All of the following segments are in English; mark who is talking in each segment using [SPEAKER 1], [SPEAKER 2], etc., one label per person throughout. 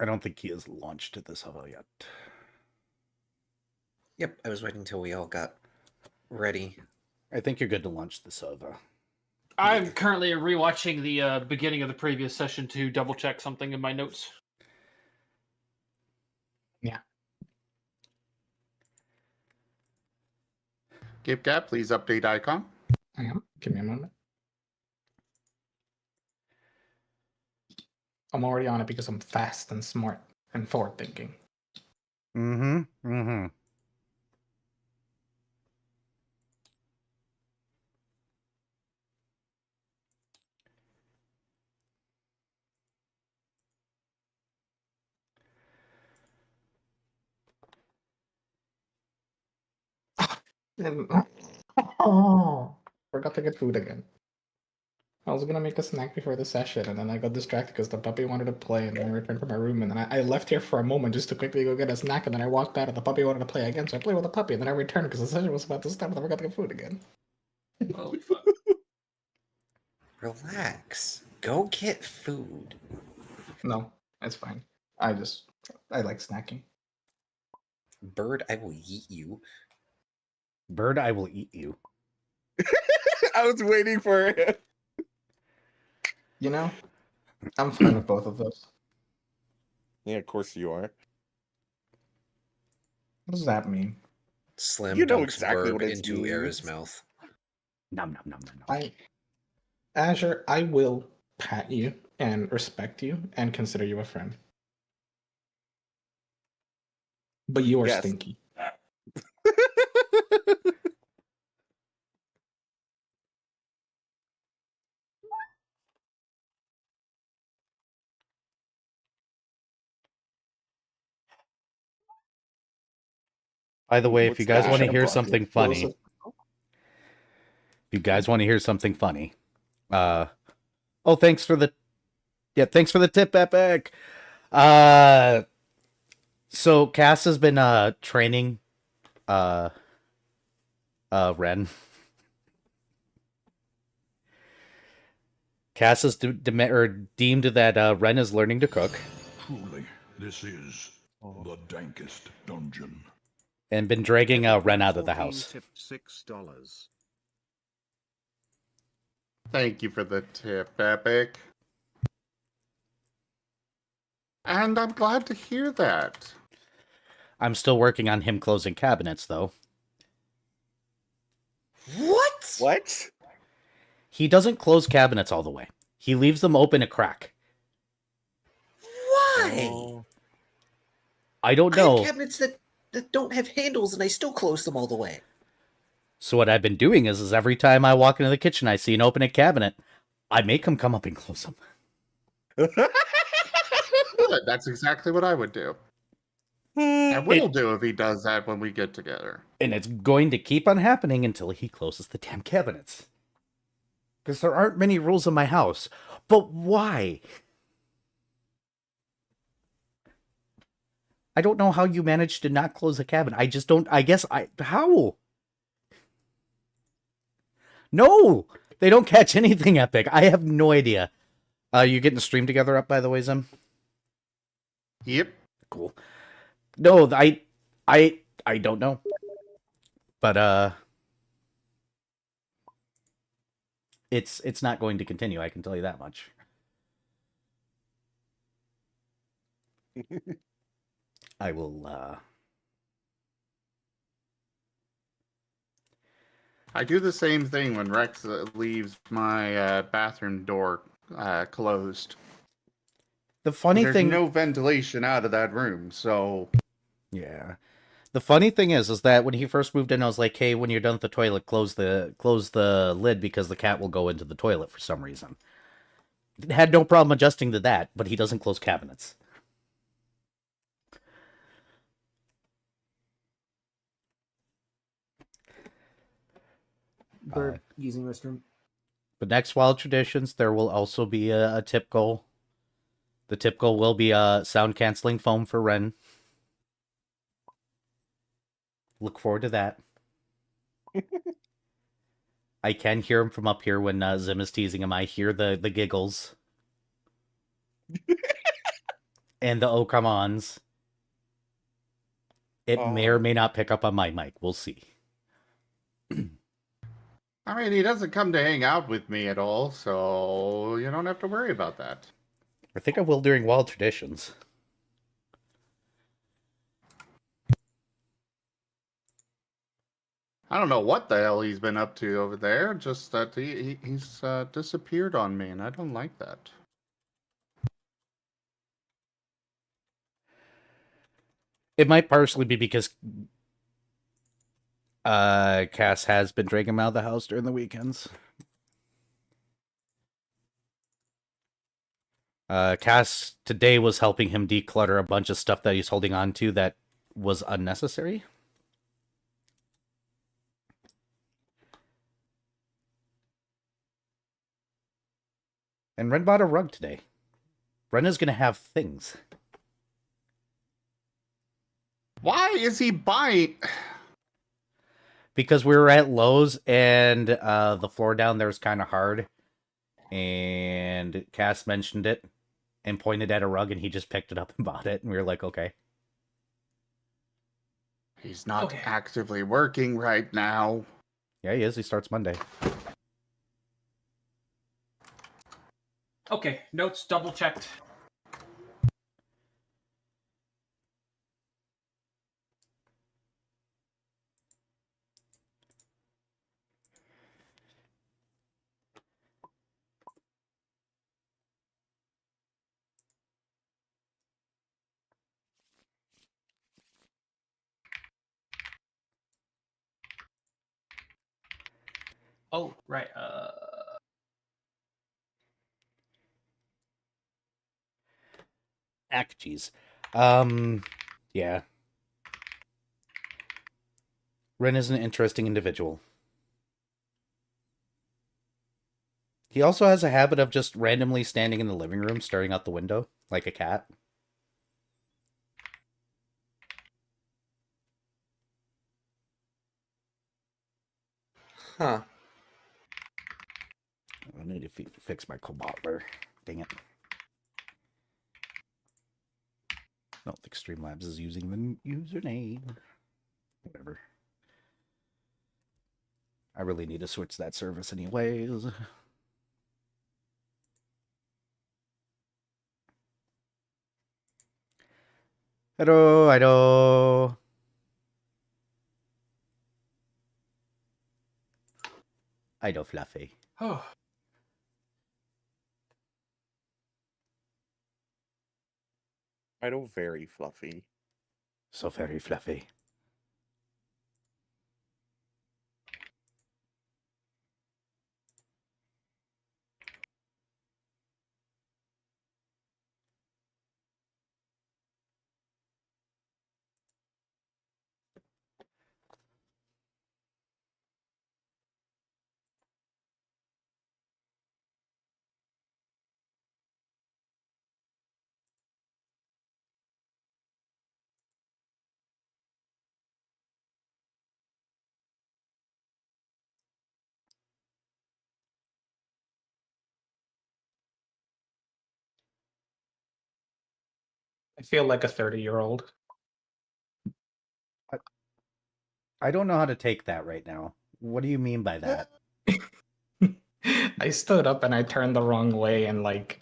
[SPEAKER 1] I don't think he has launched this hover yet.
[SPEAKER 2] Yep, I was waiting till we all got ready.
[SPEAKER 1] I think you're good to launch the server.
[SPEAKER 3] I'm currently rewatching the beginning of the previous session to double check something in my notes.
[SPEAKER 4] Yeah.
[SPEAKER 5] GabeGap, please update icon.
[SPEAKER 4] I am. Give me a moment. I'm already on it because I'm fast and smart and forward thinking.
[SPEAKER 1] Mm-hmm. Mm-hmm.
[SPEAKER 4] Oh, forgot to get food again. I was gonna make a snack before the session, and then I got distracted because the puppy wanted to play, and then I returned to my room, and then I left here for a moment just to quickly go get a snack, and then I walked out, and the puppy wanted to play again, so I played with the puppy, and then I returned because the session was about to start, and I forgot to get food again.
[SPEAKER 3] Holy fuck.
[SPEAKER 2] Relax. Go get food.
[SPEAKER 4] No, it's fine. I like snacking.
[SPEAKER 2] Bird, I will eat you.
[SPEAKER 1] Bird, I will eat you.
[SPEAKER 5] I was waiting for it.
[SPEAKER 4] You know, I'm fine with both of those.
[SPEAKER 6] Yeah, of course you are.
[SPEAKER 4] What does that mean?
[SPEAKER 2] Slim
[SPEAKER 6] You know
[SPEAKER 2] dunks
[SPEAKER 6] exactly
[SPEAKER 2] Bird
[SPEAKER 6] what it
[SPEAKER 2] into
[SPEAKER 6] means.
[SPEAKER 2] Era's mouth.
[SPEAKER 1] Nom nom nom nom nom.
[SPEAKER 4] Azure, I will pat you and respect you and consider you a friend. But you are
[SPEAKER 6] Yes.
[SPEAKER 4] stinky.
[SPEAKER 1] By the way, if
[SPEAKER 6] What's
[SPEAKER 1] you guys
[SPEAKER 6] that?
[SPEAKER 1] want to
[SPEAKER 4] Should've
[SPEAKER 1] hear
[SPEAKER 4] brought
[SPEAKER 1] something
[SPEAKER 4] you
[SPEAKER 1] funny,
[SPEAKER 4] closer.
[SPEAKER 1] oh, thanks for the tip, Epic. So Cass has been training Ren. Cass has deemed that Ren is learning to cook
[SPEAKER 7] Truly, this is the dankest dungeon.
[SPEAKER 1] and been dragging Ren out of the house.
[SPEAKER 8] $6.
[SPEAKER 5] Thank you for the tip, Epic. And I'm glad to hear that.
[SPEAKER 1] I'm still working on him closing cabinets, though.
[SPEAKER 2] What?
[SPEAKER 6] What?
[SPEAKER 1] He doesn't close cabinets all the way. He leaves them open a crack.
[SPEAKER 2] Why?
[SPEAKER 6] Oh.
[SPEAKER 1] I don't
[SPEAKER 2] I
[SPEAKER 1] know.
[SPEAKER 2] have cabinets that don't have handles and I still close them all the way.
[SPEAKER 1] So what I've been doing is every time I walk into the kitchen, I see an open cabinet, I make him come up and close them.
[SPEAKER 5] Good, that's exactly what I would do. I will do if he does that when we get together.
[SPEAKER 1] And it's going to keep on happening until he closes the damn cabinets. Because there aren't many rules in my house. But why? I don't know how you managed to not close a cabinet. I just don't. How? No! They don't catch anything, Epic. I have no idea. You getting the stream together up, by the way, Zim?
[SPEAKER 5] Yep.
[SPEAKER 1] Cool. No, I don't know. But it's not going to continue, I can tell you that much. I will
[SPEAKER 5] I do the same thing when Rex leaves my bathroom door closed.
[SPEAKER 1] The funny
[SPEAKER 5] There's
[SPEAKER 1] thing,
[SPEAKER 5] no ventilation out of that room, so
[SPEAKER 1] yeah. The funny thing is that when he first moved in, I was like, "Hey, when you're done with the toilet, close the lid because the cat will go into the toilet for some reason." Had no problem adjusting to that, but he doesn't close cabinets.
[SPEAKER 9] Bird using restroom.
[SPEAKER 1] But next Wild Traditions, there will also be a tip goal. The tip goal will be sound canceling foam for Ren. Look forward to that. I can hear him from up here when Zim is teasing him. I hear the giggles. and the oh come ons. It may or may not pick up on my mic. We'll see.
[SPEAKER 5] I mean, he doesn't come to hang out with me at all, so you don't have to worry about that.
[SPEAKER 1] I think I will during Wild Traditions.
[SPEAKER 5] I don't know what the hell he's been up to over there, just that he's disappeared on me, and I don't like that.
[SPEAKER 1] It might partially be because Cass has been dragging him out of the house during the weekends. Cass today was helping him declutter a bunch of stuff that he's holding on to that was unnecessary. And Ren bought a rug today. Ren is going to have things.
[SPEAKER 5] Why is he buying?
[SPEAKER 1] Because we were at Lowe's and the floor down there is kind of hard. And Cass mentioned it and pointed at a rug, and he just picked it up and bought it. And we were like, okay.
[SPEAKER 5] He's not
[SPEAKER 3] Okay.
[SPEAKER 5] actively working right now.
[SPEAKER 1] Yeah, he is. He starts Monday.
[SPEAKER 3] Okay, notes double checked. Oh, right.
[SPEAKER 1] Cheese. Yeah. Ren is an interesting individual. He also has a habit of just randomly standing in the living room, staring out the window, like a cat.
[SPEAKER 2] Huh.
[SPEAKER 1] I need to fix my Cobaltler. Dang it. I don't think Streamlabs is using the username. Whatever. I really need to switch that service anyways. Hello, hello. Hello, Fluffy.
[SPEAKER 3] Oh,
[SPEAKER 6] I know, very fluffy.
[SPEAKER 1] So very fluffy.
[SPEAKER 4] I feel like a 30-year-old.
[SPEAKER 1] I don't know how to take that right now. What do you mean by that?
[SPEAKER 4] I stood up and I turned the wrong way, and like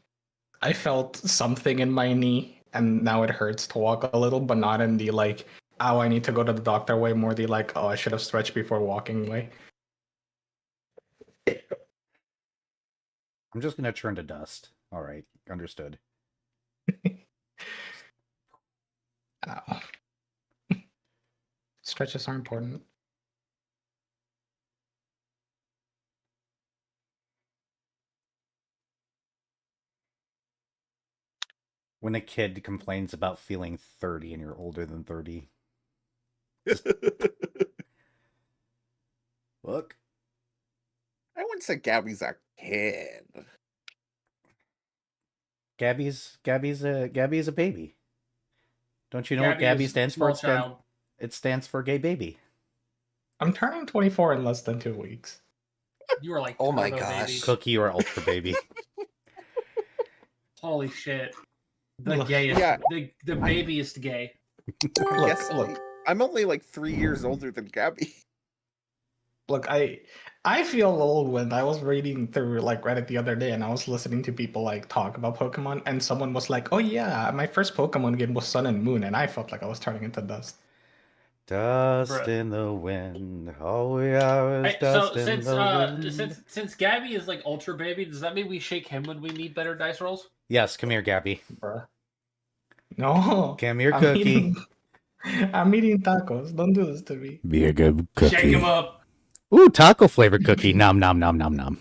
[SPEAKER 4] I felt something in my knee, and now it hurts to walk a little, but not in the like, oh, I need to go to the doctor way, more the like, oh, I should have stretched before walking way.
[SPEAKER 1] I'm just gonna turn to dust. All right, understood.
[SPEAKER 4] Ow. Stretches are important.
[SPEAKER 1] When a kid complains about feeling 30 and you're older than 30. Look.
[SPEAKER 6] I wouldn't say Gabby's a kid.
[SPEAKER 1] Gabby's a baby. Don't you know what
[SPEAKER 3] Gabby
[SPEAKER 1] Gabby
[SPEAKER 3] is
[SPEAKER 1] stands for?
[SPEAKER 3] small child.
[SPEAKER 1] It stands for gay baby.
[SPEAKER 4] I'm turning 24 in less than 2 weeks.
[SPEAKER 3] You are like,
[SPEAKER 2] Oh my
[SPEAKER 3] turbo
[SPEAKER 2] gosh.
[SPEAKER 3] baby.
[SPEAKER 1] Cookie or ultra baby.
[SPEAKER 3] Holy shit. The
[SPEAKER 4] Look,
[SPEAKER 3] gayest,
[SPEAKER 6] yeah.
[SPEAKER 3] the babiest gay.
[SPEAKER 6] Yes,
[SPEAKER 4] look.
[SPEAKER 6] I'm only like 3 years older than Gabby.
[SPEAKER 4] Look, I feel old when I was reading through like Reddit the other day and I was listening to people like talk about Pokemon and someone was like, "Oh yeah, my first Pokemon game was Sun and Moon," and I felt like I was turning into dust.
[SPEAKER 1] Dust
[SPEAKER 3] Bruh.
[SPEAKER 1] in the wind. All we are is
[SPEAKER 3] Hey,
[SPEAKER 1] dust
[SPEAKER 3] so
[SPEAKER 1] in the wind.
[SPEAKER 3] since Gabby is like ultra baby, does that mean we shake him when we need better dice rolls?
[SPEAKER 1] Yes, come here, Gabby.
[SPEAKER 4] Bruh. No.
[SPEAKER 1] Come here,
[SPEAKER 4] I'm
[SPEAKER 1] Cookie.
[SPEAKER 4] eating I'm eating tacos. Don't do this to me.
[SPEAKER 1] Be a good cookie.
[SPEAKER 3] Shake him up.
[SPEAKER 1] Ooh, taco flavored cookie. Nom nom nom nom nom.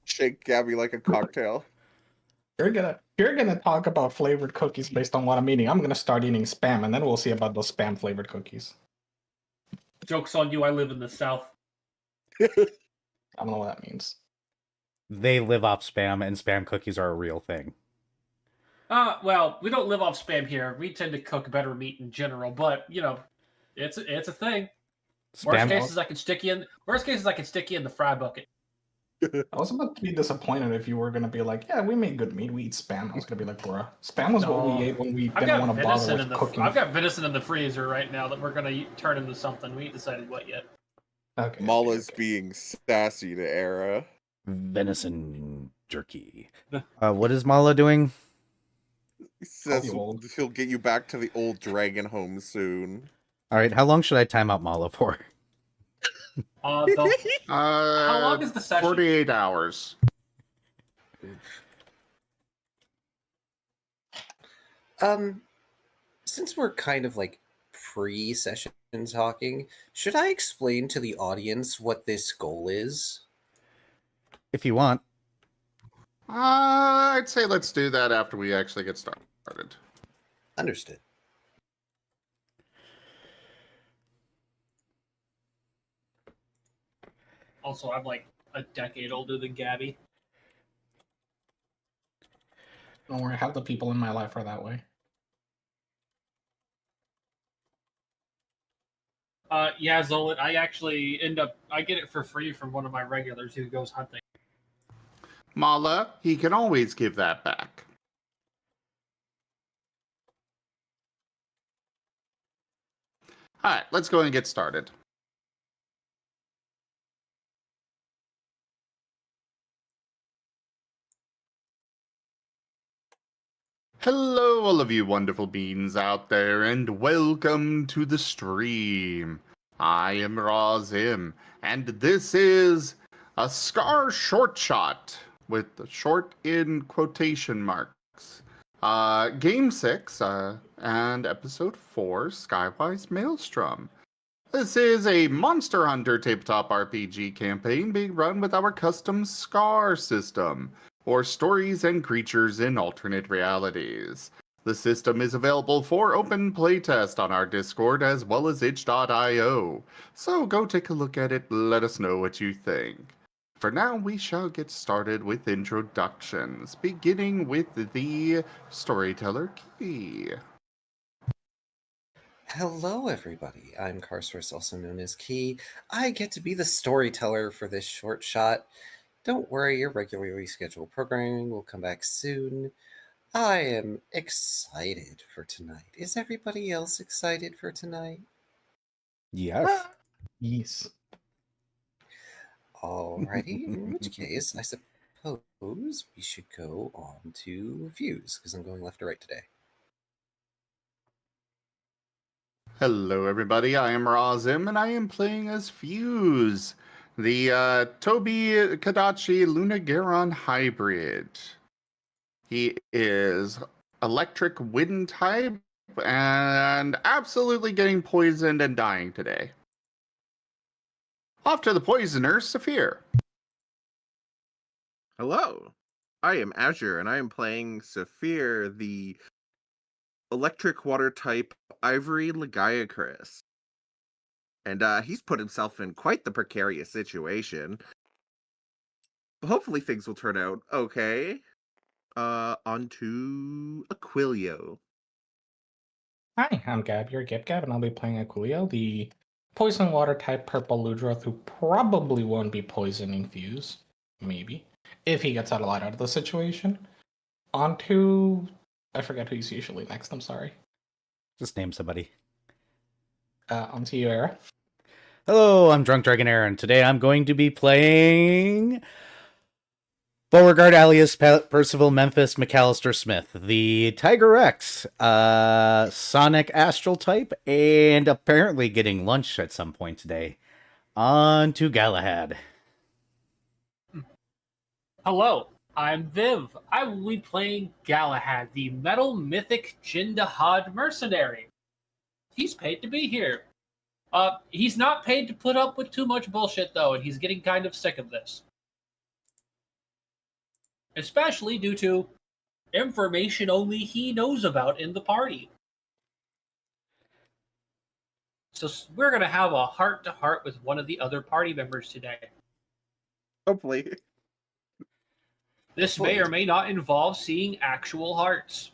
[SPEAKER 6] Shake Gabby like a cocktail.
[SPEAKER 4] You're gonna talk about flavored cookies based on what I'm eating. I'm gonna start eating spam and then we'll see about those spam flavored cookies.
[SPEAKER 3] Joke's on you. I live in the South.
[SPEAKER 4] I don't know what that means.
[SPEAKER 1] They live off spam, and spam cookies are a real thing.
[SPEAKER 3] Well, we don't live off spam here. We tend to cook better meat in general, but you know, it's a thing. Worst
[SPEAKER 1] Spam.
[SPEAKER 3] cases, I can stick you in the fry bucket.
[SPEAKER 4] I was about to be disappointed if you were gonna be like, "Yeah, we make good meat. We eat spam." I was gonna be like, "Bruh, spam was what
[SPEAKER 3] No.
[SPEAKER 4] we ate when we
[SPEAKER 3] I've
[SPEAKER 4] didn't
[SPEAKER 3] got
[SPEAKER 4] want to bother
[SPEAKER 3] venison
[SPEAKER 4] with
[SPEAKER 3] in the
[SPEAKER 4] cooking."
[SPEAKER 3] I've got venison in the freezer right now that we're gonna turn into something. We ain't decided what yet.
[SPEAKER 4] Okay.
[SPEAKER 6] Mala's
[SPEAKER 4] okay.
[SPEAKER 6] being sassy to Era.
[SPEAKER 1] Venison jerky. What is Mala doing?
[SPEAKER 6] He says
[SPEAKER 4] you old.
[SPEAKER 6] he'll get you back to the old dragon home soon.
[SPEAKER 1] All right, how long should I time out Mala for?
[SPEAKER 3] How
[SPEAKER 5] How
[SPEAKER 3] long is the session?
[SPEAKER 5] 48 hours.
[SPEAKER 2] Since we're kind of like pre-session talking, should I explain to the audience what this goal is?
[SPEAKER 1] If you want.
[SPEAKER 5] I'd say let's do that after we actually get started.
[SPEAKER 2] Understood.
[SPEAKER 3] Also, I'm like a decade older than Gabby.
[SPEAKER 4] Don't worry, half the people in my life are that way.
[SPEAKER 3] Yeah, Zolit, I actually I get it for free from one of my regulars who goes hunting.
[SPEAKER 5] Mala, he can always give that back. Alright, let's go and get started. Hello, all of you wonderful beings out there, and welcome to the stream. I am Razim, and this is a Scar short shot with the short in quotation marks. Game 6 and Episode 4, Skywise Maelstrom. This is a Monster Hunter tabletop RPG campaign being run with our custom Scar system, or stories and creatures in alternate realities. The system is available for open playtest on our Discord as well as itch.io, so go take a look at it, let us know what you think. For now, we shall get started with introductions, beginning with the Storyteller Key.
[SPEAKER 2] Hello, everybody. I'm Carsource, also known as Key. I get to be the storyteller for this short shot. Don't worry, your regularly scheduled programming will come back soon. I am excited for tonight. Is everybody else excited for tonight?
[SPEAKER 1] Yes.
[SPEAKER 4] Yes.
[SPEAKER 2] Alrighty, in which case, I suppose we should go on to views, because I'm going left to right today.
[SPEAKER 5] Hello, everybody. I am Razim, and I am playing as Fuse, the Toby Kadachi Lunagaron hybrid. He is electric wind type and absolutely getting poisoned and dying today. Off to the poisoner, Saphir.
[SPEAKER 6] Hello, I am Azure, and I am playing Saphir, the electric water type Ivory Legiacris. And he's put himself in quite the precarious situation. But hopefully things will turn out okay. On to Aquilio.
[SPEAKER 4] Hi, I'm Gab, your Gab, and I'll be playing Aquilio, the poison water type purple Ludroth who probably won't be poisoning Fuse. Maybe. If he gets out of the situation. On to I forget who's usually next. I'm sorry.
[SPEAKER 1] Just name somebody.
[SPEAKER 4] On to you, Era.
[SPEAKER 1] Hello, I'm Drunk Dragon Aaron. Today I'm going to be playing Beauregard alias Percival Memphis McAllister Smith, the Tiger X, Sonic Astral type, and apparently getting lunch at some point today. On to Galahad.
[SPEAKER 3] Hello, I'm Viv. I will be playing Galahad, the metal mythic Jindahad mercenary. He's paid to be here. He's not paid to put up with too much bullshit, though, and he's getting kind of sick of this. Especially due to information only he knows about in the party. So we're going to have a heart-to-heart with one of the other party members today.
[SPEAKER 6] Hopefully.
[SPEAKER 3] This may or may not involve seeing actual hearts.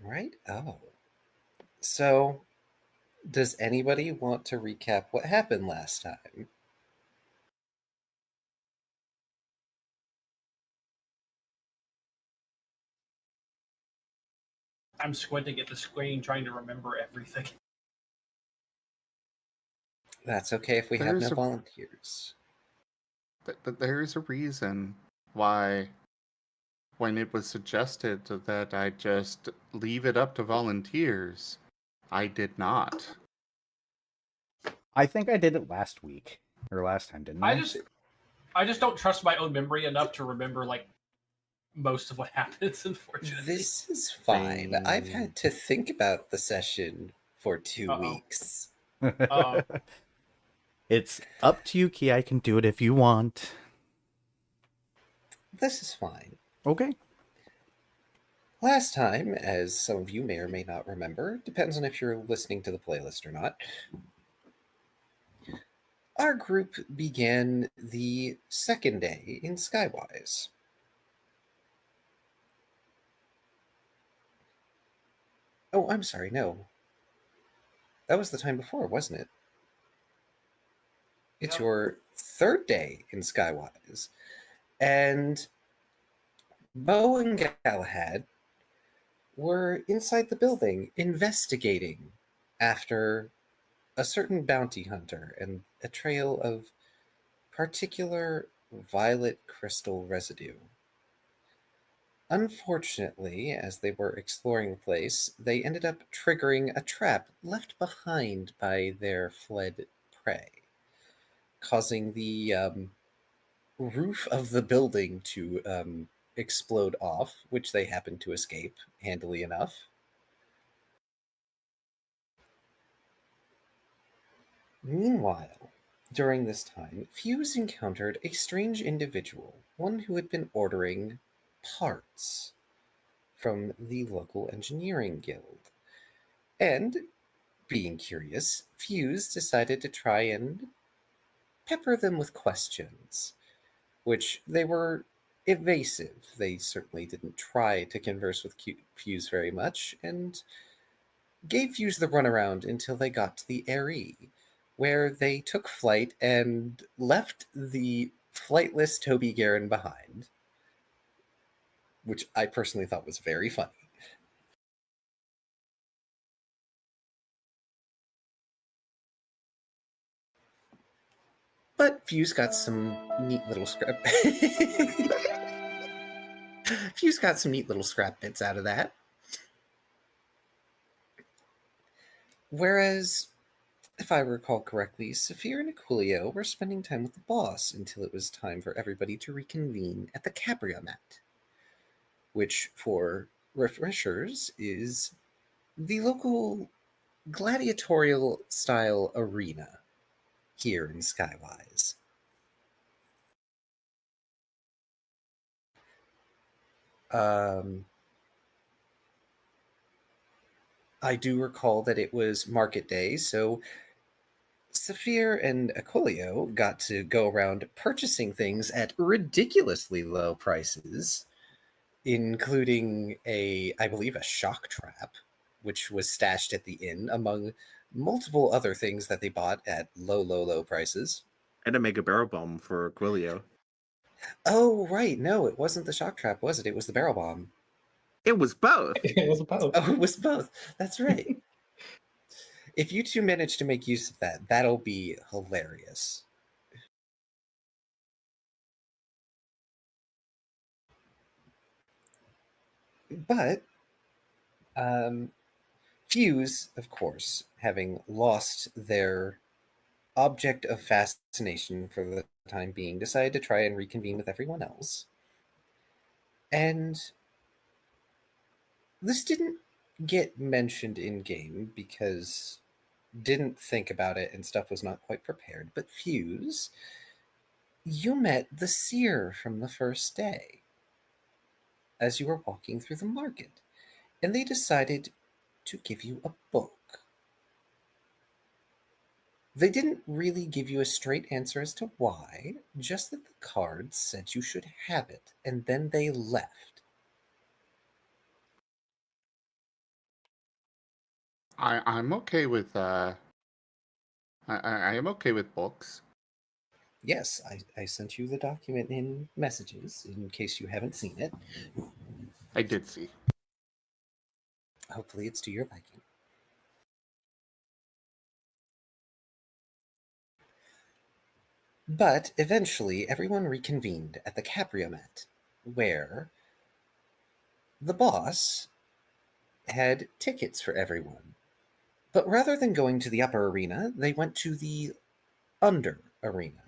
[SPEAKER 2] Right? Oh. So, does anybody want to recap what happened last time?
[SPEAKER 3] I'm squinting at the screen trying to remember everything.
[SPEAKER 2] That's okay if we have no volunteers.
[SPEAKER 5] But there's a reason why, when it was suggested that I just leave it up to volunteers, I did not.
[SPEAKER 1] I think I did it last week. Or last time, didn't I?
[SPEAKER 3] I just don't trust my own memory enough to remember, like, most of what happens, unfortunately.
[SPEAKER 2] This is fine. I've had to think about the session for 2 weeks.
[SPEAKER 1] It's up to you, Key. I can do it if you want.
[SPEAKER 2] This is fine.
[SPEAKER 1] Okay.
[SPEAKER 2] Last time, as some of you may or may not remember, depends on if you're listening to the playlist or not, our group began the second day in Skywise. Oh, I'm sorry, no. That was the time before, wasn't it? It's your third day in Skywise. And Bo and Galahad were inside the building investigating after a certain bounty hunter and a trail of particular violet crystal residue. Unfortunately, as they were exploring the place, they ended up triggering a trap left behind by their fled prey, causing the roof of the building to explode off, which they happened to escape handily enough. Meanwhile, during this time, Fuse encountered a strange individual, one who had been ordering parts from the local engineering guild. And, being curious, Fuse decided to try and pepper them with questions, which they were evasive. They certainly didn't try to converse with Fuse very much, and gave Fuse the runaround until they got to the Airy, where they took flight and left the flightless Toby Guerin behind, which I personally thought was very funny. But Fuse got some neat little scrap. Fuse got some neat little scrap bits out of that. Whereas, if I recall correctly, Saphir and Aquilio were spending time with the boss until it was time for everybody to reconvene at the Cabriolet, which, for refreshers, is the local gladiatorial-style arena here in Skywise. I do recall that it was market day, so Saphir and Aquilio got to go around purchasing things at ridiculously low prices, including I believe, a shock trap, which was stashed at the inn, among multiple other things that they bought at low prices.
[SPEAKER 6] And a Mega Barrel Bomb for Aquilio.
[SPEAKER 2] Oh, right. No, it wasn't the shock trap, was it? It was the barrel bomb.
[SPEAKER 6] It was both.
[SPEAKER 4] It was both.
[SPEAKER 2] Oh, it was both. That's right. If you two manage to make use of that, that'll be hilarious. But Fuse, of course, having lost their object of fascination for the time being, decided to try and reconvene with everyone else. And this didn't get mentioned in game because didn't think about it and stuff was not quite prepared. But Fuse, you met the seer from the first day as you were walking through the market, and they decided to give you a book. They didn't really give you a straight answer as to why, just that the cards said you should have it, and then they left.
[SPEAKER 5] I'm okay with I am okay with books.
[SPEAKER 2] Yes, I sent you the document in messages in case you haven't seen it.
[SPEAKER 5] I did see.
[SPEAKER 2] Hopefully it's to your liking. But eventually everyone reconvened at the Capriomet, where the boss had tickets for everyone. But rather than going to the upper arena, they went to the under arena,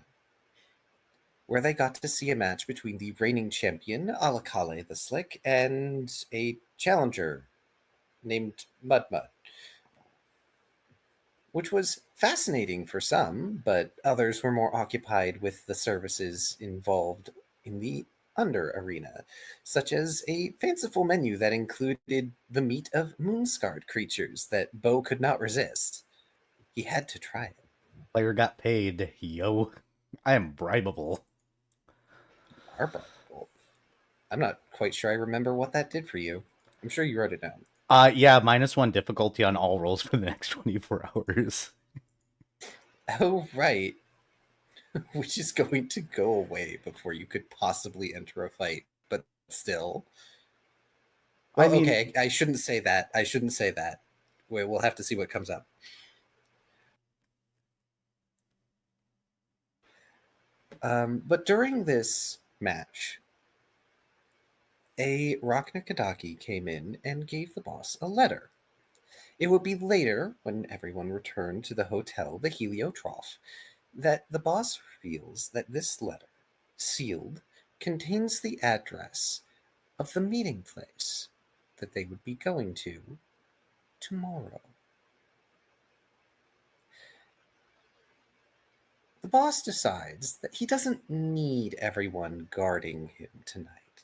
[SPEAKER 2] where they got to see a match between the reigning champion, Alakale the Slick, and a challenger named Mudmud, which was fascinating for some, but others were more occupied with the services involved in the under arena, such as a fanciful menu that included the meat of moonscarred creatures that Bo could not resist. He had to try it.
[SPEAKER 1] Player got paid. Yo. I am bribable.
[SPEAKER 2] Are bribable. I'm not quite sure I remember what that did for you. I'm sure you wrote it down.
[SPEAKER 1] Yeah, -1 difficulty on all rolls for the next 24 hours.
[SPEAKER 2] Oh, right. Which is going to go away before you could possibly enter a fight, but still.
[SPEAKER 1] I
[SPEAKER 2] Well,
[SPEAKER 1] mean-
[SPEAKER 2] okay, I shouldn't say that. I shouldn't say that. We'll have to see what comes up. But during this match, a Rachna Kadaki came in and gave the boss a letter. It would be later, when everyone returned to the hotel, the Heliotrough, that the boss reveals that this letter, sealed, contains the address of the meeting place that they would be going to tomorrow. The boss decides that he doesn't need everyone guarding him tonight,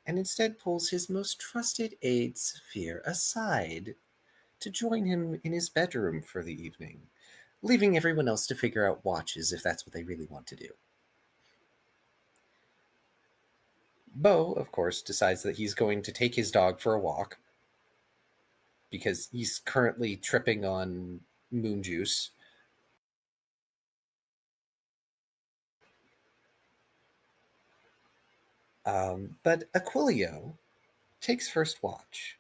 [SPEAKER 2] and instead pulls his most trusted aide, Saphir, aside to join him in his bedroom for the evening, leaving everyone else to figure out watches if that's what they really want to do. Bo, of course, decides that he's going to take his dog for a walk because he's currently tripping on moon juice. But Aquilio takes first watch.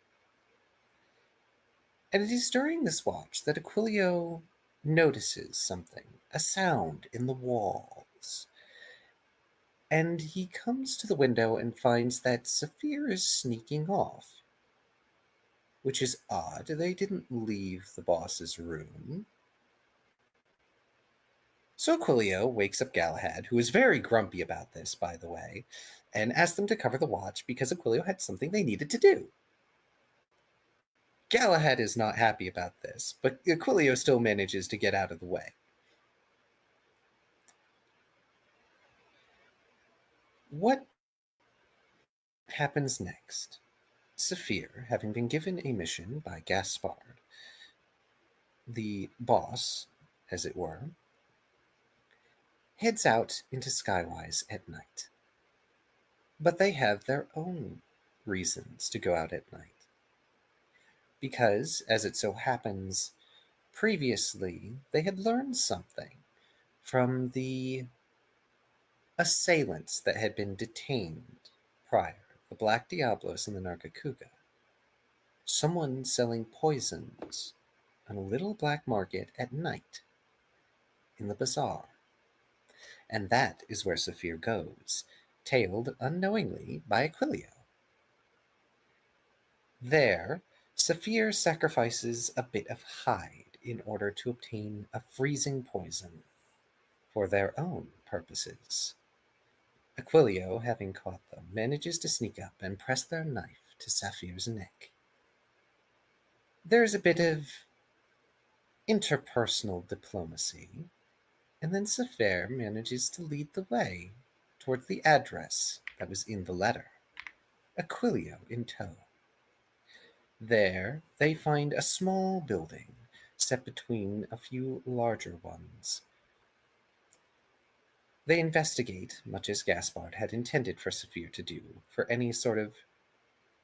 [SPEAKER 2] And it is during this watch that Aquilio notices something, a sound in the walls. And he comes to the window and finds that Saphir is sneaking off. Which is odd. They didn't leave the boss's room. So Aquilio wakes up Galahad, who is very grumpy about this, by the way, and asks them to cover the watch because Aquilio had something they needed to do. Galahad is not happy about this, but Aquilio still manages to get out of the way. What happens next? Saphir, having been given a mission by Gaspard, the boss, as it were, heads out into Skywise at night. But they have their own reasons to go out at night. Because, as it so happens, previously they had learned something from the assailants that had been detained prior, the Black Diablos and the Nargacuga. Someone selling poisons on a little black market at night in the bazaar. And that is where Saphir goes, tailed unknowingly by Aquilio. There, Saphir sacrifices a bit of hide in order to obtain a freezing poison for their own purposes. Aquilio, having caught them, manages to sneak up and press their knife to Saphir's neck. There's a bit of interpersonal diplomacy, and then Saphir manages to lead the way towards the address that was in the letter, Aquilio in tow. There, they find a small building set between a few larger ones. They investigate, much as Gaspard had intended for Saphir to do, for any sort of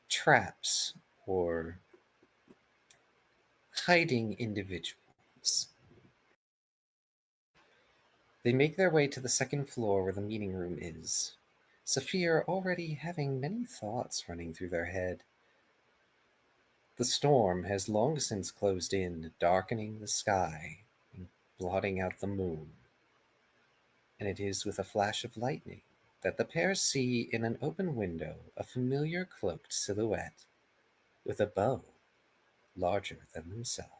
[SPEAKER 2] traps or hiding individuals. They make their way to the second floor where the meeting room is, Saphir already having many thoughts running through their head. The storm has long since closed in, darkening the sky and blotting out the moon. And it is with a flash of lightning that the pair see in an open window a familiar cloaked silhouette with a bow larger than themselves.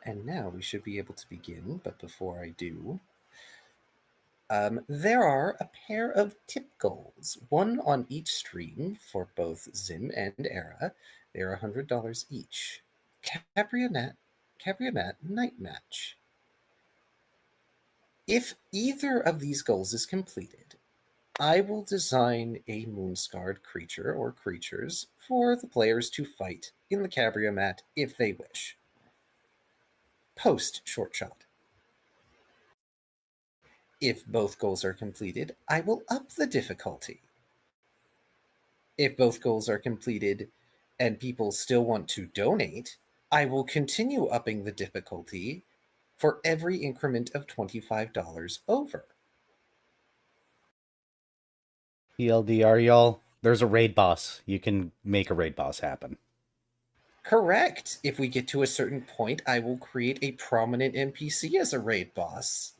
[SPEAKER 2] And now we should be able to begin, but before I do, there are a pair of tip goals, one on each stream for both Zim and Era. They are $100 each. Cabrionet Night Match. If either of these goals is completed, I will design a moon-scarred creature or creatures for the players to fight in the Cabrionet if they wish. Post short shot. If both goals are completed, I will up the difficulty. If both goals are completed and people still want to donate, I will continue upping the difficulty for every increment of $25 over.
[SPEAKER 1] TLDR, y'all, there's a raid boss. You can make a raid boss happen.
[SPEAKER 2] Correct. If we get to a certain point, I will create a prominent NPC as a raid boss.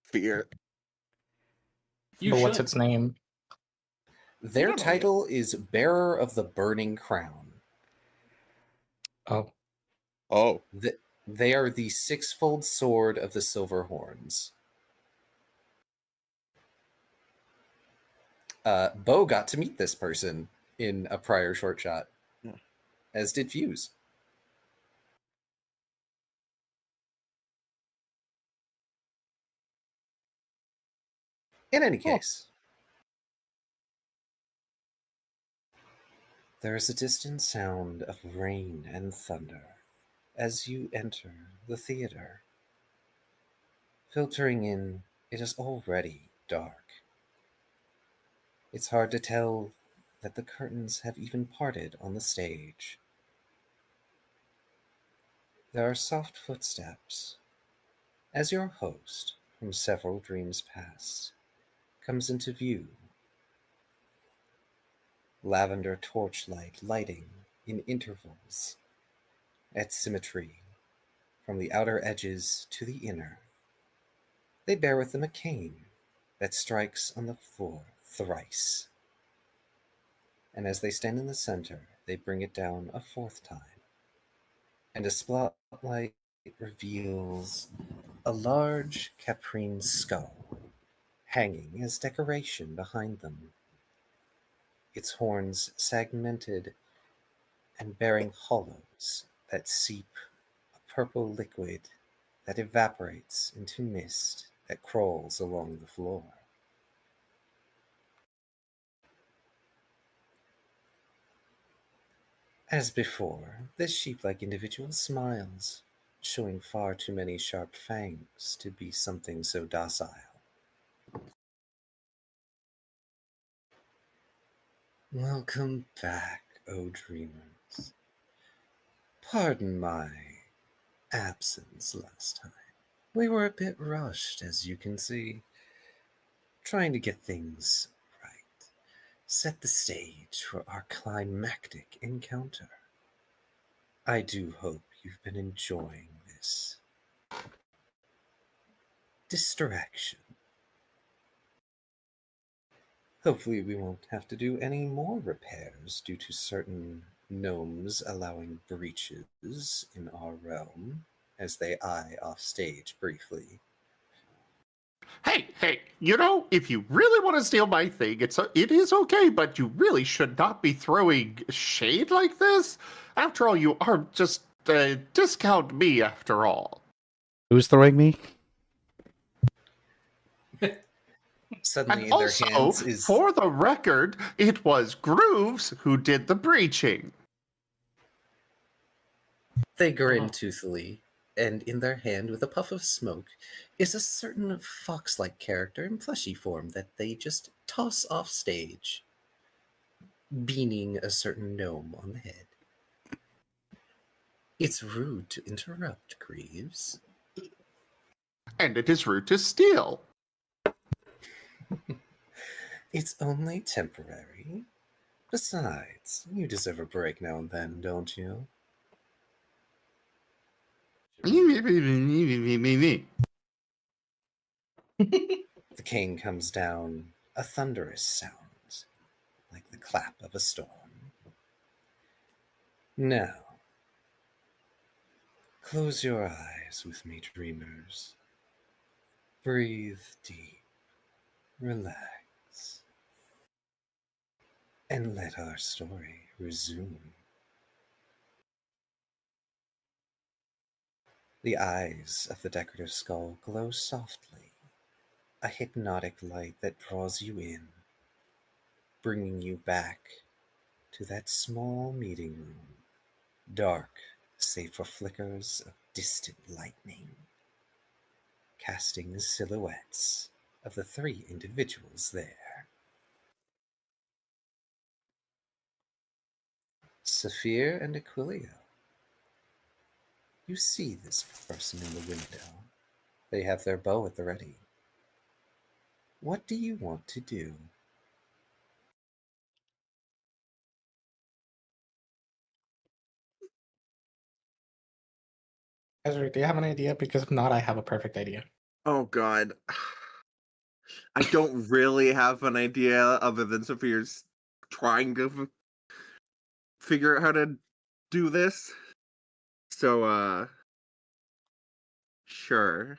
[SPEAKER 6] Fear.
[SPEAKER 3] You
[SPEAKER 4] But
[SPEAKER 3] should.
[SPEAKER 4] what's its name?
[SPEAKER 2] Their
[SPEAKER 6] don't know
[SPEAKER 2] title is Bearer of the Burning Crown.
[SPEAKER 4] Oh,
[SPEAKER 6] Oh,
[SPEAKER 2] They are the sixfold sword of the Silver Horns. Bo got to meet this person in a prior short shot,
[SPEAKER 6] Yeah.
[SPEAKER 2] as did Fuse. In any case, there is a distant sound of rain and thunder as you enter the theater. Filtering in, it is already dark. It's hard to tell that the curtains have even parted on the stage. There are soft footsteps as your host from several dreams past comes into view. Lavender torchlight lighting in intervals at symmetry from the outer edges to the inner. They bear with them a cane that strikes on the floor thrice. And as they stand in the center, they bring it down a fourth time. And a spotlight reveals a large caprine skull hanging as decoration behind them, its horns segmented and bearing hollows that seep a purple liquid that evaporates into mist that crawls along the floor. As before, this sheep-like individual smiles, showing far too many sharp fangs to be something so docile. Welcome back, O dreamers. Pardon my absence last time. We were a bit rushed, as you can see, trying to get things right. Set the stage for our climactic encounter. I do hope you've been enjoying this distraction. Hopefully we won't have to do any more repairs due to certain gnomes allowing breaches in our realm, as they eye off stage briefly.
[SPEAKER 5] Hey, if you really want to steal my thing, it is okay, but you really should not be throwing shade like this. After all, you are just discount me after all.
[SPEAKER 1] Who's throwing me?
[SPEAKER 2] Suddenly
[SPEAKER 5] And
[SPEAKER 2] in their
[SPEAKER 5] also,
[SPEAKER 2] hands is
[SPEAKER 5] for the record, it was Grooves who did the breaching.
[SPEAKER 2] they grin toothily, and in their hand, with a puff of smoke, is a certain fox-like character in fleshy form that they just toss off stage, beaning a certain gnome on the head. It's rude to interrupt, Greaves.
[SPEAKER 5] And it is rude to steal.
[SPEAKER 2] It's only temporary. Besides, you deserve a break now and then, don't you?
[SPEAKER 5] Me.
[SPEAKER 2] The cane comes down, a thunderous sound, like the clap of a storm. Now, close your eyes with me, dreamers. Breathe deep, relax, and let our story resume. The eyes of the decorative skull glow softly, a hypnotic light that draws you in, bringing you back to that small meeting room, dark save for flickers of distant lightning, casting the silhouettes of the three individuals there. Saphir and Aquilio. You see this person in the window. They have their bow at the ready. What do you want to do?
[SPEAKER 4] Ezra, do you have an idea? Because if not, I have a perfect idea.
[SPEAKER 6] Oh god. I don't really have an idea other than Saphir's trying to figure out how to do this. So, sure.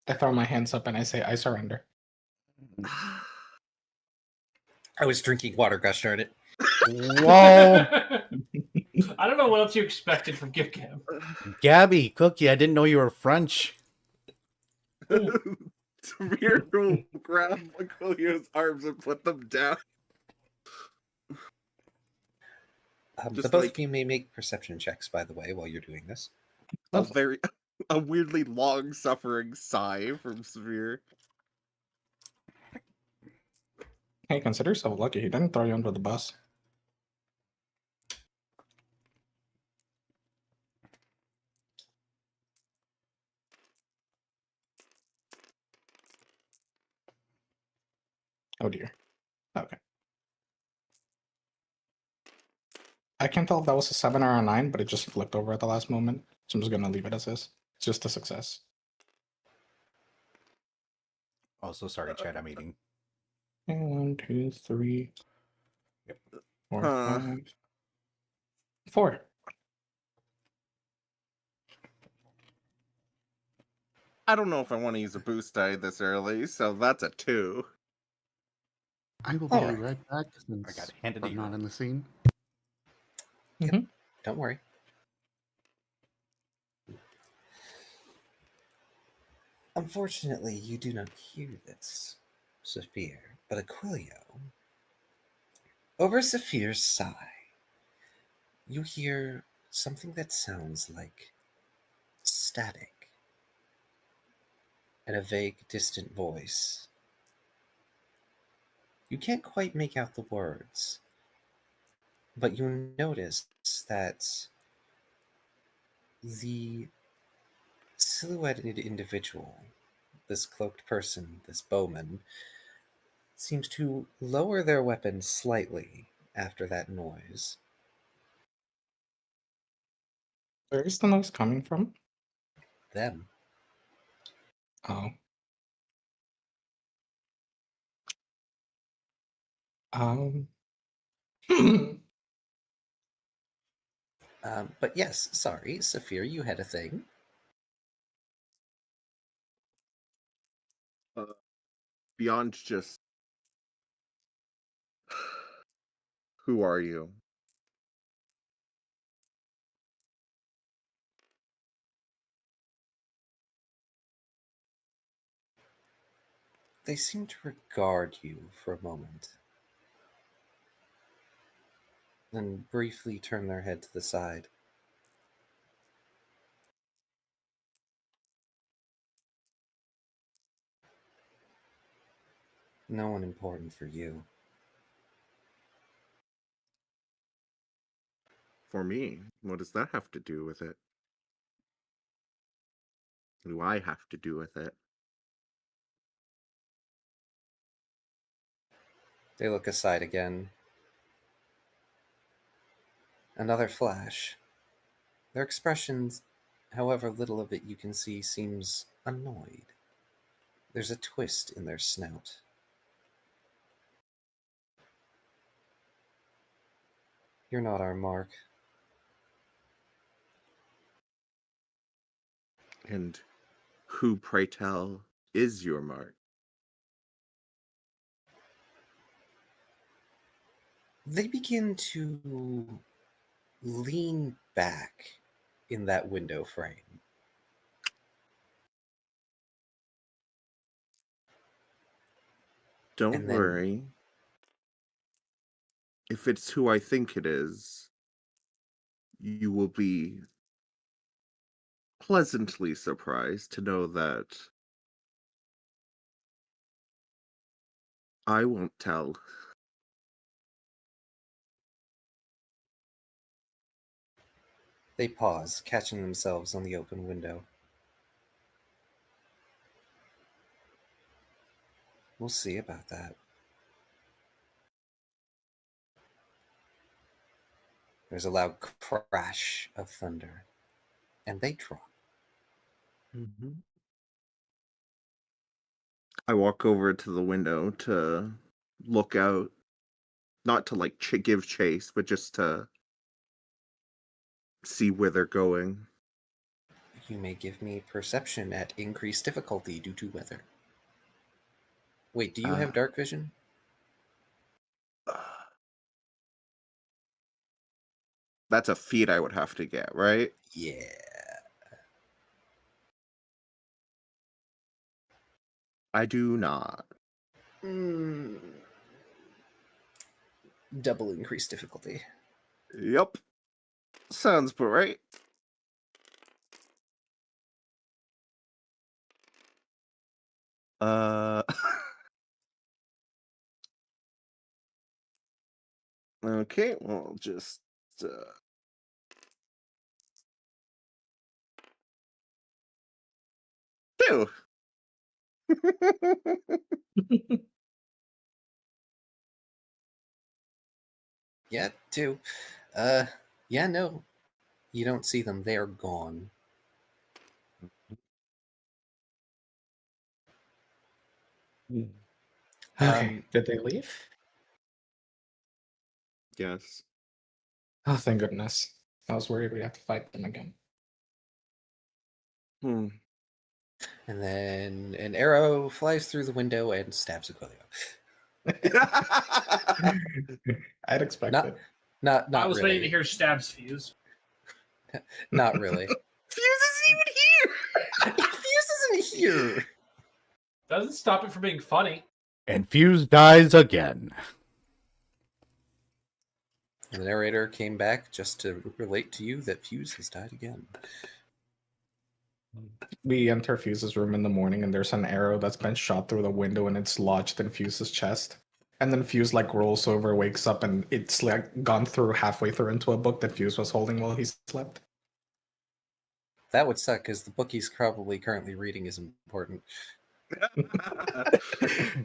[SPEAKER 4] I throw my hands up and I say, I surrender.
[SPEAKER 2] I was drinking water, gosh darn it.
[SPEAKER 1] Whoa,
[SPEAKER 3] I don't know what else you expected from Gift Cam.
[SPEAKER 1] Gabby, Cookie, I didn't know you were French.
[SPEAKER 6] Saphir will grab Aquilio's arms and put them down.
[SPEAKER 2] The
[SPEAKER 6] Just
[SPEAKER 2] both
[SPEAKER 6] like-
[SPEAKER 2] of you may make perception checks, by the way, while you're doing this.
[SPEAKER 6] A weirdly long-suffering sigh from Saphir.
[SPEAKER 4] Hey, consider yourself lucky. He didn't throw you under the bus. Oh dear. Okay. I can't tell if that was a 7 or a 9, but it just flipped over at the last moment. So I'm just gonna leave it as is. It's just a success.
[SPEAKER 1] Also, sorry, chat, I'm eating.
[SPEAKER 4] 1, 2, 3,
[SPEAKER 1] Yep.
[SPEAKER 4] 4,
[SPEAKER 6] Huh.
[SPEAKER 4] 5, 4.
[SPEAKER 6] I don't know if I want to use a boost die this early, so that's a 2.
[SPEAKER 5] I will be
[SPEAKER 2] Alright.
[SPEAKER 5] right back since
[SPEAKER 1] I got it handed to
[SPEAKER 5] I'm
[SPEAKER 1] you.
[SPEAKER 5] not in the scene.
[SPEAKER 2] Don't worry. Unfortunately, you do not hear this, Saphir, but Aquilio. Over Saphir's sigh, you hear something that sounds like static, and a vague, distant voice. You can't quite make out the words, but you notice that the silhouetted individual, this cloaked person, this bowman, seems to lower their weapon slightly after that noise.
[SPEAKER 4] Where is the noise coming from?
[SPEAKER 2] Them.
[SPEAKER 4] Oh. Um.
[SPEAKER 2] But yes, sorry, Saphir, you had a thing.
[SPEAKER 6] Beyond just who are you?
[SPEAKER 2] They seem to regard you for a moment, then briefly turn their head to the side. No one important for you.
[SPEAKER 6] For me, what does that have to do with it? What do I have to do with it?
[SPEAKER 2] They look aside again. Another flash. Their expressions, however little of it you can see, seems annoyed. There's a twist in their snout. You're not our mark.
[SPEAKER 6] And who, pray tell, is your mark?
[SPEAKER 2] They begin to lean back in that window frame.
[SPEAKER 6] Don't
[SPEAKER 2] And then-
[SPEAKER 6] worry. If it's who I think it is, you will be pleasantly surprised to know that I won't tell.
[SPEAKER 2] They pause, catching themselves on the open window. We'll see about that. There's a loud crash of thunder, and they drop.
[SPEAKER 6] I walk over to the window to look out, not to like give chase, but just to see where they're going.
[SPEAKER 2] You may give me perception at increased difficulty due to weather. Wait, do you have dark vision?
[SPEAKER 6] That's a feat I would have to get, right?
[SPEAKER 2] Yeah.
[SPEAKER 6] I do not.
[SPEAKER 2] Double increased difficulty.
[SPEAKER 6] Yep. Sounds about right. Okay, well, just two.
[SPEAKER 2] Yeah, two. Yeah, no. You don't see them. They are gone.
[SPEAKER 4] Okay. Did they leave?
[SPEAKER 6] Yes.
[SPEAKER 4] Oh, thank goodness. I was worried we'd have to fight them again.
[SPEAKER 2] And then an arrow flies through the window and stabs Aquilio.
[SPEAKER 4] I'd expect
[SPEAKER 2] Not-
[SPEAKER 4] it.
[SPEAKER 2] Not
[SPEAKER 3] I was
[SPEAKER 2] really.
[SPEAKER 3] waiting to hear stabs fuse.
[SPEAKER 2] Not really.
[SPEAKER 6] Fuse isn't even here!
[SPEAKER 2] Fuse isn't here.
[SPEAKER 3] Doesn't stop it from being funny.
[SPEAKER 1] And Fuse dies again.
[SPEAKER 2] And the narrator came back just to relate to you that Fuse has died again.
[SPEAKER 4] We enter Fuse's room in the morning, and there's an arrow that's been shot through the window, and it's lodged in Fuse's chest. And then Fuse like rolls over, wakes up, and it's like gone through halfway through into a book that Fuse was holding while he slept.
[SPEAKER 2] That would suck because the book he's probably currently reading is important.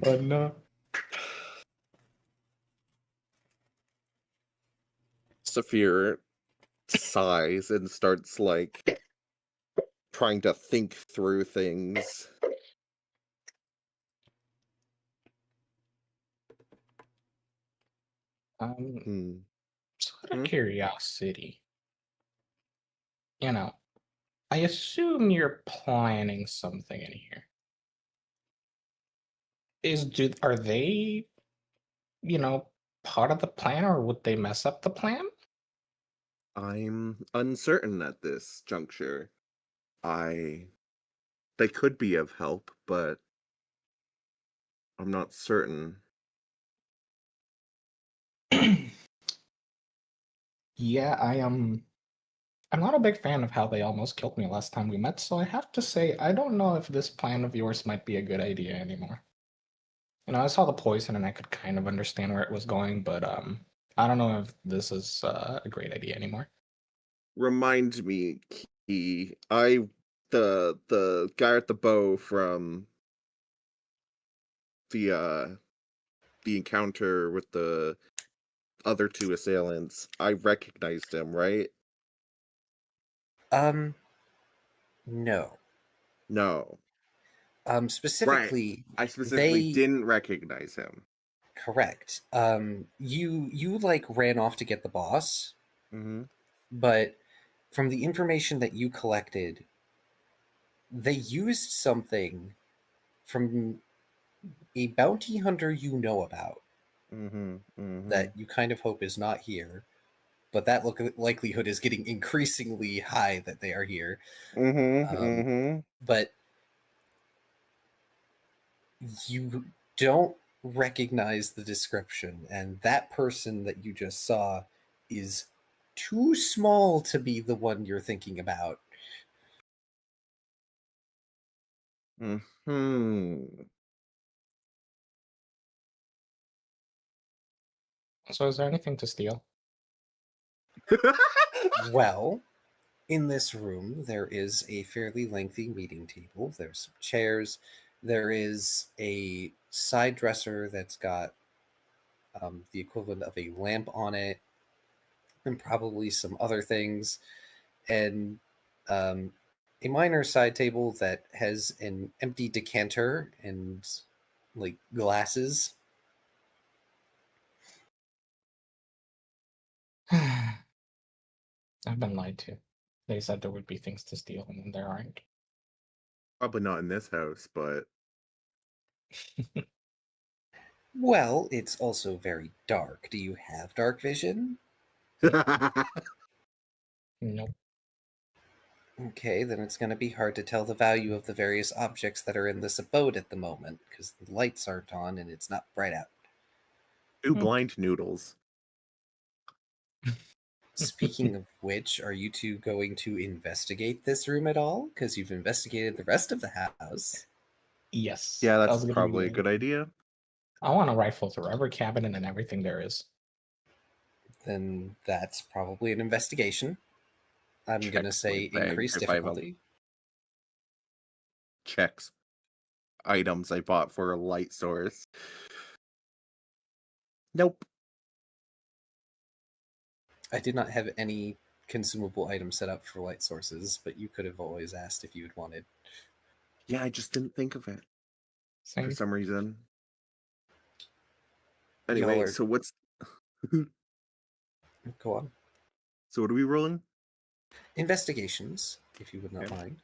[SPEAKER 4] But no.
[SPEAKER 6] Saphir sighs and starts like trying to think through things.
[SPEAKER 4] So out of curiosity, I assume you're planning something in here. Are they, part of the plan, or would they mess up the plan?
[SPEAKER 6] I'm uncertain at this juncture. They could be of help, but I'm not certain.
[SPEAKER 4] Yeah, I'm not a big fan of how they almost killed me last time we met, so I have to say I don't know if this plan of yours might be a good idea anymore. I saw the poison and I could kind of understand where it was going, but I don't know if this is a great idea anymore.
[SPEAKER 6] Remind me, Key. The guy at the bow from the encounter with the other two assailants. I recognized him, right?
[SPEAKER 2] No.
[SPEAKER 6] No.
[SPEAKER 2] Specifically,
[SPEAKER 6] I specifically
[SPEAKER 2] they
[SPEAKER 6] didn't recognize him.
[SPEAKER 2] correct. You like ran off to get the boss,
[SPEAKER 6] Mm-hmm.
[SPEAKER 2] but from the information that you collected, they used something from a bounty hunter you know about that you kind of hope is not here, but that likelihood is getting increasingly high that they are here. But you don't recognize the description, and that person that you just saw is too small to be the one you're thinking about.
[SPEAKER 4] So is there anything to steal?
[SPEAKER 2] Well, in this room, there is a fairly lengthy meeting table. There's some chairs. There is a side dresser that's got the equivalent of a lamp on it, and probably some other things, and a minor side table that has an empty decanter and like glasses.
[SPEAKER 4] I've been lied to. They said there would be things to steal, and then there aren't.
[SPEAKER 6] Probably not in this house, but
[SPEAKER 2] Well, it's also very dark. Do you have dark vision?
[SPEAKER 4] Nope.
[SPEAKER 2] Okay, then it's going to be hard to tell the value of the various objects that are in this abode at the moment because the lights aren't on and it's not bright out.
[SPEAKER 6] two blind noodles.
[SPEAKER 2] Speaking of which, are you two going to investigate this room at all? Because you've investigated the rest of the house.
[SPEAKER 4] Yes.
[SPEAKER 6] Yeah,
[SPEAKER 4] that
[SPEAKER 6] that's
[SPEAKER 4] was gonna
[SPEAKER 6] probably
[SPEAKER 4] be
[SPEAKER 6] a good idea.
[SPEAKER 4] I want to rifle through every cabinet and everything there is.
[SPEAKER 2] Then that's probably an investigation. I'm going to
[SPEAKER 6] Checks
[SPEAKER 2] say
[SPEAKER 6] my bag
[SPEAKER 2] increased
[SPEAKER 6] if I have a-
[SPEAKER 2] difficulty.
[SPEAKER 6] Checks items I bought for a light source. Nope.
[SPEAKER 2] I did not have any consumable items set up for light sources, but you could have always asked if you had wanted.
[SPEAKER 6] Yeah, I just didn't think of it
[SPEAKER 4] Same.
[SPEAKER 6] for some reason.
[SPEAKER 2] Y'all
[SPEAKER 6] Anyway,
[SPEAKER 2] are-
[SPEAKER 6] so what's
[SPEAKER 2] Go on.
[SPEAKER 6] so what are we rolling?
[SPEAKER 2] Investigations, if you would not
[SPEAKER 6] Okay.
[SPEAKER 2] mind.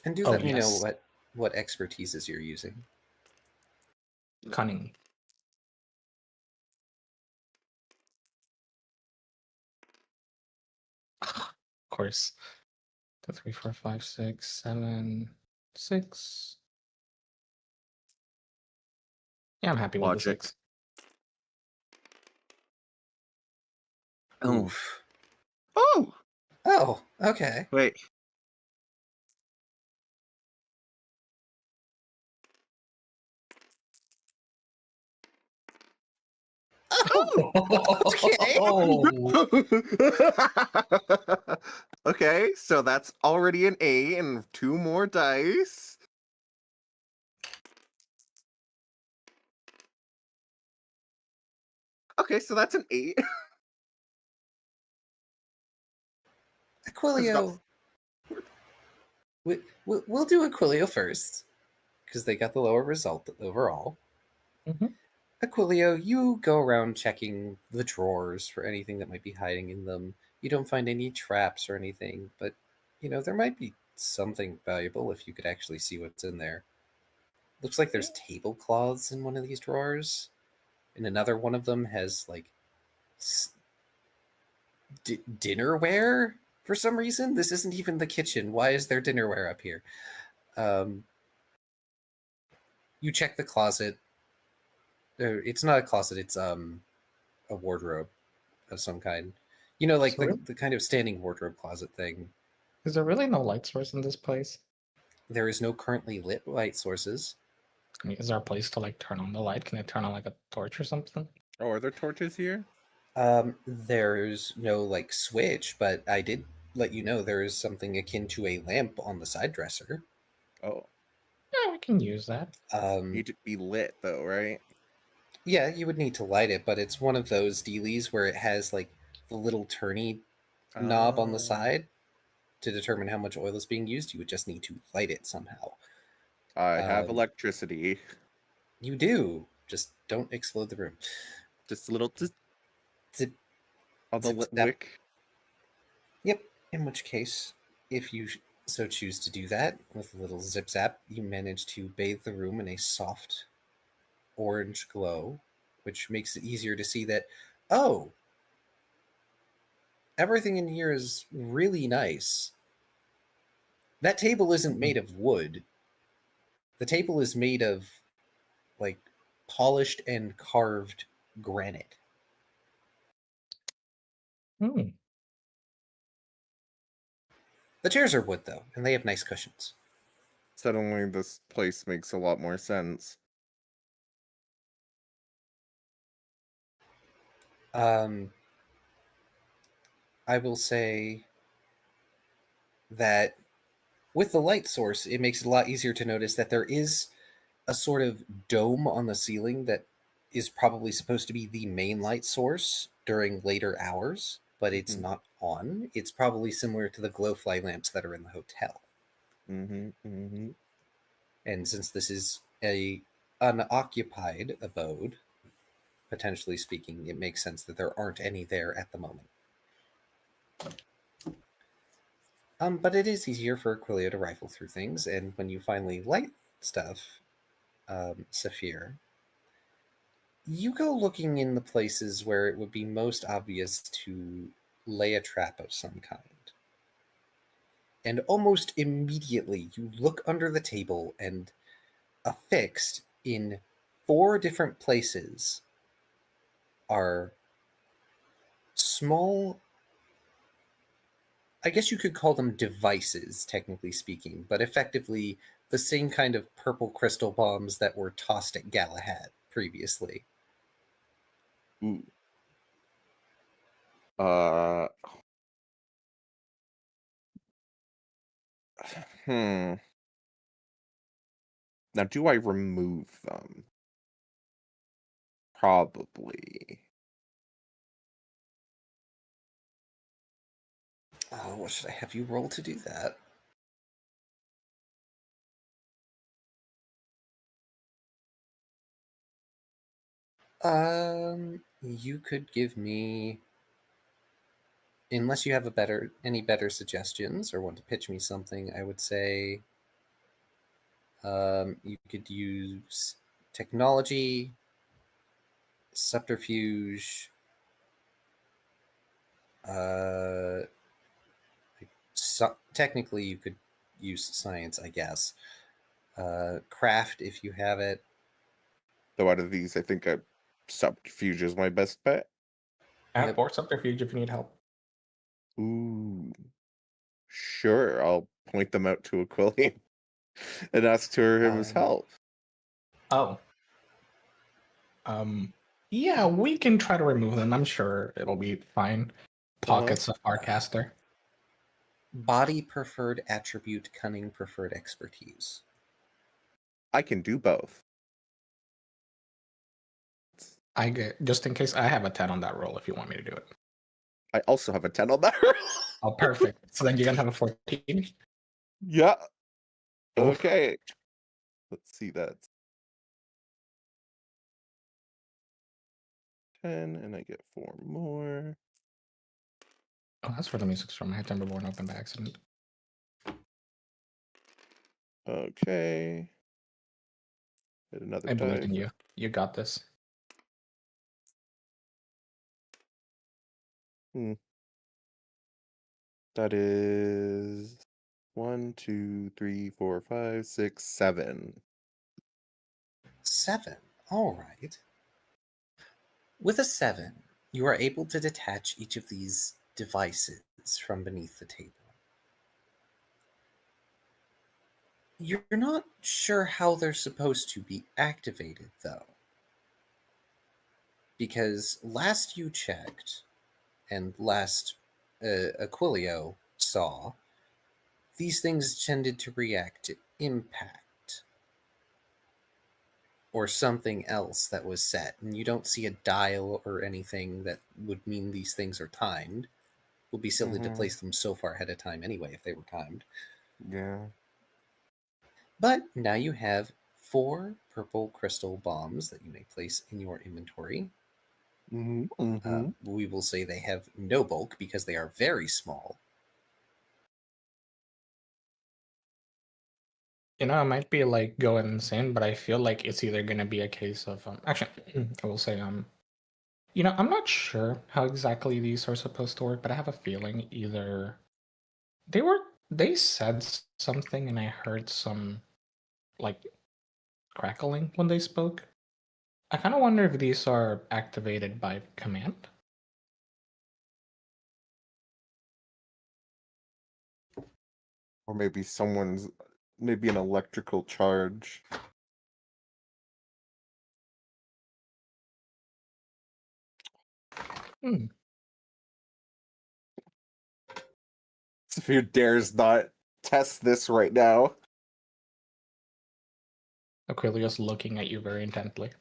[SPEAKER 2] And do
[SPEAKER 4] Oh,
[SPEAKER 2] let me know
[SPEAKER 4] yes.
[SPEAKER 2] what expertises you're using.
[SPEAKER 4] Cunning. Of course. 2, 3, 4, 5, 6, 7, 6. Yeah, I'm happy with the
[SPEAKER 6] Logic.
[SPEAKER 4] 6.
[SPEAKER 2] Oof.
[SPEAKER 6] Oh,
[SPEAKER 2] Oh, okay.
[SPEAKER 6] wait. Okay, so that's already an 8 and 2 more dice. Okay, so that's an 8.
[SPEAKER 2] Aquilio. We'll do Aquilio first, because they got the lower result overall.
[SPEAKER 4] Mhm.
[SPEAKER 2] Aquilio, you go around checking the drawers for anything that might be hiding in them. You don't find any traps or anything, but there might be something valuable if you could actually see what's in there. Looks like there's tablecloths in one of these drawers, and another one of them has like dinnerware for some reason. This isn't even the kitchen. Why is there dinnerware up here? You check the closet. It's not a closet. It's a wardrobe of some kind. Like
[SPEAKER 4] So
[SPEAKER 2] the kind of standing wardrobe closet thing.
[SPEAKER 4] is there really no light source in this place?
[SPEAKER 2] There is no currently lit light sources.
[SPEAKER 4] I mean, is there a place to like turn on the light? Can I turn on like a torch or something?
[SPEAKER 6] Oh, are there torches here?
[SPEAKER 2] There's no like switch, but I did let you know there is something akin to a lamp on the side dresser.
[SPEAKER 6] Oh,
[SPEAKER 4] Yeah, we can use that.
[SPEAKER 6] need to be lit though, right?
[SPEAKER 2] Yeah, you would need to light it, but it's one of those dealies where it has like the little turny knob on the
[SPEAKER 6] Oh.
[SPEAKER 2] side to determine how much oil is being used. You would just need to light it somehow.
[SPEAKER 6] I have
[SPEAKER 2] Um,
[SPEAKER 6] electricity.
[SPEAKER 2] You do. Just don't explode the room.
[SPEAKER 6] Just a little
[SPEAKER 2] Zip,
[SPEAKER 6] on the
[SPEAKER 2] zip,
[SPEAKER 6] lit
[SPEAKER 2] zap.
[SPEAKER 6] wick.
[SPEAKER 2] Yep. In which case, if you so choose to do that with a little zip zap, you manage to bathe the room in a soft orange glow, which makes it easier to see that, oh, everything in here is really nice. That table isn't made of wood. The table is made of like polished and carved granite.
[SPEAKER 4] Hmm.
[SPEAKER 2] The chairs are wood though, and they have nice cushions.
[SPEAKER 6] Suddenly, this place makes a lot more sense.
[SPEAKER 2] I will say that with the light source, it makes it a lot easier to notice that there is a sort of dome on the ceiling that is probably supposed to be the main light source during later hours, but it's
[SPEAKER 6] Mhm.
[SPEAKER 2] not on. It's probably similar to the glowfly lamps that are in the hotel.
[SPEAKER 6] Mm-hmm.
[SPEAKER 2] And since this is a unoccupied abode, potentially speaking, it makes sense that there aren't any there at the moment. But it is easier for Aquilio to rifle through things, and when you finally light stuff, Saphir, you go looking in the places where it would be most obvious to lay a trap of some kind. And almost immediately, you look under the table, and affixed in 4 different places are small, I guess you could call them devices, technically speaking, but effectively the same kind of purple crystal bombs that were tossed at Galahad previously.
[SPEAKER 6] Ooh. Uh. Hmm. Now, do I remove them? Probably.
[SPEAKER 2] Oh, what should I have you roll to do that? You could give me, unless you have any better suggestions or want to pitch me something, I would say you could use technology, subterfuge, technically you could use science, I guess. Craft if you have it.
[SPEAKER 6] Though out of these, I think subterfuge is my best bet.
[SPEAKER 4] I have
[SPEAKER 2] Yep.
[SPEAKER 4] 4 subterfuge if you need help.
[SPEAKER 6] Ooh. Sure, I'll point them out to Aquilian and ask for his help.
[SPEAKER 4] Oh. Um, Yeah, we can try to remove them. I'm sure it'll be fine. Pockets of Farcaster.
[SPEAKER 2] Body preferred attribute, cunning preferred expertise.
[SPEAKER 6] I can do both.
[SPEAKER 4] I get just in case I have a 10 on that roll if you want me to do it.
[SPEAKER 6] I also have a 10 on that.
[SPEAKER 4] Oh, perfect. So then you're gonna have a 14.
[SPEAKER 6] Yeah.
[SPEAKER 4] Oof.
[SPEAKER 6] Okay. Let's see. That's 10, and I get 4 more.
[SPEAKER 4] Oh, that's where the music's from. I had Timberborn open by accident.
[SPEAKER 6] Okay. Hit another
[SPEAKER 4] I believe in
[SPEAKER 6] die.
[SPEAKER 4] you. You got this.
[SPEAKER 6] That is 1, 2, 3, 4, 5, 6, 7.
[SPEAKER 2] 7. All right. With a 7, you are able to detach each of these devices from beneath the table. You're not sure how they're supposed to be activated, though. Because last you checked, and last Aquilio saw, these things tended to react to impact or something else that was set, and you don't see a dial or anything that would mean these things are timed. It would be silly to place them so far ahead of time anyway if they were timed.
[SPEAKER 6] Yeah.
[SPEAKER 2] But now you have 4 purple crystal bombs that you may place in your inventory. We will say they have no bulk because they are very small.
[SPEAKER 4] You know, I might be like going insane, but I feel like it's either gonna be a case of actually I will say you know, I'm not sure how exactly these are supposed to work, but I have a feeling either they said something and I heard some like crackling when they spoke. I kind of wonder if these are activated by command.
[SPEAKER 6] Or maybe maybe an electrical charge.
[SPEAKER 4] Hmm.
[SPEAKER 6] Sphere dares not test this right now.
[SPEAKER 4] Aquilius looking at you very intently.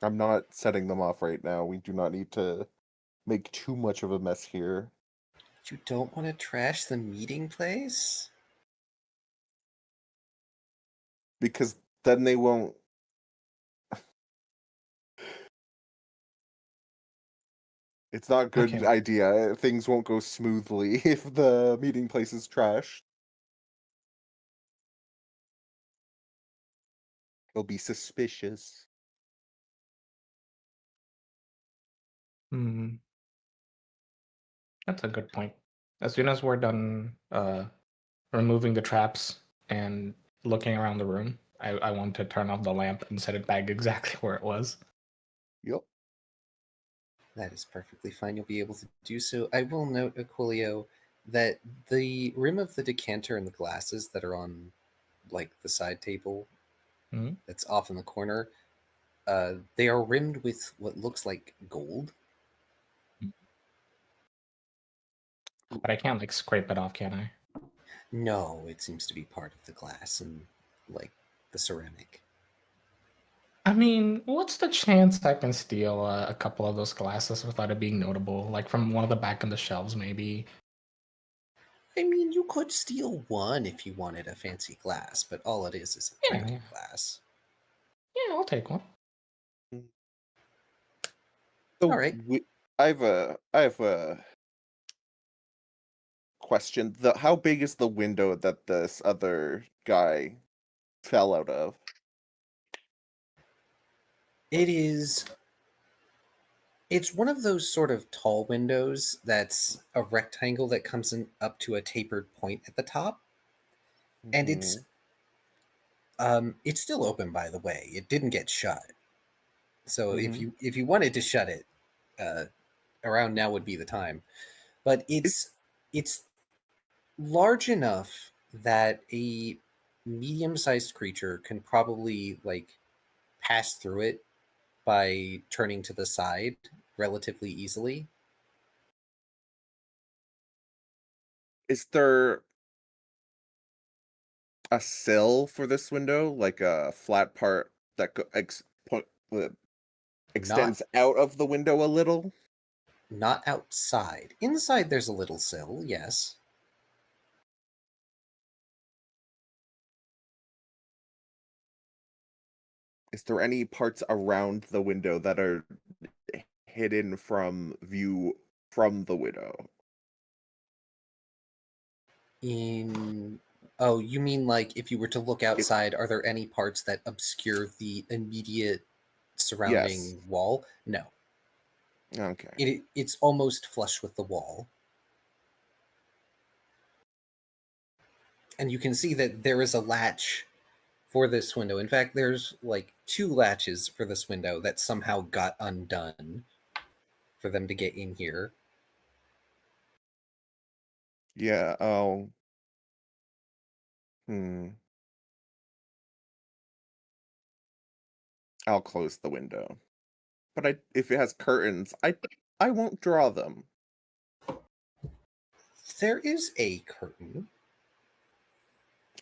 [SPEAKER 6] I'm not setting them off right now. We do not need to make too much of a mess here.
[SPEAKER 2] You don't want to trash the meeting place?
[SPEAKER 6] Because then they won't. It's not a good
[SPEAKER 4] Okay.
[SPEAKER 6] idea. Things won't go smoothly if the meeting place is trashed. They'll be suspicious.
[SPEAKER 4] Hmm. That's a good point. As soon as we're done removing the traps and looking around the room, I want to turn off the lamp and set it back exactly where it was.
[SPEAKER 6] Yep.
[SPEAKER 2] That is perfectly fine. You'll be able to do so. I will note, Aquilio, that the rim of the decanter and the glasses that are on, like, the side table that's off in the corner, they are rimmed with what looks like gold.
[SPEAKER 4] But I can't like scrape it off, can I?
[SPEAKER 2] No, it seems to be part of the glass and, like, the ceramic.
[SPEAKER 4] I mean, what's the chance I can steal a couple of those glasses without it being notable? Like from one of the back on the shelves, maybe.
[SPEAKER 2] I mean, you could steal one if you wanted a fancy glass, but all it is a
[SPEAKER 4] Yeah,
[SPEAKER 2] drinking
[SPEAKER 4] yeah.
[SPEAKER 2] glass.
[SPEAKER 4] Yeah, I'll take one.
[SPEAKER 6] So
[SPEAKER 2] All right.
[SPEAKER 6] I have a question. How big is the window that this other guy fell out of?
[SPEAKER 2] It's one of those sort of tall windows that's a rectangle that comes in up to a tapered point at the top. And it's still open, by the way. It didn't get shut. So if you wanted to shut it, around now would be the time. But it's large enough that a medium-sized creature can probably like pass through it by turning to the side relatively easily.
[SPEAKER 6] Is there a sill for this window, like a flat part that extends out of the window a little?
[SPEAKER 2] Not outside. Inside, there's a little sill, yes.
[SPEAKER 6] Is there any parts around the window that are hidden from view from the window?
[SPEAKER 2] Oh, you mean like if you were to look outside, are there any parts that obscure the immediate surrounding wall? No.
[SPEAKER 6] Okay.
[SPEAKER 2] It's almost flush with the wall. And you can see that there is a latch for this window. In fact, there's like 2 latches for this window that somehow got undone for them to get in here.
[SPEAKER 6] Yeah, I'll close the window. But if it has curtains, I won't draw them.
[SPEAKER 2] There is a curtain.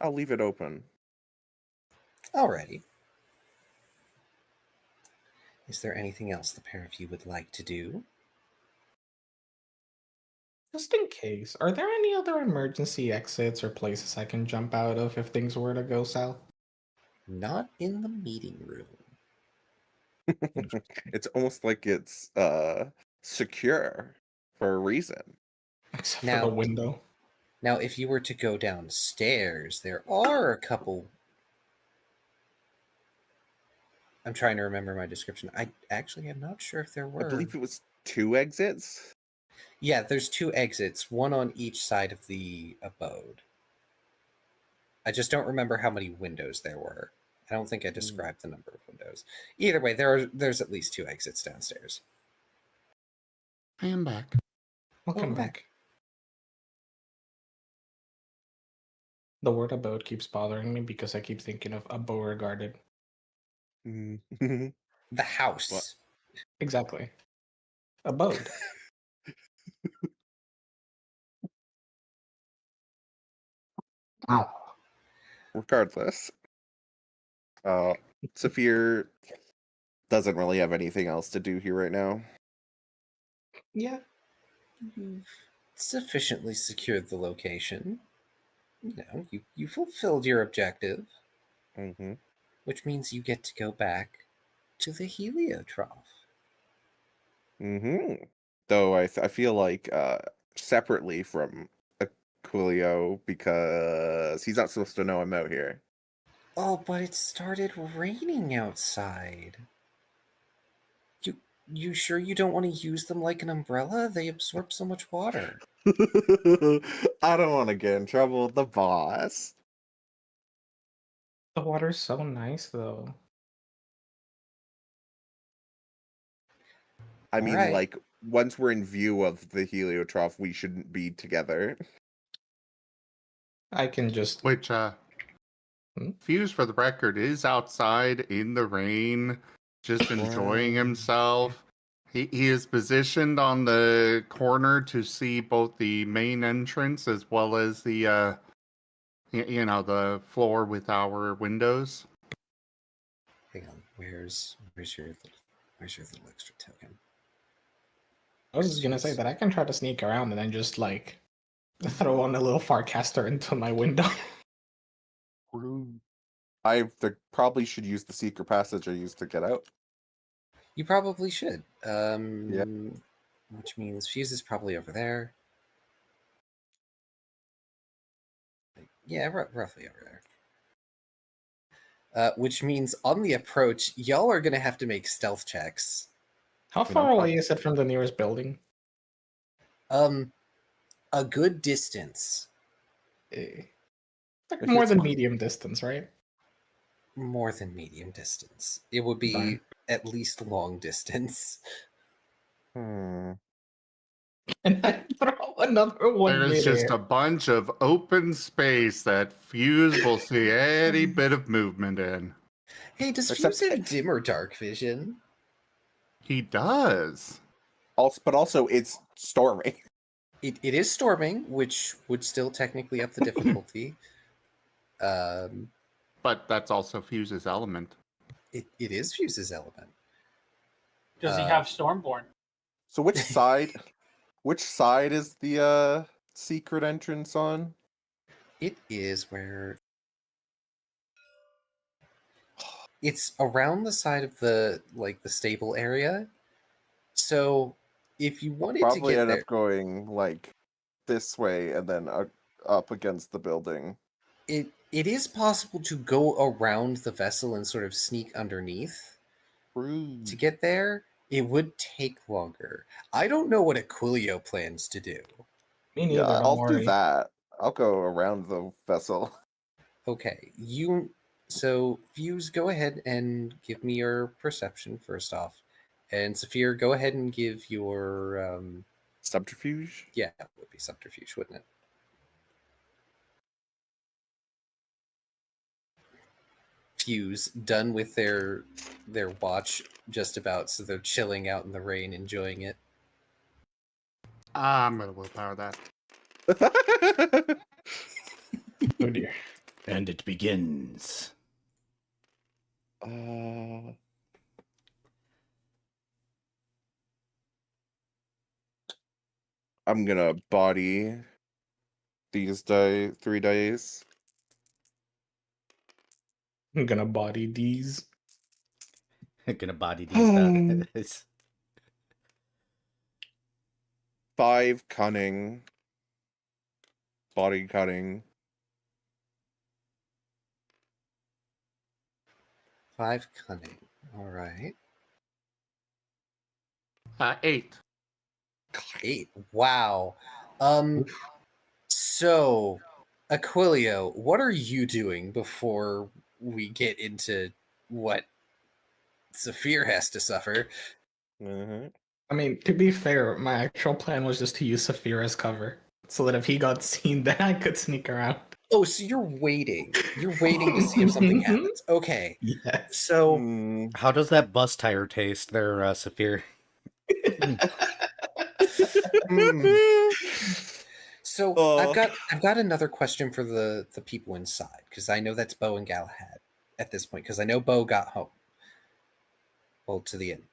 [SPEAKER 6] I'll leave it open.
[SPEAKER 2] Alrighty. Is there anything else the pair of you would like to do?
[SPEAKER 4] Just in case, are there any other emergency exits or places I can jump out of if things were to go south?
[SPEAKER 2] Not in the meeting room.
[SPEAKER 6] It's almost like it's secure for a reason.
[SPEAKER 4] Except
[SPEAKER 2] Now-
[SPEAKER 4] for the window.
[SPEAKER 2] Now, if you were to go downstairs, there are a couple. I'm trying to remember my description. I actually am not sure if there were.
[SPEAKER 6] I believe it was 2 exits.
[SPEAKER 2] Yeah, there's 2 exits, one on each side of the abode. I just don't remember how many windows there were. I don't think I described the number of windows. Either way, there's at least 2 exits downstairs.
[SPEAKER 5] I am back.
[SPEAKER 4] Welcome back. The word abode keeps bothering me because I keep thinking of a Beauregarded.
[SPEAKER 2] The house.
[SPEAKER 6] What?
[SPEAKER 4] Exactly. Abode. Ow.
[SPEAKER 6] Regardless, Saphir doesn't really have anything else to do here right now.
[SPEAKER 4] Yeah.
[SPEAKER 2] You've sufficiently secured the location. You fulfilled your objective,
[SPEAKER 6] Mm-hmm.
[SPEAKER 2] which means you get to go back to the heliotrough.
[SPEAKER 6] Mm-hmm. Though I feel like separately from Aquilio, because he's not supposed to know I'm out here.
[SPEAKER 2] Oh, but it started raining outside. You sure you don't want to use them like an umbrella? They absorb so much water.
[SPEAKER 6] I don't want to get in trouble with the boss.
[SPEAKER 4] The water's so nice, though.
[SPEAKER 6] I mean,
[SPEAKER 2] Alright.
[SPEAKER 6] like, once we're in view of the heliotrough, we shouldn't be together.
[SPEAKER 4] I can just.
[SPEAKER 5] Which, Fuse, for the record, is outside in the rain, just enjoying himself. He is positioned on the corner to see both the main entrance as well as the, the floor with our windows.
[SPEAKER 2] Hang on. Where's your little extra token?
[SPEAKER 4] I was just gonna say that I can try to sneak around and then just like throw on a little Farcaster into my window.
[SPEAKER 6] Probably should use the secret passage I used to get out.
[SPEAKER 2] You probably should.
[SPEAKER 6] Yeah.
[SPEAKER 2] Which means Fuse is probably over there. Yeah, roughly over there. Which means on the approach, y'all are gonna have to make stealth checks.
[SPEAKER 4] How far away is it from the nearest building?
[SPEAKER 2] A good distance.
[SPEAKER 4] Like more than medium distance, right?
[SPEAKER 2] More than medium distance. It would be
[SPEAKER 4] Fine.
[SPEAKER 2] at least long distance.
[SPEAKER 4] And I throw another one.
[SPEAKER 5] There's just
[SPEAKER 4] midair.
[SPEAKER 5] a bunch of open space that Fuse will see any bit of movement in.
[SPEAKER 2] Hey, does
[SPEAKER 6] Except
[SPEAKER 2] Fuse have dim or dark vision?
[SPEAKER 5] He does.
[SPEAKER 6] but also it's storming.
[SPEAKER 2] It is storming, which would still technically up the difficulty.
[SPEAKER 5] But that's also Fuse's element.
[SPEAKER 2] It is Fuse's element.
[SPEAKER 3] Does he have Stormborn?
[SPEAKER 6] So which side is the secret entrance on?
[SPEAKER 2] It is where it's around the side of the stable area. So if you wanted
[SPEAKER 6] Probably
[SPEAKER 2] to get
[SPEAKER 6] end
[SPEAKER 2] there,
[SPEAKER 6] up going like this way and then up against the building.
[SPEAKER 2] it is possible to go around the vessel and sort of sneak underneath to get there. It would take longer. I don't know what Aquilio plans to do.
[SPEAKER 4] Me neither.
[SPEAKER 6] Yeah,
[SPEAKER 4] Don't
[SPEAKER 6] I'll
[SPEAKER 4] worry.
[SPEAKER 6] do that. I'll go around the vessel.
[SPEAKER 2] Okay, so Fuse, go ahead and give me your perception first off, and Saphir, go ahead and give your
[SPEAKER 6] Subterfuge?
[SPEAKER 2] yeah, it would be subterfuge, wouldn't it? Fuse done with their watch just about, so they're chilling out in the rain, enjoying it.
[SPEAKER 5] I'm gonna willpower that.
[SPEAKER 4] Oh dear.
[SPEAKER 1] And it begins.
[SPEAKER 6] I'm gonna body these 3 days.
[SPEAKER 4] I'm gonna body these.
[SPEAKER 1] Gonna body these guys.
[SPEAKER 6] 5 cunning. Body cutting.
[SPEAKER 2] 5 cunning. All right.
[SPEAKER 5] 8.
[SPEAKER 2] 8. Wow. So Aquilio, what are you doing before we get into what Saphir has to suffer?
[SPEAKER 6] Mm-hmm.
[SPEAKER 4] I mean, to be fair, my actual plan was just to use Saphir as cover, so that if he got seen, then I could sneak around.
[SPEAKER 2] Oh, so you're waiting. You're waiting to see if something happens. Okay.
[SPEAKER 4] Yes.
[SPEAKER 2] So
[SPEAKER 1] How does that bus tire taste there, Saphir?
[SPEAKER 2] So I've got another question for the people inside, because I know that's Bo and Galahad at this point, because I know Bo got home. Well, to the inn.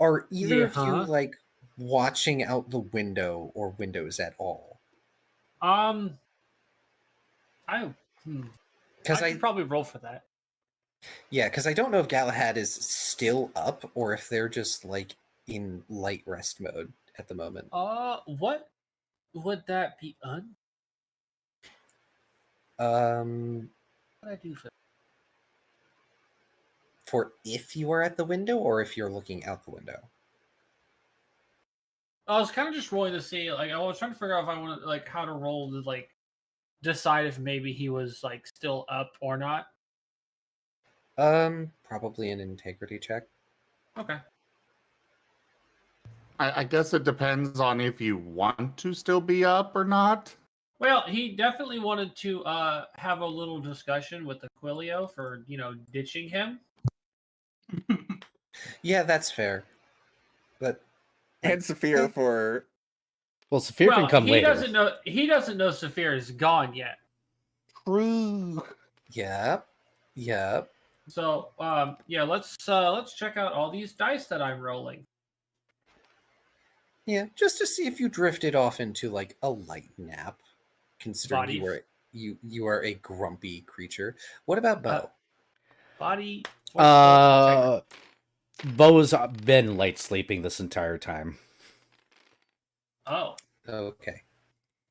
[SPEAKER 2] Are either of you like watching out the window or windows at all?
[SPEAKER 3] I
[SPEAKER 2] Because
[SPEAKER 3] could probably roll for that.
[SPEAKER 2] Yeah, because I don't know if Galahad is still up or if they're just like in light rest mode at the moment.
[SPEAKER 3] What would that be?
[SPEAKER 2] What
[SPEAKER 3] I do
[SPEAKER 2] for if you are at the window or if you're looking out the window?
[SPEAKER 3] I was kind of just rolling to see, like, I was trying to figure out if I wanted, like, how to roll to, like, decide if maybe he was, like, still up or not.
[SPEAKER 2] Probably an integrity check.
[SPEAKER 3] Okay.
[SPEAKER 5] I guess it depends on if you want to still be up or not.
[SPEAKER 3] Well, he definitely wanted to have a little discussion with Aquilio for, ditching him.
[SPEAKER 2] Yeah, that's fair. But
[SPEAKER 6] And Saphir for
[SPEAKER 1] Well, Saphir can come
[SPEAKER 3] he
[SPEAKER 1] later.
[SPEAKER 3] He doesn't know Saphir is gone yet.
[SPEAKER 6] true.
[SPEAKER 2] Yep.
[SPEAKER 3] So, let's check out all these dice that I'm rolling.
[SPEAKER 2] Yeah, just to see if you drifted off into like a light nap, considering you are a grumpy creature. What about Bo?
[SPEAKER 3] Body.
[SPEAKER 1] Bo's been light sleeping this entire time.
[SPEAKER 3] Oh.
[SPEAKER 2] Okay.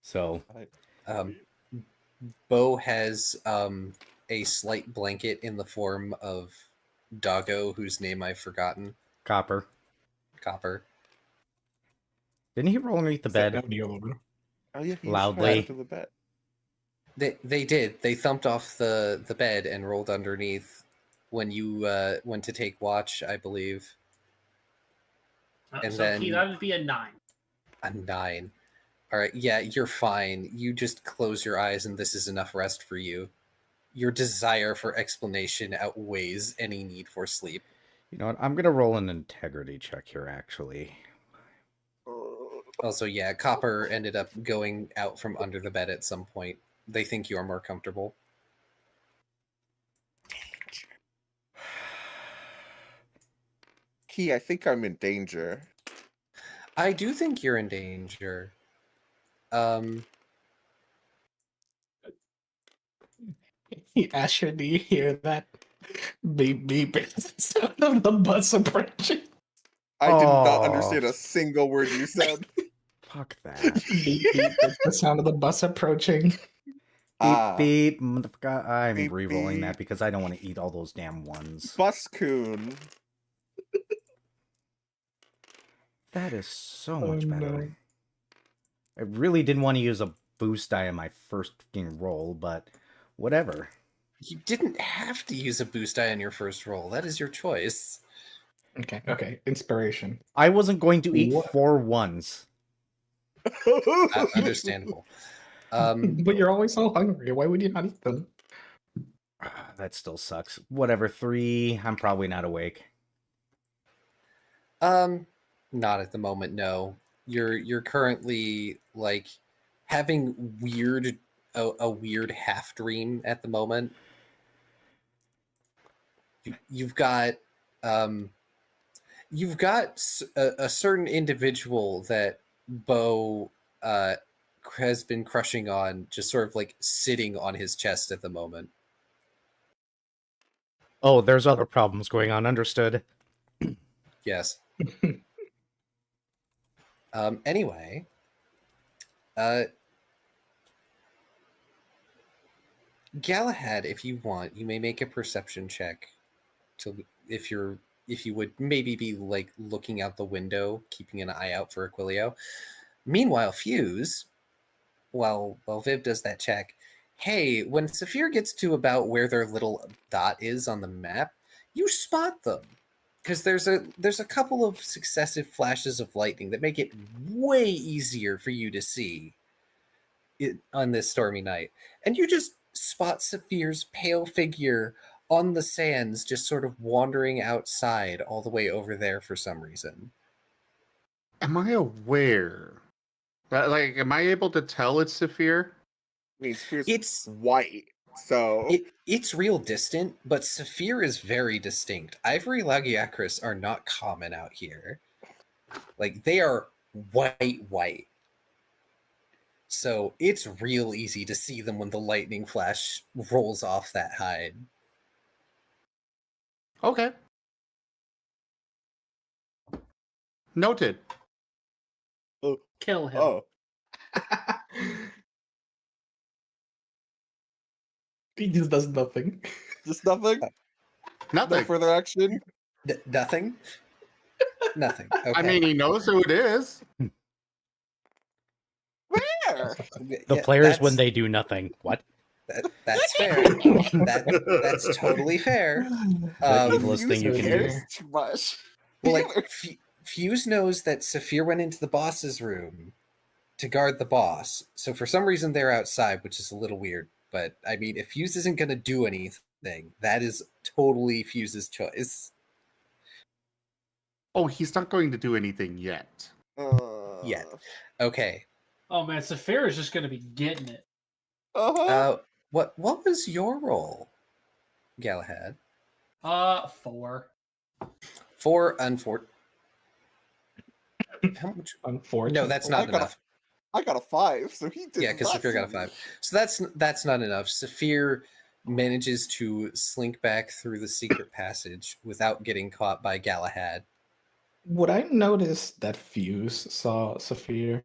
[SPEAKER 1] So,
[SPEAKER 2] Bo has a slight blanket in the form of Doggo, whose name I've forgotten.
[SPEAKER 1] Copper. Didn't he roll underneath the bed?
[SPEAKER 6] Oh yeah, he
[SPEAKER 1] Loudly.
[SPEAKER 6] to the bed.
[SPEAKER 2] They did. They thumped off the bed and rolled underneath when you went to take watch, I believe. And
[SPEAKER 3] so
[SPEAKER 2] then
[SPEAKER 3] that would be a 9.
[SPEAKER 2] A 9. All right. Yeah, you're fine. You just close your eyes, and this is enough rest for you. your desire for explanation outweighs any need for sleep.
[SPEAKER 1] You know what? I'm gonna roll an integrity check here, actually.
[SPEAKER 2] Also, yeah, Copper ended up going out from under the bed at some point. They think you are more comfortable.
[SPEAKER 6] Key, I think I'm in danger.
[SPEAKER 2] I do think you're in danger.
[SPEAKER 4] Asher, do you hear that? Beep beep. It's the sound of the bus approaching.
[SPEAKER 6] I did not
[SPEAKER 1] Oh.
[SPEAKER 6] understand a single word you said.
[SPEAKER 1] Fuck that.
[SPEAKER 4] Beep beep. It's the sound of the bus approaching.
[SPEAKER 1] Beep, motherfucker. I'm
[SPEAKER 6] Beep,
[SPEAKER 1] re-rolling that
[SPEAKER 6] beep.
[SPEAKER 1] because I don't want to eat all those damn ones.
[SPEAKER 6] Buscoon.
[SPEAKER 1] That is so
[SPEAKER 4] Oh,
[SPEAKER 1] much better.
[SPEAKER 4] no.
[SPEAKER 1] I really didn't want to use a boost die in my first fucking roll, but whatever.
[SPEAKER 2] You didn't have to use a boost die on your first roll. That is your choice.
[SPEAKER 4] Okay. Inspiration.
[SPEAKER 1] I wasn't going to eat
[SPEAKER 4] What?
[SPEAKER 1] 4 ones.
[SPEAKER 2] Understandable.
[SPEAKER 4] But you're always so hungry. Why would you not eat them?
[SPEAKER 1] That still sucks. Whatever, 3. I'm probably not awake.
[SPEAKER 2] Not at the moment, no. You're currently like having a weird half dream at the moment. You've got a certain individual that Bo has been crushing on, just sort of like sitting on his chest at the moment.
[SPEAKER 1] Oh, there's other problems going on. Understood.
[SPEAKER 2] Yes. Anyway, Galahad, if you want, you may make a perception check to if you would maybe be like looking out the window, keeping an eye out for Aquilio. Meanwhile, Fuse, while Viv does that check, hey, when Saphir gets to about where their little dot is on the map, you spot them. Because there's a couple of successive flashes of lightning that make it way easier for you to see it on this stormy night. And you just spot Saphir's pale figure on the sands, just sort of wandering outside all the way over there for some reason.
[SPEAKER 5] Am I aware? Like, am I able to tell it's Saphir?
[SPEAKER 6] I mean, Saphir's
[SPEAKER 2] It's
[SPEAKER 6] white, so
[SPEAKER 2] it's real distant, but Saphir is very distinct. Ivory Lagiacris are not common out here. Like, they are white. So it's real easy to see them when the lightning flash rolls off that hide.
[SPEAKER 5] Okay. Noted.
[SPEAKER 3] Kill him.
[SPEAKER 6] oh,
[SPEAKER 4] He just does nothing.
[SPEAKER 6] just nothing. No
[SPEAKER 5] Nothing.
[SPEAKER 6] further action.
[SPEAKER 2] Nothing? Nothing. Okay.
[SPEAKER 5] I mean, he knows who it is.
[SPEAKER 6] Where?
[SPEAKER 1] The players when they do nothing. What?
[SPEAKER 2] That's fair. That's totally fair.
[SPEAKER 1] The evilest thing you can
[SPEAKER 6] cares
[SPEAKER 1] do.
[SPEAKER 6] too much.
[SPEAKER 2] Well, like Fuse knows that Saphir went into the boss's room to guard the boss. So for some reason they're outside, which is a little weird. But I mean, if Fuse isn't going to do anything, that is totally Fuse's choice.
[SPEAKER 5] Oh, he's not going to do anything yet.
[SPEAKER 2] Yet. Okay.
[SPEAKER 3] Oh man, Saphir is just gonna be getting it.
[SPEAKER 2] What was your role, Galahad?
[SPEAKER 3] 4.
[SPEAKER 2] 4 unfortunate. How much?
[SPEAKER 4] Unfortunately.
[SPEAKER 2] No, that's not enough.
[SPEAKER 6] I got a 5, so he did.
[SPEAKER 2] Yeah, because Saphir got a 5. So that's not enough. Saphir manages to slink back through the secret passage without getting caught by Galahad.
[SPEAKER 4] Would I notice that Fuse saw Saphir?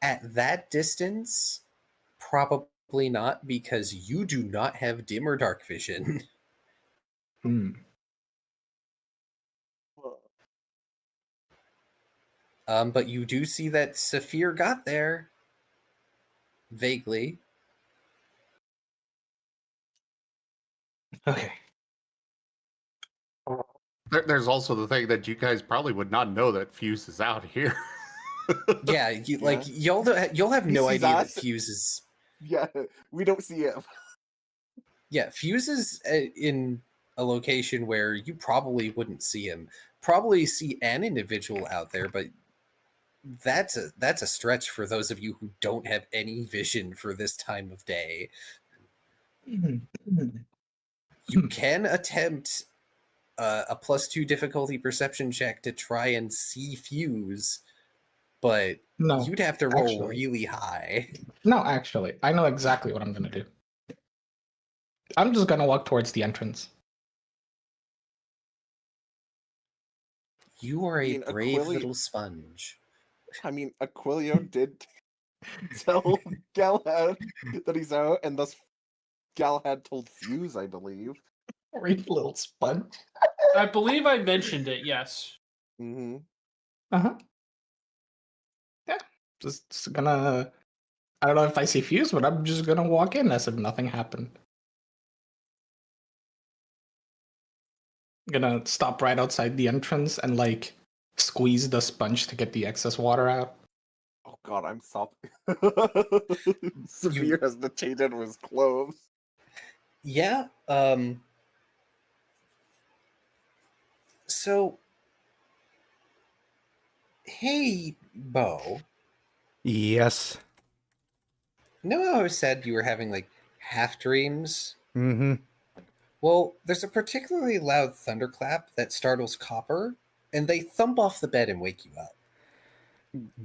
[SPEAKER 2] At that distance, probably not, because you do not have dim or dark vision. But you do see that Saphir got there. Vaguely.
[SPEAKER 4] Okay.
[SPEAKER 5] There's also the thing that you guys probably would not know that Fuse is out here.
[SPEAKER 2] Yeah, you'll have
[SPEAKER 6] He
[SPEAKER 2] no
[SPEAKER 6] sees
[SPEAKER 2] idea that
[SPEAKER 6] us.
[SPEAKER 2] Fuse is.
[SPEAKER 6] Yeah, we don't see him.
[SPEAKER 2] Yeah, Fuse is in a location where you probably wouldn't see him. Probably see an individual out there, but that's a stretch for those of you who don't have any vision for this time of day. You can attempt a +2 difficulty perception check to try and see Fuse, but
[SPEAKER 4] No,
[SPEAKER 2] you'd have to roll
[SPEAKER 4] actually.
[SPEAKER 2] really high.
[SPEAKER 4] No, actually, I know exactly what I'm gonna do. I'm just gonna walk towards the entrance.
[SPEAKER 2] You are
[SPEAKER 6] I
[SPEAKER 2] a
[SPEAKER 6] mean,
[SPEAKER 2] brave
[SPEAKER 6] Aquili-
[SPEAKER 2] little sponge.
[SPEAKER 6] I mean, Aquilio did tell Galahad that he's out, and thus Galahad told Fuse, I believe.
[SPEAKER 4] Brave little sponge.
[SPEAKER 3] I believe I mentioned it, yes.
[SPEAKER 6] Mm-hmm.
[SPEAKER 4] Uh-huh. Yeah. Just gonna I don't know if I see Fuse, but I'm just gonna walk in as if nothing happened. Gonna stop right outside the entrance and like squeeze the sponge to get the excess water out.
[SPEAKER 6] Oh god, I'm sopping. Severe has the change out of his clothes.
[SPEAKER 2] Yeah, so hey, Bo.
[SPEAKER 1] Yes.
[SPEAKER 2] You know how I said you were having like half dreams?
[SPEAKER 1] Mm-hmm.
[SPEAKER 2] Well, there's a particularly loud thunderclap that startles Copper, and they thump off the bed and wake you up.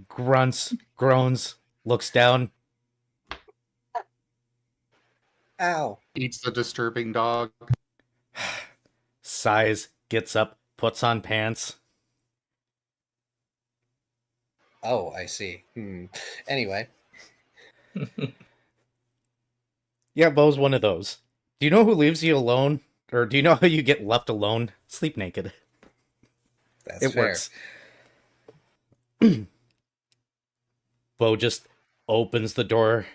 [SPEAKER 1] Grunts, groans, looks down.
[SPEAKER 2] Ow.
[SPEAKER 5] Eats the disturbing dog.
[SPEAKER 1] Sighs, gets up, puts on pants.
[SPEAKER 2] Oh, I see. Anyway,
[SPEAKER 1] Yeah, Bo's one of those. Do you know who leaves you alone? Or do you know how you get left alone? Sleep naked.
[SPEAKER 2] that's
[SPEAKER 1] It
[SPEAKER 2] fair.
[SPEAKER 1] works. Bo just opens the door,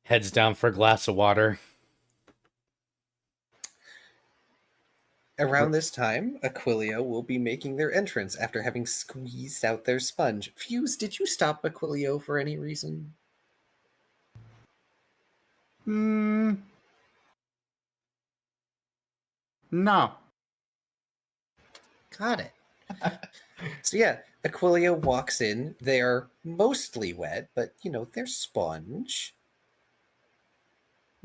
[SPEAKER 1] heads down for a glass of water.
[SPEAKER 2] Around this time, Aquilio will be making their entrance after having squeezed out their sponge. Fuse, did you stop Aquilio for any reason?
[SPEAKER 5] No.
[SPEAKER 2] Got it. So yeah, Aquilio walks in. They are mostly wet, but they're sponge.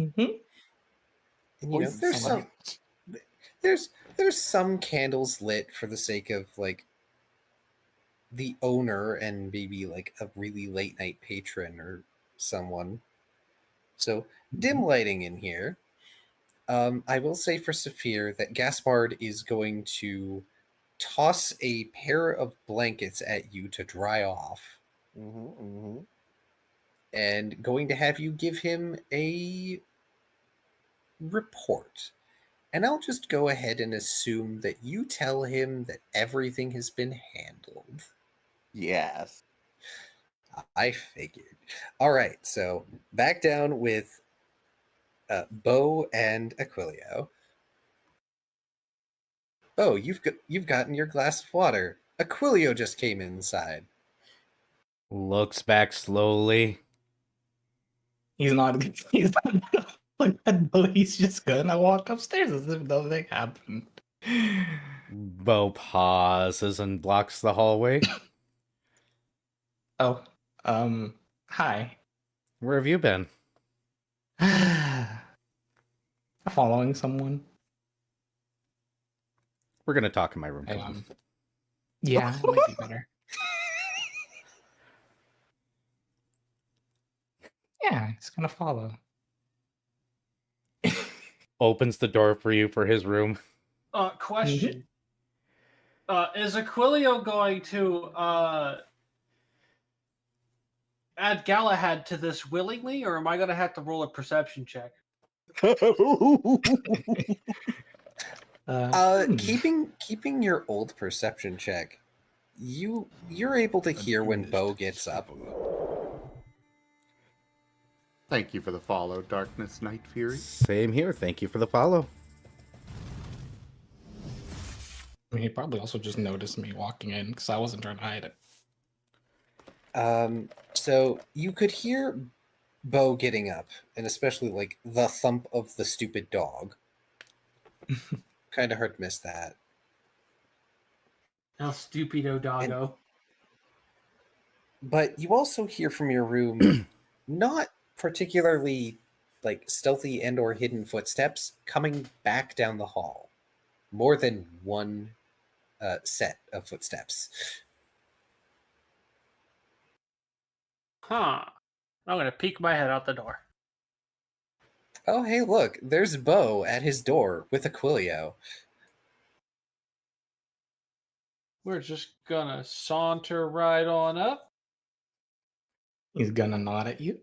[SPEAKER 4] Mm-hmm.
[SPEAKER 2] And
[SPEAKER 6] Poison
[SPEAKER 2] there's
[SPEAKER 6] sponge.
[SPEAKER 2] there's some candles lit for the sake of like the owner and maybe like a really late night patron or someone. So dim lighting in here. I will say for Saphir that Gaspard is going to toss a pair of blankets at you to dry off, and going to have you give him a report. And I'll just go ahead and assume that you tell him that everything has been handled.
[SPEAKER 6] Yes.
[SPEAKER 2] I figured. All right, so back down with Bo and Aquilio. Bo, you've gotten your glass of water. Aquilio just came inside.
[SPEAKER 1] Looks back slowly.
[SPEAKER 4] He's not like that, but he's just gonna walk upstairs as if nothing happened.
[SPEAKER 1] Bo pauses and blocks the hallway.
[SPEAKER 4] Oh, hi.
[SPEAKER 1] Where have you been?
[SPEAKER 4] Following someone.
[SPEAKER 1] We're gonna talk in my room. Come on.
[SPEAKER 4] Yeah, it might be better. Yeah, he's gonna follow.
[SPEAKER 1] Opens the door for you for his room.
[SPEAKER 3] Question. Is Aquilio going to add Galahad to this willingly, or am I going to have to roll a perception check?
[SPEAKER 2] Keeping your old perception check, you're able to hear when Bo gets up.
[SPEAKER 5] Thank you for the follow, Darkness Night Fury.
[SPEAKER 1] Same here. Thank you for the follow.
[SPEAKER 4] I mean, he probably also just noticed me walking in because I wasn't trying to hide it.
[SPEAKER 2] So you could hear Bo getting up, and especially like the thump of the stupid dog. Kind of hard to miss that.
[SPEAKER 3] El stupido doggo.
[SPEAKER 2] But you also hear from your room not particularly like stealthy and or hidden footsteps coming back down the hall. More than one set of footsteps.
[SPEAKER 3] Huh. I'm gonna peek my head out the door.
[SPEAKER 2] Oh, hey, look, there's Bo at his door with Aquilio.
[SPEAKER 3] We're just gonna saunter right on up.
[SPEAKER 4] He's gonna nod at you.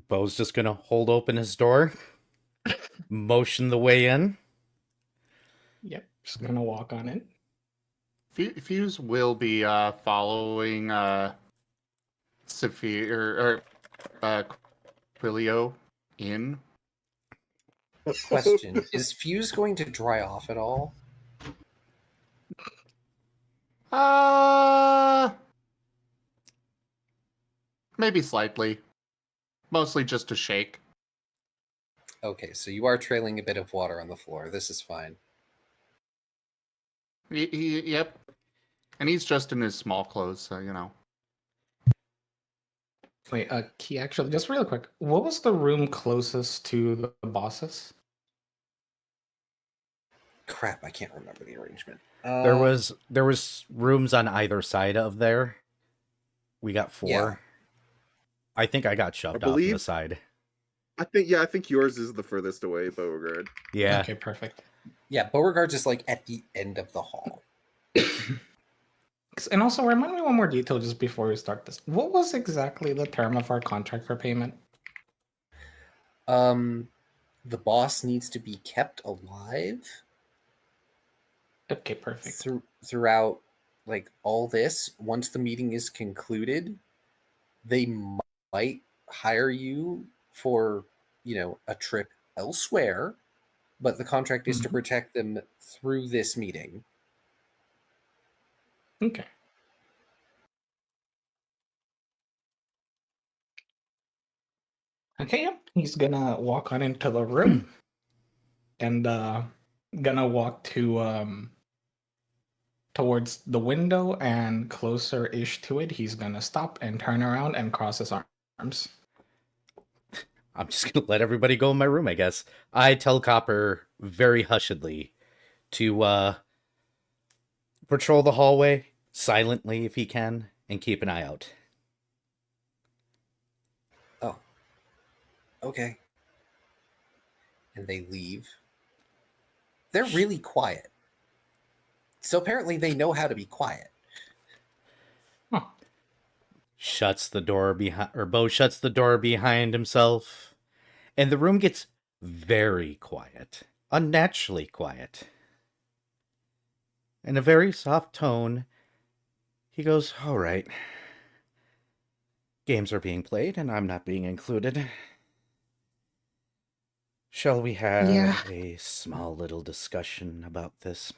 [SPEAKER 1] Bo's just gonna hold open his door, motion the way in.
[SPEAKER 4] Yep, just gonna walk on in.
[SPEAKER 5] Fuse will be following Saphir or Quilio in.
[SPEAKER 2] Question, is Fuse going to dry off at all?
[SPEAKER 5] Maybe slightly. Mostly just a shake.
[SPEAKER 2] Okay, so you are trailing a bit of water on the floor. This is fine.
[SPEAKER 5] Yep. And he's just in his small clothes, so you know.
[SPEAKER 4] Wait, Key, actually, just real quick, what was the room closest to the bosses?
[SPEAKER 2] Crap, I can't remember the arrangement.
[SPEAKER 1] There was rooms on either side of there. We got 4.
[SPEAKER 2] Yeah.
[SPEAKER 1] I think I got shoved
[SPEAKER 6] I
[SPEAKER 1] off on the
[SPEAKER 6] believe-
[SPEAKER 1] side.
[SPEAKER 6] I think yours is the furthest away, Beauregard.
[SPEAKER 1] Yeah.
[SPEAKER 4] Okay, perfect.
[SPEAKER 2] Yeah, Beauregard's just like at the end of the hall.
[SPEAKER 4] And also, remind me one more detail just before we start this. What was exactly the term of our contract for payment?
[SPEAKER 2] The boss needs to be kept alive
[SPEAKER 4] Okay, perfect.
[SPEAKER 2] throughout like all this. Once the meeting is concluded, they might hire you for, a trip elsewhere, but the contract is to protect them through this meeting.
[SPEAKER 4] Okay. Okay, yeah. He's gonna walk on into the room and gonna walk to towards the window, and closer ish to it, he's gonna stop and turn around and cross his arms.
[SPEAKER 1] I'm just gonna let everybody go in my room, I guess. I tell Copper very hushedly to patrol the hallway silently if he can and keep an eye out.
[SPEAKER 2] Oh. Okay. And they leave. They're really quiet. So apparently they know how to be quiet.
[SPEAKER 4] Huh.
[SPEAKER 1] Shuts the door behind, or Bo shuts the door behind himself, and the room gets very quiet, unnaturally quiet. In a very soft tone, he goes, "All right. Games are being played, and I'm not being included. Shall we have a small little discussion about this,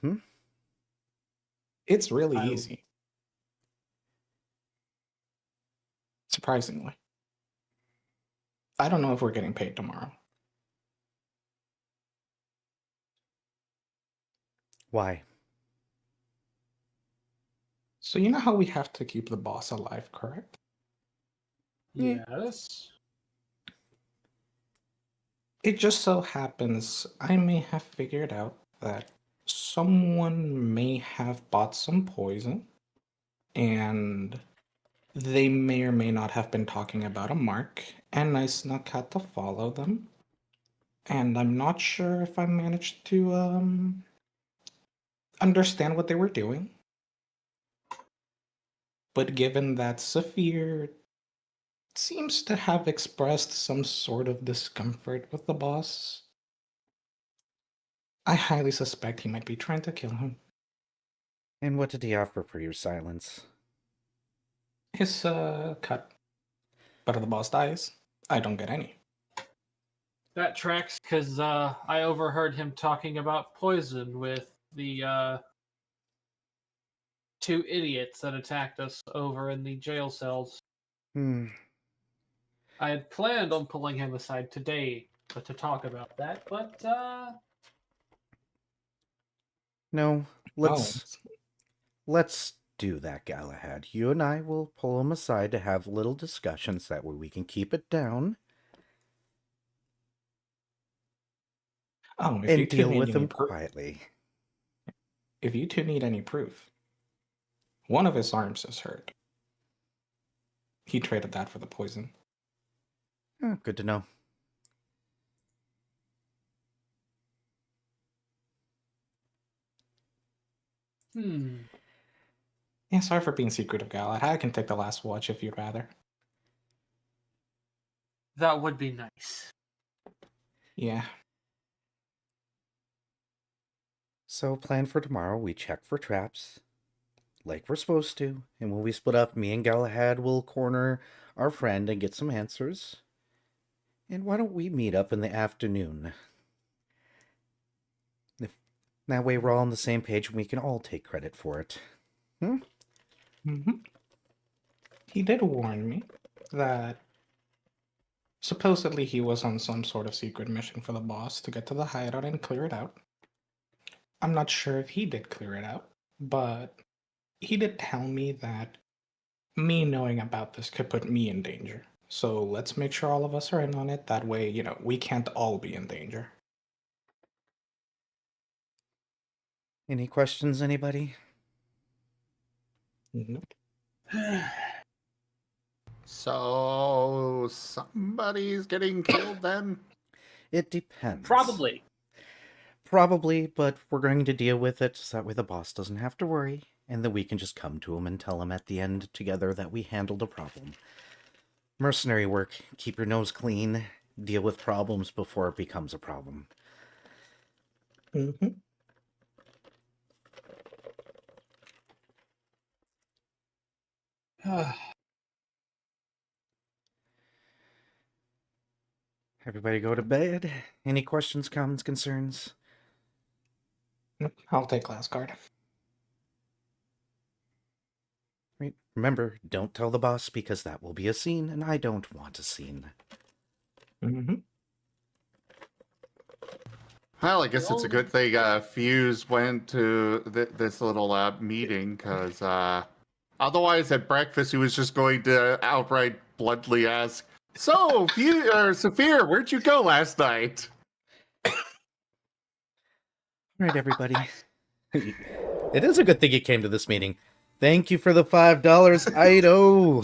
[SPEAKER 4] It's really easy. Surprisingly. I don't know if we're getting paid tomorrow.
[SPEAKER 1] Why?
[SPEAKER 4] So you know how we have to keep the boss alive, correct?
[SPEAKER 3] Yes.
[SPEAKER 4] It just so happens I may have figured out that someone may have bought some poison, and they may or may not have been talking about a mark, and I snuck out to follow them. And I'm not sure if I managed to understand what they were doing. But given that Saphir seems to have expressed some sort of discomfort with the boss, I highly suspect he might be trying to kill him.
[SPEAKER 1] And what did he offer for your silence?"
[SPEAKER 4] His cut. But if the boss dies, I don't get any.
[SPEAKER 3] That tracks because I overheard him talking about poison with the 2 idiots that attacked us over in the jail cells.
[SPEAKER 1] Hmm.
[SPEAKER 3] I had planned on pulling him aside today to talk about that, but
[SPEAKER 1] No,
[SPEAKER 4] Oh,
[SPEAKER 1] let's do that, Galahad. You and I will pull him aside to have little discussions. That way we can keep it down
[SPEAKER 4] if you
[SPEAKER 1] and
[SPEAKER 4] two
[SPEAKER 1] deal
[SPEAKER 4] need
[SPEAKER 1] with
[SPEAKER 4] any
[SPEAKER 1] him
[SPEAKER 4] proof,
[SPEAKER 1] quietly.
[SPEAKER 4] if you two need any proof, one of his arms is hurt. He traded that for the poison.
[SPEAKER 1] Oh, good to know.
[SPEAKER 4] Yeah, sorry for being secretive, Galahad. I can take the last watch if you'd rather.
[SPEAKER 3] that would be nice.
[SPEAKER 4] Yeah.
[SPEAKER 1] So, plan for tomorrow, we check for traps, like we're supposed to, and when we split up, me and Galahad will corner our friend and get some answers. And why don't we meet up in the afternoon? That way we're all on the same page and we can all take credit for it.
[SPEAKER 4] He did warn me that supposedly he was on some sort of secret mission for the boss to get to the hideout and clear it out. I'm not sure if he did clear it out, but he did tell me that me knowing about this could put me in danger. So let's make sure all of us are in on it. That way, we can't all be in danger.
[SPEAKER 1] Any questions, anybody?
[SPEAKER 4] Nope.
[SPEAKER 5] So somebody's getting killed then?
[SPEAKER 1] It depends.
[SPEAKER 3] Probably.
[SPEAKER 1] Probably, but we're going to deal with it so that way the boss doesn't have to worry, and then we can just come to him and tell him at the end together that we handled a problem. Mercenary work, keep your nose clean, deal with problems before it becomes a problem. Everybody go to bed. Any questions, comments, concerns?
[SPEAKER 4] I'll take last card.
[SPEAKER 1] Right. Remember, don't tell the boss because that will be a scene, and I don't want a scene.
[SPEAKER 5] Well, I guess it's a good thing Fuse went to this little meeting, because otherwise at breakfast he was just going to outright bluntly ask, "So, Saphir, where'd you go last night?"
[SPEAKER 1] All right, everybody. It is a good thing you came to this meeting. Thank you for the $5, Ido.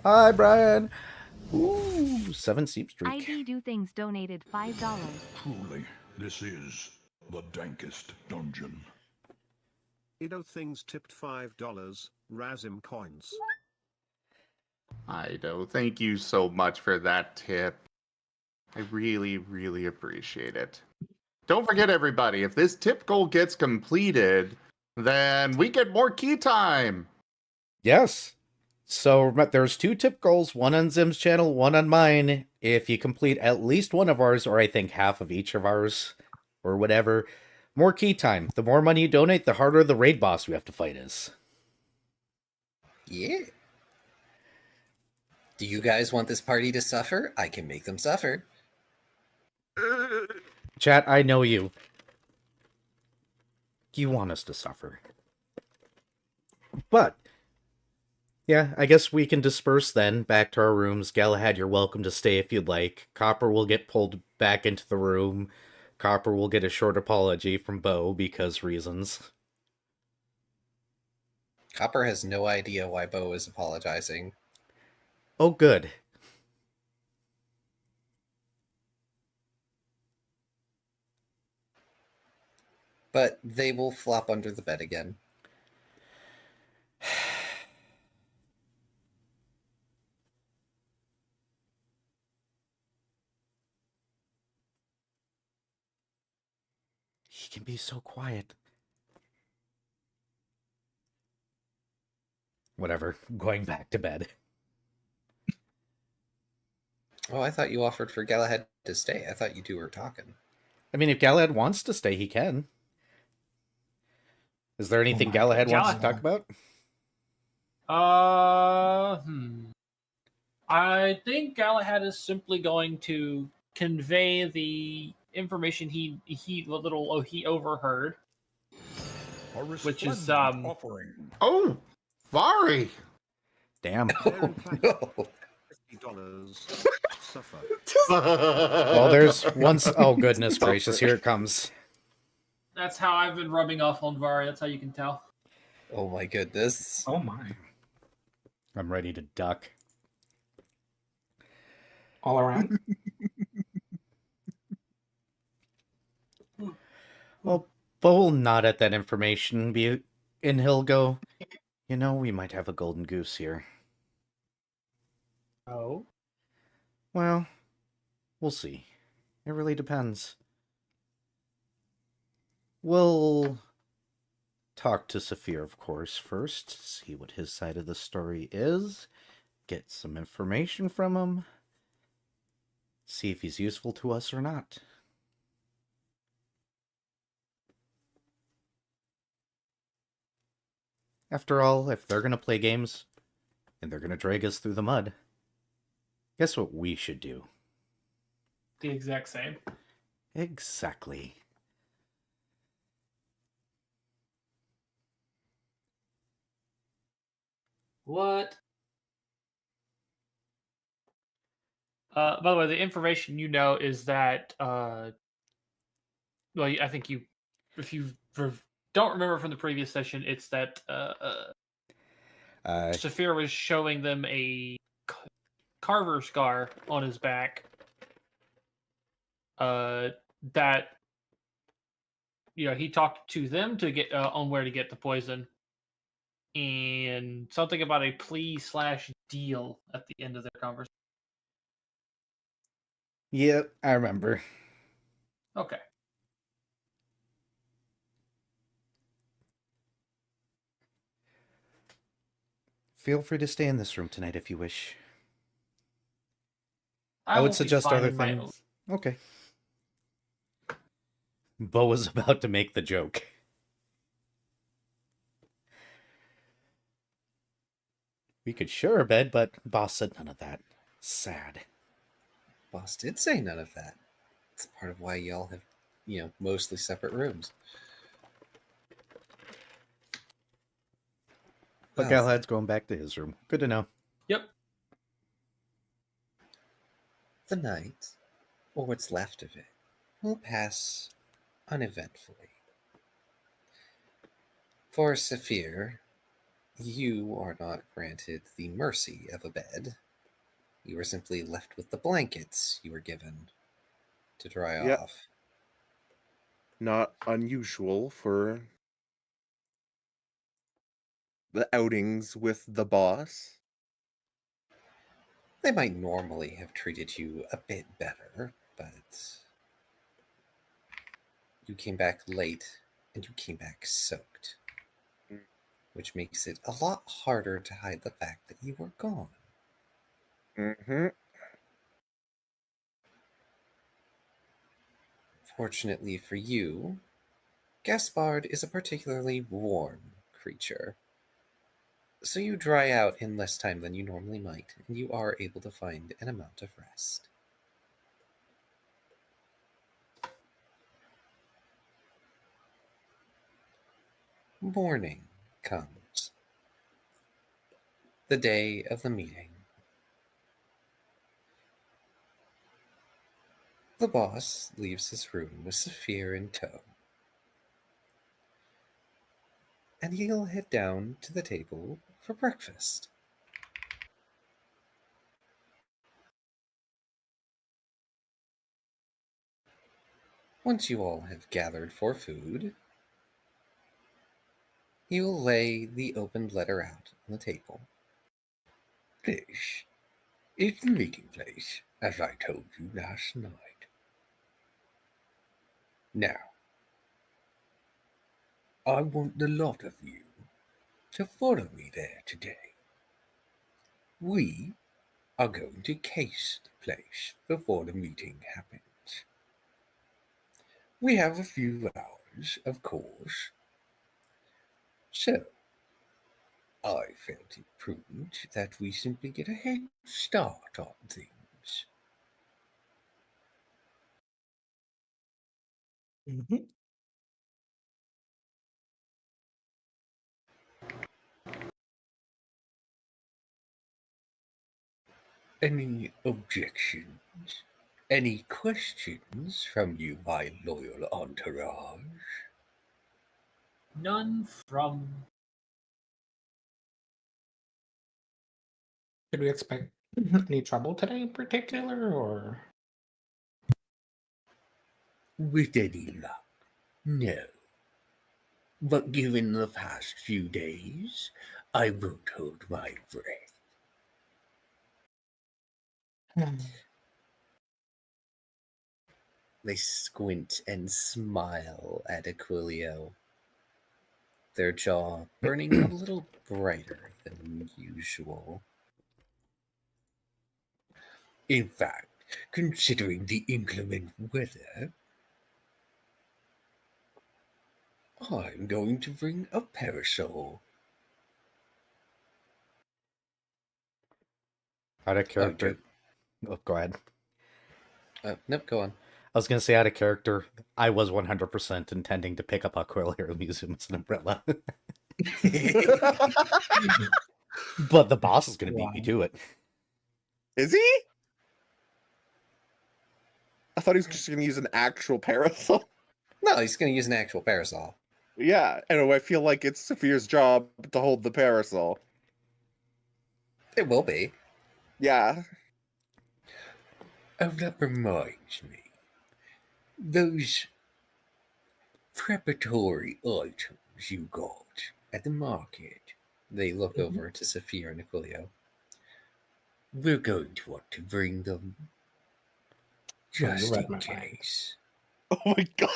[SPEAKER 1] Hi, Brian. Ooh, 7 seep streak.
[SPEAKER 8] ID Do Things donated $5.
[SPEAKER 7] Truly, this is the dankest dungeon.
[SPEAKER 9] Ido Things tipped $5, Razim coins.
[SPEAKER 5] Ido, thank you so much for that tip. I really, really appreciate it. Don't forget, everybody, if this tip goal gets completed, then we get more key time.
[SPEAKER 1] Yes. So there's 2 tip goals, one on Zim's channel, one on mine. If you complete at least one of ours, or I think half of each of ours, or whatever, more key time. The more money you donate, the harder the raid boss we have to fight is.
[SPEAKER 2] Yeah. Do you guys want this party to suffer? I can make them suffer.
[SPEAKER 1] Chat, I know you. You want us to suffer. But, yeah, I guess we can disperse then, back to our rooms. Galahad, you're welcome to stay if you'd like. Copper will get pulled back into the room. Copper will get a short apology from Bo because reasons.
[SPEAKER 2] Copper has no idea why Bo is apologizing.
[SPEAKER 1] Oh, good.
[SPEAKER 2] But they will flop under the bed again.
[SPEAKER 1] He can be so quiet. Whatever, going back to bed.
[SPEAKER 2] Oh, I thought you offered for Galahad to stay. I thought you two were talking.
[SPEAKER 1] I mean, if Galahad wants to stay, he can. Is there anything
[SPEAKER 4] my
[SPEAKER 1] Galahad wants to
[SPEAKER 3] God.
[SPEAKER 1] talk about?
[SPEAKER 3] I think Galahad is simply going to convey the information he overheard,
[SPEAKER 7] A
[SPEAKER 3] which is
[SPEAKER 7] resplendent offering.
[SPEAKER 5] Oh, Vari.
[SPEAKER 1] Damn.
[SPEAKER 9] Iron Platinum,
[SPEAKER 2] No.
[SPEAKER 9] $50. Suffer.
[SPEAKER 1] Well, there's once. Oh goodness gracious! Here it comes.
[SPEAKER 3] that's how I've been rubbing off on Vari. That's how you can tell.
[SPEAKER 2] Oh my goodness.
[SPEAKER 4] Oh my.
[SPEAKER 1] I'm ready to duck.
[SPEAKER 4] All around?
[SPEAKER 1] Well, Bo will nod at that information, and he'll go, "You know, we might have a golden goose here."
[SPEAKER 3] Oh.
[SPEAKER 1] Well, we'll see. It really depends. We'll talk to Saphir, of course, first, see what his side of the story is, get some information from him, see if he's useful to us or not. After all, if they're going to play games and they're going to drag us through the mud, guess what we should do?
[SPEAKER 3] The exact same.
[SPEAKER 1] Exactly.
[SPEAKER 3] What? By the way, the information you know is that, well, I think you, if you don't remember from the previous session, it's that Saphir was showing them a carver scar on his back. That he talked to them to get on where to get the poison, and something about a plea/deal at the end of their conversation.
[SPEAKER 1] Yep, I remember.
[SPEAKER 3] Okay.
[SPEAKER 1] Feel free to stay in this room tonight if you wish. I
[SPEAKER 3] won't
[SPEAKER 1] would
[SPEAKER 3] be
[SPEAKER 1] suggest other
[SPEAKER 3] finding my own-
[SPEAKER 1] things. Okay. Bo was about to make the joke. We could share a bed, but boss said none of that. Sad.
[SPEAKER 2] Boss did say none of that. It's part of why y'all have, mostly separate rooms.
[SPEAKER 1] But
[SPEAKER 2] Well,
[SPEAKER 1] Galahad's going back to his room. Good to know.
[SPEAKER 3] Yep.
[SPEAKER 2] the night, or what's left of it, will pass uneventfully. For Saphir, you are not granted the mercy of a bed. You are simply left with the blankets you were given to dry
[SPEAKER 6] Yep.
[SPEAKER 2] off.
[SPEAKER 6] Not unusual for the outings with the boss.
[SPEAKER 2] They might normally have treated you a bit better, but you came back late and you came back soaked, which makes it a lot harder to hide the fact that you were gone.
[SPEAKER 6] Mm-hmm.
[SPEAKER 2] Fortunately for you, Gaspard is a particularly warm creature. So you dry out in less time than you normally might, and you are able to find an amount of rest. Morning comes. The day of the meeting. The boss leaves his room with Saphir in tow, and he'll head down to the table for breakfast. Once you all have gathered for food, he will lay the opened letter out on the table. This is the meeting place, as I told you last night. Now, I want the lot of you to follow me there today. We are going to case the place before the meeting happens. We have a few hours, of course. So, I felt it prudent that we simply get a head start on things.
[SPEAKER 4] Mhm.
[SPEAKER 2] Any objections? Any questions from you, my loyal entourage?
[SPEAKER 3] None from.
[SPEAKER 4] Should we expect any trouble today in particular, or?
[SPEAKER 2] With any luck, no. But given the past few days, I won't hold my breath. They squint and smile at Aquilio, their jaw burning a little brighter than usual. In fact, considering the inclement weather, I'm going to bring a parasol.
[SPEAKER 1] Out of
[SPEAKER 2] Oh,
[SPEAKER 1] character. Oh, go ahead.
[SPEAKER 2] nope, go on.
[SPEAKER 1] I was gonna say out of character. I was 100% intending to pick up Aquila and use him as an umbrella, but the boss is gonna beat me
[SPEAKER 4] Wow.
[SPEAKER 1] to it.
[SPEAKER 6] Is he? I thought he was just going to use an actual parasol.
[SPEAKER 2] No, he's going to use an actual parasol.
[SPEAKER 6] Yeah, and I feel like it's Saphir's job to hold the parasol.
[SPEAKER 2] It will be.
[SPEAKER 6] Yeah.
[SPEAKER 2] Oh, that reminds me. Those preparatory items you got at the market. They look over to Saphir and Aquilio. We're going to want to bring them
[SPEAKER 4] No, you
[SPEAKER 2] just
[SPEAKER 4] read
[SPEAKER 2] in
[SPEAKER 4] my mind.
[SPEAKER 2] case.
[SPEAKER 6] Oh my god.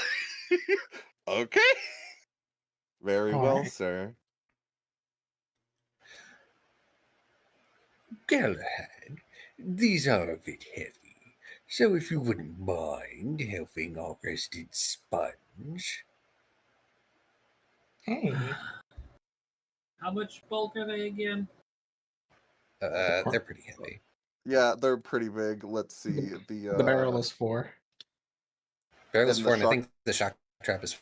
[SPEAKER 6] Okay. Very
[SPEAKER 4] All
[SPEAKER 6] well,
[SPEAKER 4] right.
[SPEAKER 6] sir.
[SPEAKER 2] Galahad, these are a bit heavy, so if you wouldn't mind helping our resident sponge.
[SPEAKER 4] Hey,
[SPEAKER 3] How much bulk are they again?
[SPEAKER 2] They're pretty heavy.
[SPEAKER 6] Yeah, they're pretty big. Let's see.
[SPEAKER 4] the barrel is 4.
[SPEAKER 2] Barrel's
[SPEAKER 6] And the
[SPEAKER 2] 4, and I
[SPEAKER 6] shock-
[SPEAKER 2] think the shock trap is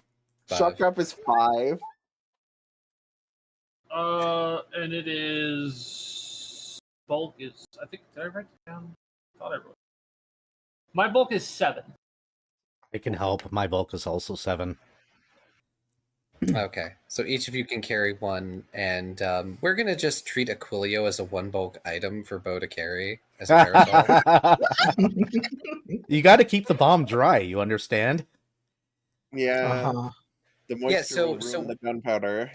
[SPEAKER 2] 5.
[SPEAKER 6] Shock trap is 5.
[SPEAKER 3] And it is bulk is. I think did I write it down? I thought I wrote. My bulk is 7.
[SPEAKER 1] I can help. My bulk is also 7.
[SPEAKER 2] Okay, so each of you can carry one, and we're gonna just treat Aquilio as a one bulk item for Bo to carry as a parasol.
[SPEAKER 1] You got to keep the bomb dry. You understand?
[SPEAKER 6] Yeah.
[SPEAKER 4] Uh-huh.
[SPEAKER 6] The moisture
[SPEAKER 2] so-
[SPEAKER 6] will ruin
[SPEAKER 2] so-
[SPEAKER 6] the gunpowder.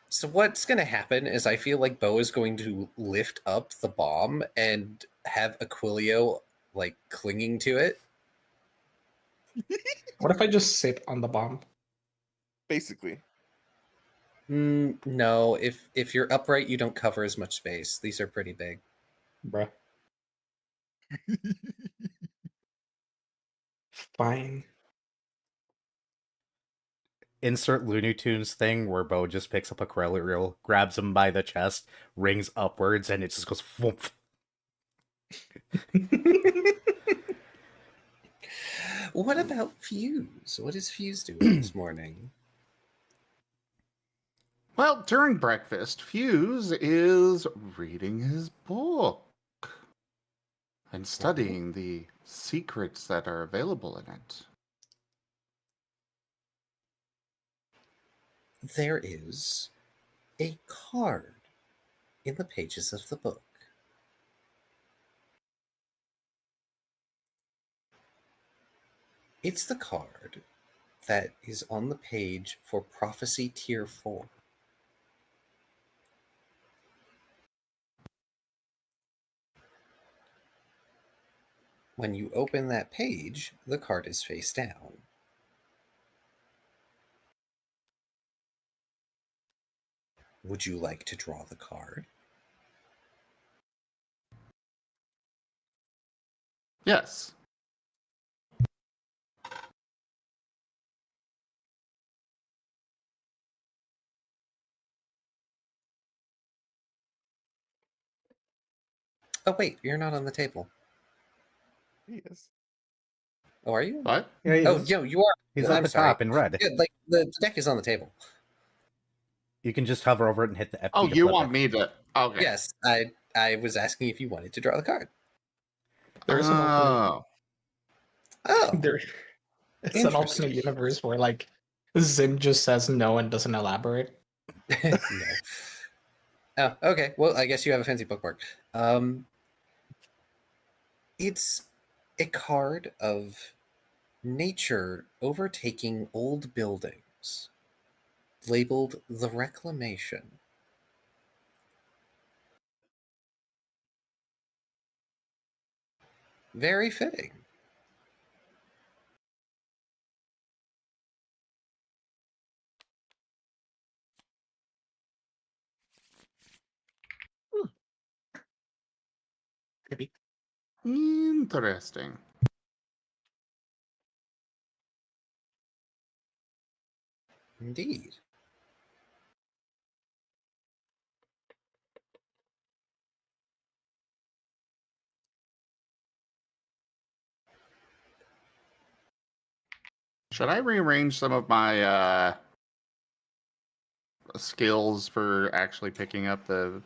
[SPEAKER 2] So what's gonna happen is I feel like Bo is going to lift up the bomb and have Aquilio like clinging to it.
[SPEAKER 4] What if I just sit on the bomb?
[SPEAKER 6] Basically.
[SPEAKER 2] No, if you're upright, you don't cover as much space. These are pretty big.
[SPEAKER 4] Bruh. Fine.
[SPEAKER 1] Insert Looney Tunes thing where Bo just picks up a reel, grabs him by the chest, rings upwards, and it just goes whoomp.
[SPEAKER 2] What about Fuse? What is Fuse doing this morning?
[SPEAKER 5] Well, during breakfast, Fuse is reading his book and studying the secrets that are available in it.
[SPEAKER 2] There is a card in the pages of the book. It's the card that is on the page for Prophecy Tier 4. When you open that page, the card is face down. Would you like to draw the card?
[SPEAKER 5] Yes.
[SPEAKER 2] Oh wait, you're not on the table.
[SPEAKER 6] He is.
[SPEAKER 2] Oh, are you?
[SPEAKER 5] What?
[SPEAKER 1] Yeah,
[SPEAKER 2] Oh, no, you are.
[SPEAKER 1] he's
[SPEAKER 2] I'm
[SPEAKER 1] at the
[SPEAKER 2] sorry.
[SPEAKER 1] top in red.
[SPEAKER 2] Yeah, like the deck is on the table.
[SPEAKER 1] You can just hover over it and hit the F key
[SPEAKER 5] Oh,
[SPEAKER 1] to
[SPEAKER 5] you
[SPEAKER 1] flip
[SPEAKER 5] want
[SPEAKER 1] it.
[SPEAKER 5] me to? Okay.
[SPEAKER 2] Yes, I was asking if you wanted to draw the card.
[SPEAKER 4] There's an alternate.
[SPEAKER 5] Oh.
[SPEAKER 2] Oh,
[SPEAKER 4] There, it's an alternate
[SPEAKER 2] Interesting.
[SPEAKER 4] universe where like Zim just says no and doesn't elaborate.
[SPEAKER 2] no. Oh, okay. Well, I guess you have a fancy bookmark. It's a card of nature overtaking old buildings, labeled the Reclamation. Very fitting.
[SPEAKER 4] Maybe.
[SPEAKER 5] Interesting.
[SPEAKER 2] Indeed.
[SPEAKER 5] Should I rearrange some of my skills for actually picking up the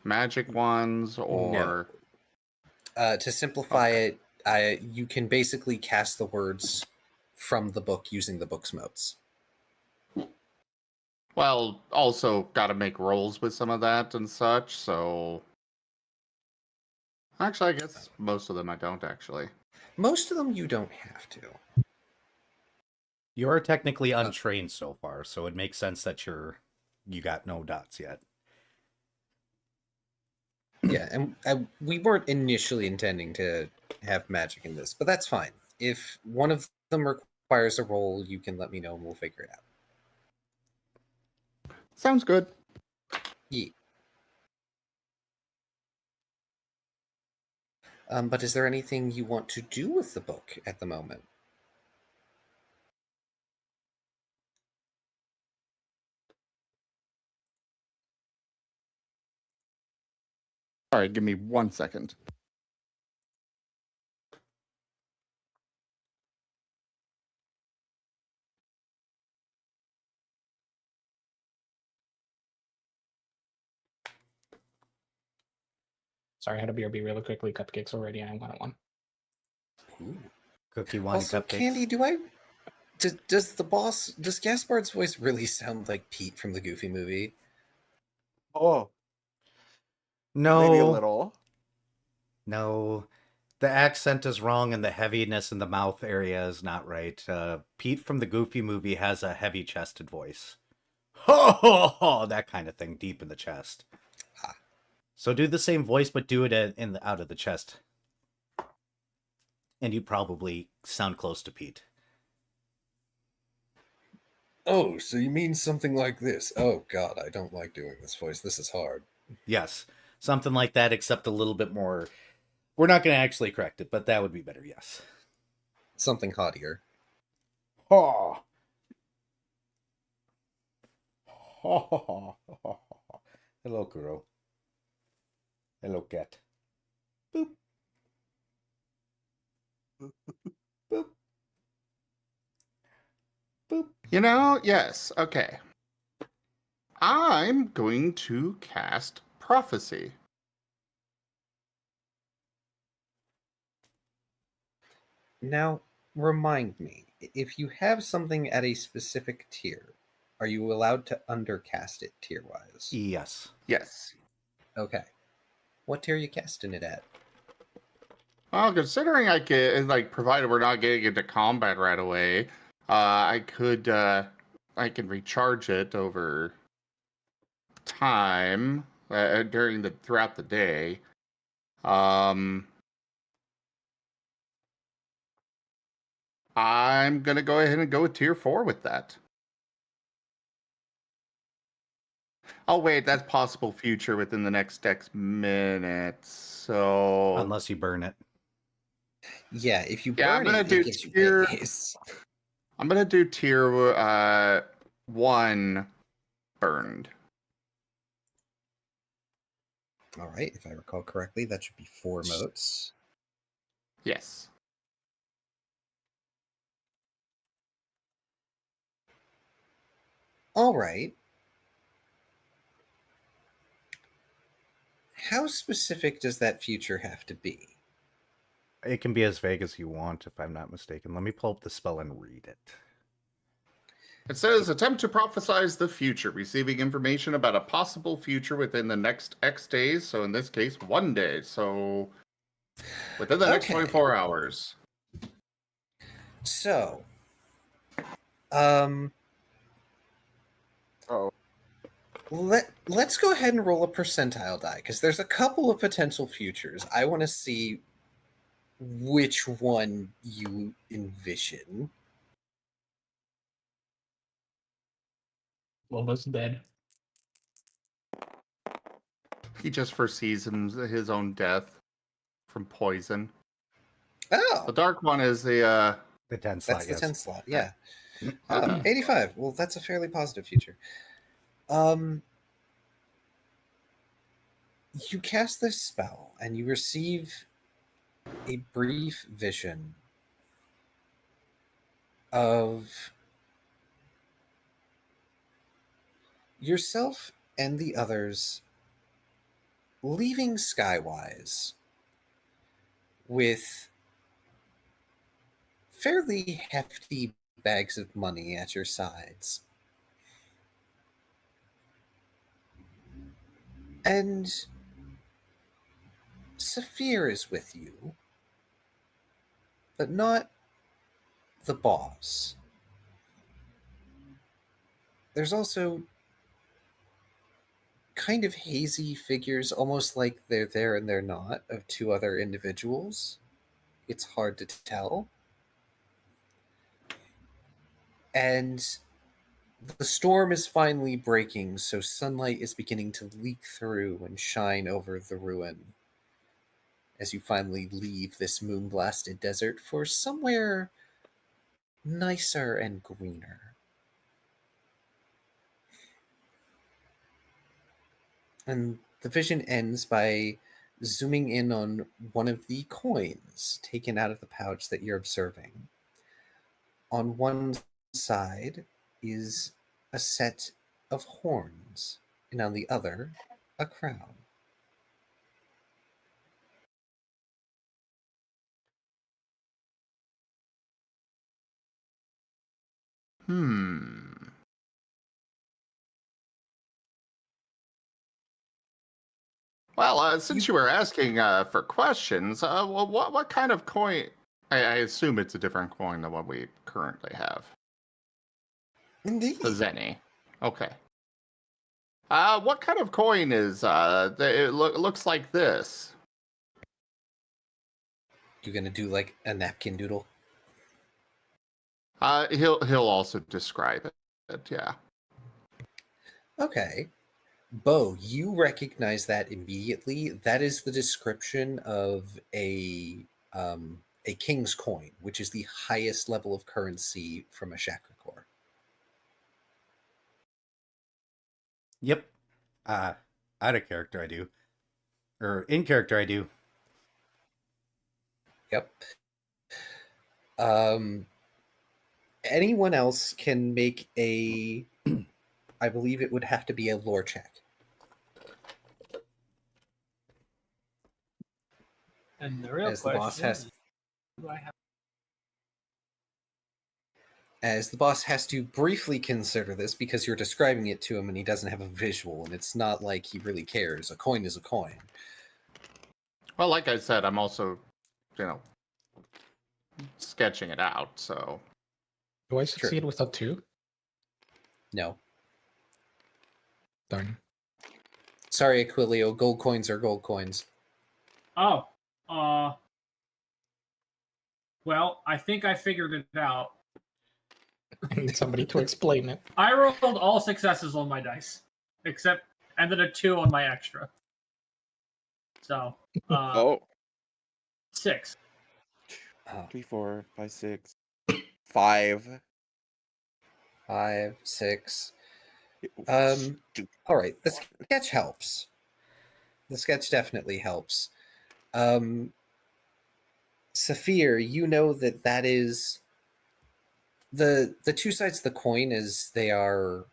[SPEAKER 5] magic ones, or
[SPEAKER 2] To simplify it, you can basically cast the words from the book using the book's modes.
[SPEAKER 5] well, also got to make rolls with some of that and such. So, actually, I guess most of them I don't actually.
[SPEAKER 2] Most of them you don't have to.
[SPEAKER 1] You are technically untrained so far, so it makes sense that you got no dots yet.
[SPEAKER 2] Yeah, and we weren't initially intending to have magic in this, but that's fine. If one of them requires a roll, you can let me know and we'll figure it out.
[SPEAKER 5] Sounds good.
[SPEAKER 2] Yeah. But is there anything you want to do with the book at the moment?
[SPEAKER 5] All right, give me 1 second.
[SPEAKER 4] Sorry, I had a BRB really quickly. Cupcakes already. I wanted one.
[SPEAKER 2] Ooh.
[SPEAKER 1] Cookie wine
[SPEAKER 2] Also,
[SPEAKER 1] cupcakes.
[SPEAKER 2] Candy, does Gaspard's voice really sound like Pete from the Goofy movie?
[SPEAKER 6] Oh,
[SPEAKER 1] No,
[SPEAKER 6] maybe a little.
[SPEAKER 1] no. The accent is wrong, and the heaviness in the mouth area is not right. Pete from the Goofy movie has a heavy-chested voice. Ho ho ho! That kind of thing, deep in the chest.
[SPEAKER 2] Ah.
[SPEAKER 1] So do the same voice, but do it out of the chest, and you probably sound close to Pete.
[SPEAKER 2] Oh, so you mean something like this? Oh God, I don't like doing this voice. This is hard.
[SPEAKER 1] Yes, something like that, except a little bit more. We're not going to actually correct it, but that would be better. Yes.
[SPEAKER 2] Something haughtier.
[SPEAKER 1] Ha. Ha ha ha ha. Hello, Kuro. Hello, cat. Boop. Boop. Boop.
[SPEAKER 5] You know, yes. Okay. I'm going to cast Prophecy.
[SPEAKER 2] Now, remind me, if you have something at a specific tier, are you allowed to undercast it tier-wise?
[SPEAKER 1] Yes.
[SPEAKER 5] Yes.
[SPEAKER 2] Okay. What tier are you casting it at?
[SPEAKER 5] Well, considering I can, like, provided we're not getting into combat right away, I can recharge it over time throughout the day. I'm gonna go ahead and go with tier 4 with that. Oh wait, that's possible future within the next X minutes. So
[SPEAKER 1] Unless you burn it.
[SPEAKER 2] Yeah, if you
[SPEAKER 5] Yeah, I'm
[SPEAKER 2] burn
[SPEAKER 5] gonna
[SPEAKER 2] it,
[SPEAKER 5] do
[SPEAKER 2] it gives you
[SPEAKER 5] tier-
[SPEAKER 2] base.
[SPEAKER 5] I'm gonna do tier 1 burned.
[SPEAKER 2] All right, if I recall correctly, that should be 4 motes.
[SPEAKER 5] Yes.
[SPEAKER 2] All right. How specific does that future have to be?
[SPEAKER 1] It can be as vague as you want, if I'm not mistaken. Let me pull up the spell and read it.
[SPEAKER 5] It says, attempt to prophesize the future, receiving information about a possible future within the next X days. So in this case, 1 day. So within the next
[SPEAKER 2] Okay.
[SPEAKER 5] 24 hours.
[SPEAKER 2] So,
[SPEAKER 6] Oh,
[SPEAKER 2] let's go ahead and roll a percentile die, because there's a couple of potential futures. I want to see which one you envision.
[SPEAKER 4] Almost dead.
[SPEAKER 5] He just foresees his own death from poison.
[SPEAKER 2] Oh,
[SPEAKER 5] The dark one is the
[SPEAKER 1] The 10 slot,
[SPEAKER 2] that's the
[SPEAKER 1] yes.
[SPEAKER 2] 10 slot. Yeah.
[SPEAKER 5] Okay.
[SPEAKER 2] 85. Well, that's a fairly positive future. You cast this spell and you receive a brief vision of yourself and the others leaving Skywise with fairly hefty bags of money at your sides. And Saphir is with you, but not the boss. There's also kind of hazy figures, almost like they're there and they're not, of 2 other individuals. It's hard to tell. And the storm is finally breaking, so sunlight is beginning to leak through and shine over the ruin as you finally leave this moon-blasted desert for somewhere nicer and greener. And the vision ends by zooming in on one of the coins taken out of the pouch that you're observing. On one side is a set of horns, and on the other, a crown.
[SPEAKER 5] Well, since you were asking for questions, well, what kind of coin? I assume it's a different coin than what we currently have.
[SPEAKER 2] Indeed.
[SPEAKER 5] The Zenny. Okay. What kind of coin is? It looks like this.
[SPEAKER 2] You're gonna do like a napkin doodle?
[SPEAKER 5] He'll also describe it. Yeah.
[SPEAKER 2] Okay. Bo, you recognize that immediately. That is the description of a king's coin, which is the highest level of currency from a chakra core.
[SPEAKER 1] Yep. Out of character, I do. Or in character, I do.
[SPEAKER 2] Yep. Anyone else can make a, I believe it would have to be a lore check.
[SPEAKER 3] And the real
[SPEAKER 2] As the
[SPEAKER 3] question
[SPEAKER 2] boss has
[SPEAKER 3] is, do I have
[SPEAKER 2] as the boss has to briefly consider this because you're describing it to him and he doesn't have a visual, and it's not like he really cares. A coin is a coin.
[SPEAKER 5] Well, like I said, I'm also, sketching it out. So.
[SPEAKER 4] Do I succeed with a 2?
[SPEAKER 2] No.
[SPEAKER 4] Darn.
[SPEAKER 2] Sorry, Aquilio. Gold coins are gold coins.
[SPEAKER 3] Oh, well, I think I figured it out.
[SPEAKER 4] I need somebody to explain it.
[SPEAKER 3] I rolled all successes on my dice, and then a 2 on my extra. So, 6.
[SPEAKER 6] 3, 4, 5, 6, 5.
[SPEAKER 2] 5, 6. All right. The sketch helps. The sketch definitely helps. Saphir, you know that is the two sides of the coin as they are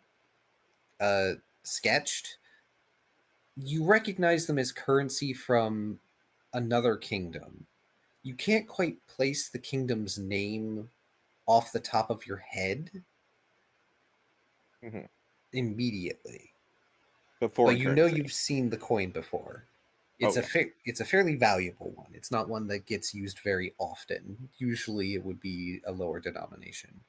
[SPEAKER 2] sketched. You recognize them as currency from another kingdom. You can't quite place the kingdom's name off the top of your head
[SPEAKER 6] Mhm.
[SPEAKER 2] immediately,
[SPEAKER 6] Before
[SPEAKER 2] but you know you've seen the coin before. It's it's a fairly valuable one. It's not one that gets used very often. Usually, it would be a lower denomination.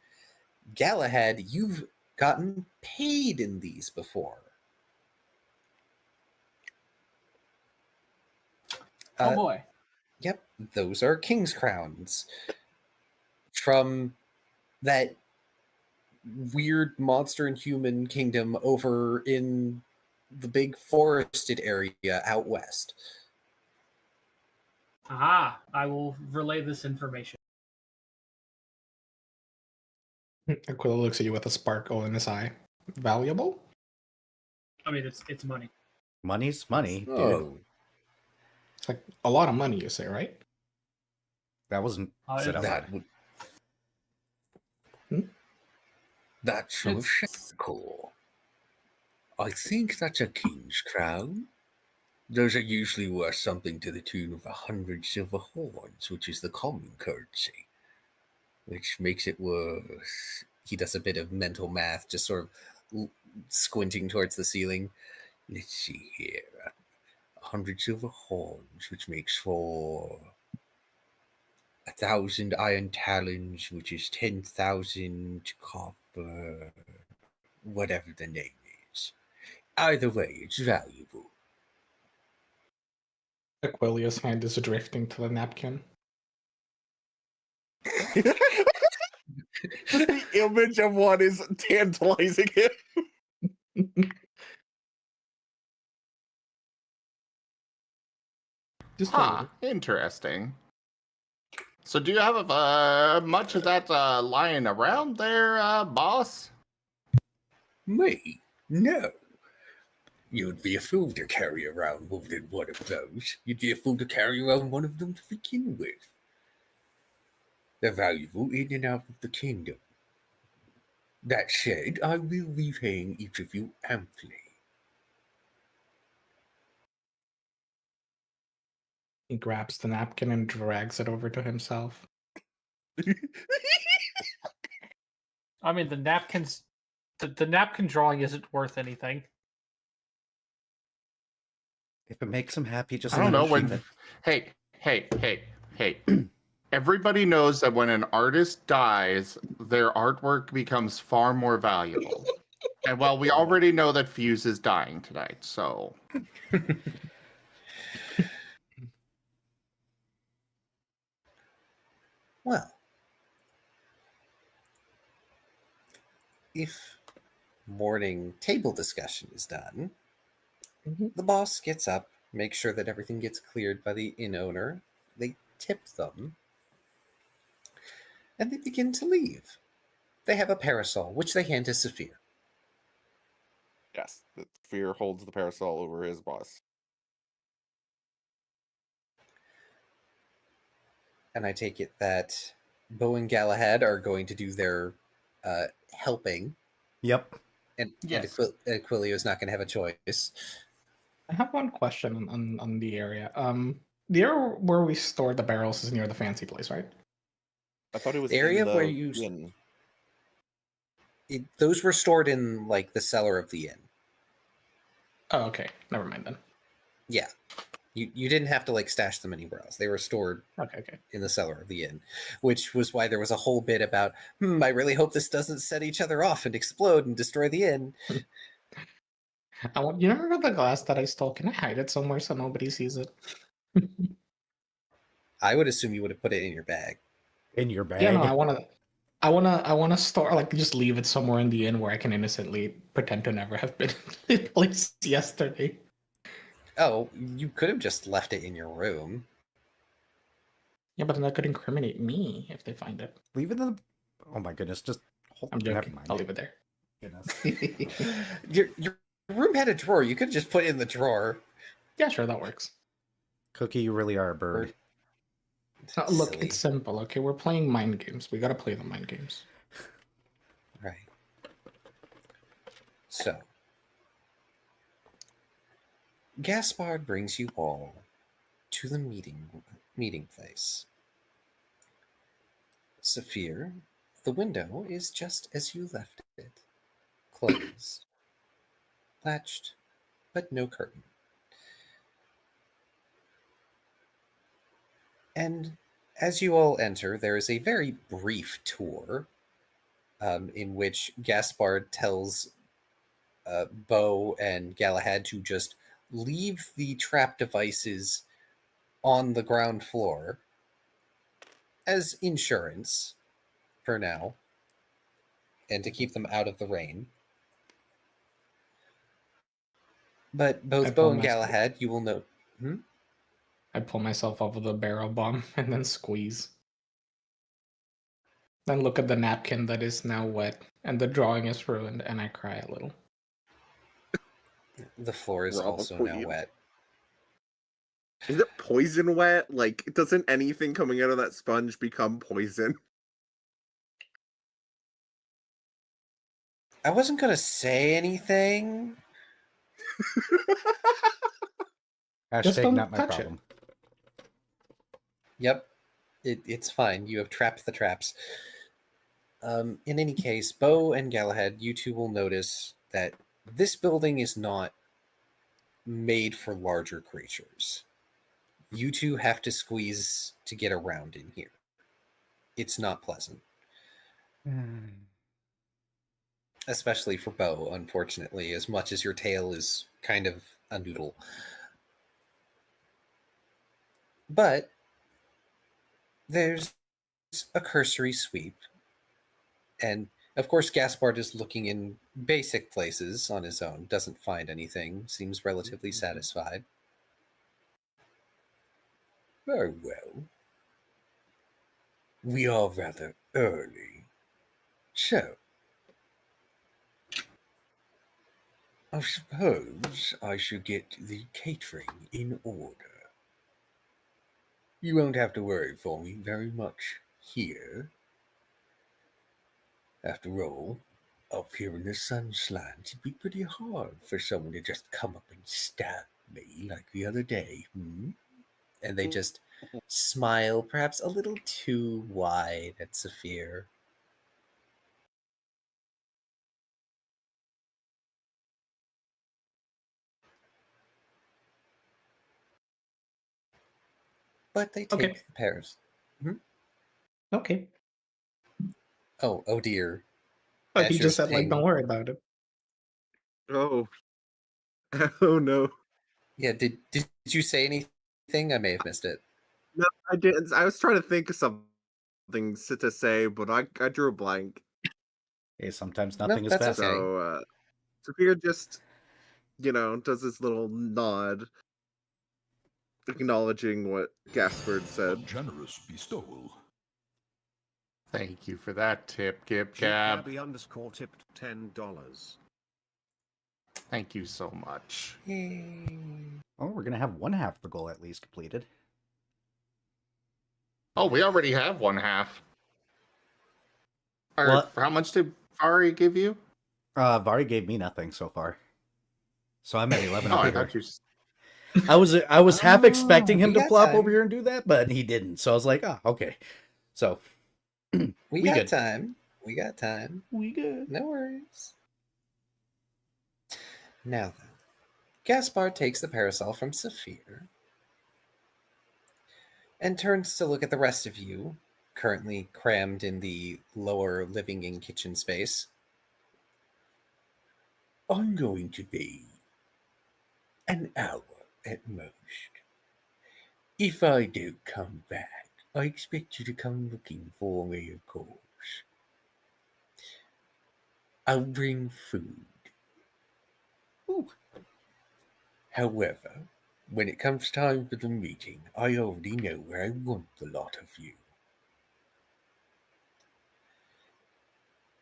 [SPEAKER 2] Galahad, you've gotten paid in these before.
[SPEAKER 3] Oh boy.
[SPEAKER 2] Yep, those are king's crowns from that weird monster and human kingdom over in the big forested area out west.
[SPEAKER 3] Aha, I will relay this information.
[SPEAKER 4] Aquila looks at you with a sparkle in his eye. Valuable?
[SPEAKER 3] I mean, it's money.
[SPEAKER 1] Money's money, dude.
[SPEAKER 2] Oh,
[SPEAKER 4] It's like a lot of money, you say, right?
[SPEAKER 1] That wasn't said out
[SPEAKER 2] that
[SPEAKER 1] loud.
[SPEAKER 2] would.
[SPEAKER 4] Hmm?
[SPEAKER 2] That's so
[SPEAKER 3] It's-
[SPEAKER 2] cool. I think that's a king's crown. Those are usually worth something to the tune of 100 silver horns, which is the common currency. Which makes it worth. He does a bit of mental math, just sort of squinting towards the ceiling. Let's see here. 100 silver horns, which makes for 1,000 iron talons, which is 10,000 copper, whatever the name is. Either way, it's valuable.
[SPEAKER 4] Aquilia's hand is drifting to the napkin.
[SPEAKER 6] The image of one is tantalizing him.
[SPEAKER 4] Just
[SPEAKER 5] Huh, interesting. So do you have much of that lying around there, boss?
[SPEAKER 2] Me? No. You'd be a fool to carry around more than one of those. You'd be a fool to carry around one of them to begin with. They're valuable in and out of the kingdom. That said, I will be paying each of you amply.
[SPEAKER 4] He grabs the napkin and drags it over to himself.
[SPEAKER 3] I mean, the napkins, the napkin drawing isn't worth anything.
[SPEAKER 1] If it makes him happy, just
[SPEAKER 5] I don't
[SPEAKER 1] let
[SPEAKER 5] know
[SPEAKER 1] him
[SPEAKER 5] when.
[SPEAKER 1] keep it.
[SPEAKER 5] Hey. Everybody knows that when an artist dies, their artwork becomes far more valuable. And well, we already know that Fuse is dying tonight, so.
[SPEAKER 2] Well, if morning table discussion is done, the boss gets up, makes sure that everything gets cleared by the inn owner. They tip them, and they begin to leave. They have a parasol, which they hand to Saphir.
[SPEAKER 6] Yes, the Fear holds the parasol over his boss.
[SPEAKER 2] And I take it that Bo and Galahad are going to do their helping,
[SPEAKER 1] Yep.
[SPEAKER 2] and
[SPEAKER 3] Yes.
[SPEAKER 2] Aquilio's not going to have a choice.
[SPEAKER 4] I have one question on the area. The area where we stored the barrels is near the fancy place, right?
[SPEAKER 6] I thought it was
[SPEAKER 2] The area
[SPEAKER 6] in the
[SPEAKER 2] where you
[SPEAKER 6] inn.
[SPEAKER 2] those were stored in like the cellar of the inn.
[SPEAKER 4] Oh, okay. Never mind then.
[SPEAKER 2] Yeah, you didn't have to like stash them anywhere else. They were stored
[SPEAKER 4] Okay.
[SPEAKER 2] in the cellar of the inn, which was why there was a whole bit about, I really hope this doesn't set each other off and explode and destroy the inn.
[SPEAKER 4] You remember the glass that I stole? Can I hide it somewhere so nobody sees it?
[SPEAKER 2] I would assume you would have put it in your bag.
[SPEAKER 1] In your bag.
[SPEAKER 4] Yeah, no, I wanna store, like, just leave it somewhere in the inn where I can innocently pretend to never have been placed yesterday.
[SPEAKER 2] Oh, you could have just left it in your room.
[SPEAKER 4] Yeah, but then that could incriminate me if they find it.
[SPEAKER 1] Leave it in the. Oh my goodness! Just hold.
[SPEAKER 4] I'm
[SPEAKER 1] Never
[SPEAKER 4] joking.
[SPEAKER 1] mind.
[SPEAKER 4] I'll leave it there.
[SPEAKER 1] Goodness.
[SPEAKER 2] Your room had a drawer. You could have just put it in the drawer.
[SPEAKER 4] Yeah, sure, that works.
[SPEAKER 1] Cookie, you really are a bird.
[SPEAKER 4] Look,
[SPEAKER 2] Silly.
[SPEAKER 4] it's simple, okay? We're playing mind games. We gotta play the mind games.
[SPEAKER 2] Right. So, Gaspard brings you all to the meeting place. Saphir, the window is just as you left it, closed, latched, but no curtain. And as you all enter, there is a very brief tour in which Gaspard tells Bo and Galahad to just leave the trap devices on the ground floor as insurance for now and to keep them out of the rain. But both Bo and Galahad, you will note.
[SPEAKER 4] I pull myself off of the barrel bomb and then squeeze. Then look at the napkin that is now wet and the drawing is ruined and I cry a little.
[SPEAKER 2] The floor is
[SPEAKER 6] Raw
[SPEAKER 2] also now
[SPEAKER 6] queen.
[SPEAKER 2] wet.
[SPEAKER 6] Is it poison wet? Like, doesn't anything coming out of that sponge become poison?
[SPEAKER 2] I wasn't going to say anything.
[SPEAKER 4] Just
[SPEAKER 1] Hashtag
[SPEAKER 4] don't
[SPEAKER 1] not my
[SPEAKER 4] touch it.
[SPEAKER 1] problem.
[SPEAKER 2] Yep, it's fine. You have trapped the traps. In any case, Bo and Galahad, you two will notice that this building is not made for larger creatures. You two have to squeeze to get around in here. It's not pleasant. Especially for Bo, unfortunately, as much as your tail is kind of a noodle. But there's a cursory sweep. And of course, Gaspard is looking in basic places on his own, doesn't find anything, seems relatively satisfied. Very well. We are rather early. So, I suppose I should get the catering in order. You won't have to worry for me very much here. After all, up here in the sunshine, it'd be pretty hard for someone to just come up and stab me like the other day, And they just smile, perhaps a little too wide at Saphir. But they take
[SPEAKER 4] Okay.
[SPEAKER 2] the pairs.
[SPEAKER 4] Okay.
[SPEAKER 2] Oh dear.
[SPEAKER 4] But he
[SPEAKER 2] Azure
[SPEAKER 4] just said, like,
[SPEAKER 2] Sting.
[SPEAKER 4] don't worry about it.
[SPEAKER 6] Oh. Oh no.
[SPEAKER 2] Yeah, did you say anything? I may have missed it.
[SPEAKER 6] No, I didn't. I was trying to think of something to say, but I drew a blank.
[SPEAKER 1] Hey, sometimes
[SPEAKER 2] No,
[SPEAKER 1] nothing is
[SPEAKER 2] that's
[SPEAKER 1] best.
[SPEAKER 2] okay.
[SPEAKER 6] So, Sophia just, does this little nod, acknowledging what Gaspard
[SPEAKER 7] A
[SPEAKER 6] said.
[SPEAKER 7] generous bestowal.
[SPEAKER 5] Thank you for that tip, Kip
[SPEAKER 9] Gab
[SPEAKER 5] Cab.
[SPEAKER 9] _ tipped $10.
[SPEAKER 5] Thank you so much.
[SPEAKER 2] Yay.
[SPEAKER 1] Oh, we're gonna have one half the goal at least completed.
[SPEAKER 5] Oh, we already have one half. Or
[SPEAKER 1] What?
[SPEAKER 5] how much did Ari give you?
[SPEAKER 1] Vari gave me nothing so far, so I'm at 11
[SPEAKER 5] Oh,
[SPEAKER 1] over
[SPEAKER 5] I
[SPEAKER 1] here.
[SPEAKER 5] thought you.
[SPEAKER 1] I was half expecting him
[SPEAKER 2] we
[SPEAKER 1] to
[SPEAKER 2] got
[SPEAKER 1] plop
[SPEAKER 2] time.
[SPEAKER 1] over here and do that, but he didn't. So I was like, okay. So
[SPEAKER 2] We got
[SPEAKER 1] good.
[SPEAKER 2] time. We got time.
[SPEAKER 1] We good.
[SPEAKER 2] No worries. Now then, Gaspard takes the parasol from Saphir and turns to look at the rest of you, currently crammed in the lower living and kitchen space. I'm going to be an hour at most. If I don't come back, I expect you to come looking for me, of course. I'll bring food.
[SPEAKER 1] Ooh.
[SPEAKER 2] However, when it comes time for the meeting, I already know where I want the lot of you.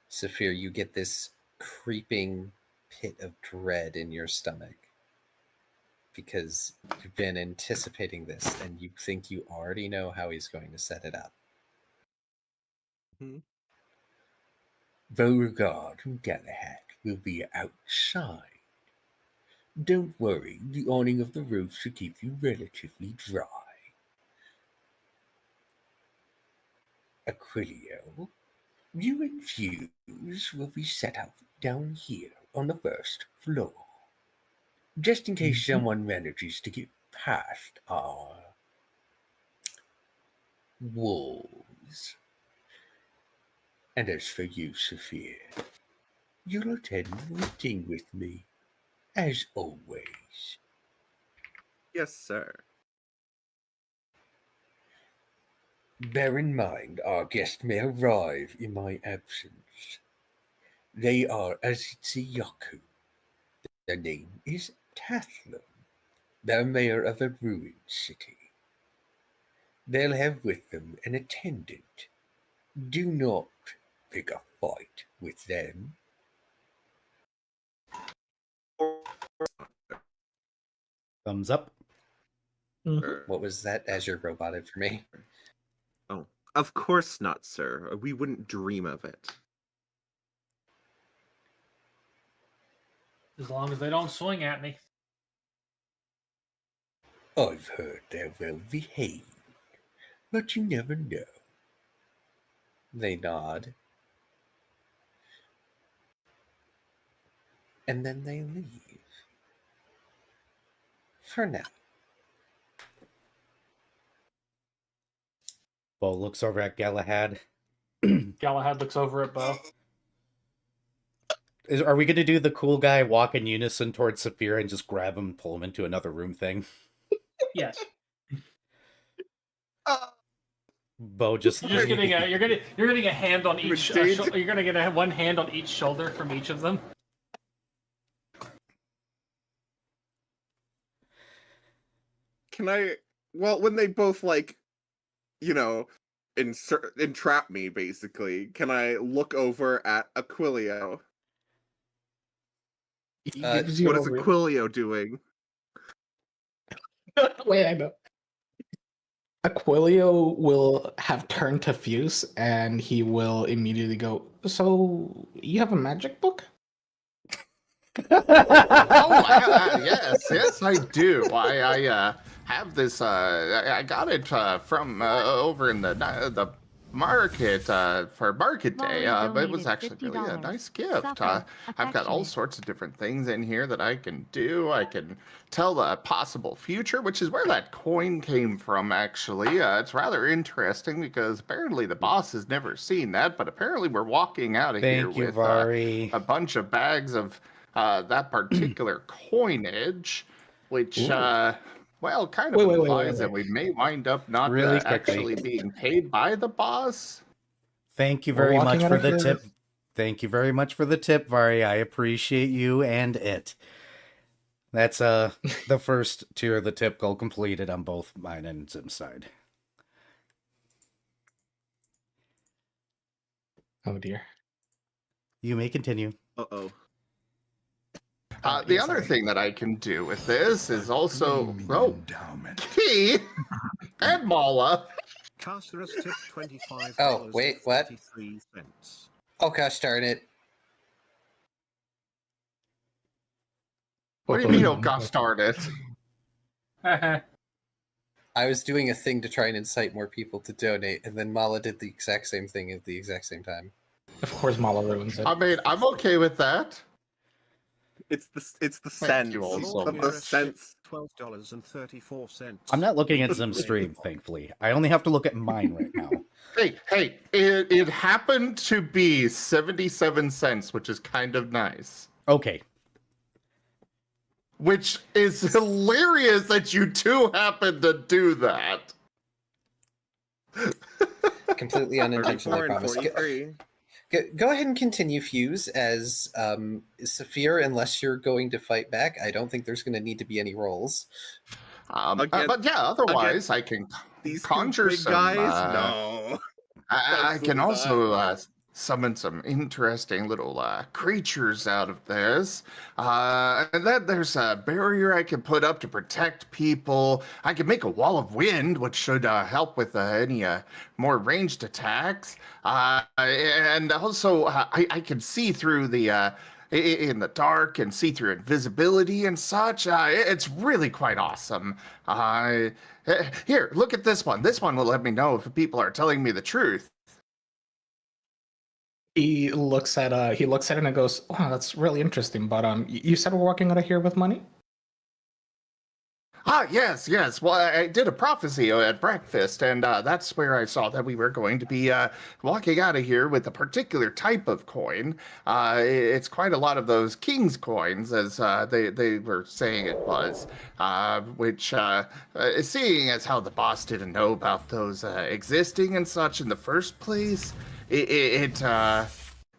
[SPEAKER 2] Saphir, you get this creeping pit of dread in your stomach. because you've been anticipating this and you think you already know how he's going to set it up. Beauregard and Galahad will be outside. Don't worry, the awning of the roof should keep you relatively dry. Aquilio, you and Fuse will be set up down here on the first floor, just in case someone manages to get past our walls. And as for you, Sophia, you'll attend the meeting with me, as always.
[SPEAKER 6] Yes, sir.
[SPEAKER 2] Bear in mind, our guest may arrive in my absence. They are Azitsuyaku. Their name is Tathlum. They're mayor of a ruined city. They'll have with them an attendant. Do not pick a fight with them.
[SPEAKER 1] Thumbs up.
[SPEAKER 2] What was that? Azure roboted for me.
[SPEAKER 6] Oh, of course not, sir. We wouldn't dream of it.
[SPEAKER 3] As long as they don't swing at me.
[SPEAKER 2] I've heard they're well behaved, but you never know. They nod. And then they leave. For now.
[SPEAKER 1] Bo looks over at Galahad.
[SPEAKER 3] Galahad looks over at Bo.
[SPEAKER 1] Are we going to do the cool guy walk in unison towards Saphira and just grab him and pull him into another room thing?
[SPEAKER 3] Yes.
[SPEAKER 1] Bo just
[SPEAKER 3] You're getting a hand on each.
[SPEAKER 6] Indeed.
[SPEAKER 3] You're gonna get one hand on each shoulder from each of them.
[SPEAKER 6] Can I? Well, when they both entrap me, basically, can I look over at Aquilio?
[SPEAKER 4] He gives you
[SPEAKER 6] What
[SPEAKER 4] a
[SPEAKER 6] is
[SPEAKER 4] real-
[SPEAKER 6] Aquilio doing?
[SPEAKER 4] Wait, I know. Aquilio will have turned to Fuse, and he will immediately go, "So, you have a magic book?"
[SPEAKER 5] Yes, I do. I have this. I got it from over in the market for market day. But it was
[SPEAKER 8] donated
[SPEAKER 5] actually really a
[SPEAKER 8] $50.
[SPEAKER 5] nice gift.
[SPEAKER 8] Suffer,
[SPEAKER 5] I've got all
[SPEAKER 8] affectionate.
[SPEAKER 5] sorts of different things in here that I can do. I can tell the possible future, which is where that coin came from, actually. It's rather interesting because apparently the boss has never seen that, but apparently we're walking out of here
[SPEAKER 1] Thank you,
[SPEAKER 5] with
[SPEAKER 1] Vari.
[SPEAKER 5] a bunch of bags of that particular coinage, which, well, kind of
[SPEAKER 4] Wait,
[SPEAKER 5] implies
[SPEAKER 4] wait.
[SPEAKER 5] that we may wind up not
[SPEAKER 1] Really quickly.
[SPEAKER 5] actually being paid by the boss.
[SPEAKER 1] Thank you
[SPEAKER 4] We're
[SPEAKER 1] very
[SPEAKER 4] walking
[SPEAKER 1] much
[SPEAKER 4] out
[SPEAKER 1] for
[SPEAKER 4] of
[SPEAKER 1] the
[SPEAKER 4] here.
[SPEAKER 1] tip. Thank you very much for the tip, Vari. I appreciate you and it. That's the first tier of the tip goal completed on both mine and Zim's side.
[SPEAKER 4] Oh dear.
[SPEAKER 1] You may continue.
[SPEAKER 6] Uh-oh.
[SPEAKER 5] The
[SPEAKER 4] yes,
[SPEAKER 5] other
[SPEAKER 4] sorry.
[SPEAKER 5] thing that I can do with this is also
[SPEAKER 7] Endowment.
[SPEAKER 5] Key and Mala.
[SPEAKER 9] Caster's tip $25.
[SPEAKER 2] Oh, wait, what?
[SPEAKER 9] 33 cents.
[SPEAKER 2] Oh gosh darn it.
[SPEAKER 5] What do you mean, oh gosh darn it?
[SPEAKER 2] I was doing a thing to try and incite more people to donate, and then Mala did the exact same thing at the exact same time.
[SPEAKER 4] Of course, Mala ruins it.
[SPEAKER 5] I mean, I'm okay with that.
[SPEAKER 6] It's the
[SPEAKER 5] Thank
[SPEAKER 6] sense.
[SPEAKER 5] you also.
[SPEAKER 6] The sense.
[SPEAKER 9] $12.34.
[SPEAKER 1] I'm not looking at Zim's stream, thankfully. I only have to look at mine right now.
[SPEAKER 5] Hey, it happened to be 77 cents, which is kind of nice.
[SPEAKER 1] Okay.
[SPEAKER 5] Which is hilarious that you two happen to do that.
[SPEAKER 2] Completely unintentional, I
[SPEAKER 6] 34 and
[SPEAKER 2] promise.
[SPEAKER 6] 43.
[SPEAKER 2] Go ahead and continue, Fuse, as Saphir, unless you're going to fight back. I don't think there's going to need to be any rolls.
[SPEAKER 6] Again-
[SPEAKER 5] but yeah, otherwise I can
[SPEAKER 6] These
[SPEAKER 5] conjure
[SPEAKER 6] two big
[SPEAKER 5] some.
[SPEAKER 6] guys? No.
[SPEAKER 5] I can also summon some interesting little creatures out of this. And then there's a barrier I can put up to protect people. I can make a wall of wind, which should help with any more ranged attacks. And also, I can see through the in the dark and see through invisibility and such. It's really quite awesome. Here, look at this one. This one will let me know if people are telling me the truth.
[SPEAKER 4] He looks at it and goes, "Wow, that's really interesting." But you said we're walking out of here with money?
[SPEAKER 5] Yes. Well, I did a prophecy at breakfast, and that's where I saw that we were going to be walking out of here with a particular type of coin. It's quite a lot of those king's coins, as they were saying it was, which, seeing as how the boss didn't know about those existing and such in the first place, it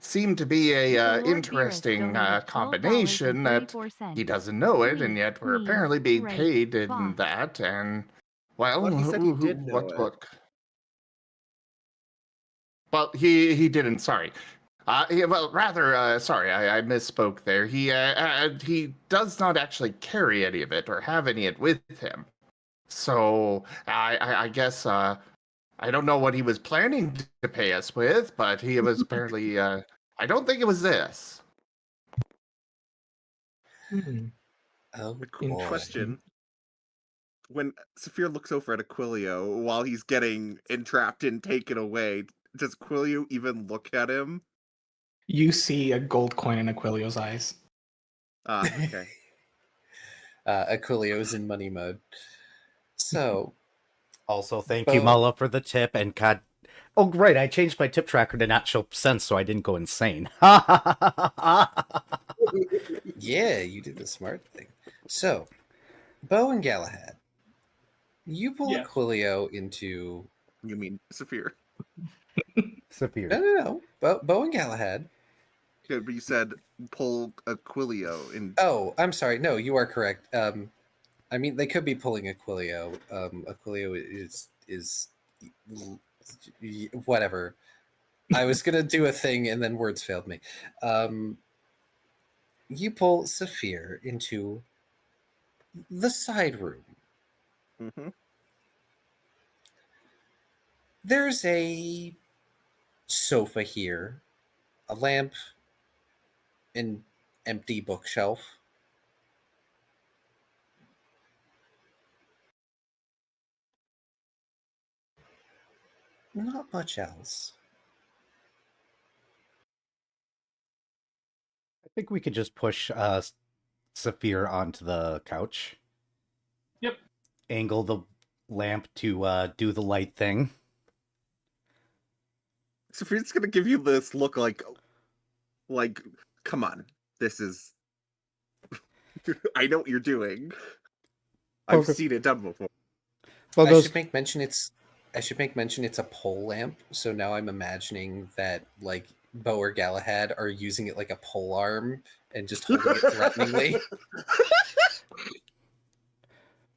[SPEAKER 5] seemed to be a
[SPEAKER 8] Lord
[SPEAKER 5] interesting
[SPEAKER 8] Dearest donated
[SPEAKER 5] combination that
[SPEAKER 8] $12.34.
[SPEAKER 5] he doesn't know it, and yet we're
[SPEAKER 8] Please,
[SPEAKER 5] apparently being
[SPEAKER 8] right,
[SPEAKER 5] paid in
[SPEAKER 8] boss.
[SPEAKER 5] that. And well,
[SPEAKER 6] Well, he said he did know it.
[SPEAKER 5] what? Well, he didn't. Sorry. Sorry, I misspoke there. He does not actually carry any of it or have any of it with him. So I guess I don't know what he was planning to pay us with, but he was apparently. I don't think it was this.
[SPEAKER 2] Oh,
[SPEAKER 6] In
[SPEAKER 2] boy.
[SPEAKER 6] question, when Saphir looks over at Aquilio while he's getting entrapped and taken away, does Aquilio even look at him?
[SPEAKER 4] You see a gold coin in Aquilio's eyes.
[SPEAKER 6] Okay.
[SPEAKER 2] Aquilio's in money mode. So,
[SPEAKER 1] Also, thank you, Mullah, for the tip. And God, oh, right, I changed my tip tracker to not show cents, so I didn't go insane.
[SPEAKER 2] yeah, you did the smart thing. So, Bo and Galahad, you pull
[SPEAKER 3] Yes.
[SPEAKER 2] Aquilio into.
[SPEAKER 6] You mean Saphir?
[SPEAKER 1] Saphir.
[SPEAKER 2] No. Bo and Galahad.
[SPEAKER 6] Good, but you said pull Aquilio in.
[SPEAKER 2] Oh, I'm sorry. No, you are correct. I mean, they could be pulling Aquilio. Aquilio is whatever. I was gonna do a thing and then words failed me. You pull Saphir into the side room.
[SPEAKER 6] Mm-hmm.
[SPEAKER 2] There's a sofa here, a lamp, an empty bookshelf. Not much else.
[SPEAKER 1] I think we could just push Saphir onto the couch.
[SPEAKER 3] Yep.
[SPEAKER 1] Angle the lamp to do the light thing.
[SPEAKER 6] Saphir's gonna give you this look like, come on, this is. I know what you're doing. I've
[SPEAKER 1] Okay.
[SPEAKER 6] seen it done before.
[SPEAKER 1] Well,
[SPEAKER 2] I should make mention it's a pole lamp. So now I'm imagining that like Bo or Galahad are using it like a pole arm and just holding it threateningly.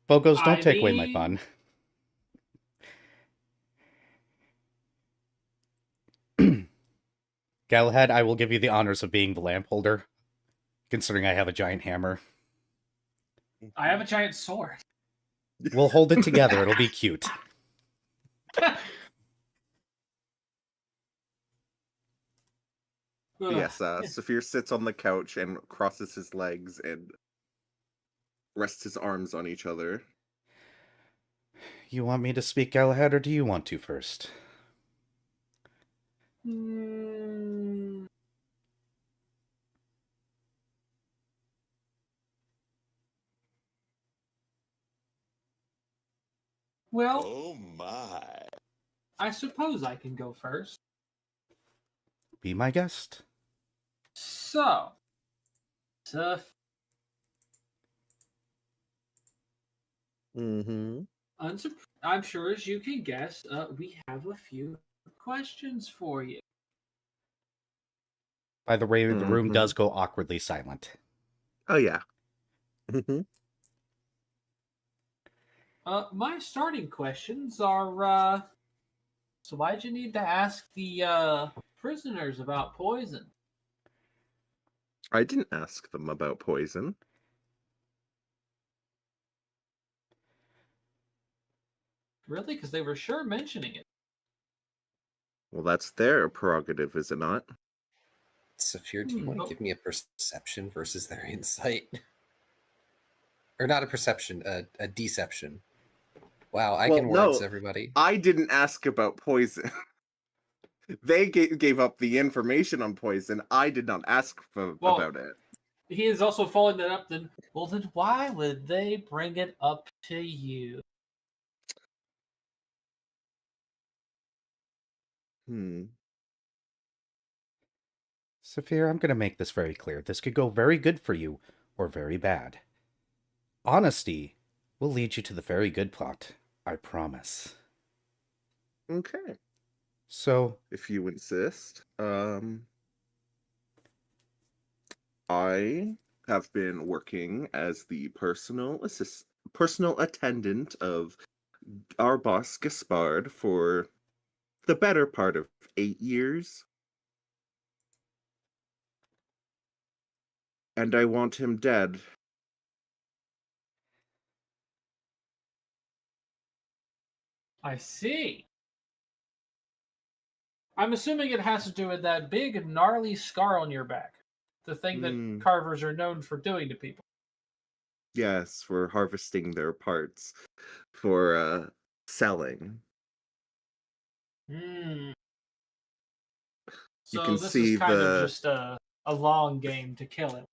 [SPEAKER 1] Bogos, don't
[SPEAKER 3] I
[SPEAKER 1] take away my
[SPEAKER 3] mean-
[SPEAKER 1] fun. Galahad, I will give you the honors of being the lamp holder, considering I have a giant hammer.
[SPEAKER 3] I have a giant sword.
[SPEAKER 1] We'll hold it together. It'll be cute.
[SPEAKER 6] Yes, Saphir sits on the couch and crosses his legs and rests his arms on each other.
[SPEAKER 1] You want me to speak, Galahad, or do you want to first?
[SPEAKER 3] Mm. Well,
[SPEAKER 7] Oh my.
[SPEAKER 3] I suppose I can go first.
[SPEAKER 1] Be my guest.
[SPEAKER 3] So,
[SPEAKER 6] Mm-hmm.
[SPEAKER 3] I'm sure as you can guess, we have a few questions for you.
[SPEAKER 1] By the way, the room
[SPEAKER 6] Mhm.
[SPEAKER 1] does go awkwardly silent.
[SPEAKER 6] Oh yeah. Mm-hmm.
[SPEAKER 3] My starting questions are, so why'd you need to ask the prisoners about poison.
[SPEAKER 6] I didn't ask them about poison.
[SPEAKER 3] Really? Because they were sure mentioning it.
[SPEAKER 6] Well, that's their prerogative, is it not?
[SPEAKER 2] Saphir, do you want to
[SPEAKER 3] Oh.
[SPEAKER 2] give me a perception versus their insight? Or not a perception, a deception. Wow, I can
[SPEAKER 6] Well,
[SPEAKER 2] words,
[SPEAKER 6] no,
[SPEAKER 2] everybody.
[SPEAKER 6] I didn't ask about poison. They gave up the information on poison. I did not ask about it.
[SPEAKER 3] He is also following that up. Then why would they bring it up to you?
[SPEAKER 1] Saphir, I'm going to make this very clear. This could go very good for you, or very bad. Honesty will lead you to the very good plot. I promise.
[SPEAKER 6] Okay.
[SPEAKER 1] So,
[SPEAKER 6] If you insist. I have been working as the personal attendant of our boss Gaspard for the better part of 8 years. And I want him dead.
[SPEAKER 3] I see. I'm assuming it has to do with that big gnarly scar on your back. The thing that carvers are known for doing to people.
[SPEAKER 6] Yes, for harvesting their parts for selling.
[SPEAKER 3] So
[SPEAKER 6] can
[SPEAKER 3] this
[SPEAKER 6] see
[SPEAKER 3] is kind
[SPEAKER 6] the-
[SPEAKER 3] of just a long game to kill him.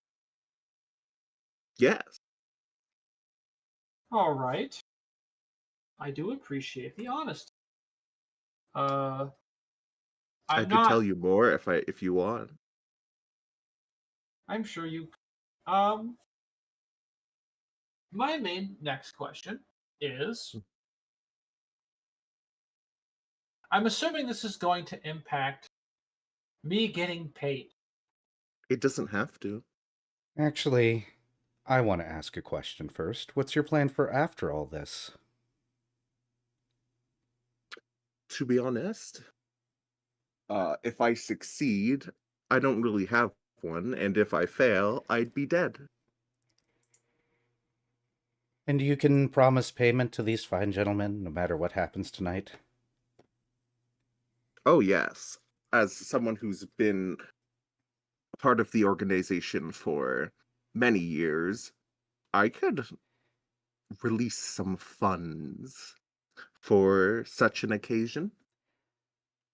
[SPEAKER 6] Yes.
[SPEAKER 3] All right. I do appreciate the honesty.
[SPEAKER 6] I
[SPEAKER 3] I'm
[SPEAKER 6] could
[SPEAKER 3] not.
[SPEAKER 6] tell you more if you want.
[SPEAKER 3] I'm sure you. My main next question is, I'm assuming this is going to impact me getting paid.
[SPEAKER 6] It doesn't have to.
[SPEAKER 1] actually, I want to ask a question first. What's your plan for after all this?
[SPEAKER 6] To be honest, if I succeed, I don't really have one, and if I fail, I'd be dead.
[SPEAKER 1] And you can promise payment to these fine gentlemen no matter what happens tonight?
[SPEAKER 6] Oh, yes. As someone who's been a part of the organization for many years, I could release some funds for such an occasion.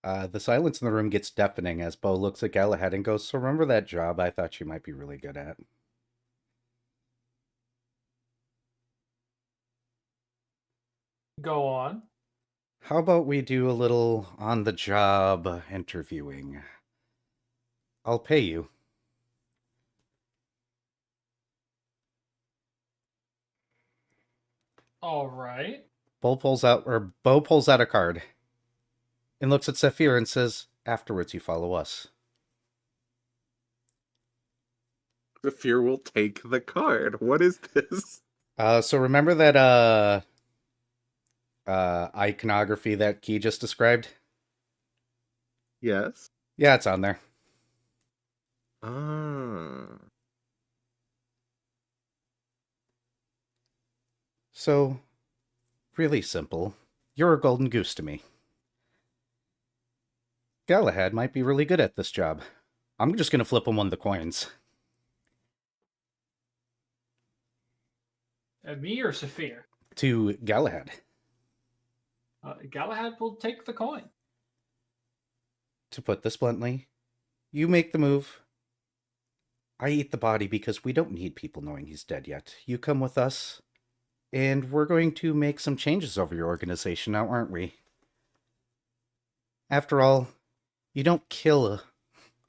[SPEAKER 1] The silence in the room gets deafening as Bo looks at Galahad and goes, so remember that job I thought you might be really good at?
[SPEAKER 3] Go on.
[SPEAKER 1] How about we do a little on-the-job interviewing? I'll pay you.
[SPEAKER 3] All right.
[SPEAKER 1] Bo pulls out a card and looks at Saphir and says, afterwards you follow us.
[SPEAKER 6] Saphir will take the card. What is this?
[SPEAKER 1] So remember that iconography that Key just described?
[SPEAKER 6] Yes.
[SPEAKER 1] Yeah, it's on there.
[SPEAKER 6] Ah.
[SPEAKER 1] So, really simple. You're a golden goose to me. Galahad might be really good at this job. I'm just gonna flip him one of the coins.
[SPEAKER 3] Me or Saphir?
[SPEAKER 1] To Galahad.
[SPEAKER 3] Galahad will take the coin.
[SPEAKER 1] To put this bluntly, you make the move. I eat the body because we don't need people knowing he's dead yet. You come with us, and we're going to make some changes over your organization now, aren't we? After all, you don't kill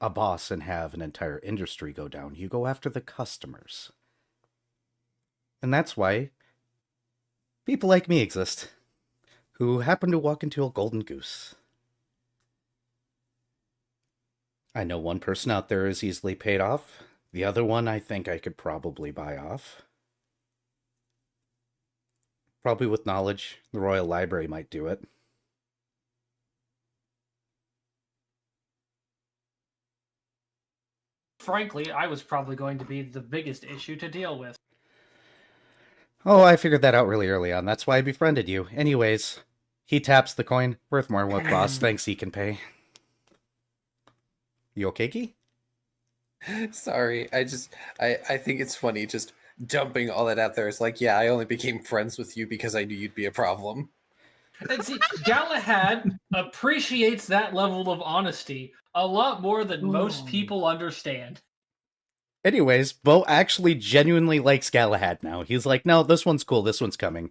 [SPEAKER 1] a boss and have an entire industry go down. You go after the customers. And that's why people like me exist, who happen to walk into a golden goose. I know one person out there is easily paid off. The other one I think I could probably buy off. Probably with knowledge. The Royal Library might do it.
[SPEAKER 3] frankly, I was probably going to be the biggest issue to deal with.
[SPEAKER 1] Oh, I figured that out really early on. That's why I befriended you. Anyways, he taps the coin. Worth more than what boss thinks he can pay. You okay, Key?
[SPEAKER 2] Sorry, I think it's funny just dumping all that out there. It's like, yeah, I only became friends with you because I knew you'd be a problem.
[SPEAKER 3] And see, Galahad appreciates that level of honesty a lot more than most people understand.
[SPEAKER 1] Anyways, Bo actually genuinely likes Galahad now. He's like, no, this one's cool. This one's coming.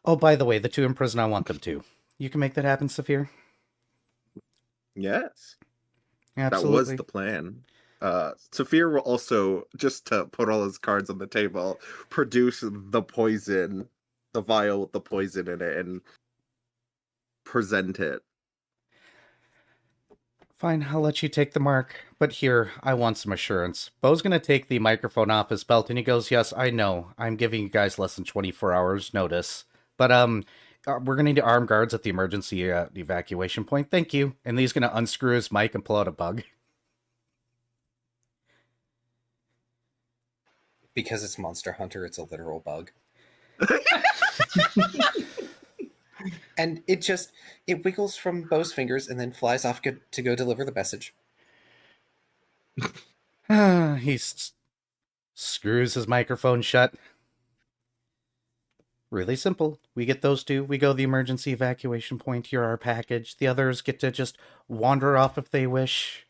[SPEAKER 1] Oh, by the way, the two in prison, I want them too. You can make that happen, Saphir?
[SPEAKER 6] Yes.
[SPEAKER 1] Absolutely.
[SPEAKER 6] That was the plan. Saphir will also, just to put all his cards on the table, produce the poison, the vial with the poison in it, and present it.
[SPEAKER 1] Fine, I'll let you take the mark. But here, I want some assurance. Bo's gonna take the microphone off his belt and he goes, yes, I know. I'm giving you guys less than 24 hours notice. But, we're gonna need armed guards at the emergency evacuation point. Thank you. And he's gonna unscrew his mic and pull out a bug.
[SPEAKER 2] Because it's Monster Hunter, it's a literal bug. And it wiggles from Bo's fingers and then flies off to go deliver the message.
[SPEAKER 1] He screws his microphone shut. Really simple. We get those two. We go to the emergency evacuation point. Here our package. The others get to just wander off if they wish.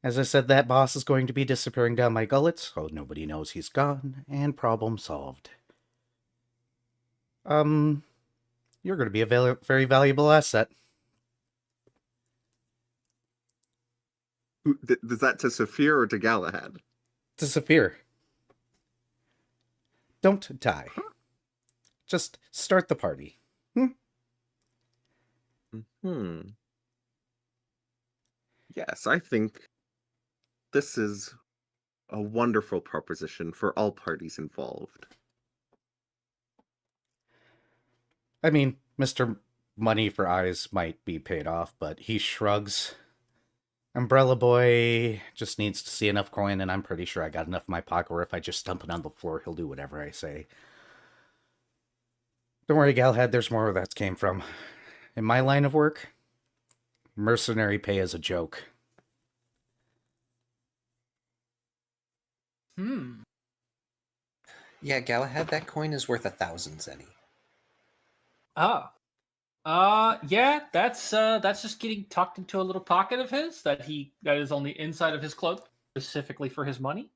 [SPEAKER 1] As I said, that boss is going to be disappearing down my gullet, so nobody knows he's gone, and problem solved. You're going to be a very valuable asset.
[SPEAKER 6] Is that to Saphir or to Galahad?
[SPEAKER 1] To Saphir. Don't die. Just start the party.
[SPEAKER 6] Yes, I think this is a wonderful proposition for all parties involved.
[SPEAKER 1] I mean, Mr. Money for Eyes might be paid off, but he shrugs. Umbrella Boy just needs to see enough coin, and I'm pretty sure I got enough in my pocket where if I just stump it on the floor, he'll do whatever I say. Don't worry, Galahad, there's more where that came from. In my line of work, mercenary pay is a joke.
[SPEAKER 2] Yeah, Galahad, that coin is worth 1,000 zenny.
[SPEAKER 3] Yeah, that's just getting tucked into a little pocket of his that is on the inside of his cloak, specifically for his money.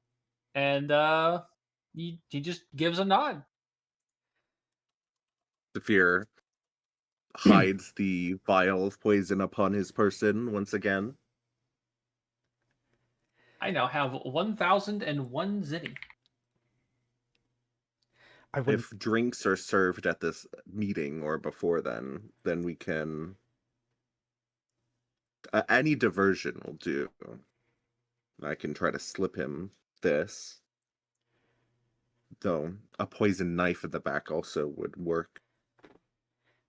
[SPEAKER 3] And he just gives a nod.
[SPEAKER 6] Saphir hides the vial of poison upon his person once again.
[SPEAKER 3] I now have 1,001 zenny.
[SPEAKER 6] If drinks are served at this meeting or before then we can... any diversion will do. I can try to slip him this. Though a poison knife at the back also would work.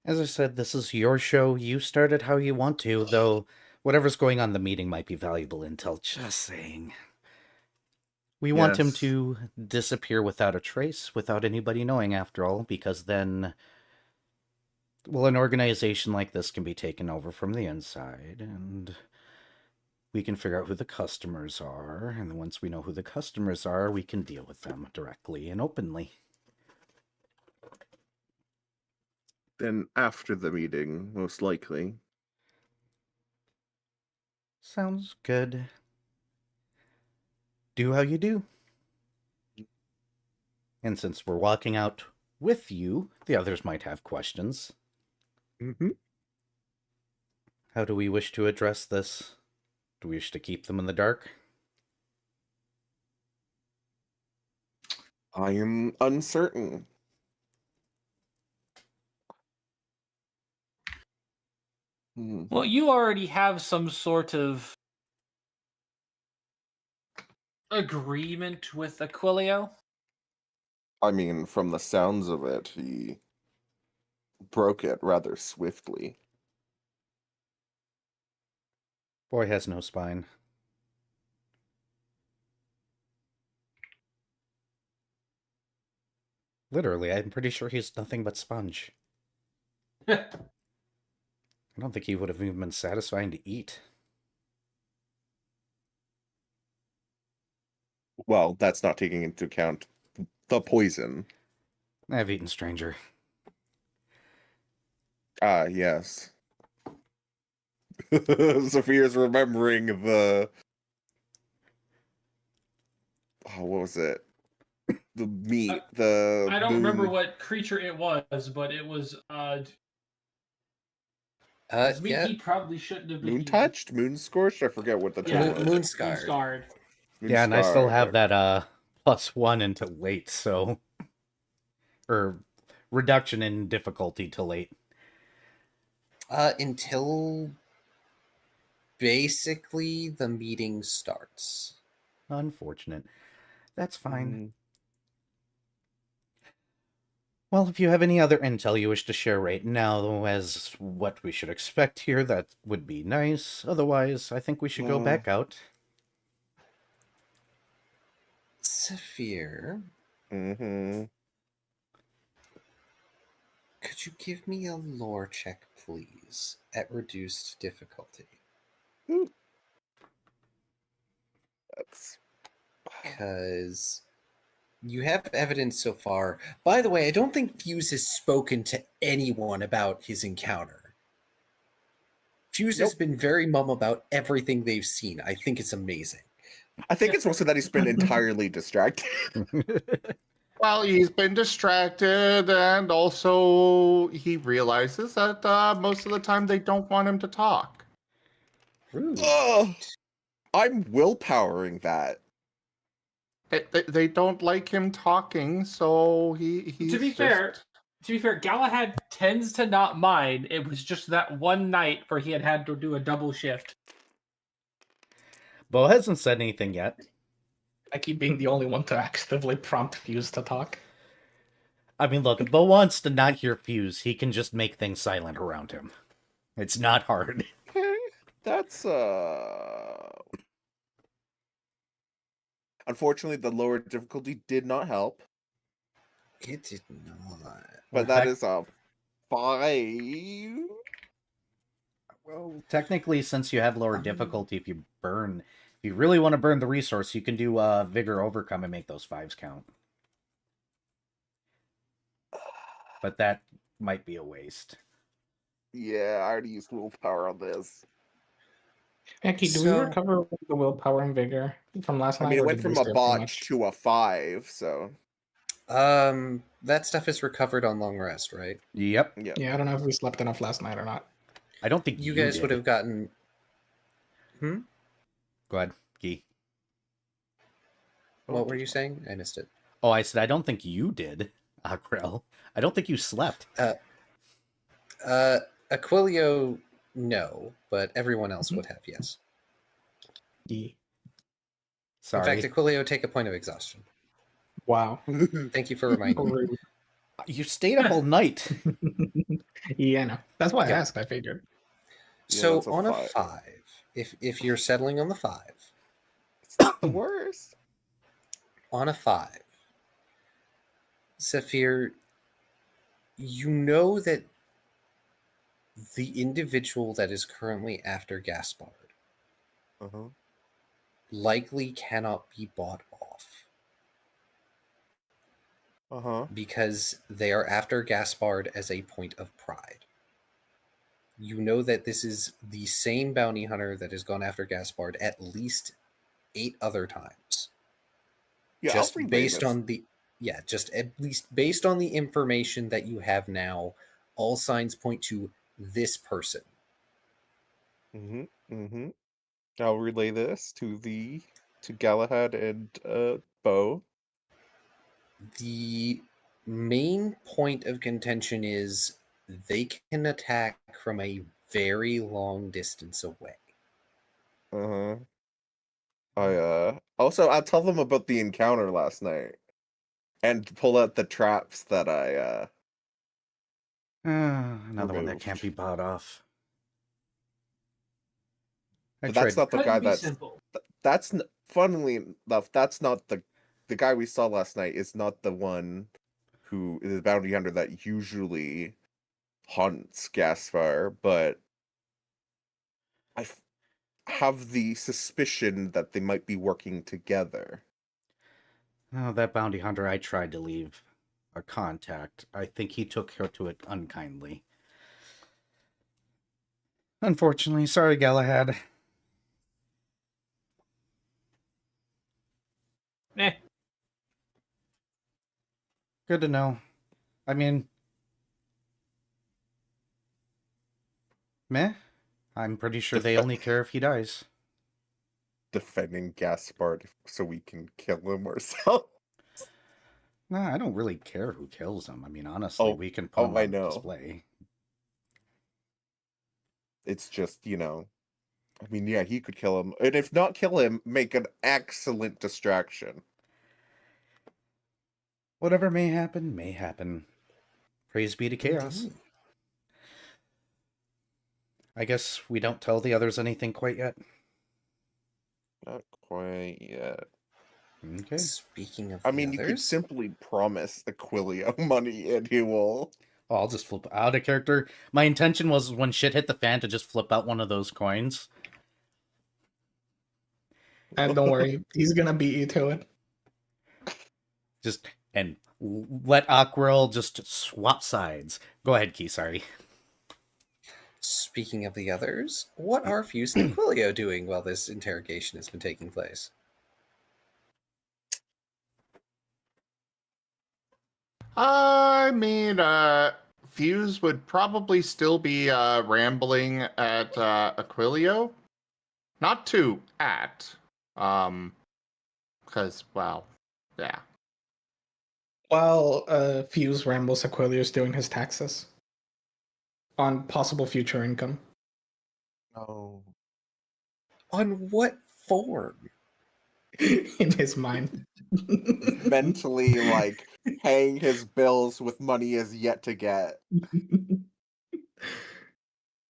[SPEAKER 1] As I said, this is your show. You start it how you want to, though whatever's going on in the meeting might be valuable intel. Just saying. We want him to disappear without a trace, without anybody knowing, after all, because then, well, an organization like this can be taken over from the inside, and we can figure out who the customers are, and once we know who the customers are, we can deal with them directly and openly.
[SPEAKER 6] Then after the meeting, most likely.
[SPEAKER 1] Sounds good. Do how you do. And since we're walking out with you, the others might have questions. How do we wish to address this? Do we wish to keep them in the dark?
[SPEAKER 6] I am uncertain.
[SPEAKER 3] Well, you already have some sort of agreement with Aquilio.
[SPEAKER 6] I mean, from the sounds of it, he broke it rather swiftly.
[SPEAKER 1] Boy has no spine. Literally, I'm pretty sure he's nothing but sponge. I don't think he would have even been satisfying to eat.
[SPEAKER 6] Well, that's not taking into account the poison.
[SPEAKER 1] I've eaten stranger.
[SPEAKER 6] Ah, yes. Sophia's remembering the... Oh, what was it? The meat, the
[SPEAKER 3] I don't remember
[SPEAKER 6] moon...
[SPEAKER 3] what creature it was, but it was meat
[SPEAKER 2] Yeah,
[SPEAKER 3] he probably shouldn't have been
[SPEAKER 6] Moon
[SPEAKER 3] eating.
[SPEAKER 6] touched? Moon scorched? I forget what the term
[SPEAKER 3] Yeah,
[SPEAKER 6] was.
[SPEAKER 2] moon scarred.
[SPEAKER 3] scarred.
[SPEAKER 6] Moon
[SPEAKER 1] Yeah, and I still
[SPEAKER 6] scarred,
[SPEAKER 1] have
[SPEAKER 6] okay.
[SPEAKER 1] that +1 into late, so or reduction in difficulty to late.
[SPEAKER 2] Until basically the meeting starts.
[SPEAKER 1] Unfortunate. That's fine.
[SPEAKER 6] Mm,
[SPEAKER 1] Well, if you have any other intel you wish to share right now as what we should expect here, that would be nice. Otherwise, I think we should go back out.
[SPEAKER 2] Saphir,
[SPEAKER 6] mm-hmm.
[SPEAKER 2] could you give me a lore check, please, at reduced difficulty?
[SPEAKER 6] That's...
[SPEAKER 2] Because you have evidence so far. By the way, I don't think Fuse has spoken to anyone about his encounter. Fuse has been very mum about everything they've seen. I think it's amazing.
[SPEAKER 6] I think it's mostly that he's been entirely distracted.
[SPEAKER 5] Well, he's been distracted, and also he realizes that most of the time they don't want him to talk.
[SPEAKER 2] Rude.
[SPEAKER 6] Ugh, I'm willpowering that.
[SPEAKER 5] They don't like him talking, so he's
[SPEAKER 3] To be fair, Galahad tends to not mind. It was just that one night where he had to do a double shift.
[SPEAKER 1] Bo hasn't said anything yet.
[SPEAKER 4] I keep being the only one to actively prompt Fuse to talk.
[SPEAKER 1] I mean, look, if Bo wants to not hear Fuse, he can just make things silent around him. It's not hard.
[SPEAKER 6] Okay, that's Unfortunately, the lower difficulty did not help.
[SPEAKER 2] It did not.
[SPEAKER 6] But that is a 5.
[SPEAKER 1] Well, technically, since you have lower difficulty, if you really want to burn the resource, you can do Vigor Overcome and make those 5s count. But that might be a waste.
[SPEAKER 6] Yeah, I already used willpower on this.
[SPEAKER 4] Eki, do we recover the willpower and vigor from last night?
[SPEAKER 6] I mean, it
[SPEAKER 4] or
[SPEAKER 6] went
[SPEAKER 4] did
[SPEAKER 6] from
[SPEAKER 4] we
[SPEAKER 6] a
[SPEAKER 4] save too
[SPEAKER 6] botch
[SPEAKER 4] much?
[SPEAKER 6] to a 5, so...
[SPEAKER 2] That stuff is recovered on long rest, right?
[SPEAKER 1] Yep.
[SPEAKER 4] Yeah, I don't know if we slept enough last night or not.
[SPEAKER 1] I don't think
[SPEAKER 2] You guys
[SPEAKER 1] did.
[SPEAKER 2] would have gotten...
[SPEAKER 1] Go ahead, Gee.
[SPEAKER 2] What were you saying? I missed it.
[SPEAKER 1] Oh, I said I don't think you did, Akrel. I don't think you slept.
[SPEAKER 2] Aquilio, no, but everyone else would have, yes.
[SPEAKER 4] Yeah.
[SPEAKER 1] Sorry.
[SPEAKER 2] In fact, Aquilio, take a point of exhaustion.
[SPEAKER 4] Wow.
[SPEAKER 2] Thank you for reminding me.
[SPEAKER 1] You stayed up all night.
[SPEAKER 4] Yeah, no. That's why I
[SPEAKER 2] Yep.
[SPEAKER 4] asked, I figured.
[SPEAKER 2] So
[SPEAKER 6] that's a
[SPEAKER 2] on a
[SPEAKER 6] 5.
[SPEAKER 2] 5, if you're settling on the 5,
[SPEAKER 6] It's not the worst.
[SPEAKER 2] on a 5, Saphir, you know that the individual that is currently after Gaspard likely cannot be bought off. Because they are after Gaspard as a point of pride. You know that this is the same bounty hunter that has gone after Gaspard at least 8 other times.
[SPEAKER 6] Yeah,
[SPEAKER 2] just
[SPEAKER 6] I'll relay
[SPEAKER 2] based
[SPEAKER 6] this.
[SPEAKER 2] on just at least based on the information that you have now, all signs point to this person.
[SPEAKER 6] I'll relay this to Galahad and Bo.
[SPEAKER 2] The main point of contention is they can attack from a very long distance away.
[SPEAKER 6] Also, I'll tell them about the encounter last night and pull out the traps that I
[SPEAKER 1] Another one that can't be bought off.
[SPEAKER 6] But that's not the
[SPEAKER 3] Couldn't
[SPEAKER 6] guy
[SPEAKER 3] be
[SPEAKER 6] that's
[SPEAKER 3] simple.
[SPEAKER 6] funnily enough, that's not the guy we saw last night is not the one who is a bounty hunter that usually hunts Gaspar, but I have the suspicion that they might be working together.
[SPEAKER 1] Oh, that bounty hunter I tried to leave a contact. I think he took her to it unkindly. Unfortunately, sorry, Galahad.
[SPEAKER 3] Eh.
[SPEAKER 1] Good to know. I mean, meh. I'm pretty sure they only care if he dies.
[SPEAKER 6] Defending Gaspard so we can kill him ourselves.
[SPEAKER 1] Nah, I don't really care who kills him. I mean, honestly, we can put him
[SPEAKER 6] I
[SPEAKER 1] on
[SPEAKER 6] know.
[SPEAKER 1] display.
[SPEAKER 6] It's just, I mean, yeah, he could kill him. And if not kill him, make an excellent distraction.
[SPEAKER 1] Whatever may happen, may happen. Praise be to Chaos.
[SPEAKER 2] Indeed.
[SPEAKER 1] I guess we don't tell the others anything quite yet.
[SPEAKER 6] Not quite yet.
[SPEAKER 1] Okay.
[SPEAKER 2] Speaking of
[SPEAKER 6] I
[SPEAKER 2] the
[SPEAKER 6] mean, you could
[SPEAKER 2] others,
[SPEAKER 6] simply promise Aquilio money and he will.
[SPEAKER 1] Oh, I'll just flip out a character. My intention was when shit hit the fan to just flip out one of those coins.
[SPEAKER 4] And don't worry, he's gonna beat you to it.
[SPEAKER 1] And let Aquarel just swap sides. Go ahead, Key, sorry.
[SPEAKER 2] speaking of the others, what are Fuse and Aquilio doing while this interrogation has been taking place?
[SPEAKER 5] I mean, Fuse would probably still be rambling at Aquilio. Not to at. Because, well, yeah.
[SPEAKER 4] While Fuse rambles, Aquilio's doing his taxes on possible future income.
[SPEAKER 6] Oh.
[SPEAKER 2] On what form?
[SPEAKER 4] In his mind.
[SPEAKER 6] Mentally, like, paying his bills with money he has yet to get.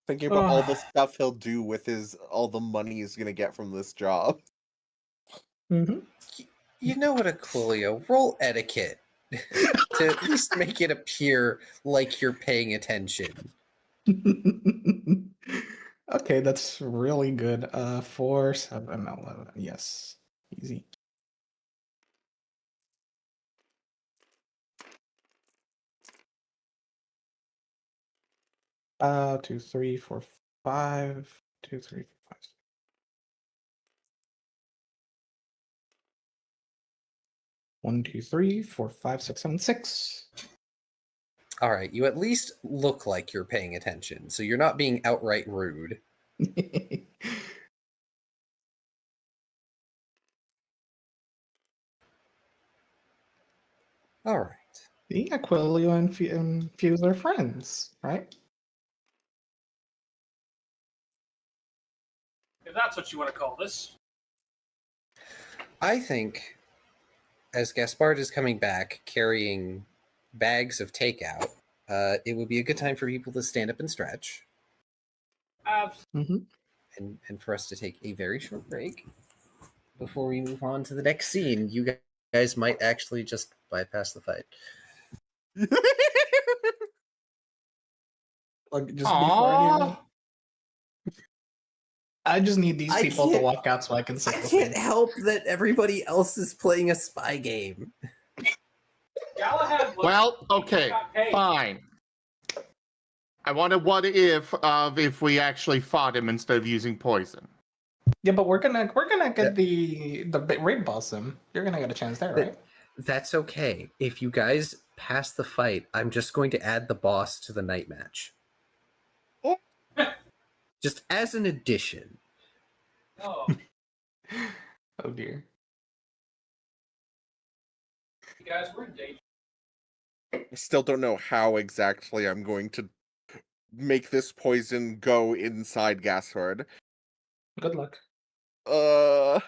[SPEAKER 6] Thinking about all the stuff he'll do with all the money he's gonna get from this job.
[SPEAKER 4] Mm-hmm.
[SPEAKER 2] You know what, Aquilio? Roll etiquette to at least make it appear like you're paying attention.
[SPEAKER 4] Okay, that's really good. 4, 7, 11. Yes. Easy. Two, 3, 4, 5. 2, 3, 4, 5. 1, 2, 3, 4, 5, 6, 7, 6.
[SPEAKER 2] All right, you at least look like you're paying attention, so you're not being outright rude. All right.
[SPEAKER 4] The Aquilio and Fuse are friends, right?
[SPEAKER 3] If that's what you want to call this.
[SPEAKER 2] I think as Gaspard is coming back carrying bags of takeout, it would be a good time for people to stand up and stretch,
[SPEAKER 4] Mm-hmm.
[SPEAKER 2] and for us to take a very short break before we move on to the next scene. You guys might actually just bypass the fight.
[SPEAKER 4] Like, just before anyone. I just need these
[SPEAKER 2] I
[SPEAKER 4] people to
[SPEAKER 2] can't-
[SPEAKER 4] walk out so I can say
[SPEAKER 2] I
[SPEAKER 4] the
[SPEAKER 2] can't
[SPEAKER 4] thing.
[SPEAKER 2] help that everybody else is playing a spy game.
[SPEAKER 3] Galahad was
[SPEAKER 5] Well, okay,
[SPEAKER 3] got paid.
[SPEAKER 5] fine. I wonder what if we actually fought him instead of using poison.
[SPEAKER 4] Yeah, but we're gonna get the raid boss him. You're gonna get a chance there, right?
[SPEAKER 2] That's okay. If you guys pass the fight, I'm just going to add the boss to the night match. Just as an addition.
[SPEAKER 3] Oh,
[SPEAKER 4] Oh dear.
[SPEAKER 3] you guys were in danger.
[SPEAKER 6] I still don't know how exactly I'm going to make this poison go inside Gaspard.
[SPEAKER 4] Good luck.
[SPEAKER 6] Uh,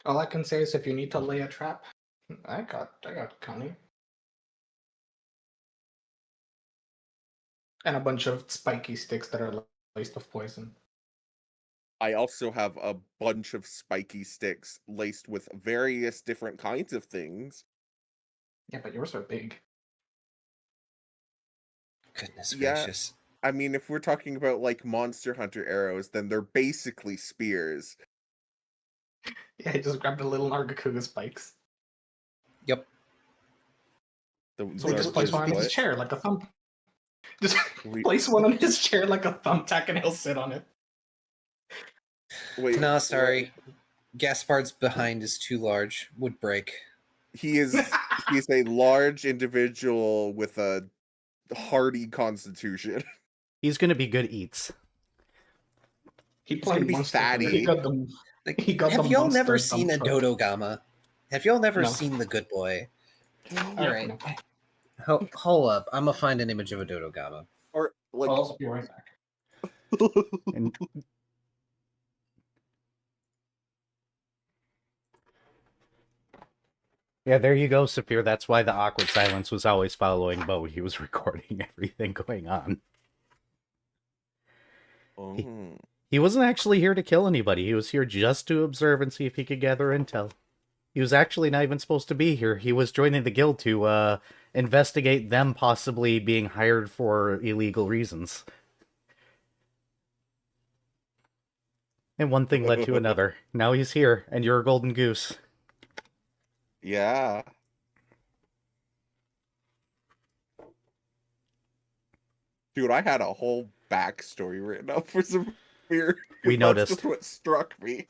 [SPEAKER 4] All I can say is if you need to lay a trap, I got Connie. And a bunch of spiky sticks that are laced with poison.
[SPEAKER 6] I also have a bunch of spiky sticks laced with various different kinds of things.
[SPEAKER 4] Yeah, but yours are big.
[SPEAKER 2] Goodness
[SPEAKER 6] Yeah.
[SPEAKER 2] gracious.
[SPEAKER 6] I mean, if we're talking about like Monster Hunter arrows, then they're basically spears.
[SPEAKER 4] Yeah, I just grabbed the little Nargacuga spikes.
[SPEAKER 2] Yep.
[SPEAKER 4] So we just
[SPEAKER 2] Like,
[SPEAKER 4] place one on his
[SPEAKER 6] what?
[SPEAKER 4] chair like a thumb. Just
[SPEAKER 6] We-
[SPEAKER 4] place one on his chair like a thumbtack, and he'll sit on it.
[SPEAKER 6] Wait,
[SPEAKER 2] no, sorry. Gaspard's behind is too large. Would break.
[SPEAKER 6] he is a large individual with a hardy constitution.
[SPEAKER 1] He's gonna be good eats.
[SPEAKER 4] He
[SPEAKER 6] He's gonna
[SPEAKER 4] played
[SPEAKER 6] be
[SPEAKER 4] Monster Hunter.
[SPEAKER 6] fatty.
[SPEAKER 4] He got the.
[SPEAKER 2] Like,
[SPEAKER 4] He got
[SPEAKER 2] have
[SPEAKER 4] the
[SPEAKER 2] y'all
[SPEAKER 4] monster
[SPEAKER 2] never
[SPEAKER 4] dump
[SPEAKER 2] seen a
[SPEAKER 4] truck.
[SPEAKER 2] Dodogama? Have y'all never
[SPEAKER 4] No.
[SPEAKER 2] seen The Good Boy?
[SPEAKER 3] Yeah.
[SPEAKER 2] All right. Hold up. I'm gonna find an image of a Dodogama.
[SPEAKER 6] Or like
[SPEAKER 4] I'll be right back.
[SPEAKER 1] And yeah, there you go, Saphir. That's why the awkward silence was always following Bo. He was recording everything going on.
[SPEAKER 6] Oh.
[SPEAKER 1] He wasn't actually here to kill anybody. He was here just to observe and see if he could gather intel. He was actually not even supposed to be here. He was joining the guild to investigate them possibly being hired for illegal reasons. And one thing led to another. Now he's here, and you're a golden goose.
[SPEAKER 6] Yeah. Dude, I had a whole backstory written up for some weird.
[SPEAKER 1] We
[SPEAKER 6] That's
[SPEAKER 1] noticed.
[SPEAKER 6] just what struck me.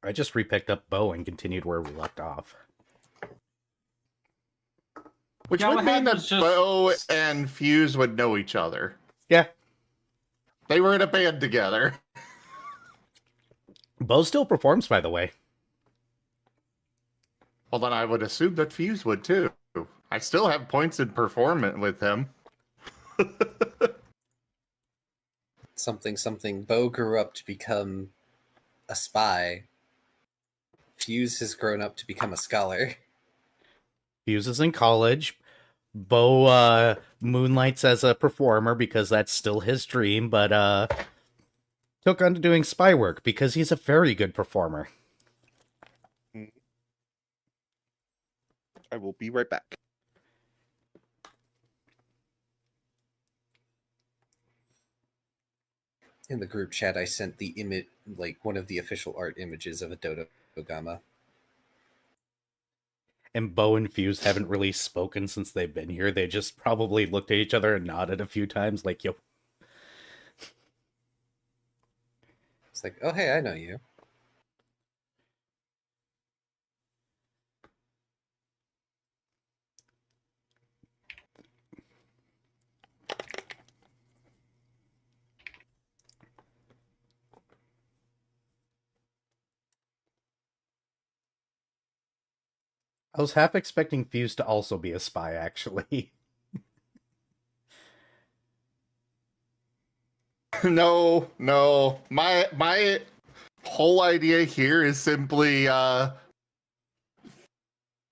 [SPEAKER 1] I just repicked up Bo and continued where we left off.
[SPEAKER 5] Which
[SPEAKER 3] Yeah,
[SPEAKER 5] would
[SPEAKER 3] what
[SPEAKER 5] mean that
[SPEAKER 3] happens just-
[SPEAKER 5] Bo and Fuse would know each other.
[SPEAKER 1] Yeah.
[SPEAKER 5] They were in a band together.
[SPEAKER 1] Bo still performs, by the way.
[SPEAKER 5] Well, then I would assume that Fuse would too. I still have points in performance with him.
[SPEAKER 2] Something. Bo grew up to become a spy. Fuse has grown up to become a scholar.
[SPEAKER 1] Fuse is in college. Bo moonlights as a performer because that's still his dream, but took on to doing spy work because he's a very good performer.
[SPEAKER 6] I will be right back.
[SPEAKER 2] In the group chat, I sent the image, like one of the official art images of a Dodogama.
[SPEAKER 1] And Bo and Fuse haven't really spoken since they've been here. They just probably looked at each other and nodded a few times, like, yo.
[SPEAKER 2] It's like, oh hey, I know you.
[SPEAKER 1] I was half expecting Fuse to also be a spy, actually.
[SPEAKER 5] No. My whole idea here is simply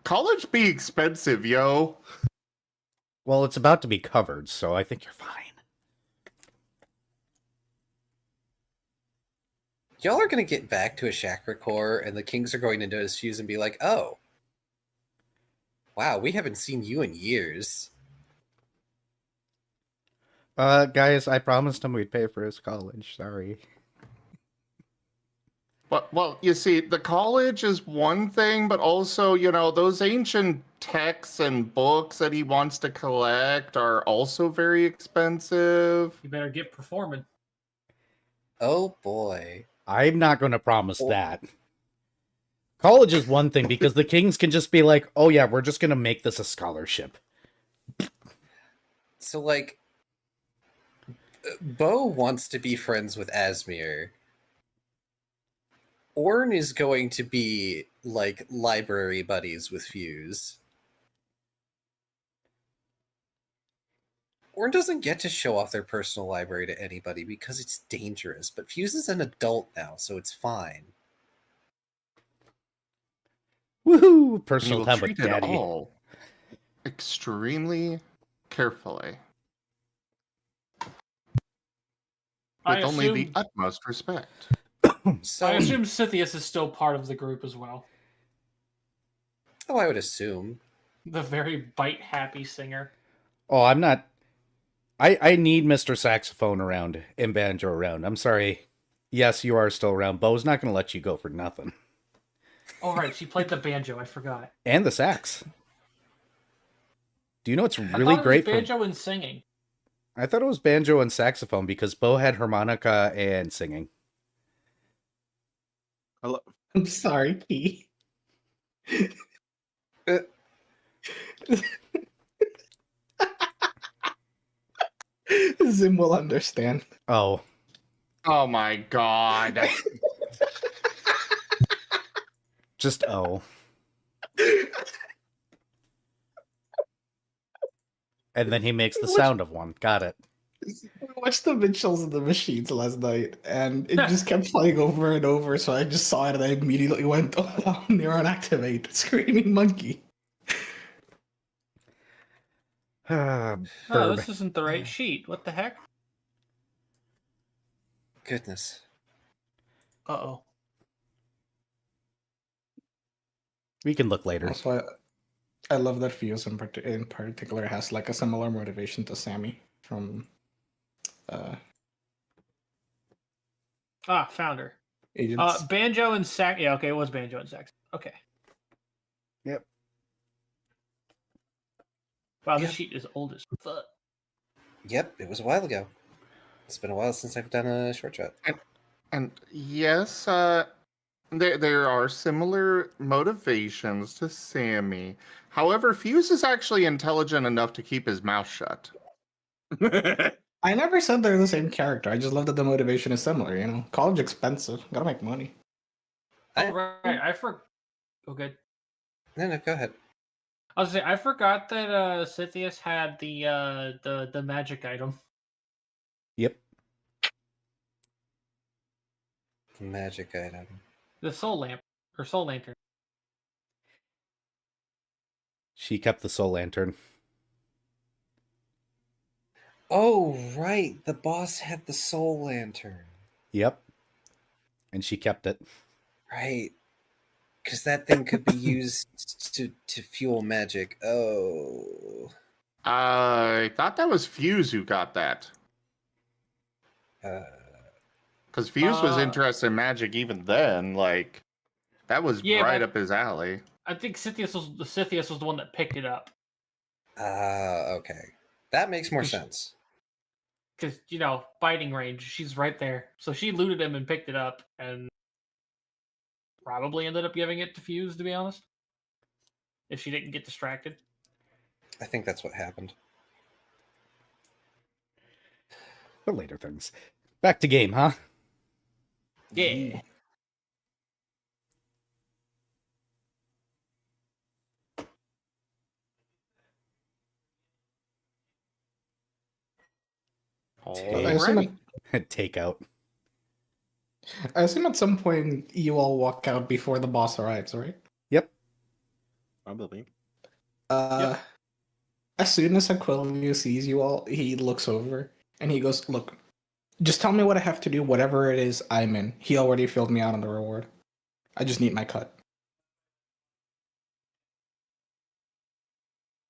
[SPEAKER 5] college be expensive, yo.
[SPEAKER 1] Well, it's about to be covered, so I think you're fine.
[SPEAKER 2] Y'all are gonna get back to a chakra core, and the kings are going to notice Fuse and be like, oh. Wow, we haven't seen you in years.
[SPEAKER 1] Guys, I promised him we'd pay for his college. Sorry.
[SPEAKER 5] Well, you see, the college is one thing, but also, those ancient texts and books that he wants to collect are also very expensive.
[SPEAKER 3] You better get performing.
[SPEAKER 2] Oh boy.
[SPEAKER 1] I'm not going to promise that. College is one thing because the kings can just be like, oh yeah, we're just going to make this a scholarship.
[SPEAKER 2] So, like, Bo wants to be friends with Asmir. Orn is going to be, like, library buddies with Fuse. Orn doesn't get to show off their personal library to anybody because it's dangerous, but Fuse is an adult now, so it's fine.
[SPEAKER 1] Woohoo!
[SPEAKER 5] He
[SPEAKER 1] Personal
[SPEAKER 5] will
[SPEAKER 1] time with
[SPEAKER 5] treat it
[SPEAKER 1] daddy.
[SPEAKER 5] all extremely carefully.
[SPEAKER 3] I
[SPEAKER 5] With only the
[SPEAKER 3] assume-
[SPEAKER 5] utmost respect.
[SPEAKER 2] So,
[SPEAKER 3] I assume Scythius is still part of the group as well.
[SPEAKER 2] oh, I would assume.
[SPEAKER 3] The very bite-happy singer.
[SPEAKER 1] Oh, I'm not. I need Mr. Saxophone around and Banjo around. I'm sorry. Yes, you are still around. Bo's not going to let you go for nothing.
[SPEAKER 3] Oh, right, she played the banjo. I forgot.
[SPEAKER 1] And the sax. Do you know what's
[SPEAKER 3] I
[SPEAKER 1] really
[SPEAKER 3] thought it
[SPEAKER 1] great?
[SPEAKER 3] was banjo and singing.
[SPEAKER 1] I thought it was banjo and saxophone because Bo had harmonica and singing.
[SPEAKER 4] I'm sorry, Key.
[SPEAKER 2] Uh,
[SPEAKER 4] Zim will understand.
[SPEAKER 1] Oh,
[SPEAKER 5] Oh my god.
[SPEAKER 1] just oh. And then he makes the sound of one. Got it.
[SPEAKER 4] We watched the Mitchells and the Machines last night, and it just kept playing over and over. So I just saw it, and I immediately went, "Oh, wow, neuron activate, screaming monkey."
[SPEAKER 3] Oh,
[SPEAKER 1] Burb.
[SPEAKER 3] this isn't the right sheet. What the heck?
[SPEAKER 2] Goodness.
[SPEAKER 3] Uh-oh.
[SPEAKER 1] We can look later.
[SPEAKER 4] Also, I love that Fuse in particular has like a similar motivation to Sammy from
[SPEAKER 3] Found her.
[SPEAKER 4] Agents.
[SPEAKER 3] Banjo and sax. Yeah, okay, it was banjo and sax. Okay.
[SPEAKER 1] Yep.
[SPEAKER 3] Wow, this
[SPEAKER 2] Yeah.
[SPEAKER 3] sheet is old as fuck.
[SPEAKER 2] Yep, it was a while ago. It's been a while since I've done a short shot.
[SPEAKER 5] And yes, there are similar motivations to Sammy. However, Fuse is actually intelligent enough to keep his mouth shut.
[SPEAKER 4] I never said they're the same character. I just love that the motivation is similar. You know, college expensive. Gotta make money.
[SPEAKER 3] Oh, right. Oh, good.
[SPEAKER 2] No, go ahead.
[SPEAKER 3] I was saying, I forgot that Scythius had the magic item.
[SPEAKER 1] Yep.
[SPEAKER 2] Magic item.
[SPEAKER 3] The soul lamp. Or soul lantern.
[SPEAKER 1] She kept the soul lantern.
[SPEAKER 2] Oh, right. The boss had the soul lantern.
[SPEAKER 1] Yep. And she kept it.
[SPEAKER 2] Right. Because that thing could be used to fuel magic. Oh.
[SPEAKER 5] I thought that was Fuse who got that. Because Fuse was interested in magic even then. Like, that was right up his alley.
[SPEAKER 3] I think Scythius was the one that picked it up.
[SPEAKER 2] Okay. That makes more sense.
[SPEAKER 3] Because, fighting range, she's right there. So she looted him and picked it up, and probably ended up giving it to Fuse, to be honest. If she didn't get distracted.
[SPEAKER 2] I think that's what happened.
[SPEAKER 1] For later things. Back to game, huh?
[SPEAKER 3] Yeah.
[SPEAKER 1] Takeout.
[SPEAKER 4] I assume at some point you all walk out before the boss arrives, right?
[SPEAKER 1] Yep.
[SPEAKER 6] Probably.
[SPEAKER 4] As soon as Aquilio sees you all, he looks over and he goes, "Look, just tell me what I have to do, whatever it is I'm in. He already filled me out on the reward. I just need my cut."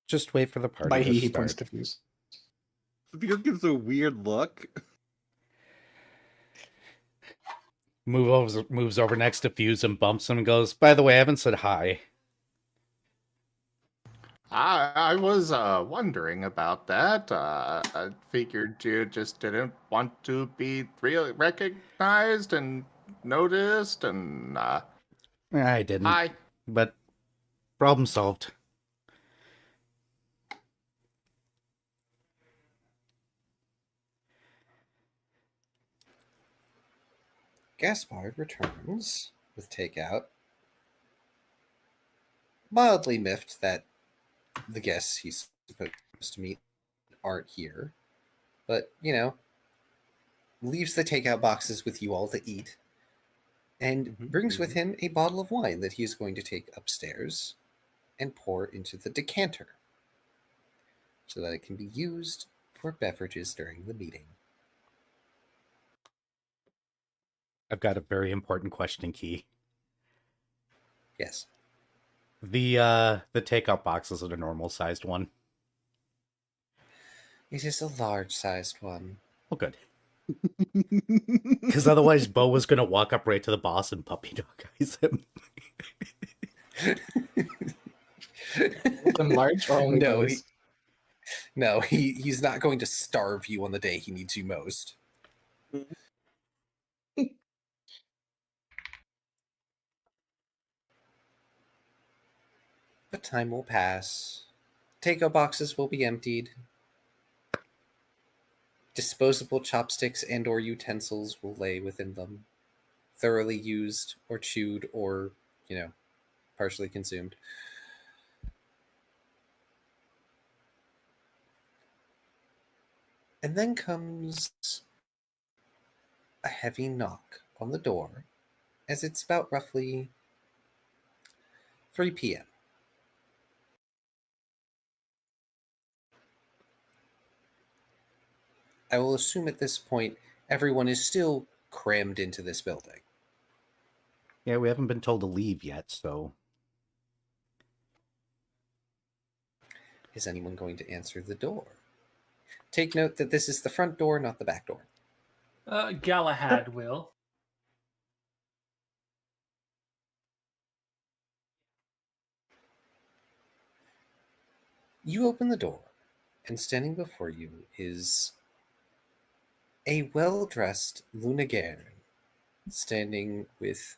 [SPEAKER 1] Just wait for the party
[SPEAKER 4] By
[SPEAKER 1] to
[SPEAKER 4] he
[SPEAKER 1] start.
[SPEAKER 4] points to Fuse.
[SPEAKER 6] Fuse gives a weird look.
[SPEAKER 1] Moves over next to Fuse and bumps him and goes, "By the way, I haven't said hi."
[SPEAKER 5] I was wondering about that. I figured you just didn't want to be really recognized and noticed, and
[SPEAKER 1] I didn't.
[SPEAKER 5] hi.
[SPEAKER 1] But problem solved.
[SPEAKER 2] Gaspard returns with takeout, mildly miffed that the guests he's supposed to meet aren't here, but, leaves the takeout boxes with you all to eat, and brings with him a bottle of wine that he is going to take upstairs and pour into the decanter so that it can be used for beverages during the meeting.
[SPEAKER 1] I've got a very important question, Key.
[SPEAKER 2] Yes.
[SPEAKER 1] The takeout box is it a normal sized one?
[SPEAKER 2] It is a large-sized one.
[SPEAKER 1] Oh, good. Because otherwise, Bo was gonna walk up right to the boss and puppy dog eyes him.
[SPEAKER 4] Them large or only
[SPEAKER 2] No,
[SPEAKER 4] those?
[SPEAKER 2] he's not going to starve you on the day he needs you most. But time will pass. Takeout boxes will be emptied. Disposable chopsticks and or utensils will lay within them, thoroughly used or chewed or, partially consumed. And then comes a heavy knock on the door as it's about roughly 3 p.m. I will assume at this point everyone is still crammed into this building.
[SPEAKER 1] Yeah, we haven't been told to leave yet, so
[SPEAKER 2] Is anyone going to answer the door? Take note that this is the front door, not the back door.
[SPEAKER 3] Galahad will.
[SPEAKER 2] You open the door, and standing before you is a well-dressed Lunagairn, standing with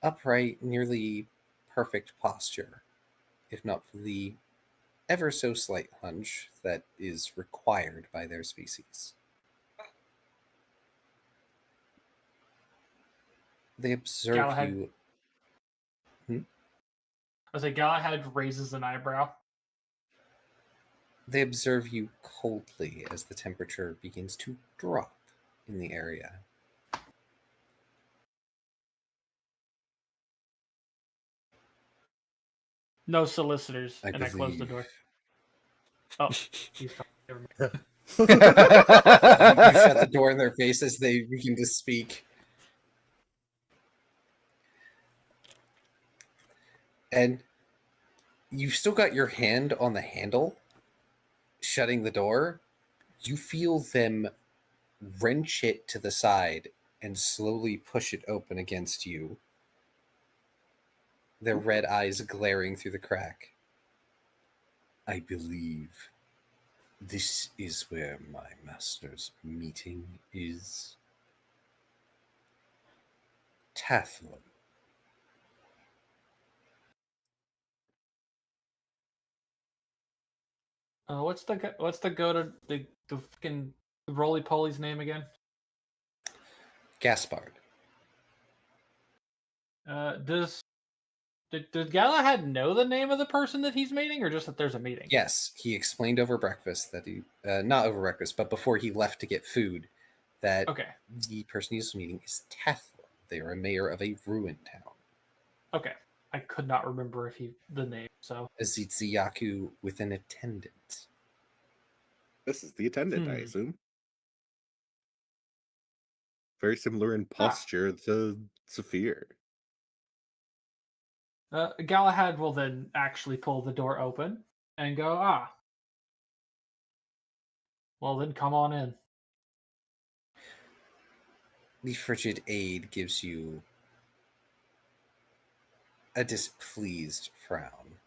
[SPEAKER 2] upright, nearly perfect posture, if not for the ever so slight hunch that is required by their species. They observe
[SPEAKER 3] Galahad.
[SPEAKER 2] you.
[SPEAKER 3] I was like, Galahad raises an eyebrow.
[SPEAKER 2] They observe you coldly as the temperature begins to drop in the area.
[SPEAKER 3] No solicitors,
[SPEAKER 2] I
[SPEAKER 3] and I close the door. Oh, he's never mind.
[SPEAKER 2] You shut the door in their face as they begin to speak. And you've still got your hand on the handle, shutting the door. You feel them wrench it to the side and slowly push it open against you, their red eyes glaring through the crack. I believe this is where my master's meeting is. Tathlon.
[SPEAKER 3] What's the go to the fucking roly poly's name again?
[SPEAKER 2] Gaspard.
[SPEAKER 3] Did Galahad know the name of the person that he's meeting, or just that there's a meeting?
[SPEAKER 2] Yes, he explained over breakfast that he, not over breakfast, but before he left to get food, that
[SPEAKER 3] Okay.
[SPEAKER 2] the person he's meeting is Tathlon. They are a mayor of a ruined town.
[SPEAKER 3] Okay. I could not remember the name, so.
[SPEAKER 2] A Zitziyaku with an attendant.
[SPEAKER 6] This is the attendant, I
[SPEAKER 3] Hmm.
[SPEAKER 6] assume. Very similar in posture to Saphir.
[SPEAKER 3] Galahad will then actually pull the door open and go, well then come on in.
[SPEAKER 2] The frigid aide gives you a displeased frown,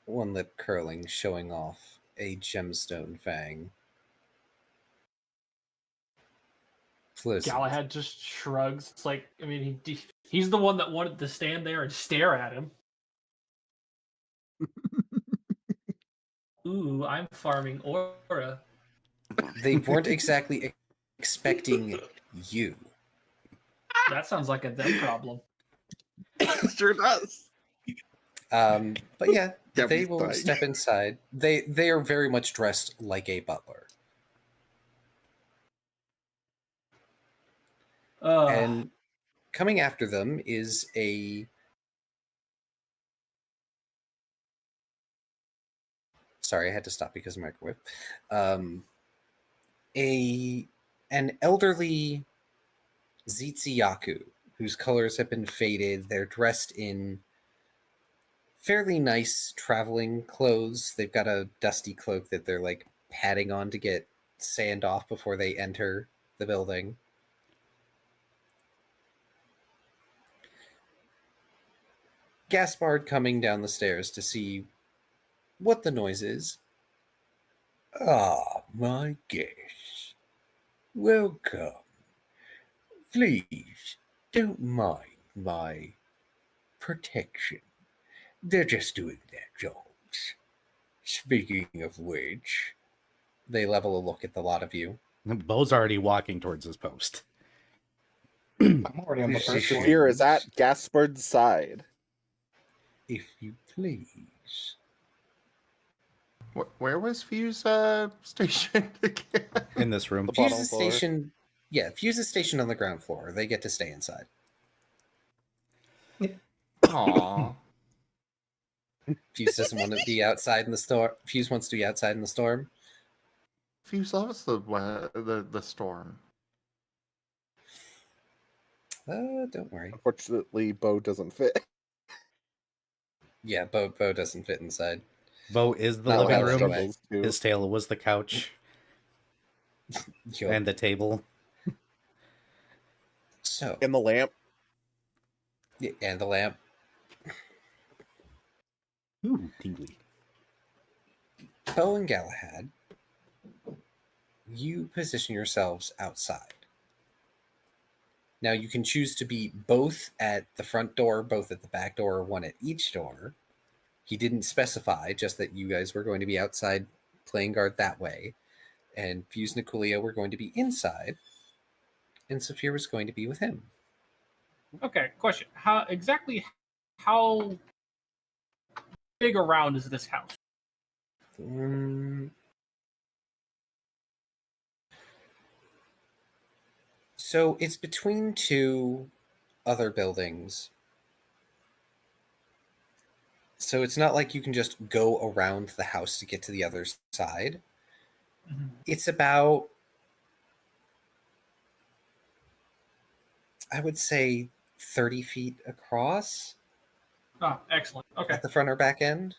[SPEAKER 2] one lip curling, showing off a gemstone fang. Pleasant.
[SPEAKER 3] Galahad just shrugs. It's like, I mean, he's the one that wanted to stand there and stare at him. Ooh, I'm farming aura.
[SPEAKER 2] They weren't exactly expecting you.
[SPEAKER 3] That sounds like a them problem.
[SPEAKER 6] Sure does.
[SPEAKER 2] But yeah,
[SPEAKER 6] Yeah,
[SPEAKER 2] they
[SPEAKER 6] he's
[SPEAKER 2] will
[SPEAKER 6] fine.
[SPEAKER 2] step inside. They are very much dressed like a butler. And coming after them is sorry, I had to stop because of microwave. An elderly Zetsuyaku, whose colors have been faded. They're dressed in fairly nice traveling clothes. They've got a dusty cloak that they're like patting on to get sand off before they enter the building. Gaspard coming down the stairs to see what the noise is. Ah, my guests. Welcome. Please, don't mind my protection. They're just doing their jobs. Speaking of which, they level a look at the lot of you.
[SPEAKER 1] Bo's already walking towards his post.
[SPEAKER 4] I'm already on the
[SPEAKER 2] This
[SPEAKER 4] first
[SPEAKER 2] is
[SPEAKER 4] floor.
[SPEAKER 6] Saphir is at Gaspard's side.
[SPEAKER 2] If you please.
[SPEAKER 5] Where was Fuse stationed again?
[SPEAKER 1] In this room.
[SPEAKER 6] The bottom
[SPEAKER 2] Fuse is
[SPEAKER 6] floor.
[SPEAKER 2] stationed. Yeah, Fuse is stationed on the ground floor. They get to stay inside.
[SPEAKER 5] Aww.
[SPEAKER 2] Fuse doesn't want to be outside in the storm. Fuse wants to be outside in the storm.
[SPEAKER 5] Fuse loves the storm.
[SPEAKER 2] Don't worry.
[SPEAKER 6] Unfortunately, Bo doesn't fit.
[SPEAKER 2] Yeah, Bo doesn't fit inside.
[SPEAKER 1] Bo is the
[SPEAKER 2] Not
[SPEAKER 1] living
[SPEAKER 2] well
[SPEAKER 1] room.
[SPEAKER 2] anyway.
[SPEAKER 6] Struggles too.
[SPEAKER 1] His tail was the couch
[SPEAKER 2] Yup.
[SPEAKER 1] and the table.
[SPEAKER 2] So,
[SPEAKER 6] In the lamp.
[SPEAKER 2] yeah, and the lamp.
[SPEAKER 1] Ooh, tingly.
[SPEAKER 2] Bo and Galahad, you position yourselves outside. Now you can choose to be both at the front door, both at the back door, or one at each door. He didn't specify, just that you guys were going to be outside playing guard that way. And Fuse and Aquilio were going to be inside. And Saphir was going to be with him.
[SPEAKER 3] Okay, question. How big around is this house?
[SPEAKER 2] So it's between two other buildings. So it's not like you can just go around the house to get to the other side.
[SPEAKER 3] Mhm.
[SPEAKER 2] It's about, I would say, 30 feet across
[SPEAKER 3] Oh, excellent. Okay,
[SPEAKER 2] at the front or back end.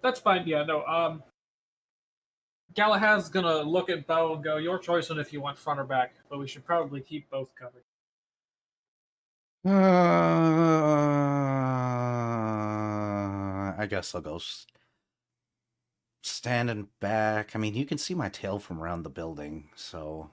[SPEAKER 3] that's fine. Yeah, no. Galahad's gonna look at Bo and go, "Your choice on if you want front or back, but we should probably keep both covered."
[SPEAKER 1] I guess I'll go standing back. I mean, you can see my tail from around the building, so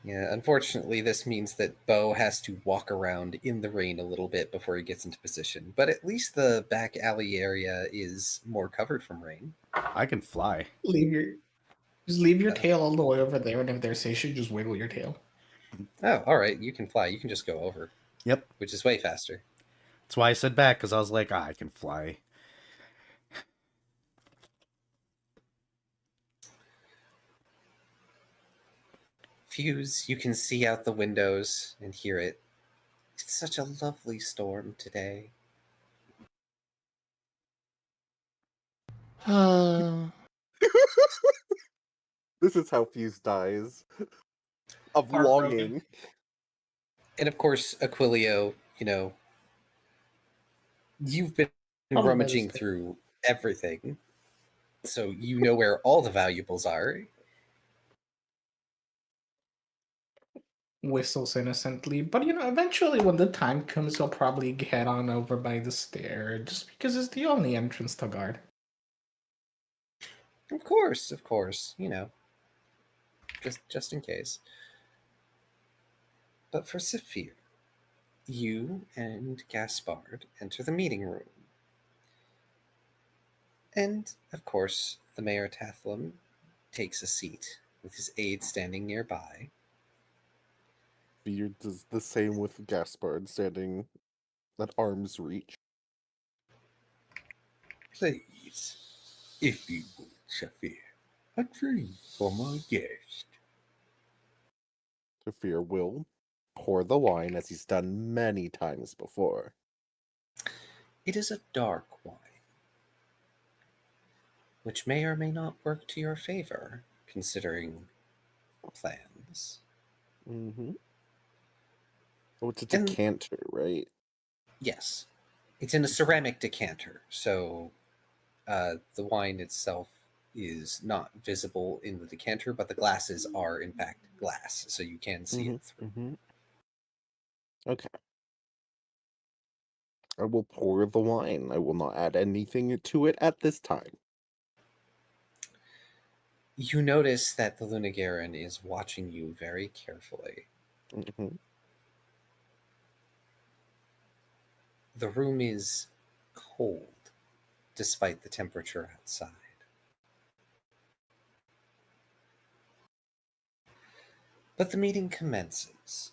[SPEAKER 2] Yeah, unfortunately, this means that Bo has to walk around in the rain a little bit before he gets into position. But at least the back alley area is more covered from rain.
[SPEAKER 1] I can fly.
[SPEAKER 4] Just leave your tail all the way over there, and if they're station, just wiggle your tail.
[SPEAKER 2] Oh, all right. You can fly. You can just go over,
[SPEAKER 1] Yep.
[SPEAKER 2] which is way faster.
[SPEAKER 1] That's why I said back, because I was like, I can fly.
[SPEAKER 2] Fuse, you can see out the windows and hear it. It's such a lovely storm today.
[SPEAKER 6] This is how Fuse dies. Of
[SPEAKER 3] Heartbroken.
[SPEAKER 6] longing.
[SPEAKER 2] And of course, Aquilio, you've been
[SPEAKER 4] Oh,
[SPEAKER 2] rummaging
[SPEAKER 4] that's-
[SPEAKER 2] through everything. So you know where all the valuables are.
[SPEAKER 4] Whistles innocently, but eventually when the time comes, he'll probably head on over by the stair, just because it's the only entrance to guard.
[SPEAKER 2] Of course, just in case. But for Saphir, you and Gaspard enter the meeting room. And, of course, the Mayor Tathlum takes a seat with his aide standing nearby.
[SPEAKER 6] Fear does the same with Gaspard standing at arm's reach.
[SPEAKER 2] Please, if you would, Saphir, a drink for my guest.
[SPEAKER 6] Fear will pour the wine as he's done many times before.
[SPEAKER 2] It is a dark wine. which may or may not work to your favor, considering plans.
[SPEAKER 6] Mm-hmm. Oh, it's a
[SPEAKER 2] And-
[SPEAKER 6] decanter, right?
[SPEAKER 2] Yes, it's in a ceramic decanter, so the wine itself is not visible in the decanter, but the glasses are in fact glass, so you can see it through.
[SPEAKER 6] Mm-hmm. Okay. I will pour the wine. I will not add anything to it at this time.
[SPEAKER 2] You notice that the Lunagaran is watching you very carefully.
[SPEAKER 6] Mm-hmm.
[SPEAKER 2] The room is cold, despite the temperature outside. But the meeting commences.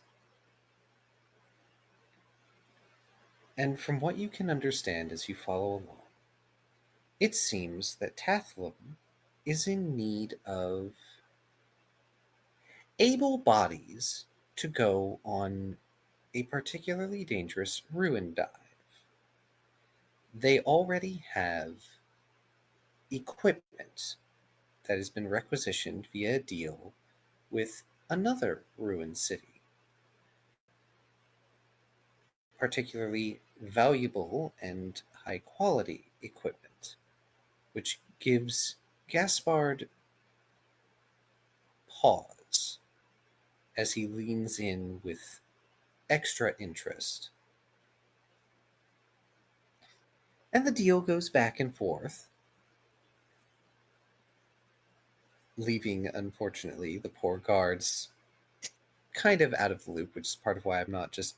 [SPEAKER 2] And from what you can understand as you follow along, it seems that Tathlum is in need of able bodies to go on a particularly dangerous ruin dive. They already have equipment that has been requisitioned via a deal with another ruin city, particularly valuable and high quality equipment, which gives Gaspard pause as he leans in with extra interest. And the deal goes back and forth, leaving, unfortunately, the poor guards kind of out of the loop, which is part of why I'm not just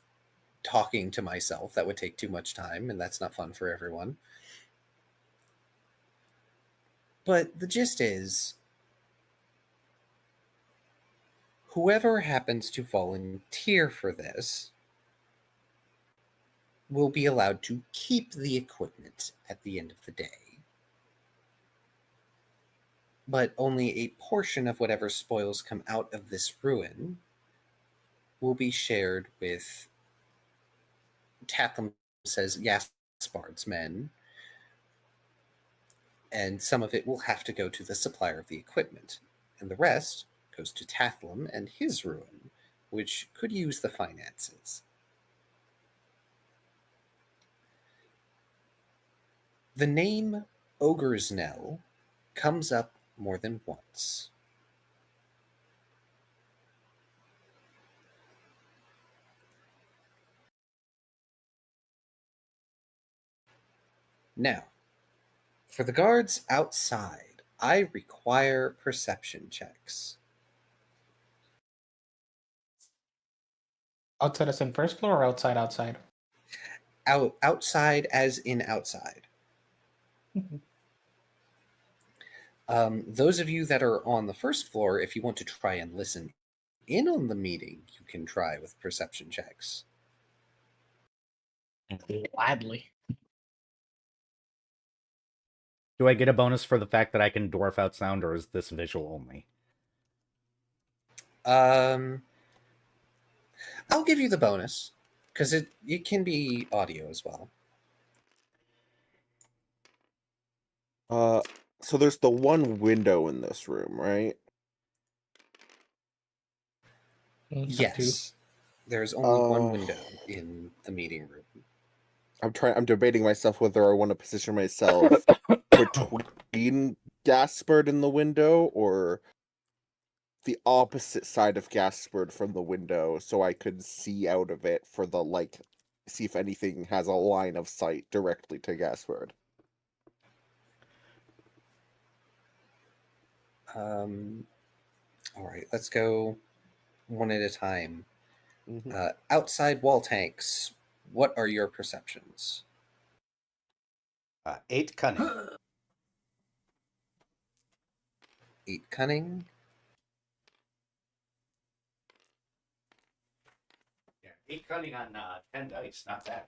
[SPEAKER 2] talking to myself. That would take too much time, and that's not fun for everyone. But the gist is, whoever happens to volunteer for this will be allowed to keep the equipment at the end of the day. But only a portion of whatever spoils come out of this ruin will be shared with, Tatham says, Gaspard's men, and some of it will have to go to the supplier of the equipment, and the rest goes to Tathlum and his ruin, which could use the finances. The name Ogre's Knell comes up more than once. Now, for the guards outside, I require perception checks.
[SPEAKER 4] Outside as in first floor or outside?
[SPEAKER 2] Outside as in outside. Those of you that are on the first floor, if you want to try and listen in on the meeting, you can try with perception checks.
[SPEAKER 4] Gladly.
[SPEAKER 1] Do I get a bonus for the fact that I can dwarf out sound, or is this visual only?
[SPEAKER 2] I'll give you the bonus, because it can be audio as well.
[SPEAKER 6] So there's the one window in this room, right?
[SPEAKER 2] Yes. There's only one window in the meeting room.
[SPEAKER 6] I'm debating myself whether I want to position myself between Gaspard and the window or the opposite side of Gaspard from the window so I could see out of it for the, see if anything has a line of sight directly to Gaspard.
[SPEAKER 2] All right, let's go one at a time. Outside wall tanks, what are your perceptions?
[SPEAKER 1] 8 cunning.
[SPEAKER 2] 8 cunning.
[SPEAKER 1] Yeah, 8 cunning on 10 dice, not bad.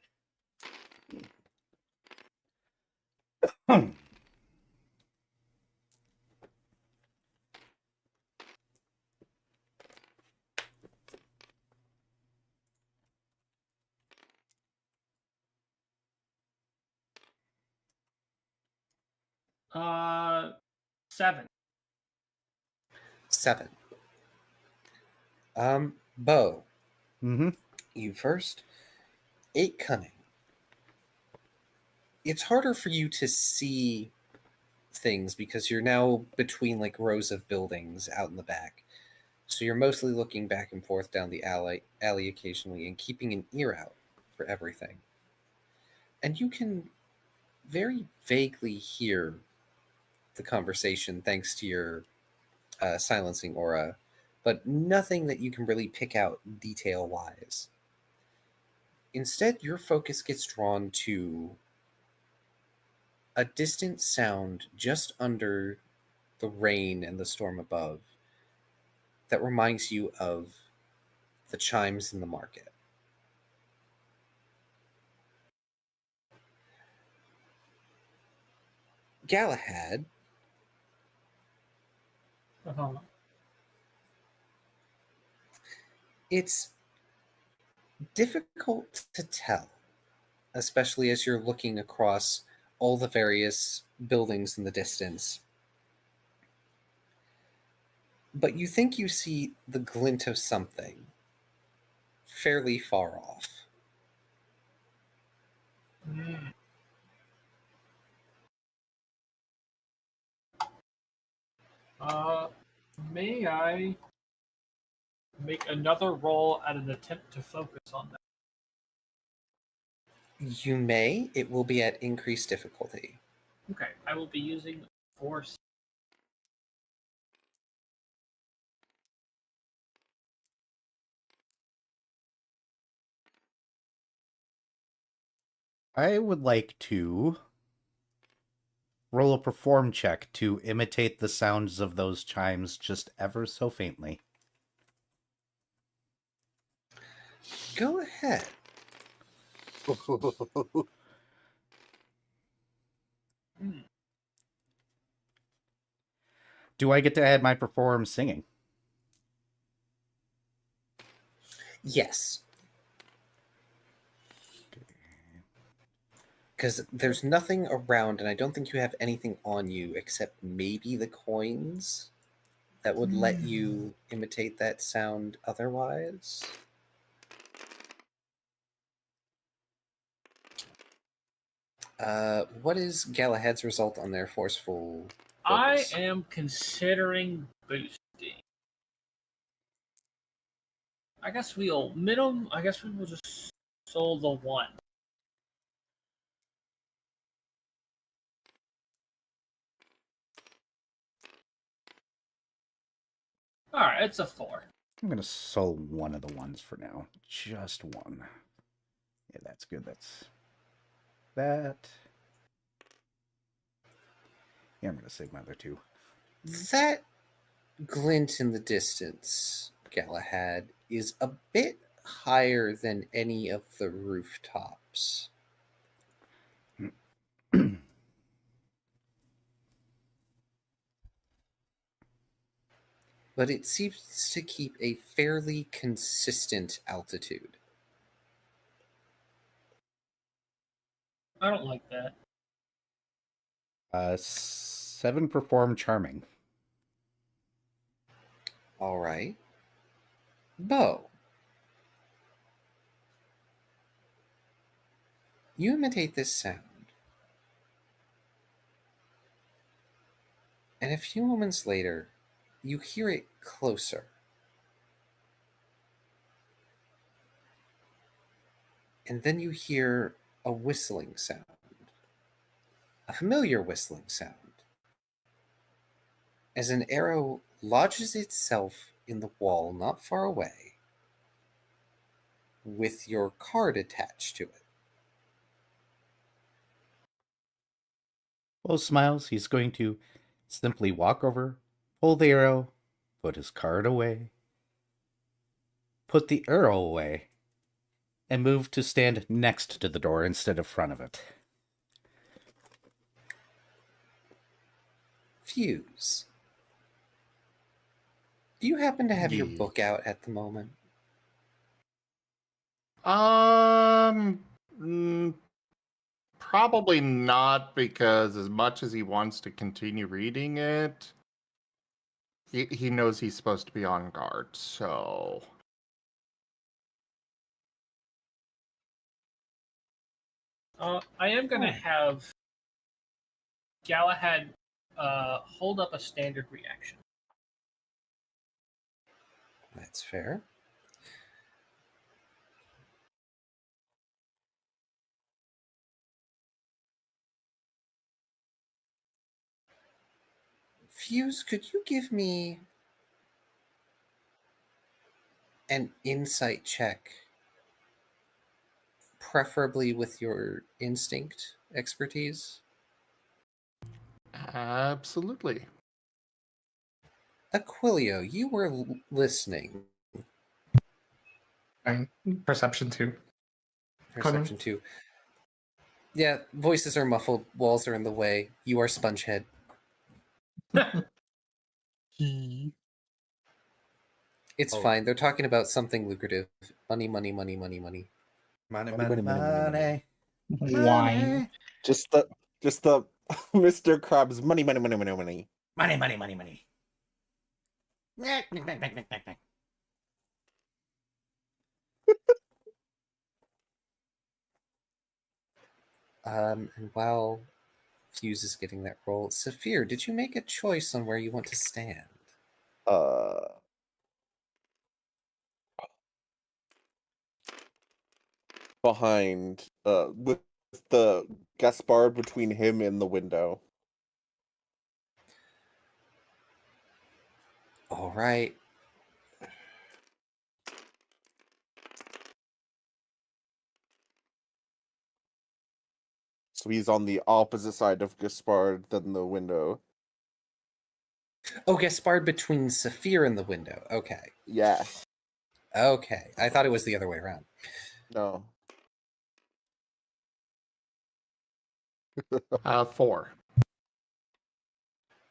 [SPEAKER 3] 7.
[SPEAKER 2] 7. Bo,
[SPEAKER 1] Mm-hmm.
[SPEAKER 2] you first. 8 cunning. It's harder for you to see things because you're now between like rows of buildings out in the back. So you're mostly looking back and forth down the alley occasionally and keeping an ear out for everything. And you can very vaguely hear the conversation thanks to your silencing aura, but nothing that you can really pick out detail wise. Instead, your focus gets drawn to a distant sound just under the rain and the storm above that reminds you of the chimes in the market. Galahad,
[SPEAKER 3] Uh-huh.
[SPEAKER 2] it's difficult to tell, especially as you're looking across all the various buildings in the distance. But you think you see the glint of something fairly far off.
[SPEAKER 3] Mm. May I make another roll at an attempt to focus on that?
[SPEAKER 2] You may. It will be at increased difficulty.
[SPEAKER 3] Okay, I will be using force.
[SPEAKER 1] I would like to roll a perform check to imitate the sounds of those chimes just ever so faintly.
[SPEAKER 2] Go ahead.
[SPEAKER 3] Hmm.
[SPEAKER 1] Do I get to add my perform singing?
[SPEAKER 2] Yes. Because there's nothing around, and I don't think you have anything on you except maybe the coins that would let you imitate that sound otherwise. What is Galahad's result on their forceful
[SPEAKER 3] I
[SPEAKER 2] focus?
[SPEAKER 3] am considering boosting. I guess we will just sold the 1. Alright, it's a 4.
[SPEAKER 1] I'm going to soul one of the ones for now. Just one. Yeah, that's good. That's that. Yeah, I'm going to save my other 2.
[SPEAKER 2] That glint in the distance, Galahad, is a bit higher than any of the rooftops. But it seems to keep a fairly consistent altitude.
[SPEAKER 3] I don't like that.
[SPEAKER 1] 7 perform charming.
[SPEAKER 2] All right. Bo, you imitate this sound. And a few moments later, you hear it closer. And then you hear a whistling sound. A familiar whistling sound. As an arrow lodges itself in the wall not far away, with your card attached to it.
[SPEAKER 1] Bo smiles. He's going to simply walk over, pull the arrow, put his card away, put the arrow away, and move to stand next to the door instead of front of it.
[SPEAKER 2] Fuse. Do you happen to have your
[SPEAKER 5] Yeah.
[SPEAKER 2] book out at the moment?
[SPEAKER 5] Probably not, because as much as he wants to continue reading it, he knows he's supposed to be on guard, so...
[SPEAKER 3] I am going to have Galahad hold up a standard reaction.
[SPEAKER 2] That's fair. Fuse, could you give me an insight check, preferably with your instinct expertise?
[SPEAKER 5] Absolutely.
[SPEAKER 2] Aquilio, you were listening.
[SPEAKER 4] Fine. Perception 2.
[SPEAKER 2] Perception 2. Yeah, voices are muffled, walls are in the way. You are Spongehead. It's fine. They're talking about something lucrative. Money, money, money, money, money.
[SPEAKER 1] Money,
[SPEAKER 10] money,
[SPEAKER 1] money,
[SPEAKER 10] money,
[SPEAKER 1] money.
[SPEAKER 4] Wine.
[SPEAKER 10] Just the Mr. Krabs money.
[SPEAKER 1] Money, money, money, money. Knack, knack, knack, knack, knack, knack.
[SPEAKER 2] And while Fuse is getting that roll, Saphir, did you make a choice on where you want to stand?
[SPEAKER 10] Behind with the Gaspard between him and the window.
[SPEAKER 2] All right.
[SPEAKER 10] So he's on the opposite side of Gaspard than the window.
[SPEAKER 2] Oh, Gaspard between Saphir and the window. Okay.
[SPEAKER 10] Yeah.
[SPEAKER 2] Okay. I thought it was the other way around.
[SPEAKER 10] No.
[SPEAKER 5] 4.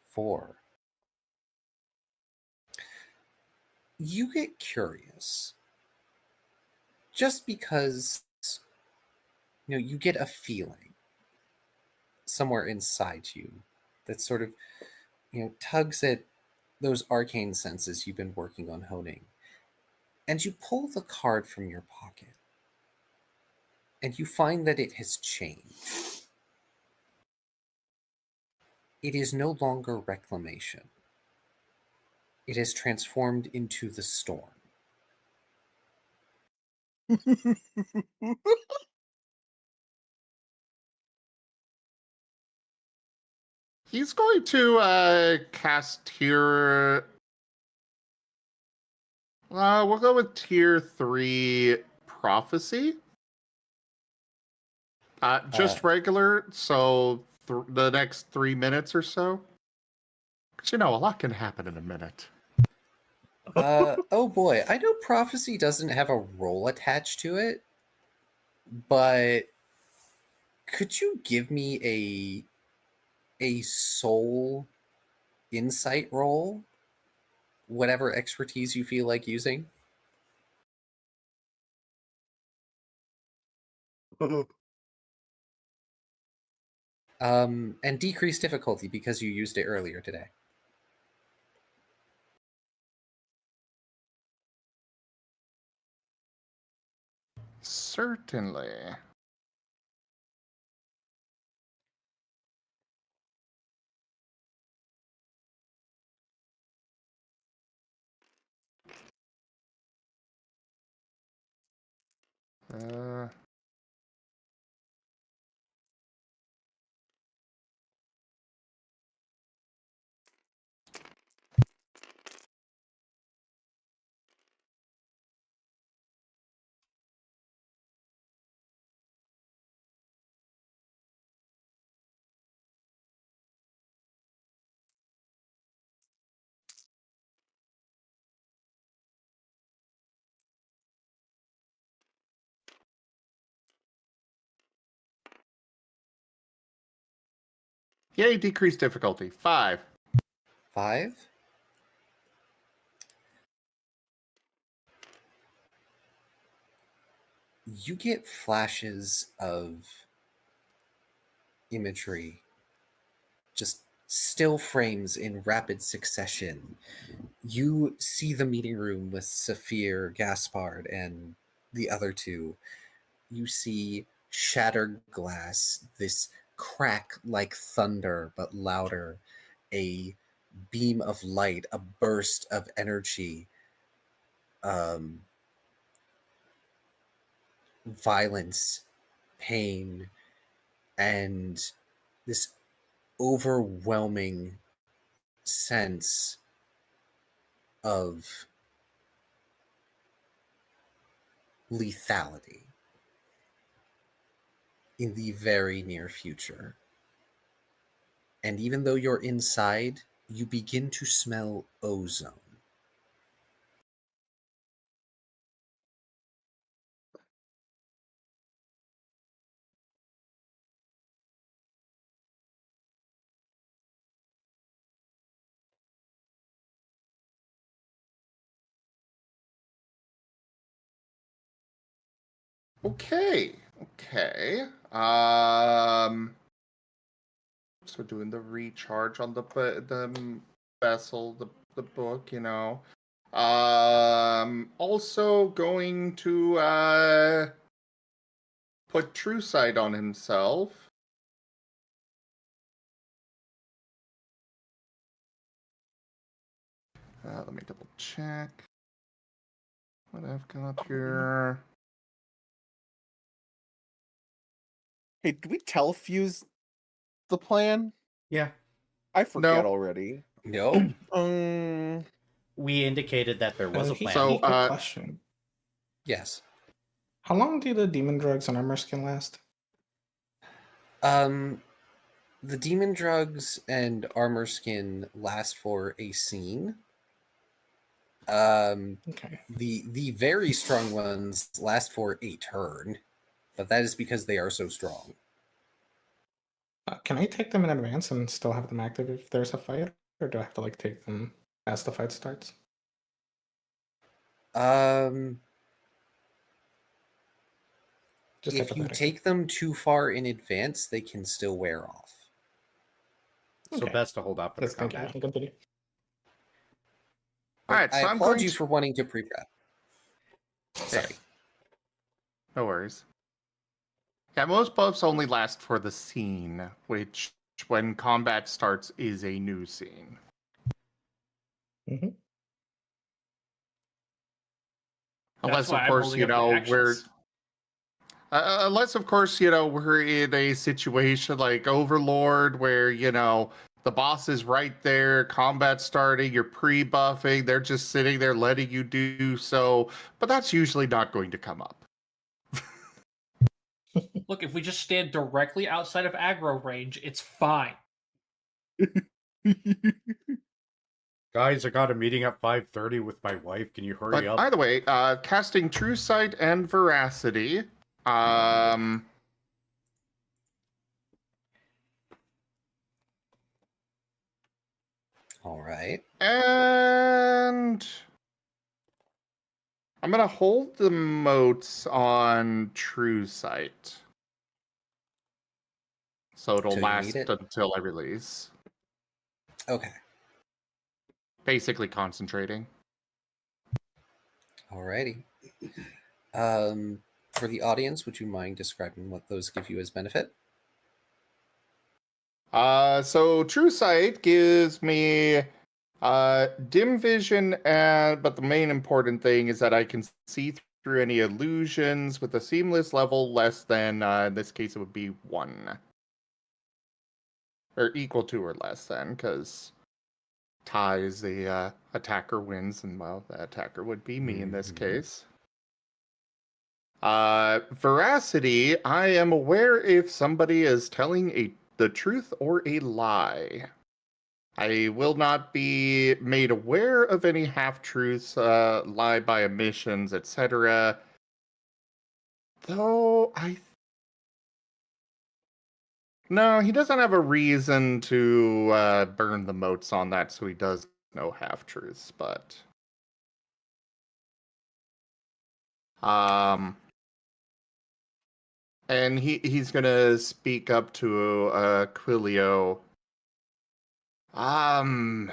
[SPEAKER 2] 4. You get curious. Just because, you get a feeling somewhere inside you that sort of, tugs at those arcane senses you've been working on honing. And you pull the card from your pocket. And you find that it has changed. It is no longer reclamation. It has transformed into the storm.
[SPEAKER 5] He's going to cast tier... we'll go with tier 3 prophecy. Just regular, so the next 3 minutes or so. Because, a lot can happen in a minute.
[SPEAKER 2] Oh boy, I know prophecy doesn't have a roll attached to it, but could you give me a soul insight roll? Whatever expertise you feel like using. And decrease difficulty because you used it earlier today.
[SPEAKER 5] Certainly. Yay, decrease difficulty. 5.
[SPEAKER 2] 5? You get flashes of imagery, just still frames in rapid succession. You see the meeting room with Saphir, Gaspard, and the other two. You see shattered glass, this crack like thunder, but louder, a beam of light, a burst of energy, violence, pain, and this overwhelming sense of lethality in the very near future. And even though you're inside, you begin to smell ozone.
[SPEAKER 5] Okay. So doing the recharge on the vessel, the book, you know. Also going to put True Sight on himself. Let me double check what I've got here.
[SPEAKER 10] Hey, did we telefuse the plan?
[SPEAKER 1] Yeah.
[SPEAKER 10] I forget
[SPEAKER 5] No.
[SPEAKER 10] already.
[SPEAKER 2] No.
[SPEAKER 1] We indicated that there was a plan.
[SPEAKER 4] So, quick question.
[SPEAKER 2] Yes.
[SPEAKER 4] How long do the demon drugs and armor skin last?
[SPEAKER 2] The demon drugs and armor skin last for a scene.
[SPEAKER 4] Okay.
[SPEAKER 2] The very strong ones last for a turn, but that is because they are so strong.
[SPEAKER 4] Can I take them in advance and still have them active if there's a fight, or do I have to like take them as the fight starts? Just
[SPEAKER 2] If you take them too far in advance, they can still wear off.
[SPEAKER 1] So best to hold off for the combat.
[SPEAKER 4] Continue.
[SPEAKER 5] All right, so
[SPEAKER 2] I
[SPEAKER 5] I'm
[SPEAKER 2] applaud
[SPEAKER 5] going
[SPEAKER 2] you
[SPEAKER 5] to...
[SPEAKER 2] for wanting to pre-prep. Sorry.
[SPEAKER 5] No worries. Yeah, most buffs only last for the scene, which, when combat starts, is a new scene.
[SPEAKER 4] Mm-hmm.
[SPEAKER 5] Unless, of course, you know, we're... unless, of course, you know, we're in a situation like Overlord where, you know, the boss is right there, combat starting, you're pre-buffing, they're just sitting there letting you do so, but that's usually not going to come up.
[SPEAKER 3] Look, if we just stand directly outside of aggro range, it's fine.
[SPEAKER 1] Guys, I got a meeting at 5:30 with my wife. Can you hurry up?
[SPEAKER 5] By the way, casting True Sight and Veracity. All
[SPEAKER 2] right.
[SPEAKER 5] And I'm going to hold the motes on True Sight. So it'll last until I release.
[SPEAKER 2] Okay.
[SPEAKER 5] Basically concentrating.
[SPEAKER 2] Alrighty. For the audience, would you mind describing what those give you as benefit?
[SPEAKER 5] So True Sight gives me dim vision, but the main important thing is that I can see through any illusions with a seamless level less than, in this case, it would be 1. Or equal to or less than, because ties the attacker wins, and well, the attacker would be me in this case. Veracity, I am aware if somebody is telling the truth or a lie. I will not be made aware of any half-truths, lie by omissions, etc. Though, no, he doesn't have a reason to burn the motes on that, so he does know half-truths, but... And he's gonna speak up to Quilio.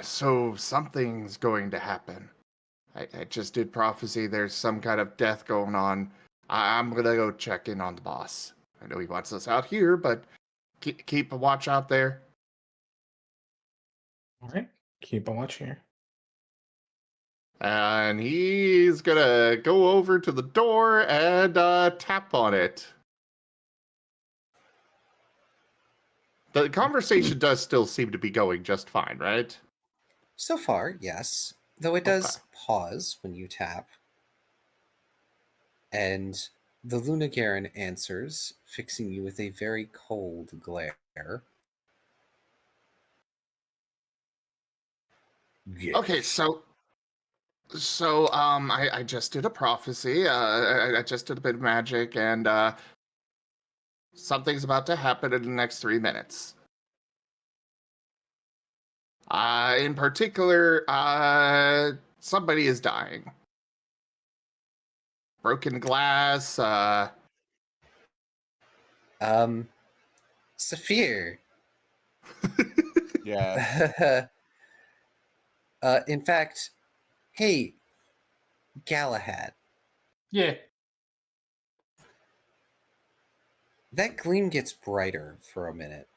[SPEAKER 5] So something's going to happen. I just did prophecy. There's some kind of death going on. I'm gonna go check in on the boss. I know he wants us out here, but keep a watch out there.
[SPEAKER 4] All right, keep a watch here.
[SPEAKER 5] And he's gonna go over to the door and tap on it. The conversation does still seem to be going just fine, right?
[SPEAKER 2] So far, yes. Though it does pause when you tap. And the Lunagaran answers, fixing you with a very cold glare. Yes.
[SPEAKER 5] Okay, so I just did a prophecy. I just did a bit of magic, and something's about to happen in the next 3 minutes. In particular, somebody is dying. Broken glass.
[SPEAKER 2] Saphir.
[SPEAKER 10] Yeah.
[SPEAKER 2] In fact, hey, Galahad.
[SPEAKER 3] Yeah.
[SPEAKER 2] That gleam gets brighter for a minute.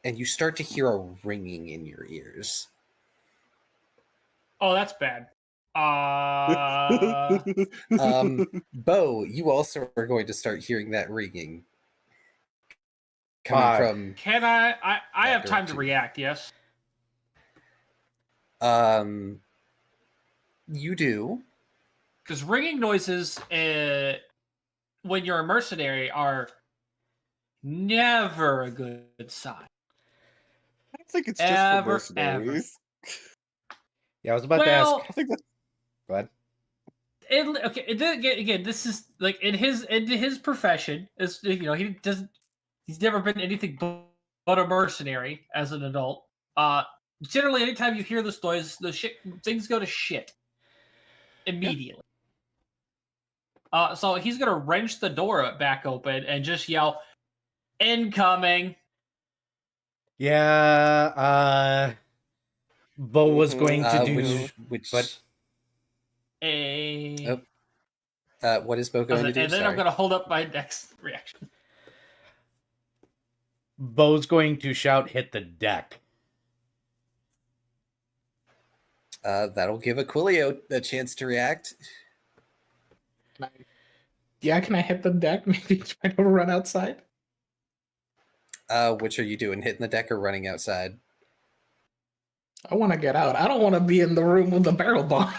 [SPEAKER 2] And you start to hear a ringing in your ears.
[SPEAKER 3] Oh, that's bad.
[SPEAKER 2] Bo, you also are going to start hearing that ringing. Coming from...
[SPEAKER 3] Can I have time to react, yes?
[SPEAKER 2] You do.
[SPEAKER 3] Because ringing noises, when you're a mercenary, are never a good sign.
[SPEAKER 10] I don't think it's just for mercenaries.
[SPEAKER 1] Yeah, I was about to ask.
[SPEAKER 10] I think that's...
[SPEAKER 1] Go ahead.
[SPEAKER 3] Again, this is like in his profession. Is he's never been anything but a mercenary as an adult. Generally, anytime you hear this noise, things go to shit immediately. So he's gonna wrench the door back open and just yell, "Incoming!"
[SPEAKER 1] Yeah, Bo was going to do
[SPEAKER 2] what is Bo going to do?
[SPEAKER 3] And then I'm gonna hold up my next reaction.
[SPEAKER 1] Bo's going to shout, "Hit the deck."
[SPEAKER 2] That'll give Aquilio a chance to react.
[SPEAKER 4] Can I hit the deck? Maybe try to run outside?
[SPEAKER 2] Which are you doing? Hitting the deck or running outside?
[SPEAKER 4] I want to get out. I don't want to be in the room with the barrel bomb.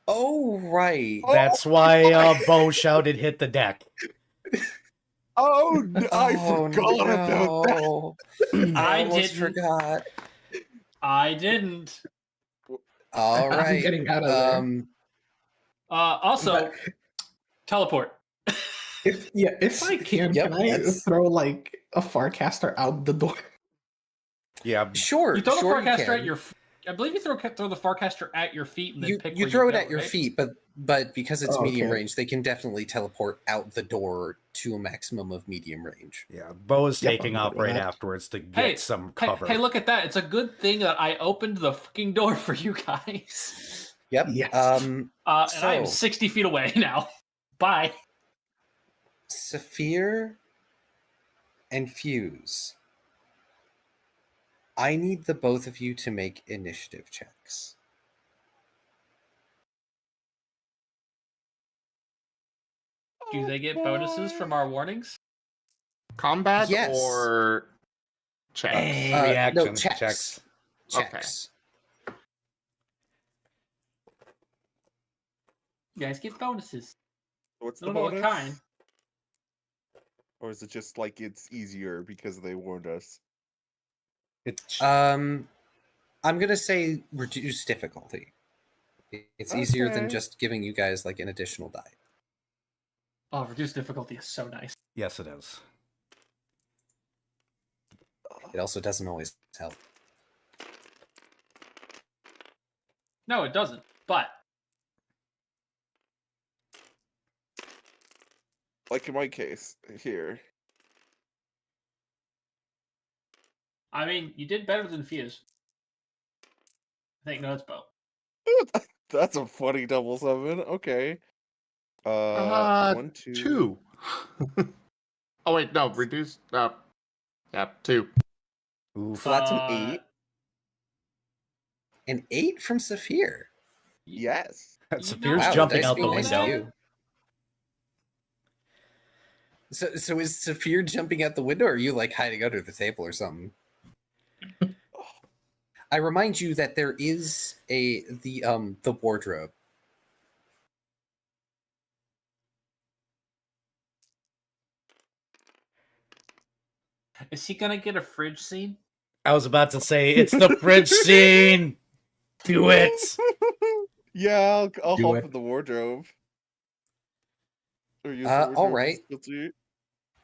[SPEAKER 2] Oh, right.
[SPEAKER 1] That's why Bo shouted, "Hit the deck."
[SPEAKER 10] Oh, I forgot about that.
[SPEAKER 2] I almost forgot.
[SPEAKER 3] I didn't.
[SPEAKER 2] All right.
[SPEAKER 4] I'm getting out of there.
[SPEAKER 3] Also, teleport.
[SPEAKER 4] If I can I throw like a Farcaster out the door?
[SPEAKER 1] Yeah,
[SPEAKER 2] sure.
[SPEAKER 3] You throw the
[SPEAKER 2] Farcaster
[SPEAKER 3] at your. I believe you throw the Farcaster at your feet and then pick.
[SPEAKER 2] You throw it at your feet, but because it's medium
[SPEAKER 4] okay.
[SPEAKER 2] range, they can definitely teleport out the door to a maximum of medium range.
[SPEAKER 1] Yeah, Bo is taking off right afterwards to get some cover.
[SPEAKER 3] Hey, look at that! It's a good thing that I opened the fucking door for you guys.
[SPEAKER 2] Yep.
[SPEAKER 4] Yes.
[SPEAKER 3] And I am 60 feet away now. Bye.
[SPEAKER 2] Saphir and Fuse. I need the both of you to make initiative checks.
[SPEAKER 3] Do they get bonuses from our warnings?
[SPEAKER 5] Combat
[SPEAKER 2] Yes.
[SPEAKER 5] or checks?
[SPEAKER 1] Reactions,
[SPEAKER 2] no, checks. Checks.
[SPEAKER 3] You guys get bonuses.
[SPEAKER 10] What's
[SPEAKER 3] I
[SPEAKER 10] the
[SPEAKER 3] don't know
[SPEAKER 10] bonus?
[SPEAKER 3] what kind.
[SPEAKER 10] Or is it just like it's easier because they warned us?
[SPEAKER 2] I'm gonna say reduce difficulty. It's easier than just giving you guys like an additional die.
[SPEAKER 3] Oh, reduced difficulty is so nice.
[SPEAKER 1] Yes, it is.
[SPEAKER 2] It also doesn't always help.
[SPEAKER 3] No, it doesn't. But
[SPEAKER 10] Like in my case here.
[SPEAKER 3] I mean, you did better than Fuse. I think no, it's Bo.
[SPEAKER 10] That's a funny double summon. Okay. 1, 2.
[SPEAKER 5] 2. Oh wait, no, reduce. Yeah, 2.
[SPEAKER 2] Oof.
[SPEAKER 6] So that's an 8.
[SPEAKER 2] An 8 from Saphir.
[SPEAKER 6] Yes.
[SPEAKER 1] Saphir's
[SPEAKER 2] Wow,
[SPEAKER 1] jumping
[SPEAKER 2] dice
[SPEAKER 1] out
[SPEAKER 2] be
[SPEAKER 1] the
[SPEAKER 2] nice to
[SPEAKER 1] window.
[SPEAKER 2] you. So is Saphir jumping out the window, or are you like hiding under the table or something? I remind you that there is the wardrobe.
[SPEAKER 3] Is he gonna get a fridge scene?
[SPEAKER 1] I was about to say, it's the fridge scene! Do it!
[SPEAKER 10] Yeah, I'll
[SPEAKER 4] Do
[SPEAKER 10] hop
[SPEAKER 4] it.
[SPEAKER 10] in the wardrobe. Or use the
[SPEAKER 2] All
[SPEAKER 10] wardrobe
[SPEAKER 2] right.
[SPEAKER 10] skill.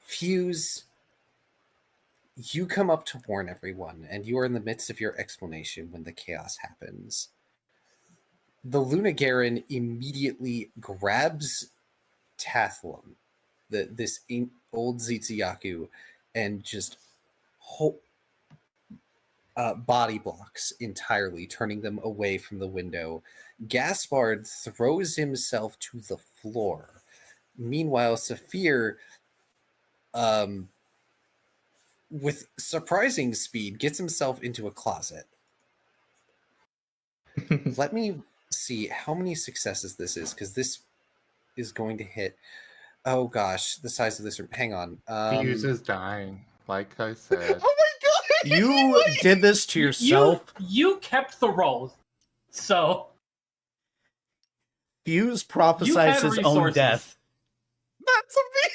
[SPEAKER 2] Fuse, you come up to warn everyone, and you are in the midst of your explanation when the chaos happens. The Lunagarin immediately grabs Tathlum, this old Zitsuyaku, and just body blocks entirely, turning them away from the window. Gaspard throws himself to the floor. Meanwhile, Saphir, with surprising speed, gets himself into a closet. Let me see how many successes this is, because this is going to hit. Oh gosh, the size of this room. Hang on.
[SPEAKER 5] Fuse is dying, like I said.
[SPEAKER 10] Oh my god!
[SPEAKER 1] You did this to yourself.
[SPEAKER 3] You kept the roll, so
[SPEAKER 1] Fuse
[SPEAKER 3] you
[SPEAKER 1] prophesized
[SPEAKER 3] had
[SPEAKER 1] his own
[SPEAKER 3] resources.
[SPEAKER 1] death.
[SPEAKER 10] That's amazing!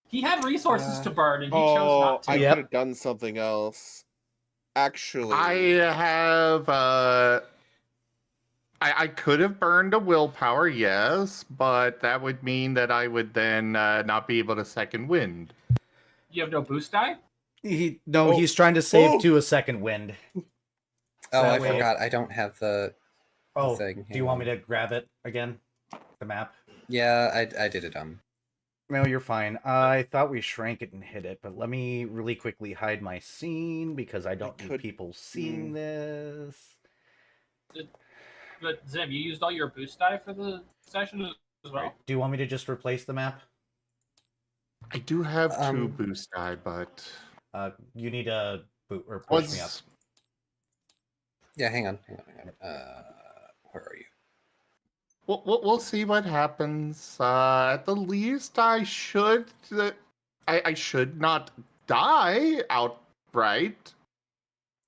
[SPEAKER 3] He had resources to burn, and he chose
[SPEAKER 10] Oh,
[SPEAKER 3] not to.
[SPEAKER 10] I
[SPEAKER 1] Yep.
[SPEAKER 10] could have done something else. Actually,
[SPEAKER 5] I have I could have burned a willpower, yes, but that would mean that I would then not be able to second wind.
[SPEAKER 3] You have no boost die?
[SPEAKER 1] He's trying to save to a second wind.
[SPEAKER 2] Oh,
[SPEAKER 1] that
[SPEAKER 2] I
[SPEAKER 1] way-
[SPEAKER 2] forgot. I don't have the thing.
[SPEAKER 1] Do you want me to grab it again? The map?
[SPEAKER 2] Yeah, I did it.
[SPEAKER 1] No, you're fine. I thought we shrank it and hit it, but let me really quickly hide my scene because I don't need people seeing this.
[SPEAKER 3] But Zim, you used all your boost die for the session as well?
[SPEAKER 1] Do you want me to just replace the map?
[SPEAKER 5] I do have 2 boost die, but
[SPEAKER 1] You need a boot or push me up.
[SPEAKER 2] Yeah, hang on. Where are you?
[SPEAKER 5] We'll see what happens. At the least, I should not die outright.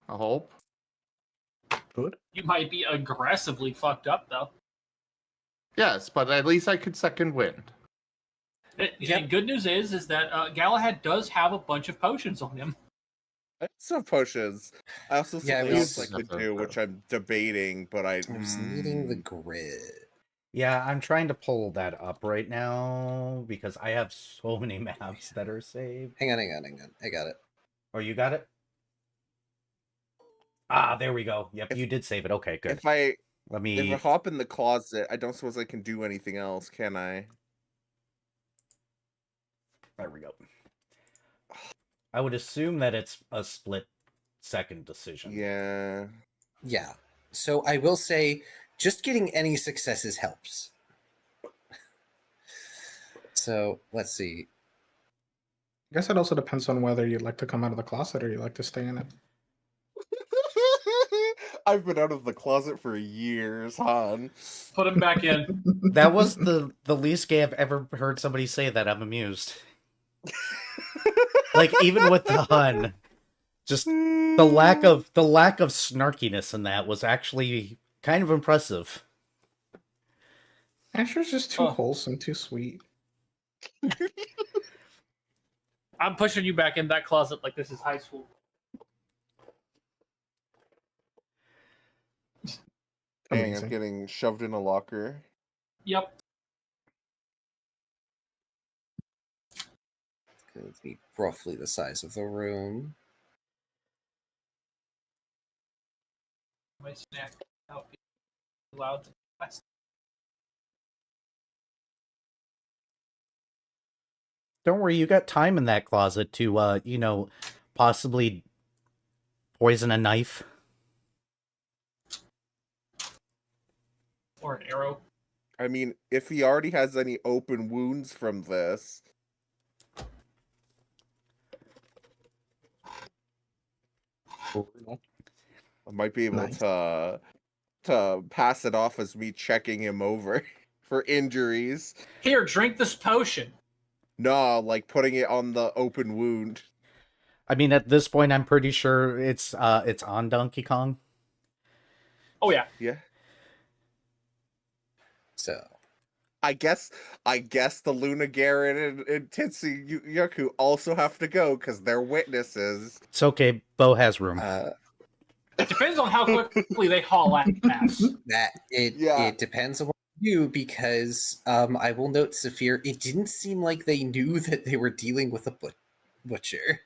[SPEAKER 5] I hope.
[SPEAKER 4] Good.
[SPEAKER 3] You might be aggressively fucked up, though.
[SPEAKER 5] Yes, but at least I could second wind.
[SPEAKER 3] And good news is that Galahad does have a bunch of potions on him.
[SPEAKER 6] I have some potions. I also
[SPEAKER 2] Yeah,
[SPEAKER 6] something
[SPEAKER 2] I
[SPEAKER 6] else
[SPEAKER 2] was-
[SPEAKER 6] I could do, which I'm debating, but I
[SPEAKER 2] was needing the grid.
[SPEAKER 1] Yeah, I'm trying to pull that up right now because I have so many maps that are saved.
[SPEAKER 2] Hang on. I got it.
[SPEAKER 1] Oh, you got it? Ah, there we go. Yep, you did save it. Okay, good.
[SPEAKER 6] If I
[SPEAKER 1] Let me.
[SPEAKER 6] hop in the closet, I don't suppose I can do anything else, can I?
[SPEAKER 1] There we go. I would assume that it's a split second decision.
[SPEAKER 6] Yeah.
[SPEAKER 2] Yeah. So I will say, just getting any successes helps. So let's see.
[SPEAKER 4] I guess it also depends on whether you'd like to come out of the closet or you like to stay in it.
[SPEAKER 10] I've been out of the closet for years, hon.
[SPEAKER 3] Put him back in.
[SPEAKER 1] That was the least gay I've ever heard somebody say that. I'm amused. Like even with the Hun, just the lack of snarkiness in that was actually kind of impressive.
[SPEAKER 4] Asher's just too wholesome, too sweet.
[SPEAKER 3] I'm pushing you back in that closet like this is high school.
[SPEAKER 10] Dang, I'm
[SPEAKER 4] Amazing.
[SPEAKER 10] getting shoved in a locker.
[SPEAKER 3] Yep.
[SPEAKER 2] It's going to be roughly the size of the room.
[SPEAKER 3] My snack out loud.
[SPEAKER 1] Don't worry, you got time in that closet to, possibly poison a knife.
[SPEAKER 3] Or an arrow.
[SPEAKER 10] I mean, if he already has any open wounds from this, I might be able
[SPEAKER 4] Nice.
[SPEAKER 10] to pass it off as me checking him over for injuries.
[SPEAKER 3] Here, drink this potion.
[SPEAKER 10] No, like putting it on the open wound.
[SPEAKER 1] I mean, at this point, I'm pretty sure it's on Donkey Kong.
[SPEAKER 3] Oh yeah.
[SPEAKER 10] Yeah.
[SPEAKER 2] So
[SPEAKER 10] I guess the Luna Garrett and Titsu Yaku also have to go because they're witnesses.
[SPEAKER 1] It's okay. Bo has room.
[SPEAKER 3] It depends on how quickly they haul ass.
[SPEAKER 2] It depends on what you do, because I will note, Saphir, it didn't seem like they knew that they were dealing with a butcher.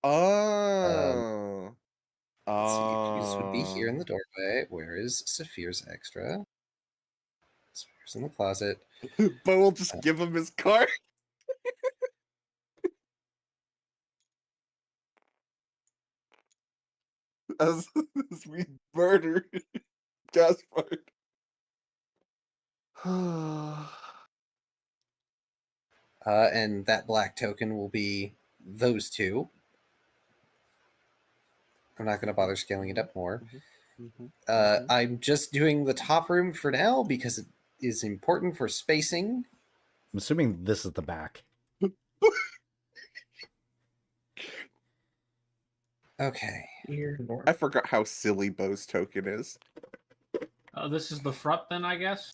[SPEAKER 10] Oh.
[SPEAKER 2] Let's see, Fuse would be here in the doorway. Where is Saphir's extra? Saphir's in the closet.
[SPEAKER 10] Bo will just give him his card. as we murder Gaspard.
[SPEAKER 2] And that black token will be those two. I'm not going to bother scaling it up more. I'm just doing the top room for now because it is important for spacing.
[SPEAKER 1] I'm assuming this is the back.
[SPEAKER 2] Okay.
[SPEAKER 10] I forgot how silly Bo's token is.
[SPEAKER 3] This is the front then, I guess?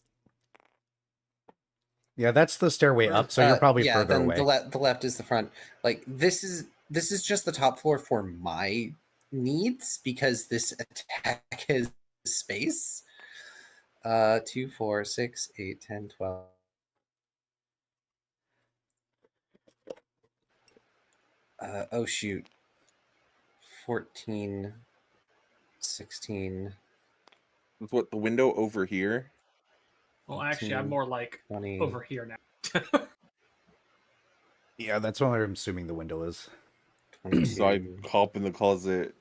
[SPEAKER 1] Yeah, that's the stairway up, so you're probably further away.
[SPEAKER 2] The left is the front. Like, this is just the top floor for my needs, because this attack has space. 2, 4, 6, 8, 10, 12. Oh shoot. 14, 16.
[SPEAKER 10] What, the window over here?
[SPEAKER 3] Well, actually, I'm more like
[SPEAKER 2] 20.
[SPEAKER 3] over here now.
[SPEAKER 1] Yeah, that's what I'm assuming the window is.
[SPEAKER 2] 22.
[SPEAKER 10] So I hop in the closet.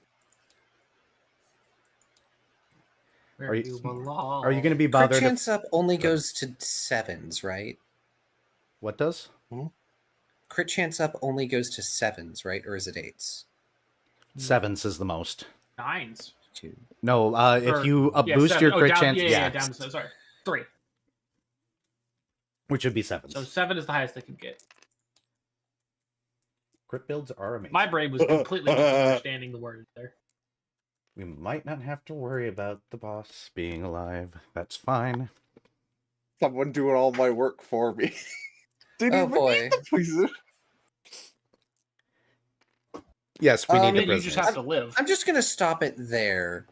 [SPEAKER 3] Where you belong.
[SPEAKER 1] Are you going to be
[SPEAKER 2] Crit
[SPEAKER 1] bothered?
[SPEAKER 2] chance up only goes to 7s, right?
[SPEAKER 1] What does?
[SPEAKER 2] Crit chance up only goes to 7s, right? Or is it 8s?
[SPEAKER 1] 7s is the most.
[SPEAKER 3] 9s.
[SPEAKER 2] 2.
[SPEAKER 1] No, if you boost your crit chance,
[SPEAKER 3] down. Sorry, 3.
[SPEAKER 1] Which would be 7s.
[SPEAKER 3] So 7 is the highest they can get.
[SPEAKER 1] Crit builds are amazing.
[SPEAKER 3] My brain was completely misunderstanding the word there.
[SPEAKER 1] We might not have to worry about the boss being alive. That's fine.
[SPEAKER 10] Someone doing all my work for me.
[SPEAKER 2] Oh boy.
[SPEAKER 1] Yes, we need the
[SPEAKER 3] You
[SPEAKER 1] prisoners.
[SPEAKER 3] just have to live.
[SPEAKER 2] I'm just going to stop it there.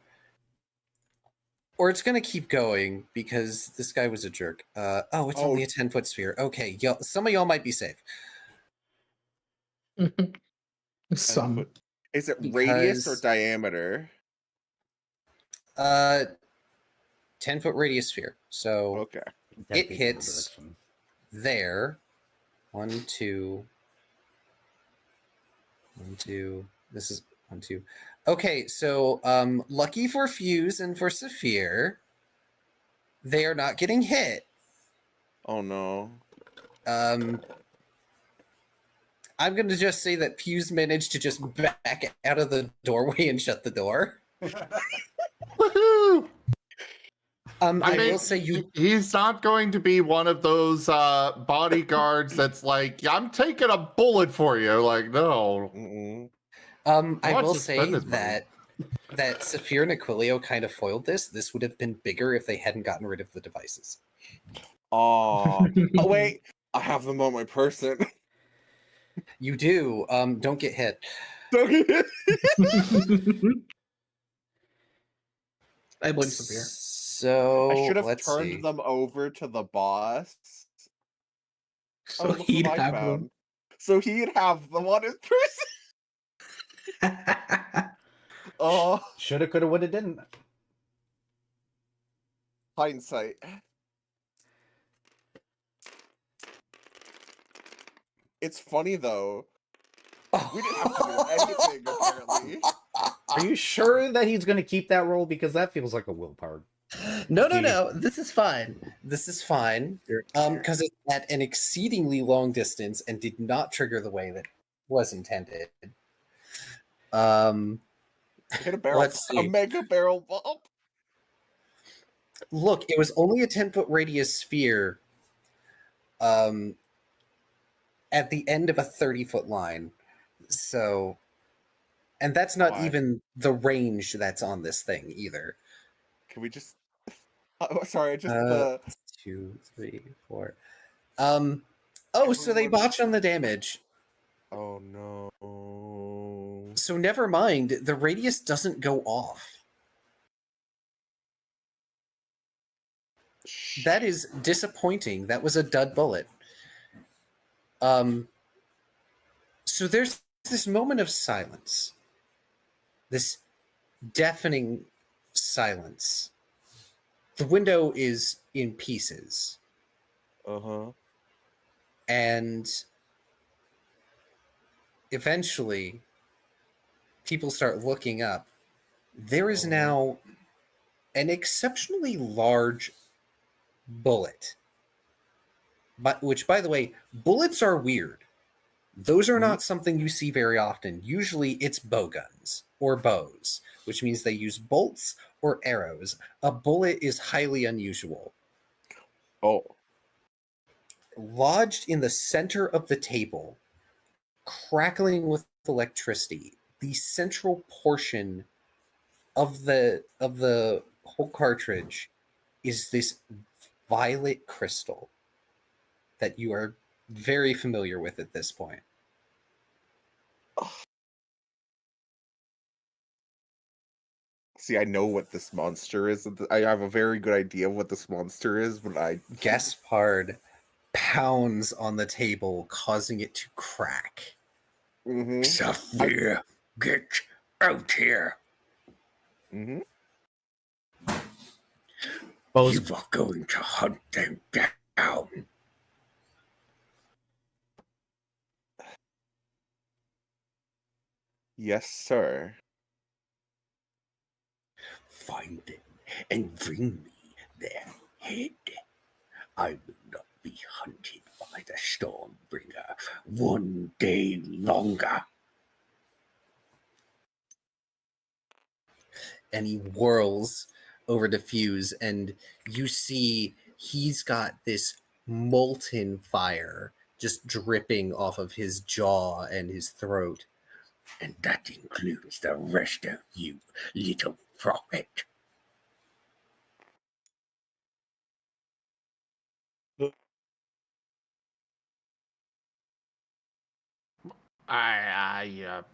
[SPEAKER 2] Or it's going to keep going because this guy was a jerk. It's only a 10-foot sphere. Okay, some of y'all might be safe.
[SPEAKER 4] Some.
[SPEAKER 10] Is it radius or diameter?
[SPEAKER 2] 10-foot radius sphere. So
[SPEAKER 10] Okay.
[SPEAKER 2] it hits there. 1, 2. 1, 2. This is 1, 2. Okay, so lucky for Fuse and for Saphir, they are not getting hit.
[SPEAKER 10] Oh no.
[SPEAKER 2] I'm going to just say that Fuse managed to just back out of the doorway and shut the door.
[SPEAKER 5] Woohoo!
[SPEAKER 2] I will say
[SPEAKER 5] he's not going to be one of those bodyguards that's like, I'm taking a bullet for you. Like, no.
[SPEAKER 2] I will say that Saphir and Aquilio kind of foiled this. This would have been bigger if they hadn't gotten rid of the devices.
[SPEAKER 10] Oh wait, I have them on my person.
[SPEAKER 2] You do. Don't get hit.
[SPEAKER 10] Don't get hit.
[SPEAKER 4] I blame Saphir.
[SPEAKER 2] So
[SPEAKER 10] I should have
[SPEAKER 2] let's
[SPEAKER 10] turned
[SPEAKER 2] see.
[SPEAKER 10] them over to the boss.
[SPEAKER 4] So
[SPEAKER 10] look
[SPEAKER 4] he'd
[SPEAKER 10] what I
[SPEAKER 4] have
[SPEAKER 10] found.
[SPEAKER 4] them.
[SPEAKER 10] So he'd have them on his person. Oh,
[SPEAKER 1] Shoulda, coulda, woulda, didn't.
[SPEAKER 10] hindsight. It's funny though.
[SPEAKER 2] Oh.
[SPEAKER 10] We didn't have to do anything apparently.
[SPEAKER 1] Are you sure that he's going to keep that roll? Because that feels like a willpower.
[SPEAKER 2] No. This is fine. This is fine. Because it's at an exceedingly long distance and did not trigger the way that was intended.
[SPEAKER 10] Hit a barrel.
[SPEAKER 2] Let's see.
[SPEAKER 10] A mega barrel bump.
[SPEAKER 2] Look, it was only a 10-foot radius sphere at the end of a 30-foot line. So, and that's not even the range that's on this thing either.
[SPEAKER 10] Can we just... sorry, just
[SPEAKER 2] 2, 3, 4. Oh, so they botched on the damage.
[SPEAKER 10] Oh, no.
[SPEAKER 2] So never mind. The radius doesn't go off. That is disappointing. That was a dud bullet. So there's this moment of silence. This deafening silence. The window is in pieces.
[SPEAKER 10] Uh-huh.
[SPEAKER 2] And eventually, people start looking up. There is now an exceptionally large bullet. But which, by the way, bullets are weird. Those are not something you see very often. Usually it's bow guns or bows, which means they use bolts or arrows. A bullet is highly unusual.
[SPEAKER 10] Oh.
[SPEAKER 2] Lodged in the center of the table, crackling with electricity, the central portion of the whole cartridge is this violet crystal that you are very familiar with at this point.
[SPEAKER 10] See, I know what this monster is. I have a very good idea of what this monster is, but I...
[SPEAKER 2] Gaspard pounds on the table, causing it to crack.
[SPEAKER 10] Mm-hmm.
[SPEAKER 7] Saphir, get out here.
[SPEAKER 10] Mm-hmm.
[SPEAKER 7] You are going to hunt them down.
[SPEAKER 10] Yes, sir.
[SPEAKER 7] Find them and bring me their head. I will not be hunted by the Stormbringer one day longer.
[SPEAKER 2] And he whirls over to Fuse, and you see he's got this molten fire just dripping off of his jaw and his throat.
[SPEAKER 7] And that includes the rest of you, little prophet.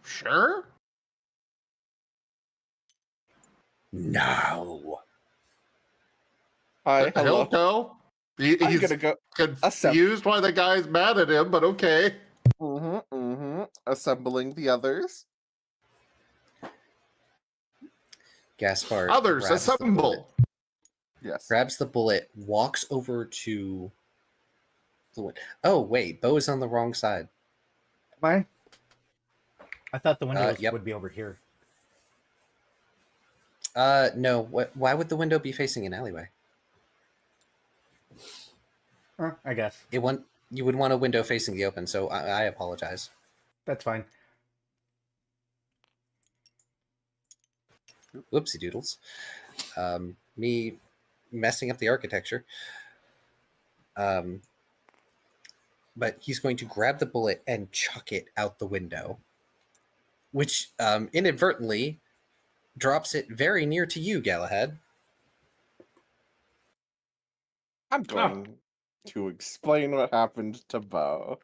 [SPEAKER 5] Sure?
[SPEAKER 7] Now.
[SPEAKER 10] Hi, hello.
[SPEAKER 5] He'll go. He's
[SPEAKER 10] gonna go
[SPEAKER 5] confused why the guy's mad at him, but okay.
[SPEAKER 10] Assembling the others.
[SPEAKER 2] Gaspard
[SPEAKER 5] Others,
[SPEAKER 2] grabs the
[SPEAKER 5] assemble.
[SPEAKER 2] bullet,
[SPEAKER 10] Yes.
[SPEAKER 2] grabs the bullet, walks over to the window. Oh, wait, Bo is on the wrong side.
[SPEAKER 1] Am I thought the window
[SPEAKER 2] Yep.
[SPEAKER 1] would be over here.
[SPEAKER 2] No. Why would the window be facing an alleyway?
[SPEAKER 1] I guess.
[SPEAKER 2] You would want a window facing the open, so I apologize.
[SPEAKER 1] That's fine.
[SPEAKER 2] Whoopsie doodles. Me messing up the architecture. But he's going to grab the bullet and chuck it out the window, which inadvertently drops it very near to you, Galahad.
[SPEAKER 10] I'm going to explain what happened to Bo.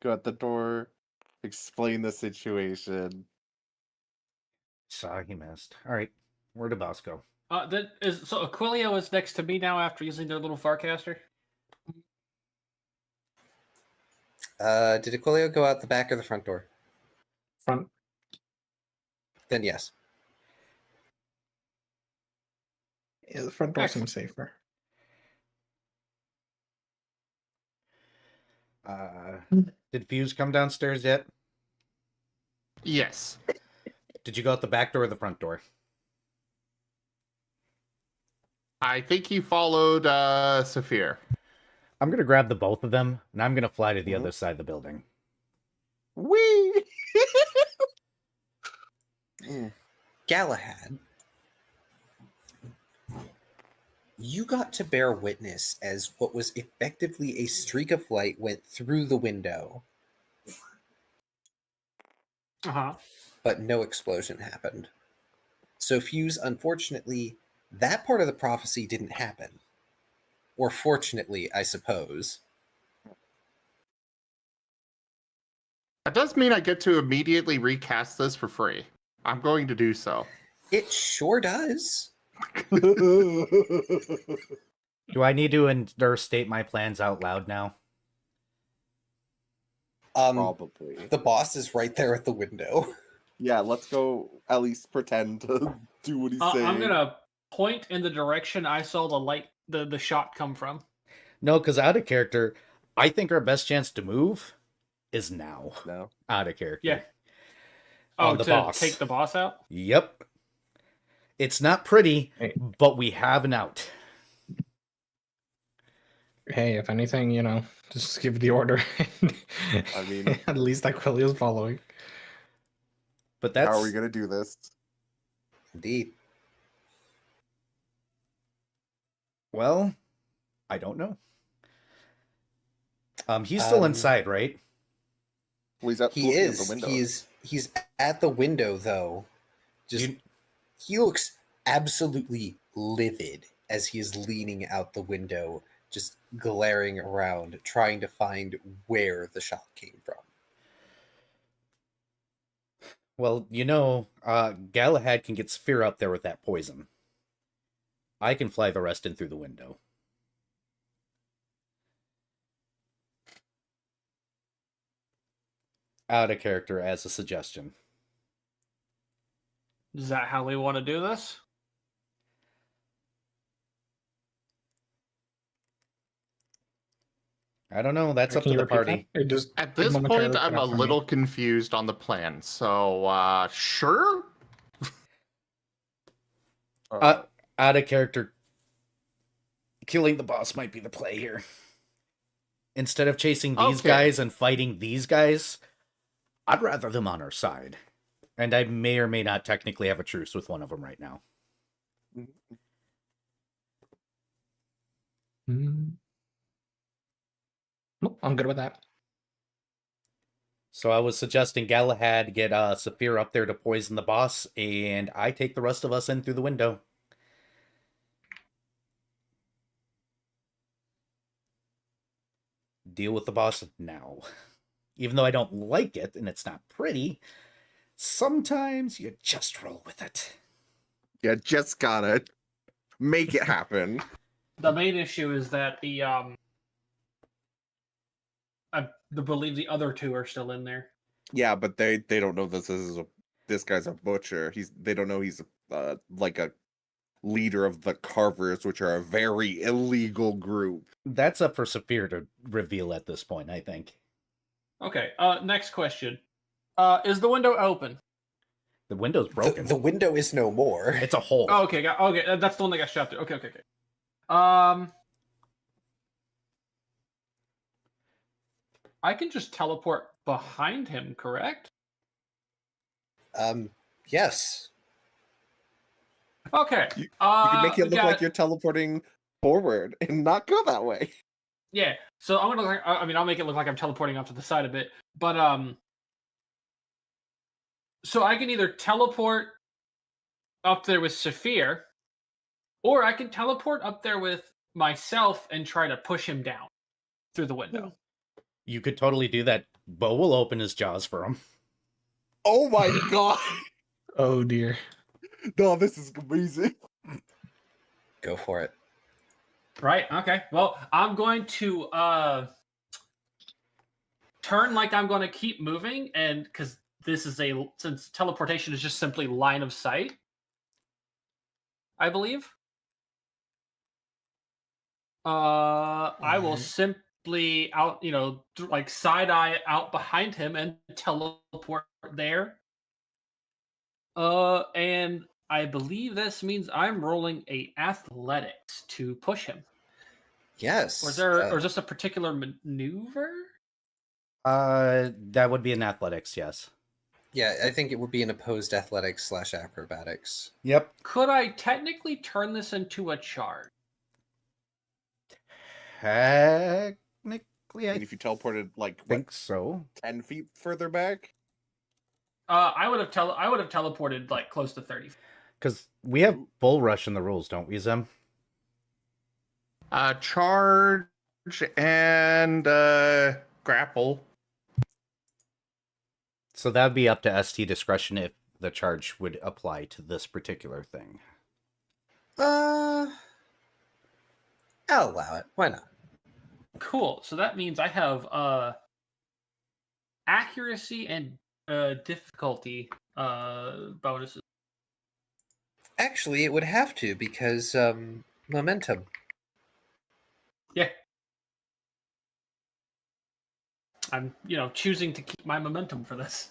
[SPEAKER 10] Go at the door, explain the situation.
[SPEAKER 1] Saw he missed. All right, where'd the boss go?
[SPEAKER 3] So Aquilio is next to me now after using their little Farcaster?
[SPEAKER 2] Did Aquilio go out the back or the front door?
[SPEAKER 4] Front.
[SPEAKER 2] Then yes.
[SPEAKER 4] Yeah, the front door seems safer.
[SPEAKER 1] Did Fuse come downstairs yet?
[SPEAKER 5] Yes.
[SPEAKER 1] Did you go out the back door or the front door?
[SPEAKER 5] I think he followed Saphir.
[SPEAKER 1] I'm gonna grab the both of them, and I'm gonna fly to the other side of the building.
[SPEAKER 6] Wee!
[SPEAKER 2] Galahad, you got to bear witness as what was effectively a streak of light went through the window, but no explosion happened. So, Fuse, unfortunately, that part of the prophecy didn't happen. Or fortunately, I suppose.
[SPEAKER 5] That does mean I get to immediately recast this for free. I'm going to do so.
[SPEAKER 2] It sure does.
[SPEAKER 1] Do I need to state my plans out loud now?
[SPEAKER 10] Probably.
[SPEAKER 2] The boss is right there at the window.
[SPEAKER 10] Yeah, let's go at least pretend to do what he's saying.
[SPEAKER 3] I'm gonna point in the direction I saw the light, the shot come from.
[SPEAKER 1] No, because out of character, I think our best chance to move is now.
[SPEAKER 10] No.
[SPEAKER 1] Out of character.
[SPEAKER 3] Yeah.
[SPEAKER 1] On the
[SPEAKER 3] to
[SPEAKER 1] boss.
[SPEAKER 3] take the boss out?
[SPEAKER 1] Yep. It's not pretty, but we have an out.
[SPEAKER 4] Hey, if anything, just give the order.
[SPEAKER 10] I mean,
[SPEAKER 4] at least Aquilia's following.
[SPEAKER 1] But that's...
[SPEAKER 10] How are we going to do this?
[SPEAKER 2] Indeed.
[SPEAKER 1] Well, I don't know. He's still inside, right?
[SPEAKER 10] Well, he's
[SPEAKER 2] he is.
[SPEAKER 10] The window.
[SPEAKER 2] He's at the window, though. He looks absolutely livid as he is leaning out the window, just glaring around, trying to find where the shot came from.
[SPEAKER 1] Well, Galahad can get Sphere up there with that poison. I can fly the rest in through the window. Out of character as a suggestion.
[SPEAKER 3] Is that how we want to do this?
[SPEAKER 1] I don't know. That's up to the party.
[SPEAKER 5] At this point, I'm a little confused on the plan. So, sure?
[SPEAKER 1] Out of character, killing the boss might be the play here. Instead of chasing these guys and fighting these guys, I'd rather them on our side. And I may or may not technically have a truce with one of them right now.
[SPEAKER 4] I'm good with that.
[SPEAKER 1] So I was suggesting Galahad get Saphir up there to poison the boss, and I take the rest of us in through the window. Deal with the boss now. Even though I don't like it, and it's not pretty, sometimes you just roll with it.
[SPEAKER 6] You just gotta make it happen.
[SPEAKER 3] The main issue is that I believe the other two are still in there.
[SPEAKER 6] Yeah, but they don't know this guy's a butcher. They don't know he's like a leader of the Carvers, which are a very illegal group.
[SPEAKER 1] That's up for Saphir to reveal at this point, I think.
[SPEAKER 3] Okay, next question. Is the window open?
[SPEAKER 1] The window's broken.
[SPEAKER 2] The window is no more.
[SPEAKER 1] It's a hole.
[SPEAKER 3] Oh, okay, that's the one that got shot through. Okay. I can just teleport behind him, correct?
[SPEAKER 2] Yes.
[SPEAKER 3] Okay.
[SPEAKER 6] You can make it look like you're teleporting forward and not go that way.
[SPEAKER 3] Yeah. So I'm gonna. I'll make it look like I'm teleporting off to the side a bit, but so I can either teleport up there with Saphir, or I can teleport up there with myself and try to push him down through the window.
[SPEAKER 1] You could totally do that. Bo will open his jaws for him.
[SPEAKER 6] Oh my god!
[SPEAKER 4] Oh dear.
[SPEAKER 6] No, this is amazing.
[SPEAKER 2] Go for it.
[SPEAKER 3] Right, okay. Well, I'm going to turn like I'm going to keep moving, and because since teleportation is just simply line of sight, I believe. I will simply out, like side eye out behind him and teleport there. And I believe this means I'm rolling a athletics to push him.
[SPEAKER 2] Yes.
[SPEAKER 3] Or is this a particular maneuver?
[SPEAKER 1] That would be an athletics, yes.
[SPEAKER 2] Yeah, I think it would be an opposed athletics / acrobatics.
[SPEAKER 1] Yep.
[SPEAKER 3] Could I technically turn this into a charge?
[SPEAKER 1] Technically, I
[SPEAKER 10] And if you teleported like
[SPEAKER 1] think so.
[SPEAKER 10] 10 feet further back?
[SPEAKER 3] I would have teleported like close to 30.
[SPEAKER 1] Because we have bull rush in the rules, don't we, Zem?
[SPEAKER 5] Charge and grapple.
[SPEAKER 1] So that'd be up to ST discretion if the charge would apply to this particular thing.
[SPEAKER 2] I'll allow it. Why not?
[SPEAKER 3] Cool. So that means I have accuracy and difficulty bonuses.
[SPEAKER 2] Actually, it would have to because momentum.
[SPEAKER 3] Yeah. I'm, choosing to keep my momentum for this.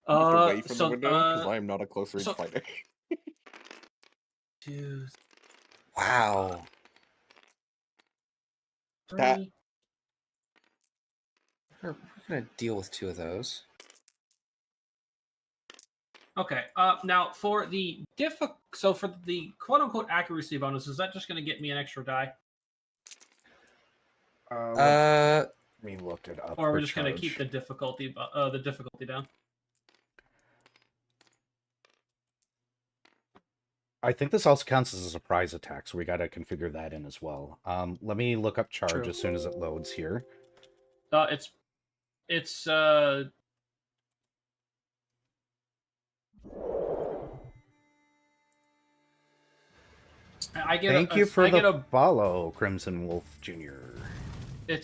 [SPEAKER 10] Away from the window because I am not a close range fighter.
[SPEAKER 2] Wow.
[SPEAKER 10] That-
[SPEAKER 2] We're gonna deal with 2 of those.
[SPEAKER 3] Okay. Now for the for the quote unquote accuracy bonus, is that just going to get me an extra die,
[SPEAKER 1] Let me look it up.
[SPEAKER 3] or are we
[SPEAKER 1] for
[SPEAKER 3] just going to
[SPEAKER 1] charge.
[SPEAKER 3] keep the difficulty down?
[SPEAKER 1] I think this also counts as a surprise attack, so we got to configure that in as well. Let me look up charge
[SPEAKER 3] True.
[SPEAKER 1] as soon as it loads here.
[SPEAKER 3] It's
[SPEAKER 1] Thank you for the follow, Crimson Wolf Jr.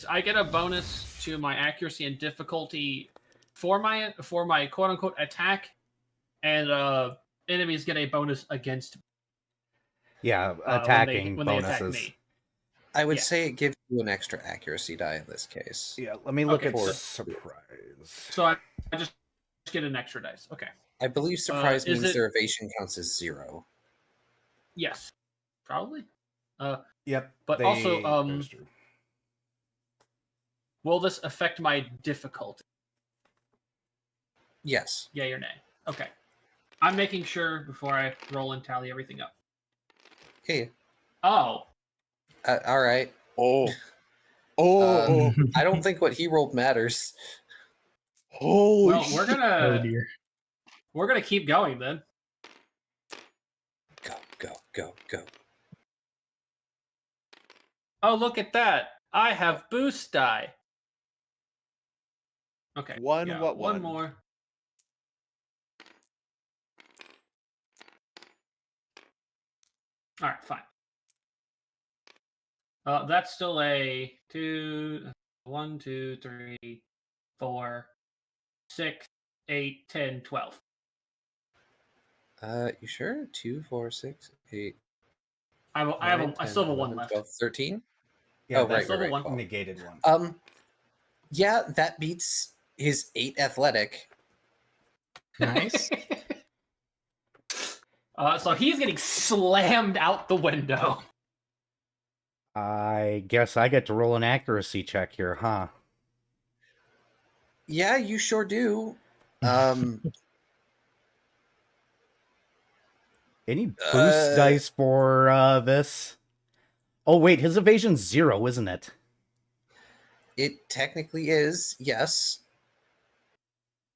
[SPEAKER 3] I get a bonus to my accuracy and difficulty for my quote unquote attack, and enemies get a bonus against me.
[SPEAKER 1] Yeah, attacking
[SPEAKER 3] when
[SPEAKER 1] bonuses.
[SPEAKER 3] they attack me.
[SPEAKER 2] I would say it gives you an extra accuracy die in this case.
[SPEAKER 1] Yeah, let me look
[SPEAKER 3] Okay,
[SPEAKER 1] at
[SPEAKER 3] so-
[SPEAKER 1] surprise.
[SPEAKER 3] So I just get an extra dice. Okay.
[SPEAKER 2] I believe surprise
[SPEAKER 3] is
[SPEAKER 2] means
[SPEAKER 3] it-
[SPEAKER 2] their evasion counts as 0.
[SPEAKER 3] Yes. Probably.
[SPEAKER 1] Yep.
[SPEAKER 3] But
[SPEAKER 1] they
[SPEAKER 3] also,
[SPEAKER 1] goes through.
[SPEAKER 3] will this affect my difficulty?
[SPEAKER 2] Yes.
[SPEAKER 3] Yay or nay? Okay. I'm making sure before I roll and tally everything up.
[SPEAKER 2] Okay.
[SPEAKER 3] Oh.
[SPEAKER 2] All right.
[SPEAKER 10] Oh.
[SPEAKER 2] I don't think what he rolled matters.
[SPEAKER 10] Holy
[SPEAKER 3] Well, we're
[SPEAKER 4] Oh
[SPEAKER 3] gonna
[SPEAKER 4] dear.
[SPEAKER 3] keep going then.
[SPEAKER 2] Go, go, go, go.
[SPEAKER 3] Oh, look at that! I have boost die. Okay.
[SPEAKER 10] One,
[SPEAKER 3] yeah,
[SPEAKER 10] what
[SPEAKER 3] one
[SPEAKER 10] one?
[SPEAKER 3] more. All right, fine. That's still a 2, 1, 2, 3, 4, 6, 8, 10, 12.
[SPEAKER 2] You sure? 2, 4, 6, 8.
[SPEAKER 3] I still have a 1 left.
[SPEAKER 2] 12, 13?
[SPEAKER 1] Yeah,
[SPEAKER 2] Oh,
[SPEAKER 1] that's
[SPEAKER 2] right,
[SPEAKER 3] level
[SPEAKER 2] right,
[SPEAKER 3] one.
[SPEAKER 2] 12.
[SPEAKER 1] negated one.
[SPEAKER 2] Yeah, that beats his 8 athletic.
[SPEAKER 4] Nice.
[SPEAKER 3] So he's getting slammed out the window.
[SPEAKER 1] I guess I get to roll an accuracy check here, huh?
[SPEAKER 2] Yeah, you sure do.
[SPEAKER 1] Any boost dice for this? Oh wait, his evasion's 0, isn't it?
[SPEAKER 2] It technically is, yes.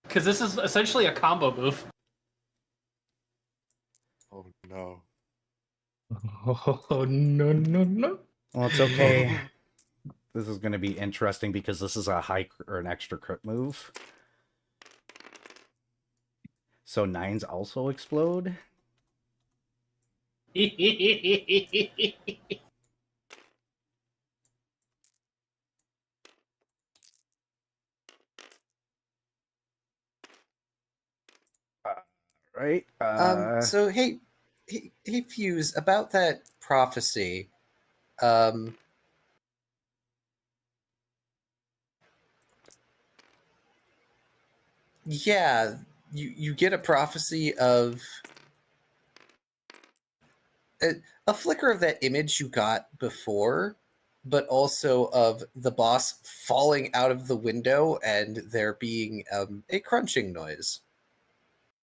[SPEAKER 3] Because this is essentially a combo move.
[SPEAKER 10] Oh no.
[SPEAKER 4] Oh no no no.
[SPEAKER 1] Well, it's okay. This is going to be interesting because this is a high or an extra crit move. So 9s also explode. Right.
[SPEAKER 2] So hey, Fuse, about that prophecy. Yeah, you get a prophecy of a flicker of that image you got before, but also of the boss falling out of the window and there being a crunching noise.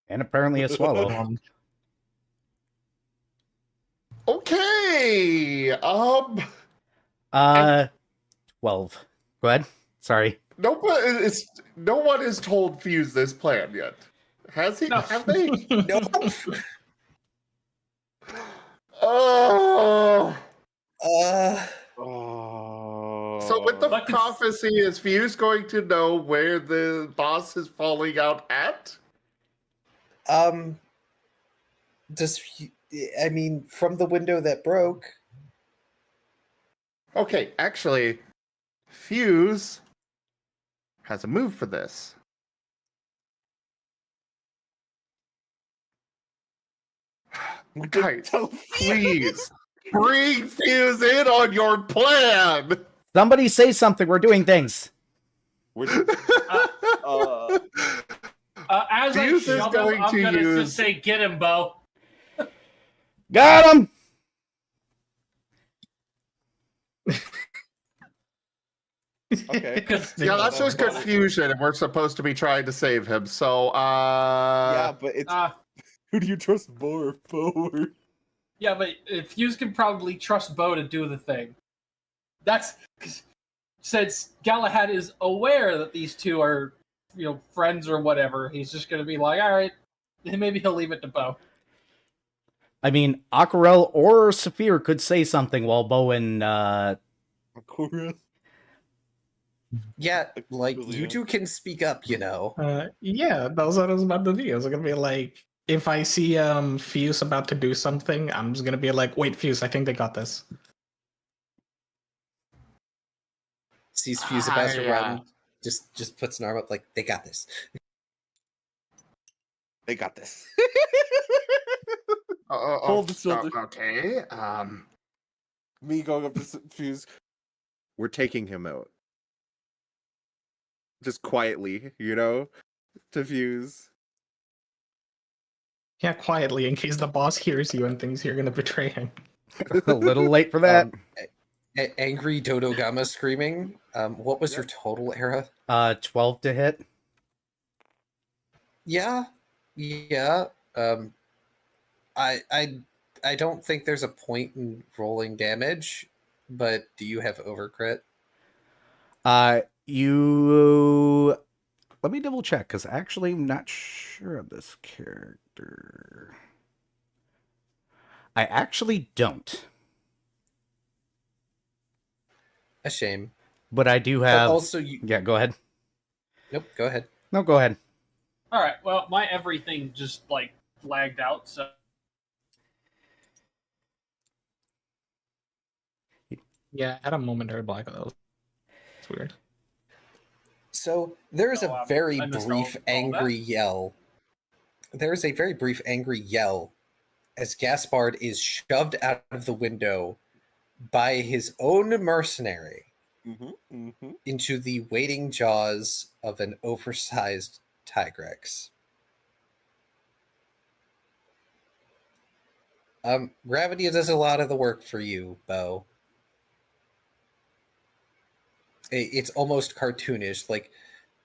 [SPEAKER 1] And apparently a swallow.
[SPEAKER 5] Okay.
[SPEAKER 1] 12. Go ahead. Sorry.
[SPEAKER 5] No one has told Fuse this plan yet. Has he?
[SPEAKER 3] No.
[SPEAKER 5] Have they?
[SPEAKER 2] Nope.
[SPEAKER 5] Oh. So with the
[SPEAKER 3] But
[SPEAKER 5] prophecy, is Fuse going to know where the boss is falling out at?
[SPEAKER 2] I mean, from the window that broke.
[SPEAKER 5] Okay, actually, Fuse has a move for this. Guys, please bring Fuse in on your plan.
[SPEAKER 1] Somebody say something. We're doing things.
[SPEAKER 3] As I
[SPEAKER 5] Fuse is
[SPEAKER 3] shove him,
[SPEAKER 5] going
[SPEAKER 3] I'm
[SPEAKER 5] to
[SPEAKER 3] gonna
[SPEAKER 5] use-
[SPEAKER 3] just say, "Get him, Bo."
[SPEAKER 1] Got him!
[SPEAKER 10] Okay.
[SPEAKER 5] Yeah, that's just confusion, and we're supposed to be trying to save him. So,
[SPEAKER 10] Yeah, but it's
[SPEAKER 3] Uh,
[SPEAKER 10] who do you trust more, Bo? or-
[SPEAKER 3] yeah, but Fuse can probably trust Bo to do the thing. That's since Galahad is aware that these two are, friends or whatever. He's just gonna be like, all right, maybe he'll leave it to Bo.
[SPEAKER 1] I mean, Aquarel or Saphir could say something while Bo and
[SPEAKER 10] Akura?
[SPEAKER 2] Yeah, like
[SPEAKER 10] Julia.
[SPEAKER 2] you two can speak up, you know.
[SPEAKER 4] Yeah, that was what I was about to do. I was gonna be like, if I see Fuse about to do something, I'm just gonna be like, wait, Fuse, I think they got this.
[SPEAKER 2] Sees Fuse about to
[SPEAKER 5] yeah.
[SPEAKER 2] run, just puts an arm up like they got this.
[SPEAKER 10] They got this.
[SPEAKER 5] Hold
[SPEAKER 10] the shoulder.
[SPEAKER 5] Okay.
[SPEAKER 10] Me going up to Fuse. We're taking him out. Just quietly, to Fuse.
[SPEAKER 4] Yeah, quietly, in case the boss hears you and thinks you're gonna betray him.
[SPEAKER 1] a little late for that.
[SPEAKER 2] Angry Dodogama screaming. What was your total era?
[SPEAKER 1] 12 to hit.
[SPEAKER 2] Yeah. I don't think there's a point in rolling damage, but do you have overcrit?
[SPEAKER 1] You. Let me double check, because actually I'm not sure of this character. I actually don't.
[SPEAKER 2] A shame.
[SPEAKER 1] But I do
[SPEAKER 2] But
[SPEAKER 1] have.
[SPEAKER 2] also, you.
[SPEAKER 1] Yeah, go ahead.
[SPEAKER 2] Nope. Go ahead.
[SPEAKER 1] No, go ahead.
[SPEAKER 3] All right. Well, my everything just lagged out. So
[SPEAKER 4] Yeah, I had a momentary blackout. It's weird.
[SPEAKER 2] So there is a very
[SPEAKER 3] I missed
[SPEAKER 2] brief
[SPEAKER 3] all
[SPEAKER 2] angry yell. There is a very brief angry yell as Gaspard is shoved out of the window by his own mercenary into the waiting jaws of an oversized Tigrex. Gravity does a lot of the work for you, Bo. It's almost cartoonish, like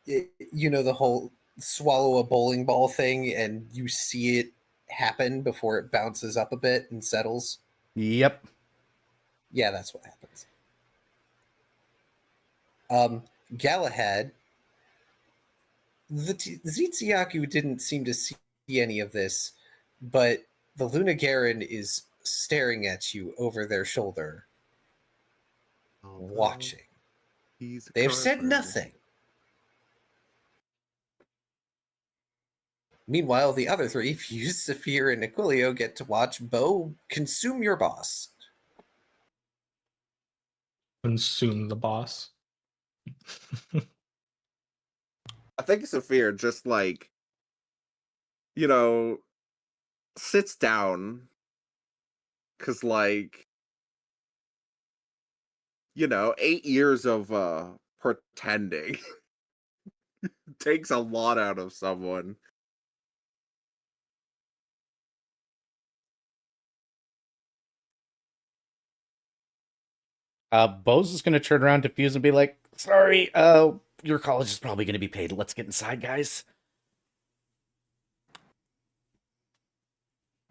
[SPEAKER 2] the whole swallow a bowling ball thing, and you see it happen before it bounces up a bit and settles.
[SPEAKER 1] Yep.
[SPEAKER 2] Yeah, that's what happens. Galahad, the Zetsuyaku didn't seem to see any of this, but the Luna Garen is staring at you over their shoulder, watching. They have said nothing. Meanwhile, the other three, Fuse, Saphir, and Aquilio, get to watch Bo consume your boss.
[SPEAKER 4] Consume the boss.
[SPEAKER 6] I think Saphir just sits down because 8 years of pretending. Takes a lot out of someone.
[SPEAKER 1] Bose is going to turn around to Fuse and be like, sorry, your college is probably going to be paid. Let's get inside, guys.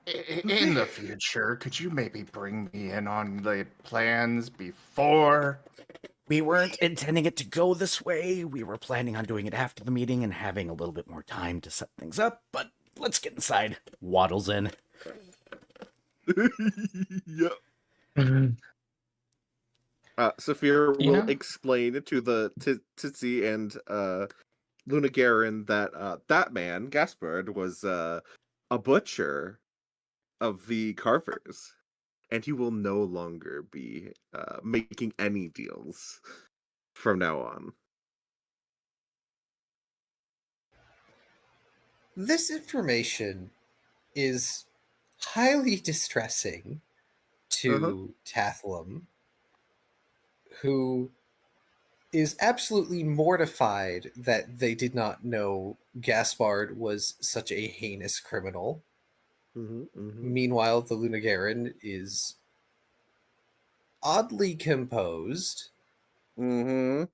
[SPEAKER 5] In the future, could you maybe bring me in on the plans before?
[SPEAKER 1] We weren't intending it to go this way. We were planning on doing it after the meeting and having a little bit more time to set things up, but let's get inside. Waddles in.
[SPEAKER 6] Yep.
[SPEAKER 4] Mhm.
[SPEAKER 6] Saphir
[SPEAKER 4] You
[SPEAKER 6] will
[SPEAKER 4] know-
[SPEAKER 6] explain to the Titsy and Luna Garen that that man, Gaspard, was a butcher of the carvers, and he will no longer be making any deals from now on.
[SPEAKER 2] This information is highly distressing to Tathlum, who is absolutely mortified that they did not know Gaspard was such a heinous criminal. Meanwhile, the Lunagaran is oddly composed. But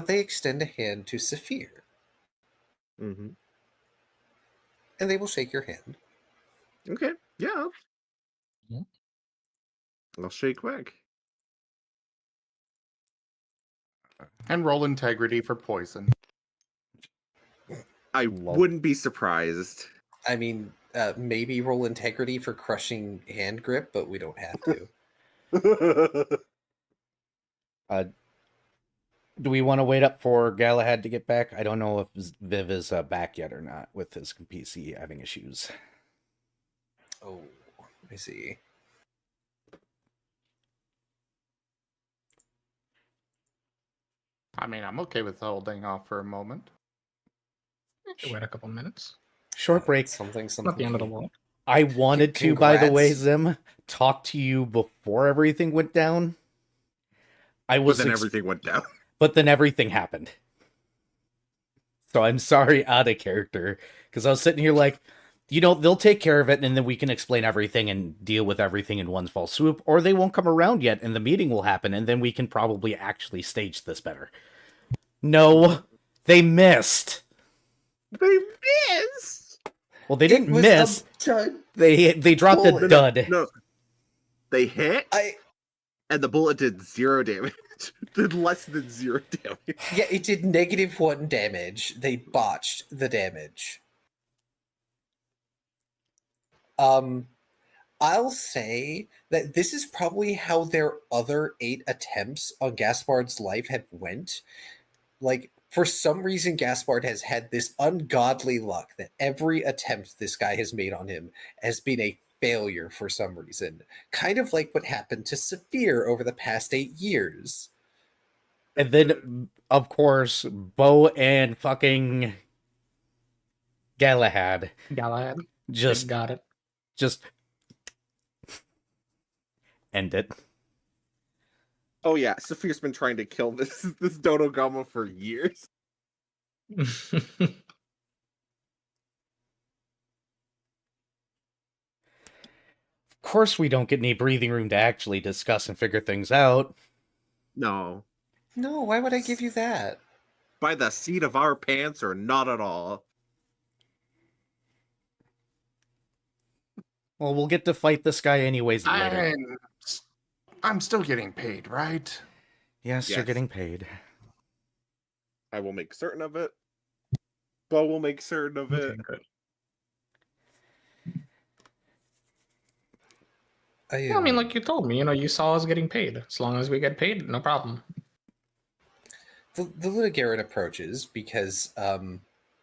[SPEAKER 2] they extend a hand to Saphir. And they will shake your hand.
[SPEAKER 6] Okay, yeah.
[SPEAKER 4] Yeah.
[SPEAKER 6] I'll shake back.
[SPEAKER 5] And roll integrity for poison.
[SPEAKER 6] I wouldn't be surprised.
[SPEAKER 2] I mean, maybe roll integrity for crushing hand grip, but we don't have to.
[SPEAKER 1] Do we want to wait up for Galahad to get back? I don't know if Viv is back yet or not with his PC having issues.
[SPEAKER 2] Oh, I see.
[SPEAKER 5] I mean, I'm okay with holding off for a moment.
[SPEAKER 4] Wait a couple minutes.
[SPEAKER 1] Short break.
[SPEAKER 2] Something.
[SPEAKER 4] Not the end of the world.
[SPEAKER 1] I wanted to, by the way,
[SPEAKER 2] Congrats.
[SPEAKER 1] Zim, talk to you before everything went down.
[SPEAKER 6] But then everything went down.
[SPEAKER 1] But then everything happened. So I'm sorry, out of character. Because I was sitting here like, they'll take care of it and then we can explain everything and deal with everything in one fell swoop. Or they won't come around yet and the meeting will happen and then we can probably actually stage this better. No, they missed.
[SPEAKER 6] They missed.
[SPEAKER 1] Well, they didn't miss. They dropped a dud.
[SPEAKER 6] No, they hit, and the bullet did 0 damage. Did less than 0 damage.
[SPEAKER 2] Yeah, it did -1 damage. They botched the damage. I'll say that this is probably how their other 8 attempts on Gaspard's life have went. Like, for some reason, Gaspard has had this ungodly luck that every attempt this guy has made on him has been a failure for some reason. Kind of like what happened to Saphir over the past 8 years.
[SPEAKER 1] And then, of course, Bo and fucking Galahad just
[SPEAKER 4] got it.
[SPEAKER 1] Just end it.
[SPEAKER 6] Oh yeah, Saphir's been trying to kill this Dodo Gama for years.
[SPEAKER 1] Of course we don't get any breathing room to actually discuss and figure things out.
[SPEAKER 6] No.
[SPEAKER 2] No, why would I give you that?
[SPEAKER 6] By the seat of our pants or not at all.
[SPEAKER 1] Well, we'll get to fight this guy anyways later.
[SPEAKER 5] I'm still getting paid, right?
[SPEAKER 1] Yes, you're getting paid.
[SPEAKER 6] I will make certain of it. Bo will make certain of it.
[SPEAKER 4] Good.
[SPEAKER 2] I
[SPEAKER 4] mean, like you told me, you saw us getting paid. As long as we get paid, no problem.
[SPEAKER 2] The Lunagaran approaches because,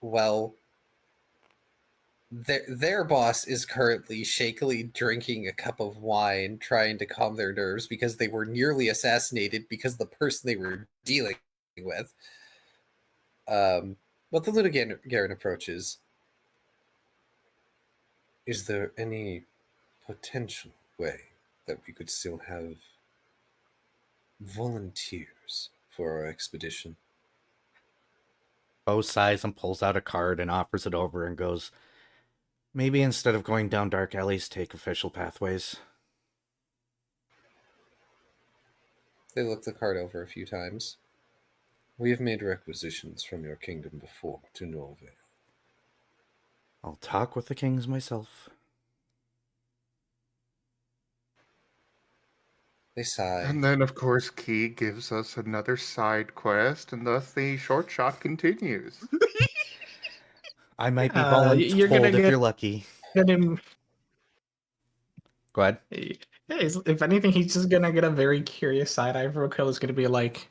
[SPEAKER 2] well, their boss is currently shakily drinking a cup of wine, trying to calm their nerves because they were nearly assassinated because of the person they were dealing with. But the Lunagaran approaches. Is there any potential way that we could still have volunteers for our expedition?
[SPEAKER 1] Bo sighs and pulls out a card and offers it over and goes, maybe instead of going down dark alleys, take official pathways.
[SPEAKER 2] They look the card over a few times. We have made requisitions from your kingdom before, to no avail.
[SPEAKER 1] I'll talk with the kings myself.
[SPEAKER 2] They sigh.
[SPEAKER 5] And then, of course, Key gives us another side quest, and thus the short shot continues.
[SPEAKER 1] I might be
[SPEAKER 4] You're gonna
[SPEAKER 1] voluntold if
[SPEAKER 4] get
[SPEAKER 1] you're lucky.
[SPEAKER 4] him.
[SPEAKER 1] Go ahead.
[SPEAKER 4] Yeah, if anything, he's just gonna get a very curious side eye for Quill. Is gonna be like,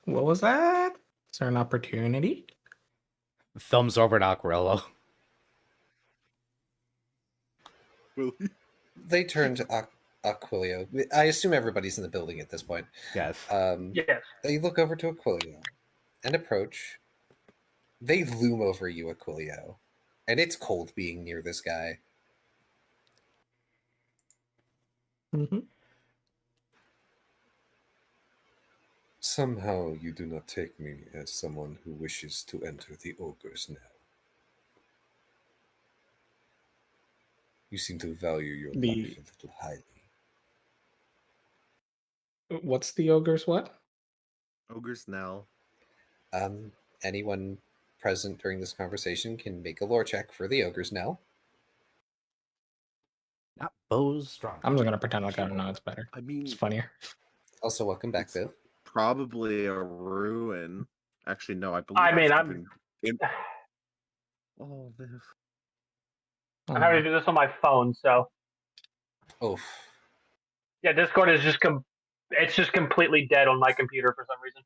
[SPEAKER 4] "What was that? Is there an opportunity?"
[SPEAKER 1] Thumbs over to Aquarello.
[SPEAKER 2] They turn to Aquilio. I assume everybody's in the building at this point.
[SPEAKER 1] Yes.
[SPEAKER 3] Yes.
[SPEAKER 2] They look over to Aquilio and approach. They loom over you, Aquilio. And it's cold being near this guy.
[SPEAKER 4] Mm-hmm.
[SPEAKER 2] Somehow you do not take me as someone who wishes to enter the ogre's now. You seem to value your life a little highly.
[SPEAKER 4] What's the ogre's what?
[SPEAKER 6] Ogre's Knell.
[SPEAKER 2] Anyone present during this conversation can make a lore check for the ogre's now.
[SPEAKER 1] Not Bo's strong.
[SPEAKER 4] I'm just gonna pretend like I don't know. It's better.
[SPEAKER 6] I mean,
[SPEAKER 4] It's funnier.
[SPEAKER 2] Also, welcome back,
[SPEAKER 6] It's-
[SPEAKER 2] Viv.
[SPEAKER 6] probably a ruin. Actually, no, I believe.
[SPEAKER 3] I mean,
[SPEAKER 6] it's
[SPEAKER 3] I'm-
[SPEAKER 6] given- Oh, Viv.
[SPEAKER 3] I'm having to do this on my phone, so
[SPEAKER 2] Oof.
[SPEAKER 3] yeah, Discord is just it's just completely dead on my computer for some reason.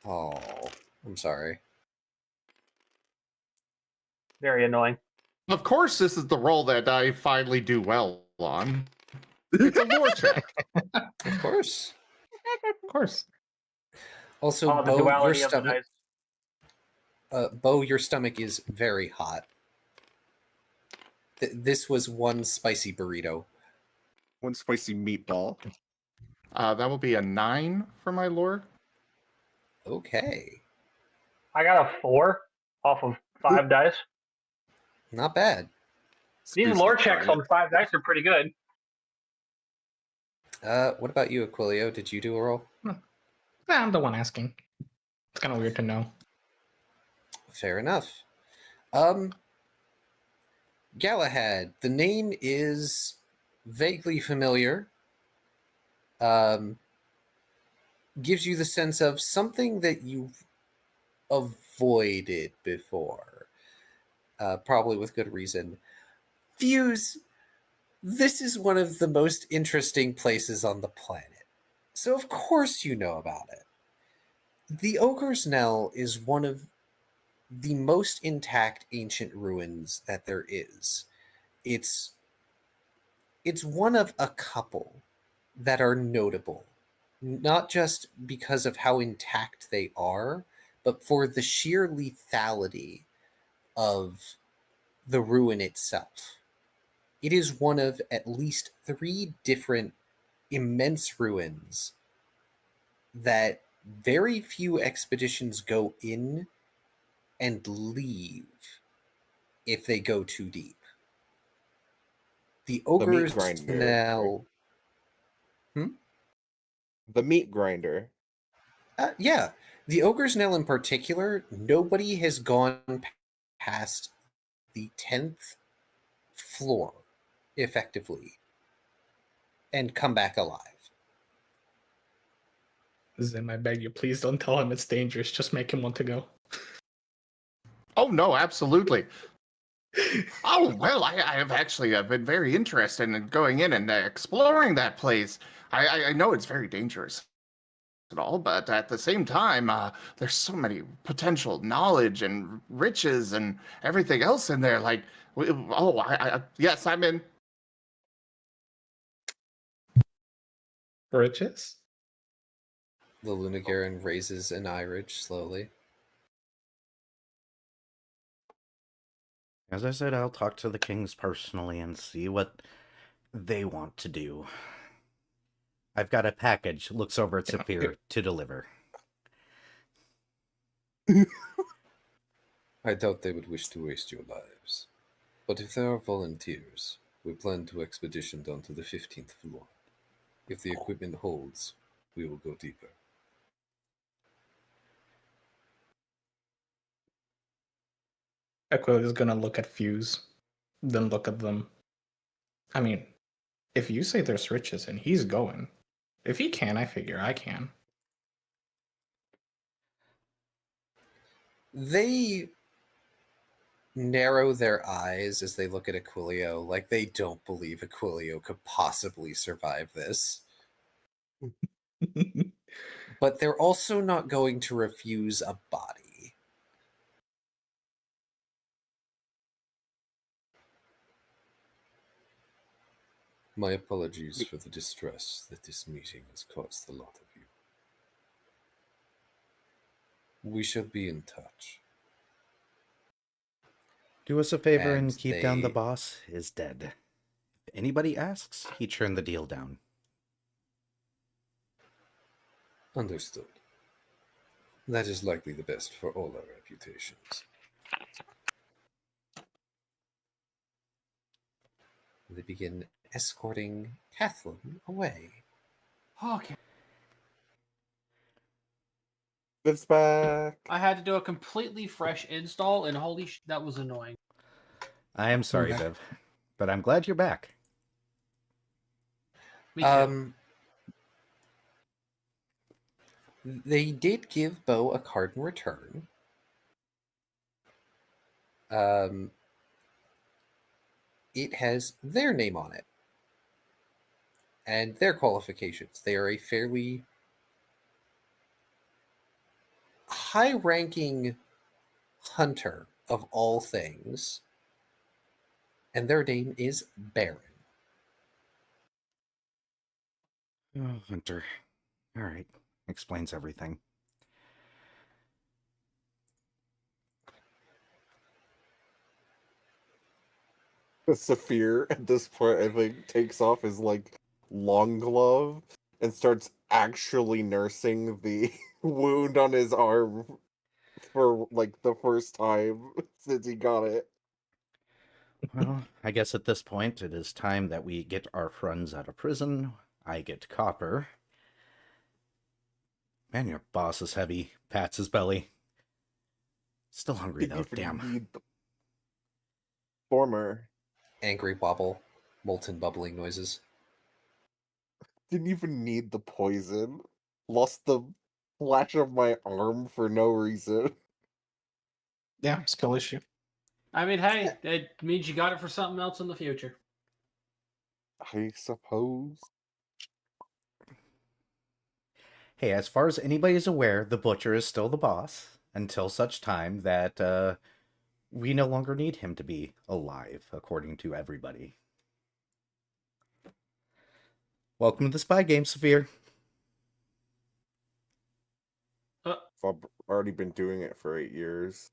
[SPEAKER 2] Oh, I'm sorry.
[SPEAKER 3] Very annoying.
[SPEAKER 5] Of course, this is the role that I finally do well on. It's a lore check.
[SPEAKER 2] Of course.
[SPEAKER 4] Of course.
[SPEAKER 2] Also,
[SPEAKER 3] Oh, the
[SPEAKER 2] Bo, your
[SPEAKER 3] duality of the
[SPEAKER 2] stomach.
[SPEAKER 3] dice.
[SPEAKER 2] Bo, your stomach is very hot. This was one spicy burrito.
[SPEAKER 6] One spicy meatball.
[SPEAKER 5] That will be a 9 for my lore.
[SPEAKER 2] Okay,
[SPEAKER 3] I got a 4 off of 5 dice.
[SPEAKER 2] not bad.
[SPEAKER 3] These
[SPEAKER 6] Screws
[SPEAKER 3] lore
[SPEAKER 6] the
[SPEAKER 3] checks
[SPEAKER 6] credit.
[SPEAKER 3] on 5 dice are pretty good.
[SPEAKER 2] What about you, Aquilio? Did you do a roll?
[SPEAKER 4] I'm the one asking. It's kind of weird to know.
[SPEAKER 2] Fair enough. Galahad. The name is vaguely familiar. Gives you the sense of something that you've avoided before. Probably with good reason. Fuse, this is one of the most interesting places on the planet. So of course you know about it. The Ogre's Knell is one of the most intact ancient ruins that there is. It's one of a couple that are notable, not just because of how intact they are, but for the sheer lethality of the ruin itself. It is one of at least 3 different immense ruins that very few expeditions go in and leave if they go too deep. The Ogre's
[SPEAKER 10] grinder,
[SPEAKER 2] Knell.
[SPEAKER 10] The meat grinder.
[SPEAKER 2] Yeah, the Ogre's Knell in particular, nobody has gone past the 10th floor, effectively, and come back alive.
[SPEAKER 4] Zim, I beg you, please don't tell him it's dangerous. Just make him want to go.
[SPEAKER 5] Oh, no, absolutely. Oh, well, I have actually been very interested in going in and exploring that place. I know it's very dangerous and all, but at the same time, there's so many potential knowledge and riches and everything else in there. Like, yes, I'm in.
[SPEAKER 4] Riches?
[SPEAKER 2] The Lunagaran raises an eyelid slowly.
[SPEAKER 1] As I said, I'll talk to the kings personally and see what they want to do. I've got a package. Looks over at
[SPEAKER 4] Yeah,
[SPEAKER 1] Saphir to deliver.
[SPEAKER 2] I doubt they would wish to waste your lives. But if there are volunteers, we plan to expedition down to the 15th floor. If the equipment holds, we will go deeper.
[SPEAKER 4] Aquila's gonna look at Fuse, then look at them. I mean, if you say there's riches and he's going, if he can, I figure I can.
[SPEAKER 2] They narrow their eyes as they look at Aquilio, like they don't believe Aquilio could possibly survive this. But they're also not going to refuse a body. My apologies for the distress that this meeting has caused the lot of you. We shall be in touch.
[SPEAKER 1] Do us a favor and
[SPEAKER 2] And
[SPEAKER 1] keep down the
[SPEAKER 2] they-
[SPEAKER 1] boss is dead. If anybody asks, he turned the deal down.
[SPEAKER 2] Understood. That is likely the best for all our reputations. They begin escorting Kathleen away.
[SPEAKER 3] Okay.
[SPEAKER 10] It's back.
[SPEAKER 3] I had to do a completely fresh install, and holy that was annoying.
[SPEAKER 1] I am sorry,
[SPEAKER 4] Okay.
[SPEAKER 1] Viv, but I'm glad you're back.
[SPEAKER 3] Me too.
[SPEAKER 2] They did give Bo a card in return. It has their name on it and their qualifications. They are a fairly high-ranking hunter of all things, and their name is Baron.
[SPEAKER 1] Oh, Hunter. All right. Explains everything.
[SPEAKER 10] Saphir at this point, I think, takes off his like long glove and starts actually nursing the wound on his arm for like the first time since he got it.
[SPEAKER 1] Well, I guess at this point it is time that we get our friends out of prison. I get copper. Man, your boss is heavy. Pats his belly. Still hungry though,
[SPEAKER 10] Didn't even
[SPEAKER 1] damn.
[SPEAKER 10] need the former.
[SPEAKER 2] Angry wobble, molten bubbling noises.
[SPEAKER 10] Didn't even need the poison. Lost the flash of my arm for no reason.
[SPEAKER 4] Yeah, skill issue.
[SPEAKER 3] I mean, hey, it means you got it for something else in the future.
[SPEAKER 10] I suppose.
[SPEAKER 1] Hey, as far as anybody is aware, the butcher is still the boss until such time that we no longer need him to be alive, according to everybody. Welcome to the spy game, Saphir.
[SPEAKER 10] I've already been doing it for 8 years.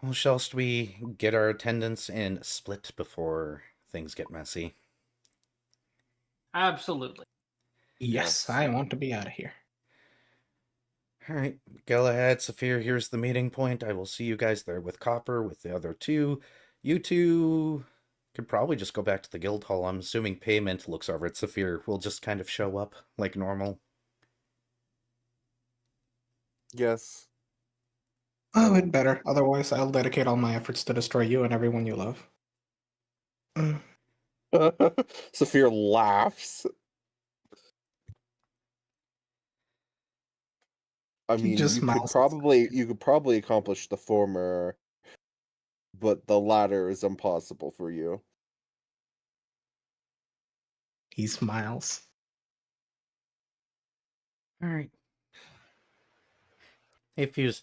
[SPEAKER 1] Well, shallst we get our attendance in split before things get messy?
[SPEAKER 3] Absolutely.
[SPEAKER 4] Yes, I want to be out of here.
[SPEAKER 1] All right, Galahad, Saphir, here's the meeting point. I will see you guys there with Copper, with the other two. You two could probably just go back to the guild hall. I'm assuming payment looks over at Saphir. Will just kind of show up like normal.
[SPEAKER 10] Yes.
[SPEAKER 4] Oh, it better. Otherwise, I'll dedicate all my efforts to destroy you and everyone you love.
[SPEAKER 10] Saphir laughs. I
[SPEAKER 4] He
[SPEAKER 10] mean,
[SPEAKER 4] just
[SPEAKER 10] you could
[SPEAKER 4] smiles.
[SPEAKER 10] probably accomplish the former, but the latter is impossible for you.
[SPEAKER 4] He smiles.
[SPEAKER 1] All right. Hey, Fuse,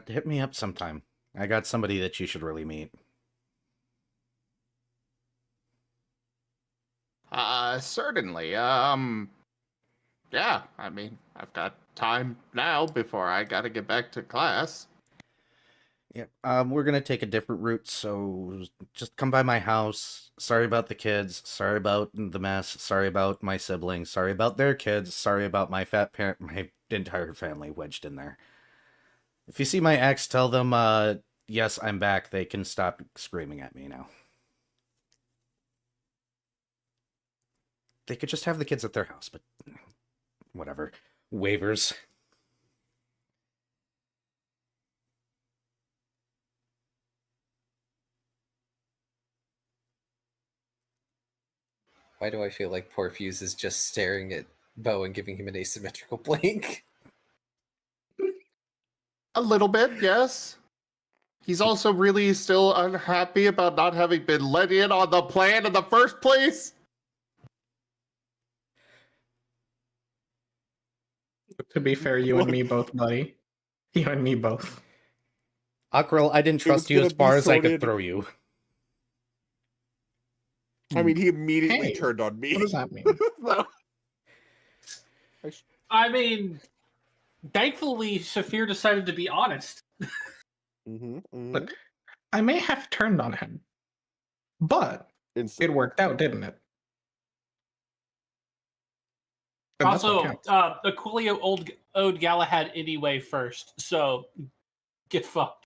[SPEAKER 1] hit me up sometime. I got somebody that you should really meet.
[SPEAKER 5] Certainly. Yeah, I mean, I've got time now before I gotta get back to class.
[SPEAKER 1] Yeah. We're gonna take a different route, so just come by my house. Sorry about the kids. Sorry about the mess. Sorry about my siblings. Sorry about their kids. Sorry about my fat parent, my entire family wedged in there. If you see my ex, tell them, yes, I'm back. They can stop screaming at me now. They could just have the kids at their house, but whatever. Waivers.
[SPEAKER 2] Why do I feel like poor Fuse is just staring at Bo and giving him an asymmetrical blink?
[SPEAKER 5] A little bit, yes. He's also really still unhappy about not having been let in on the plan in the first place.
[SPEAKER 4] To be fair, you and me both, buddy. You and me both.
[SPEAKER 1] Akril, I didn't
[SPEAKER 10] It was
[SPEAKER 1] trust you as
[SPEAKER 10] gonna be
[SPEAKER 1] far as I could
[SPEAKER 10] sorted-
[SPEAKER 1] throw you.
[SPEAKER 10] I mean, he immediately
[SPEAKER 4] Hey,
[SPEAKER 10] turned on me.
[SPEAKER 4] What does that mean?
[SPEAKER 10] So-
[SPEAKER 3] I mean, thankfully, Saphir decided to be honest.
[SPEAKER 4] Look, I may have turned on him, but it worked out, didn't it? And that's what
[SPEAKER 3] Also,
[SPEAKER 4] counts.
[SPEAKER 3] Aquilio owed Galahad anyway first, so get fucked.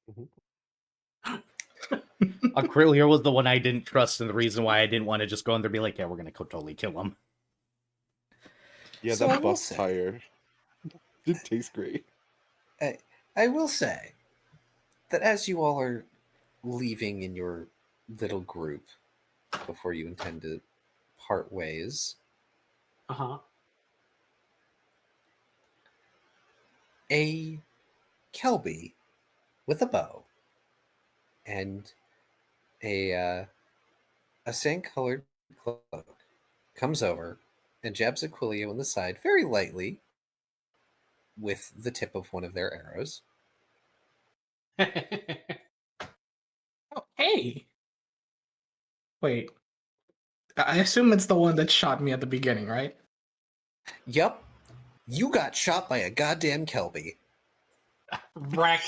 [SPEAKER 1] Aquilio was the one I didn't trust, and the reason why I didn't want to just go in there and be like, yeah, we're gonna totally kill him.
[SPEAKER 10] Yeah,
[SPEAKER 2] So I
[SPEAKER 10] that
[SPEAKER 2] will
[SPEAKER 10] buff
[SPEAKER 2] say-
[SPEAKER 10] tire. It tastes great.
[SPEAKER 2] I will say that as you all are leaving in your little group before you intend to part ways, a Kelby with a bow and a sand-colored cloak comes over and jabs Aquilio in the side very lightly with the tip of one of their arrows.
[SPEAKER 4] Oh, hey! Wait. I assume it's the one that shot me at the beginning, right?
[SPEAKER 2] Yup. You got shot by a goddamn Kelby.
[SPEAKER 3] Wrecked.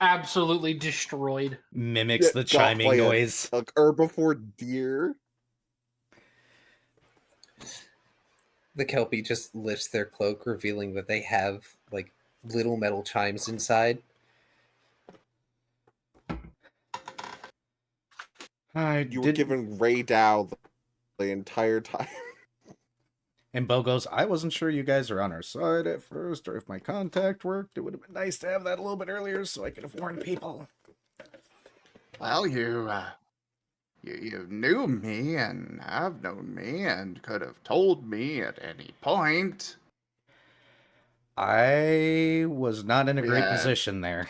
[SPEAKER 3] Absolutely destroyed.
[SPEAKER 1] Mimics the
[SPEAKER 10] Got
[SPEAKER 1] chiming
[SPEAKER 10] by a-
[SPEAKER 1] noise.
[SPEAKER 10] A herbivore deer.
[SPEAKER 2] The Kelpie just lifts their cloak, revealing that they have like little metal chimes inside.
[SPEAKER 10] You were giving Ray Dow the entire time.
[SPEAKER 1] And Bo goes, I wasn't sure you guys are on our side at first, or if my contact worked. It would have been nice to have that a little bit earlier so I could have warned people.
[SPEAKER 5] Well, you knew me and have known me and could have told me at any point.
[SPEAKER 1] I was not in a
[SPEAKER 5] We
[SPEAKER 1] great
[SPEAKER 5] had
[SPEAKER 1] position there.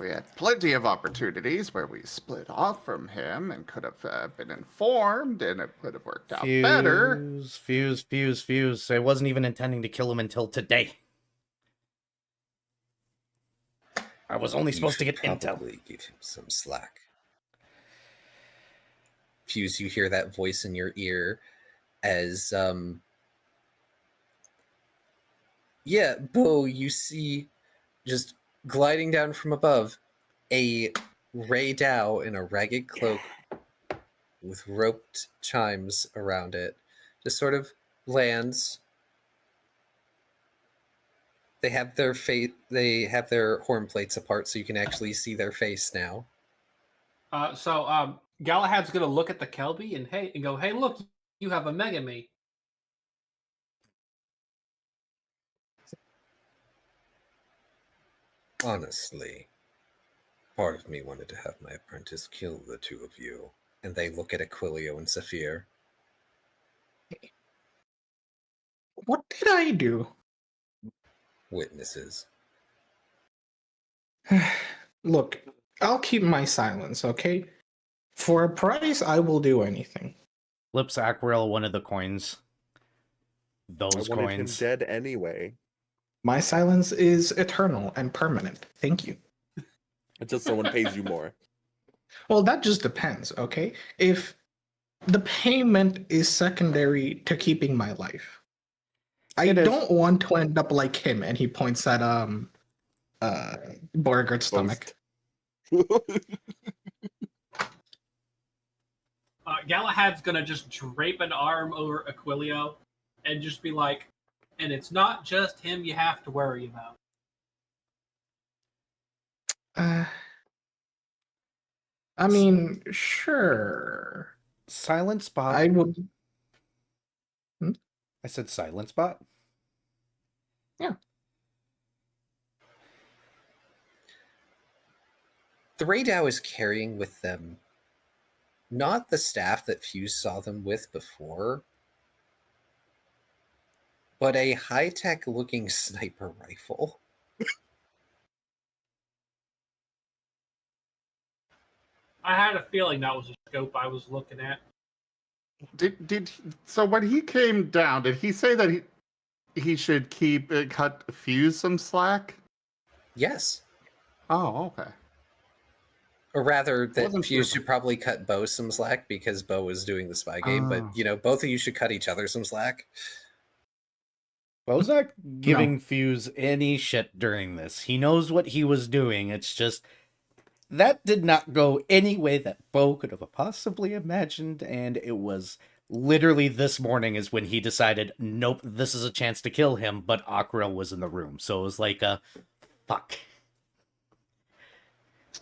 [SPEAKER 5] We had plenty of opportunities where we split off from him and could have been informed, and it could have worked out better.
[SPEAKER 1] Fuse. I wasn't even intending to kill him until today. I was only supposed to get intel.
[SPEAKER 2] Probably give him some slack. Fuse, you hear that voice in your ear as yeah, Bo, you see just gliding down from above a Ray Dow in a ragged cloak with roped chimes around it. Just sort of lands. They have their they have their horn plates apart so you can actually see their face now.
[SPEAKER 3] So Galahad's gonna look at the Kelby and go, hey, look, you have a Megami.
[SPEAKER 2] Honestly, part of me wanted to have my apprentice kill the two of you. And they look at Aquilio and Saphir.
[SPEAKER 4] What did I do?
[SPEAKER 2] Witnesses.
[SPEAKER 4] Look, I'll keep my silence, okay? For a price, I will do anything.
[SPEAKER 1] Flips Aquarel one of the coins. Those
[SPEAKER 10] I wanted him
[SPEAKER 1] coins.
[SPEAKER 10] dead anyway.
[SPEAKER 4] My silence is eternal and permanent. Thank you.
[SPEAKER 10] Until someone pays you more.
[SPEAKER 4] Well, that just depends, okay? If the payment is secondary to keeping my life, I
[SPEAKER 1] It is.
[SPEAKER 4] don't want to end up like him, and he points at Borgert's stomach.
[SPEAKER 3] Galahad's gonna just drape an arm over Aquilio and just be like, and it's not just him you have to worry about.
[SPEAKER 4] I mean, sure.
[SPEAKER 1] Silent spot.
[SPEAKER 4] I would.
[SPEAKER 1] I said silent spot.
[SPEAKER 4] Yeah.
[SPEAKER 2] The Raydao is carrying with them not the staff that Fuse saw them with before, but a high-tech looking sniper rifle.
[SPEAKER 3] I had a feeling that was a scope I was looking at.
[SPEAKER 5] So when he came down, did he say that he should cut Fuse some slack?
[SPEAKER 2] Yes.
[SPEAKER 5] Oh, okay.
[SPEAKER 2] Or rather, that
[SPEAKER 5] Wasn't
[SPEAKER 2] Fuse
[SPEAKER 5] sure.
[SPEAKER 2] should probably cut Bo some slack because Bo was doing the spy game. But,
[SPEAKER 5] Oh.
[SPEAKER 2] both of you should cut each other some slack.
[SPEAKER 1] Bo's not giving Fuse any shit during this. He knows what he was doing. It's just that did not go any way that Bo could have possibly imagined, and it was literally this morning is when he decided, nope, this is a chance to kill him, but Akril was in the room. So it was like fuck.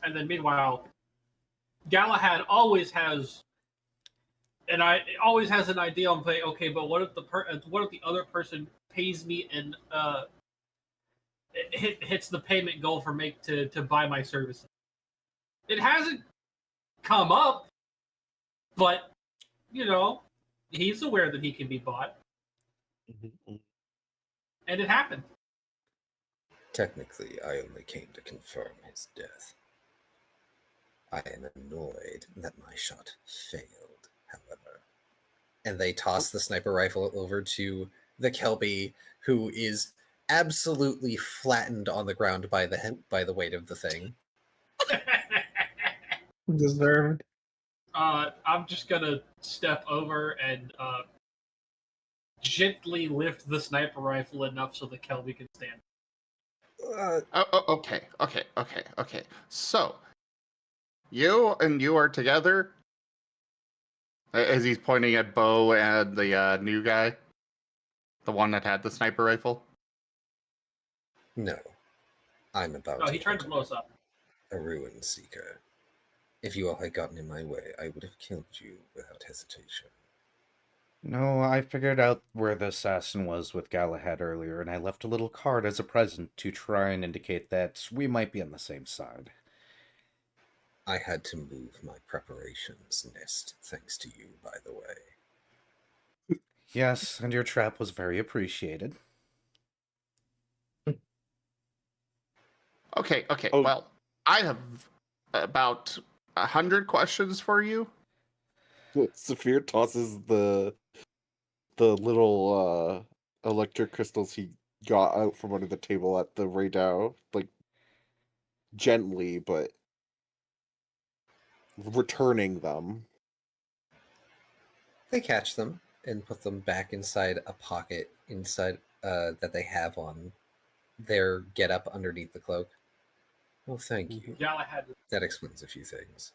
[SPEAKER 3] And then meanwhile, Galahad always has an idea on play. Okay, but what if the other person pays me and hits the payment goal for to buy my services? It hasn't come up, but he's aware that he can be bought, and it happened.
[SPEAKER 2] Technically, I only came to confirm his death. I am annoyed that my shot failed, however. And they toss the sniper rifle over to the Kelpie, who is absolutely flattened on the ground by the weight of the thing.
[SPEAKER 4] Deserved.
[SPEAKER 3] I'm just gonna step over and gently lift the sniper rifle enough so the Kelpie can stand.
[SPEAKER 5] Okay. So, you are together? As he's pointing at Bo and the new guy? The one that had the sniper rifle?
[SPEAKER 2] No. I'm about
[SPEAKER 3] No, he tried to blow us up.
[SPEAKER 2] A ruin seeker. If you all had gotten in my way, I would have killed you without hesitation.
[SPEAKER 1] No, I figured out where the assassin was with Galahad earlier, and I left a little card as a present to try and indicate that we might be on the same side.
[SPEAKER 2] I had to move my preparations, Nist, thanks to you, by the way.
[SPEAKER 1] Yes, and your trap was very appreciated.
[SPEAKER 5] Okay.
[SPEAKER 10] Oh.
[SPEAKER 5] Well, I have about 100 questions for you.
[SPEAKER 10] Saphir tosses the little electric crystals he got out from under the table at the Raydao, like gently, but returning them.
[SPEAKER 2] They catch them and put them back inside a pocket that they have on their get-up underneath the cloak. Well, thank you.
[SPEAKER 3] Galahad.
[SPEAKER 2] That explains a few things.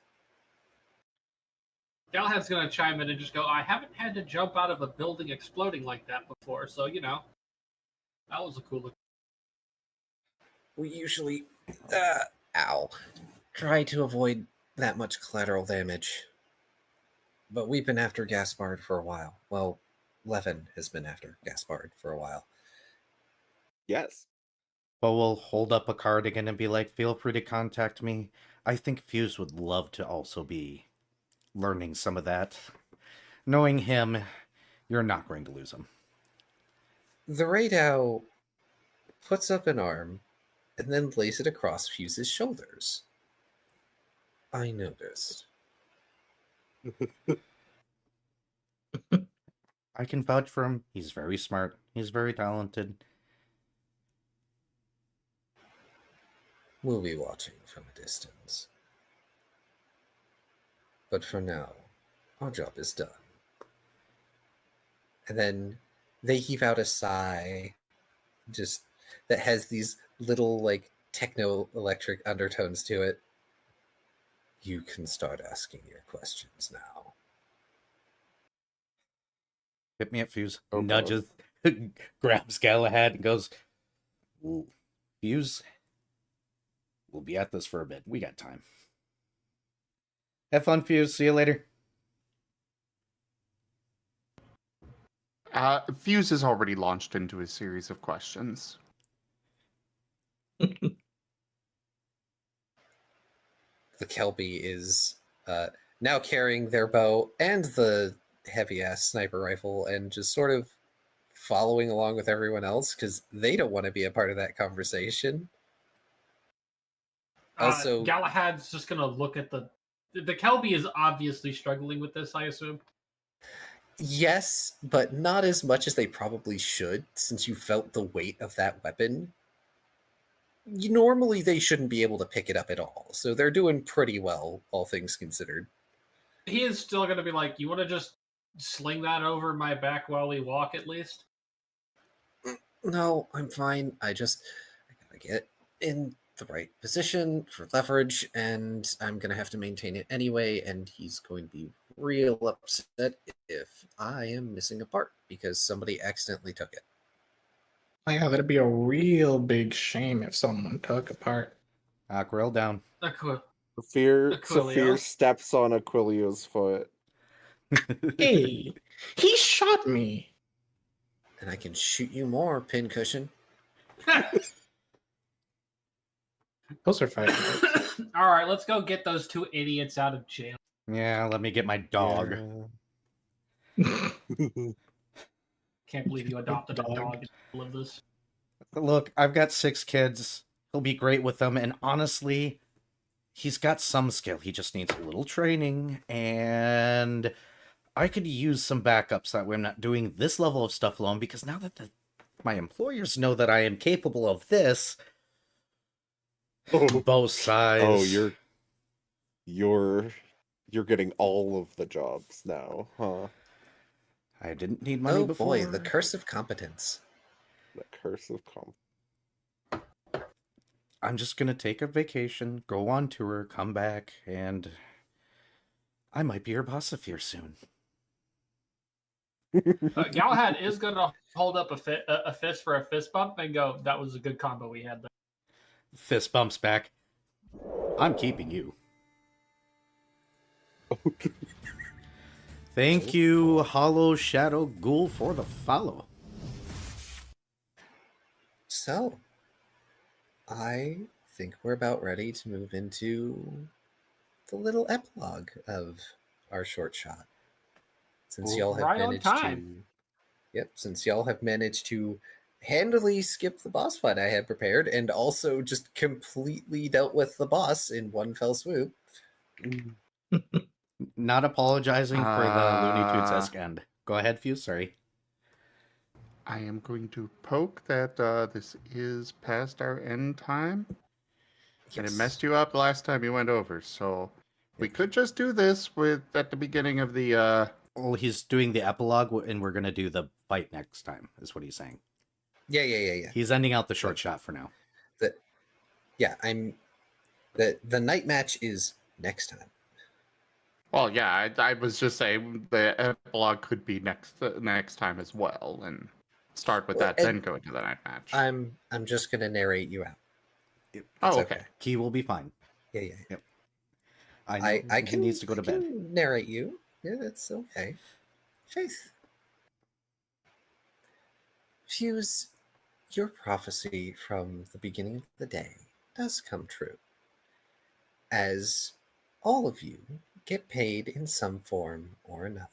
[SPEAKER 3] Galahad's gonna chime in and just go, I haven't had to jump out of a building exploding like that before, so that was a cool look.
[SPEAKER 2] We usually, try to avoid that much collateral damage. But we've been after Gaspard for a while. Well, Levin has been after Gaspard for a while.
[SPEAKER 10] Yes.
[SPEAKER 1] But we'll hold up a card again and be like, feel free to contact me. I think Fuse would love to also be learning some of that. Knowing him, you're not going to lose him.
[SPEAKER 2] The Raydao puts up an arm and then lays it across Fuse's shoulders. I noticed.
[SPEAKER 1] I can vouch for him. He's very smart. He's very talented.
[SPEAKER 2] We'll be watching from a distance. But for now, our job is done. And then They heave out a sigh, just that has these little like techno electric undertones to it. You can start asking your questions now.
[SPEAKER 1] Hit me up, Fuse.
[SPEAKER 10] Oh, God.
[SPEAKER 1] Nudges, grabs Galahad and goes, "Ooh, Fuse, we'll be at this for a bit. We got time. Have fun, Fuse. See you later."
[SPEAKER 5] Fuse has already launched into a series of questions.
[SPEAKER 2] The Kelpie is now carrying their bow and the heavy ass sniper rifle and just sort of following along with everyone else because they don't want to be a part of that conversation. Also,
[SPEAKER 3] Galahad's just gonna look at the Kelby is obviously struggling with this, I assume.
[SPEAKER 2] yes, but not as much as they probably should, since you felt the weight of that weapon. Normally, they shouldn't be able to pick it up at all, so they're doing pretty well, all things considered.
[SPEAKER 3] He is still gonna be like, "You want to just sling that over my back while we walk, at least?"
[SPEAKER 2] No, I'm fine. I gotta get in the right position for leverage, and I'm gonna have to maintain it anyway. And he's going to be real upset if I am missing a part because somebody accidentally took it.
[SPEAKER 4] Oh yeah, that'd be a real big shame if someone took apart.
[SPEAKER 1] Aquarel down.
[SPEAKER 10] Saphir
[SPEAKER 3] Aquilio.
[SPEAKER 10] steps on Aquilio's foot.
[SPEAKER 4] Hey, he shot me.
[SPEAKER 2] And I can shoot you more, pincushion.
[SPEAKER 4] Those are fighting.
[SPEAKER 3] All right, let's go get those two idiots out of jail.
[SPEAKER 1] Yeah, let me get my dog.
[SPEAKER 3] Can't believe you adopted a
[SPEAKER 4] Dog.
[SPEAKER 3] dog in the middle of this.
[SPEAKER 1] Look, I've got 6 kids. He'll be great with them, and honestly, he's got some skill. He just needs a little training, and I could use some backups that way I'm not doing this level of stuff alone, because now that my employers know that I am capable of this, both sides.
[SPEAKER 10] Oh, you're getting all of the jobs now, huh?
[SPEAKER 1] I didn't need money before.
[SPEAKER 2] Boy, the curse of competence.
[SPEAKER 10] The curse of comp.
[SPEAKER 1] I'm just gonna take a vacation, go on tour, come back, and I might be your boss Saphir soon.
[SPEAKER 3] Galahad is going to hold up a fist for a fist bump and go, "That was a good combo we had there."
[SPEAKER 1] Fist bumps back. I'm keeping you. Thank you, Hollow Shadow Ghoul, for the follow.
[SPEAKER 2] So, I think we're about ready to move into the little epilogue of our short shot. Since y'all have
[SPEAKER 3] Right on
[SPEAKER 2] managed
[SPEAKER 3] time.
[SPEAKER 2] since y'all have managed to handily skip the boss fight I had prepared and also just completely dealt with the boss in one fell swoop.
[SPEAKER 1] Not apologizing for the Looney Tunes-esque end. Go ahead, Fuse, sorry.
[SPEAKER 5] I am going to poke that this is past our end time. And it messed you up last time you went over, so we could just do this at the beginning of the
[SPEAKER 1] Well, he's doing the epilogue, and we're gonna do the fight next time, is what he's saying.
[SPEAKER 2] Yeah.
[SPEAKER 1] He's ending out the short shot for now.
[SPEAKER 2] The night match is next time.
[SPEAKER 5] Well, yeah, I was just saying the epilogue could be next time as well, and start with that, then go into the night match.
[SPEAKER 2] I'm just gonna narrate you out.
[SPEAKER 5] Oh, okay.
[SPEAKER 1] Key will be fine.
[SPEAKER 2] Yeah.
[SPEAKER 1] Yep.
[SPEAKER 2] I
[SPEAKER 1] He
[SPEAKER 2] can
[SPEAKER 1] needs to go to bed.
[SPEAKER 2] narrate you. Yeah, that's okay. Faith. Fuse, your prophecy from the beginning of the day does come true. As all of you get paid in some form or another.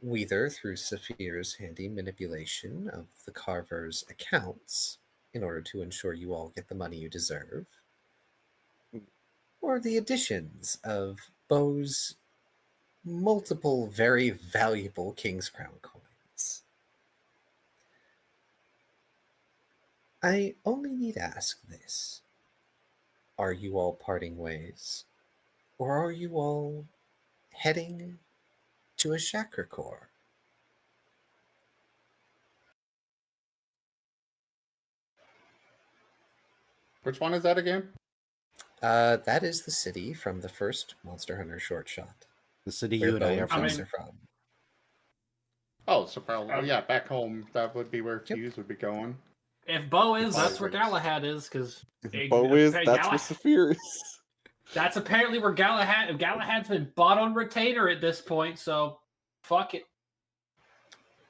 [SPEAKER 2] Whether through Saphir's handy manipulation of the Carver's accounts in order to ensure you all get the money you deserve, or the additions of Bo's multiple very valuable King's Crown coins. I only need ask this. Are you all parting ways? Or are you all heading to a Chakra Core?
[SPEAKER 5] Which one is that again?
[SPEAKER 2] That is the city from the first Monster Hunter short shot.
[SPEAKER 1] The city
[SPEAKER 2] Where
[SPEAKER 1] you and I
[SPEAKER 2] Bo
[SPEAKER 1] are
[SPEAKER 2] and
[SPEAKER 1] from.
[SPEAKER 2] Fuse are from.
[SPEAKER 5] Oh, so probably, yeah, back home, that would be where
[SPEAKER 2] Yep.
[SPEAKER 5] Fuse would be going.
[SPEAKER 3] If Bo is, that's where
[SPEAKER 5] Right.
[SPEAKER 3] Galahad is, because
[SPEAKER 10] If Bo is, that's where Saphir is.
[SPEAKER 3] that's apparently where Galahad's been bought on retainer at this point, so fuck it.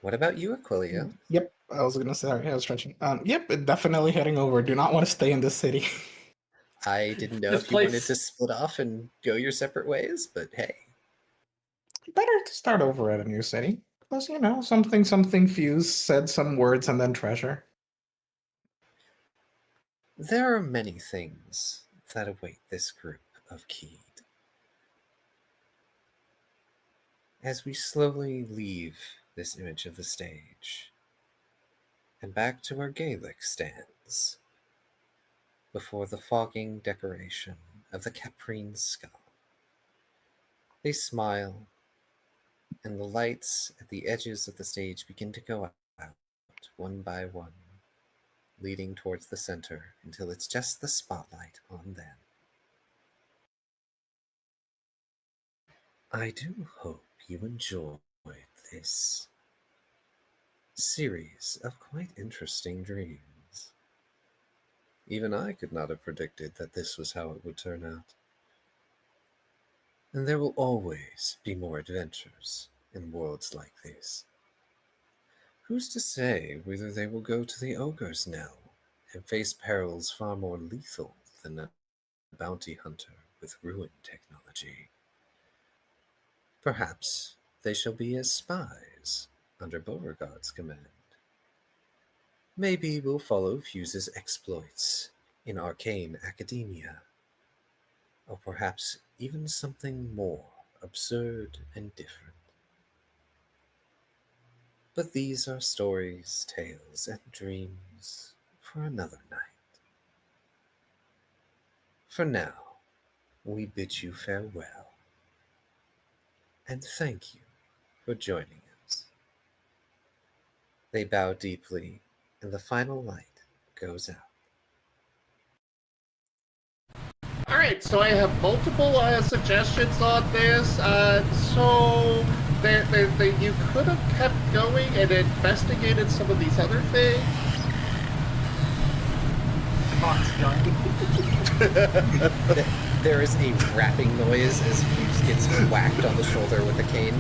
[SPEAKER 2] What about you, Aquilio?
[SPEAKER 4] Yep, I was gonna say. I was stretching. Yep, definitely heading over. Do not want to stay in this city.
[SPEAKER 2] I didn't know
[SPEAKER 3] This
[SPEAKER 2] if you wanted
[SPEAKER 3] place-
[SPEAKER 2] to split off and go your separate ways, but hey.
[SPEAKER 4] Better to start over at a new city. Plus, something Fuse said some words and then treasure.
[SPEAKER 2] There are many things that await this group of Keed. As we slowly leave this image of the stage and back to our Gaelic stands before the fogging decoration of the Caprine skull, they smile, and the lights at the edges of the stage begin to go out one by one, leading towards the center until it's just the spotlight on them. I do hope you enjoyed this series of quite interesting dreams. Even I could not have predicted that this was how it would turn out. And there will always be more adventures in worlds like this. Who's to say whether they will go to the ogre's knell and face perils far more lethal than a bounty hunter with ruined technology? Perhaps they shall be as spies under Beauregard's command. Maybe we'll follow Fuse's exploits in arcane academia, or perhaps even something more absurd and different. But these are stories, tales, and dreams for another night. For now, we bid you farewell, and thank you for joining us. They bow deeply, and the final light goes out.
[SPEAKER 5] All right, so I have multiple suggestions on this. So you could have kept going and investigated some of these other things.
[SPEAKER 2] There is a rapping noise as Fuse gets whacked on the shoulder with a cane.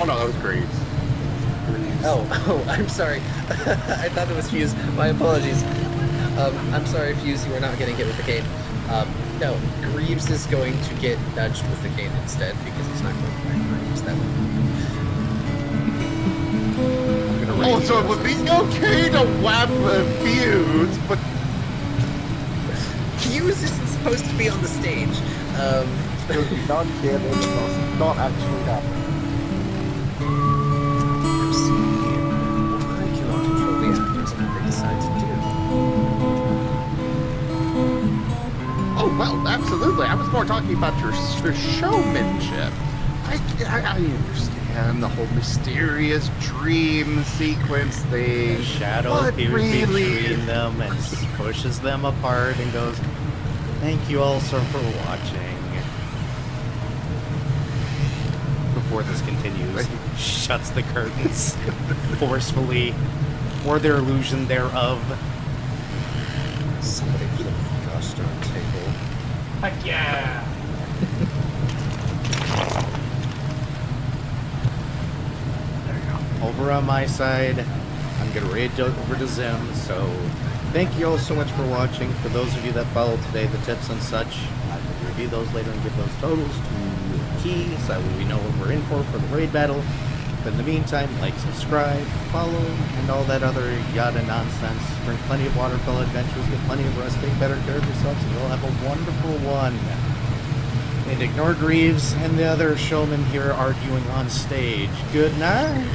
[SPEAKER 5] Oh no, that was great.
[SPEAKER 2] Oh, I'm sorry. I thought it was Fuse. My apologies. I'm sorry, Fuse, you were not getting hit with the cane. No, Greaves is going to get nudged with the cane instead because he's not going to fight Greaves. That would
[SPEAKER 5] Oh, so it would be okay to whap Fuse, but
[SPEAKER 2] Fuse isn't supposed to be on the stage.
[SPEAKER 10] Not damage, not actually happening.
[SPEAKER 2] See, I cannot control the actors and what they decide to do.
[SPEAKER 5] oh well, absolutely. I was more talking about your showmanship. I understand the whole mysterious dream sequence thing.
[SPEAKER 1] The shadow
[SPEAKER 5] but
[SPEAKER 1] appears
[SPEAKER 5] really,
[SPEAKER 1] between them and pushes them apart and goes, "Thank you all so for watching." Before this continues, shuts the curtains forcefully, or their illusion thereof.
[SPEAKER 2] Somebody flip the gosh darn table.
[SPEAKER 3] Heck yeah!
[SPEAKER 1] Over on my side, I'm gonna raid over to Zim, so thank you all so much for watching. For those of you that followed today, the tips and such, I will review those later and give those totals to Key, so that way we know what we're in for the raid battle. But in the meantime, like, subscribe, follow, and all that other yada nonsense. Drink plenty of water, fellow adventures, get plenty of rest, take better care of yourselves, and you'll have a wonderful one. And ignore Greaves and the other showmen here arguing on stage. Good night!